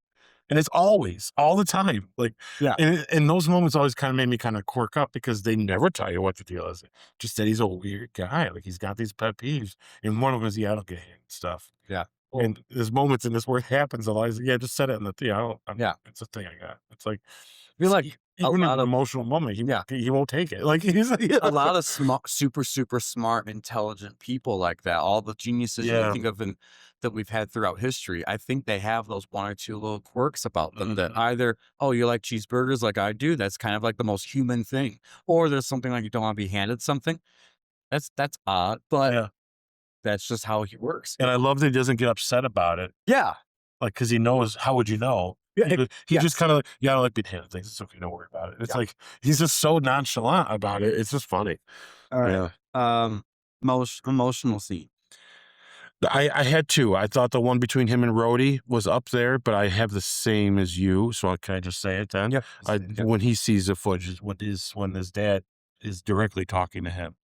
And it's always, all the time. Like, and those moments always kind of made me kind of quirk up because they never tell you what the deal is. Just that he's a weird guy. Like, he's got these pet peeves. And one of them is, I don't get handed stuff. Yeah. And there's moments in this where it happens a lot. He's like, yeah, just set it in the thing. Yeah. It's a thing I got. It's like, I feel like a even in lot an of emotional moment, Yeah. he won't take it. Like, he's like, a lot of super smart, intelligent people like that. All the geniuses you Yeah. think of that we've had throughout history. I think they have those one or two little quirks about them that either, oh, you like cheeseburgers like I do. That's kind of like the most human thing. Or there's something like you don't want to be handed something. That's odd, but yeah. that's just how he works. And I love that he doesn't get upset about it. Yeah. Like, because he knows, how would you know? Yeah, He just kind of like, yeah, I don't like being handed things. It's okay. Don't worry about it. It's like, he's just so nonchalant about it. It's just funny. All right. Yeah. Most emotional scene. I had two. I thought the one between him and Rhodey was up there, but I have the same as you. So can I just say it then? Yeah. When he sees the footage, when his dad is directly talking to him,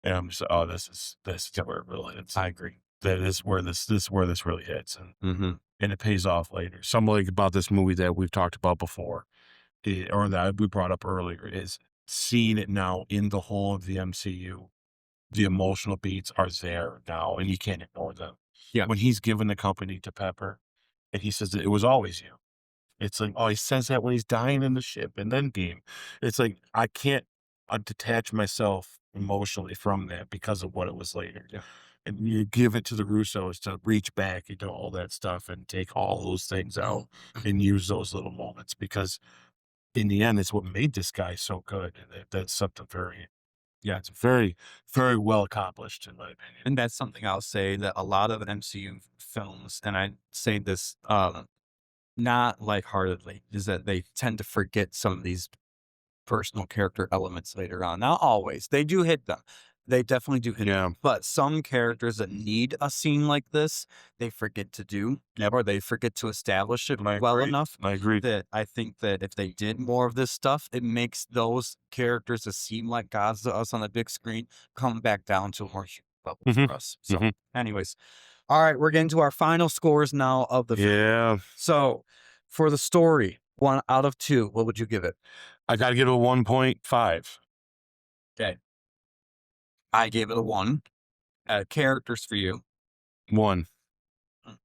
and I'm just, oh, this is where it really hits. I agree. That is where this really hits, Mm-hmm. and it pays off later. Something like about this movie that we've talked about before, or that we brought up earlier, is seeing it now in the whole of the MCU. The emotional beats are there now, and you can't ignore them. Yeah. When he's given the company to Pepper, and he says that it was always you. It's like, oh, he says that when he's dying in the ship, and then Game. It's like, I can't detach myself emotionally from that because of what it was later. Yeah. And you give it to the Russos to reach back into all that stuff and take all those things out and use those little moments, because in the end, it's what made this guy so good. And that's something it's very, very well accomplished, in my opinion. And that's something I'll say that a lot of MCU films, and I say this not lightheartedly, is that they tend to forget some of these personal character elements later on. Not always. They do hit them. They definitely do hit them. But some characters that need a scene like this, they forget to do, or they forget to establish it well enough. I agree. That I think that if they did more of this stuff, it makes those characters that seem like gods to us on the big screen come back down to a more human level for us. So, anyways, all right, we're getting to our final scores now of the film. Yeah. So, for the story, 1 out of 2, what would you give it? I got to give it a 1.5. Okay. I gave it a 1. Characters for you. 1.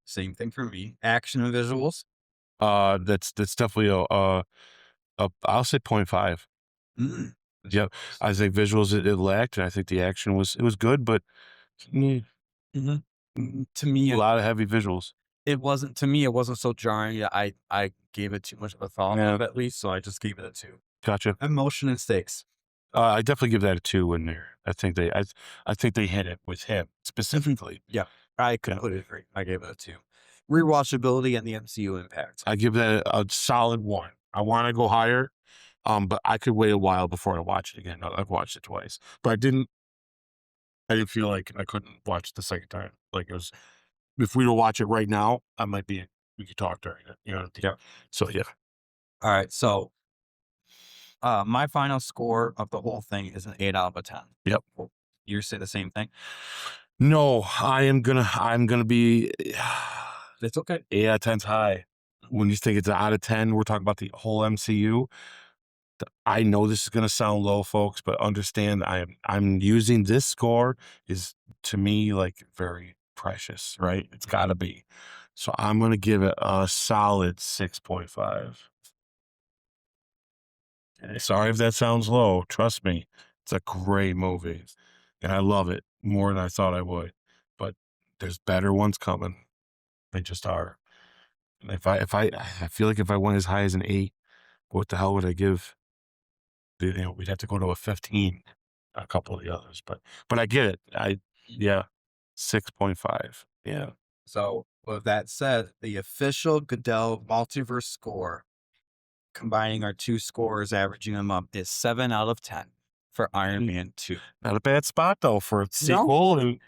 Same thing for me. Action and visuals. That's definitely I'll say 0.5. Mm. Yep. I think visuals it lacked, and I think the action was good, but To me, a lot of heavy visuals. It wasn't so jarring. I gave it too much of a thought, at least, so I just gave it a 2. Gotcha. Emotion and stakes. I definitely give that a 2 in there. I think they hit it with him specifically. Yeah, I completely agree. I gave it a 2. Rewatchability and the MCU impact. I give that a solid 1. I want to go higher, but I could wait a while before I watch it again. I've watched it twice, but I didn't feel like I couldn't watch it the second time. Like, it was, if we were to watch it right now, we could talk during it. You know? Yeah. So yeah. All right. So, my final score of the whole thing is an 8 out of 10. Yep. You say the same thing? No, I'm gonna be. It's okay. 8 out of 10's high. When you think it's an out of 10, we're talking about the whole MCU. I know this is gonna sound low, folks, but understand I'm using this score is, to me, like, very precious, right? It's gotta be. So I'm gonna give it a solid 6.5. Sorry if that sounds low. Trust me, it's a great movie, and I love it more than I thought I would. But there's better ones coming. They just are. And I feel like if I went as high as an 8, what the hell would I give? We'd have to go to a 15. A couple of the others, but I get it. 6.5. Yeah. So, with that said, the official Goodell Multiverse score, combining our 2 scores, averaging them up, is 7 out of 10 for Iron Man 2. Not a bad spot, though, for a sequel and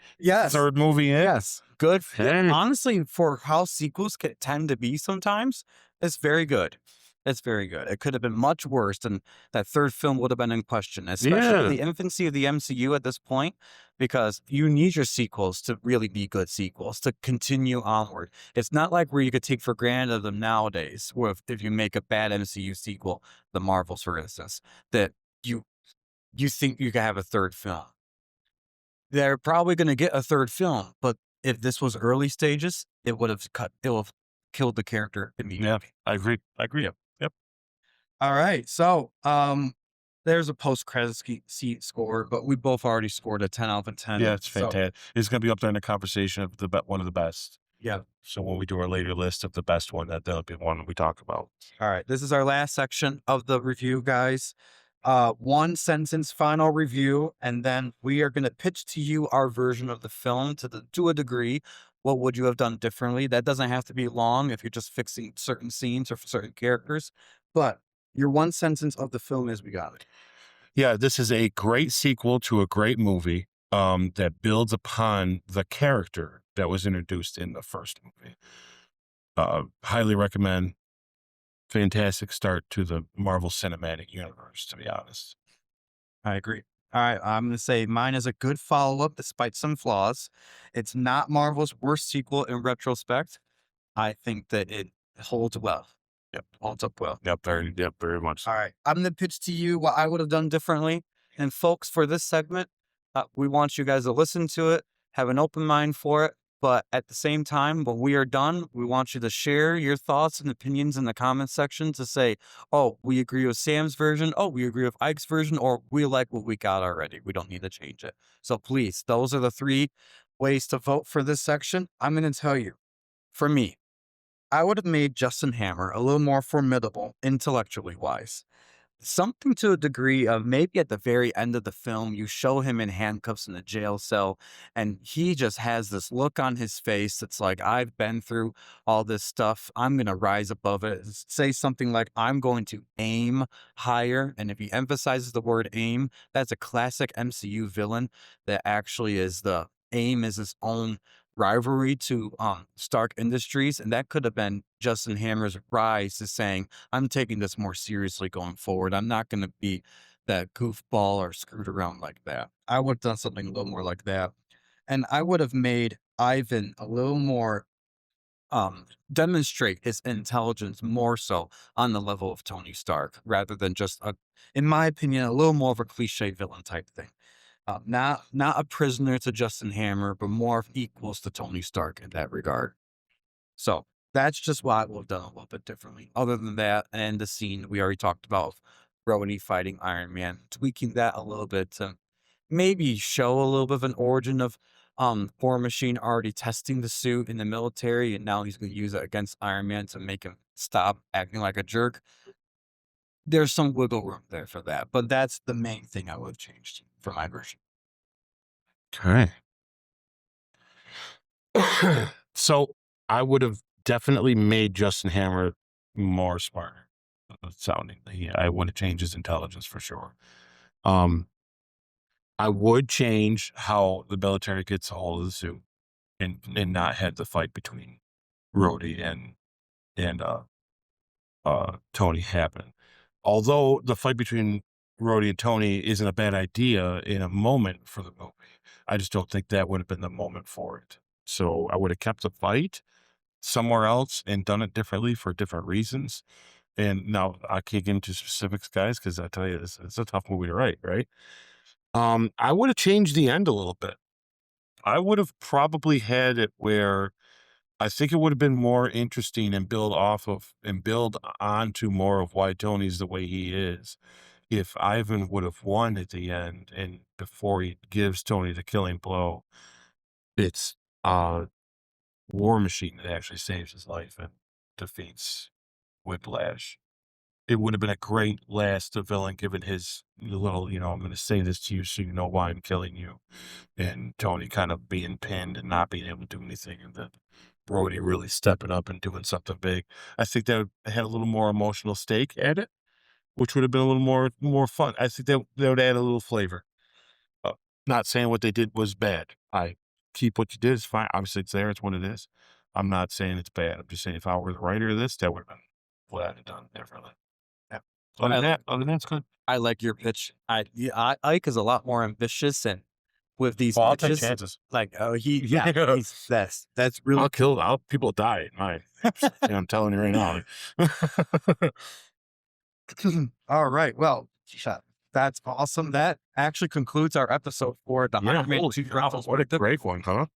third movie in. Yes. Good. Hey. Honestly, for how sequels tend to be sometimes, it's very good. It's very good. It could have been much worse, and that third film would have been in question, especially in the infancy of the MCU at this point, because you need your sequels to really be good sequels, to continue onward. It's not like where you could take for granted them nowadays, where if you make a bad MCU sequel, the Marvels, for instance, that you think you could have a third film. They're probably going to get a third film, but if this was early stages, it would have killed the character immediately. Yeah, I agree. Yep. All right. So, there's a post-credits seat score, but we both already scored a 10 out of 10. Yeah, it's So, fantastic. It's going to be up there in the conversation of one of the best. yeah. So when we do our later list of the best one, that'll be one we talk about. All right. This is our last section of the review, guys. One sentence final review, and then we are going to pitch to you our version of the film to a degree. What would you have done differently? That doesn't have to be long if you're just fixing certain scenes or certain characters, but your one sentence of the film is we got it. Yeah, this is a great sequel to a great movie that builds upon the character that was introduced in the first movie. Highly recommend. Fantastic start to the Marvel Cinematic Universe, to be honest. I agree. All right, I'm going to say mine is a good follow-up despite some flaws. It's not Marvel's worst sequel in retrospect. I think that it holds well. Yep. Holds up well. Yep, very much. All right, I'm going to pitch to you what I would have done differently. And folks, for this segment, we want you guys to listen to it, have an open mind for it. But at the same time, when we are done, we want you to share your thoughts and opinions in the comment section to say, oh, we agree with Sam's version. Oh, we agree with Ike's version, or we like what we got already. We don't need to change it. So please, those are the 3 ways to vote for this section. I'm going to tell you, for me, I would have made Justin Hammer a little more formidable intellectually wise. Something to a degree of maybe at the very end of the film, you show him in handcuffs in a jail cell, and he just has this look on his face that's like, I've been through all this stuff. I'm going to rise above it. Say something like, I'm going to aim higher. And if he emphasizes the word aim, that's a classic MCU villain that actually is the aim is his own rivalry to Stark Industries. And that could have been Justin Hammer's rise to saying, I'm taking this more seriously going forward. I'm not going to be that goofball or screwed around like that. I would have done something a little more like that. And I would have made Ivan a little more demonstrate his intelligence more so on the level of Tony Stark rather than just in my opinion, a little more of a cliche villain type thing. Not a prisoner to Justin Hammer, but more of equals to Tony Stark in that regard. So that's just what I would have done a little bit differently. Other than that, and the scene we already talked about, Rhodey fighting Iron Man, tweaking that a little bit to maybe show a little bit of an origin of War Machine already testing the suit in the military, and now he's going to use it against Iron Man to make him stop acting like a jerk. There's some wiggle room there for that, but that's the main thing I would have changed for my version. Okay. So I would have definitely made Justin Hammer more smarter sounding. I would have changed his intelligence for sure. I would change how the military gets a hold of the suit and not have the fight between Rhodey and Tony happen. Although the fight between Rhodey and Tony isn't a bad idea in a moment for the movie, I just don't think that would have been the moment for it. So I would have kept the fight somewhere else and done it differently for different reasons. And now I can't get into specifics, guys, because I tell you, it's a tough movie to write, right? I would have changed the end a little bit. I would have probably had it where I think it would have been more interesting and build onto more of why Tony's the way he is. If Ivan would have won at the end and before he gives Tony the killing blow, it's War Machine that actually saves his life and defeats Whiplash. It would have been a great last of villain given his little, I'm going to say this to you so you know why I'm killing you. And Tony kind of being pinned and not being able to do anything. And then Brody really stepping up and doing something big. I think that had a little more emotional stake at it, which would have been a little more fun. I think that would add a little flavor. Not saying what they did was bad. I keep what you did is fine. Obviously it's there. It's what it is. I'm not saying it's bad. I'm just saying if I were the writer of this, that would have been what I'd have done differently. Yeah. Other than that, it's good. I like your pitch. Ike is a lot more ambitious, and with these Well, I'll take pitches, chances. that's really I'll kill. People die. I'm telling you right now. all right. Well, that's awesome. That actually concludes our episode for the What a great one, huh?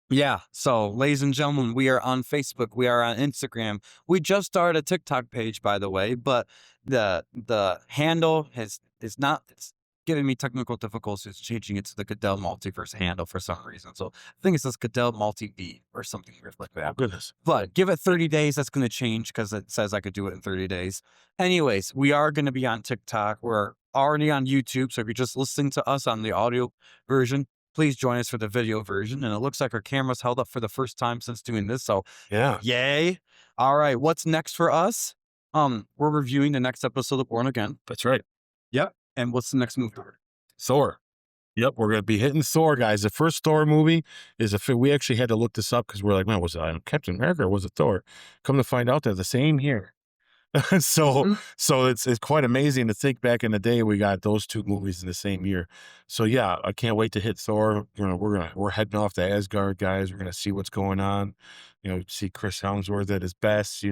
Yeah. So, ladies and gentlemen, we are on Facebook. We are on Instagram. We just started a TikTok page, by the way, but the handle is not. It's giving me technical difficulties changing it to the Goodell Multiverse handle for some reason. So I think it says Goodell Multi B or something weird like Oh that. goodness. But give it 30 days. That's going to change because it says I could do it in 30 days. Anyways, we are going to be on TikTok. We're already on YouTube. So if you're just listening to us on the audio version, please join us for the video version. And it looks like our camera's held up for the first time since doing this. So Yeah. yay. All right. What's next for us? We're reviewing the next episode of Born Again. That's right. Yep. And what's the next movie? Thor. Yep, we're gonna be hitting Thor, guys. The first Thor movie is we actually had to look this up because we're like, man, was it Captain America or was it Thor? Come to find out they're the same year. So it's quite amazing to think back in the day we got those two movies in the same year. So yeah, I can't wait to hit Thor. We're heading off to Asgard, guys. We're gonna see what's going on. See Chris Hemsworth at his best.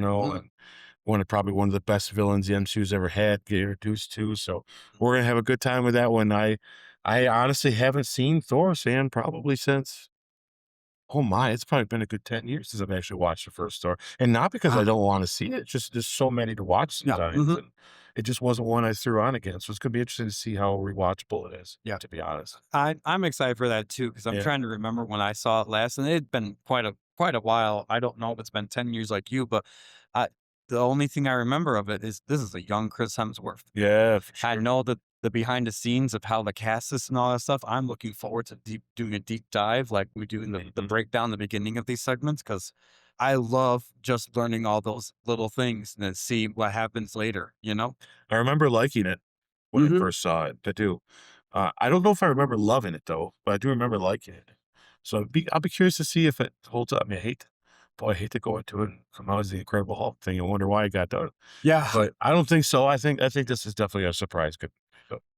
And probably one of the best villains the MCU's ever had get introduced to. So we're gonna have a good time with that one. I honestly haven't seen Thor, Sam, probably since. Oh my, it's probably been a good 10 years since I've actually watched the first Thor. And not because I don't want to see it, it's just there's so many to watch Yeah, sometimes. And it just wasn't one I threw on again. So it's going to be interesting to see how rewatchable it is, to be honest. I'm excited for that too because I'm Yeah. trying to remember when I saw it last, and it had been quite a while. I don't know if it's been 10 years like you, but the only thing I remember of it is this is a young Chris Hemsworth. Yeah, for I sure. know that the behind the scenes of how the cast is and all that stuff. I'm looking forward to doing a deep dive like we do in the breakdown, in the beginning of these segments, because I love just learning all those little things and then see what happens later. I remember liking it when I first saw it. I do. I don't know if I remember loving it though, but I do remember liking it. So I'll be curious to see if it holds up. I mean, I hate to go into it and come out as the Incredible Hulk thing and wonder why I got done. Yeah. But I don't think so. I think this is definitely a surprise.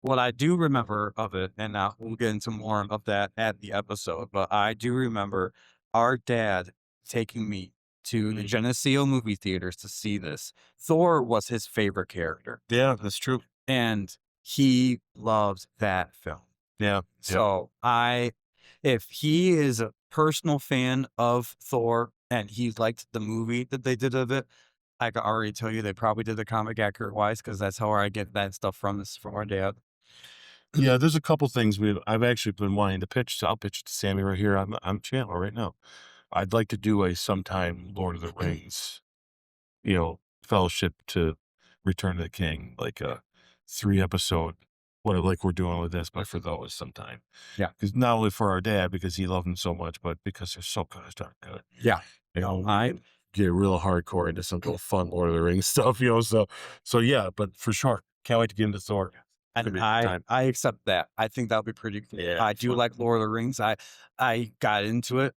What I do remember of it, and we'll get into more of that at the episode, but I do remember our dad taking me to the Geneseo movie theaters to see this. Thor was his favorite character, Yeah, that's true. and he loved that film. Yeah. So if he is a personal fan of Thor and he liked the movie that they did of it, I can already tell you they probably did the comic accurate wise because that's how I get that stuff from our dad. Yeah, there's a couple things I've actually been wanting to pitch. So I'll pitch it to Sammy right here on the channel right now. I'd like to do a sometime Lord of the Rings, Fellowship to Return to the King, like a 3-episode, like we're doing with this, but for those sometime. Yeah. Because not only for our dad, because he loved them so much, but because they're so good, darn good. Yeah. I get real hardcore into some fun Lord of the Rings stuff, so yeah, but for sure. Can't wait to get into Thor. And I accept that. I think that'll be pretty cool. Yeah, I do like Lord of the Rings. I got into it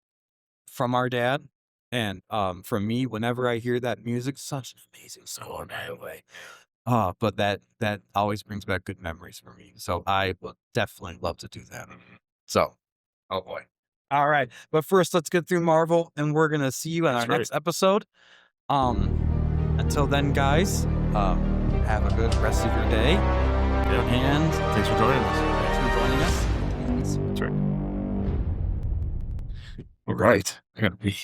from our dad. And for me, whenever I hear that music, such an amazing song, by the way. But that always brings back good memories for me. So I would definitely love to do that. So, oh boy. All right. But first, let's get through Marvel, and we're gonna see you in our next episode. Until then, guys, have a good rest of your day. Yeah. And Thanks for joining us. That's right. All right. I gotta be.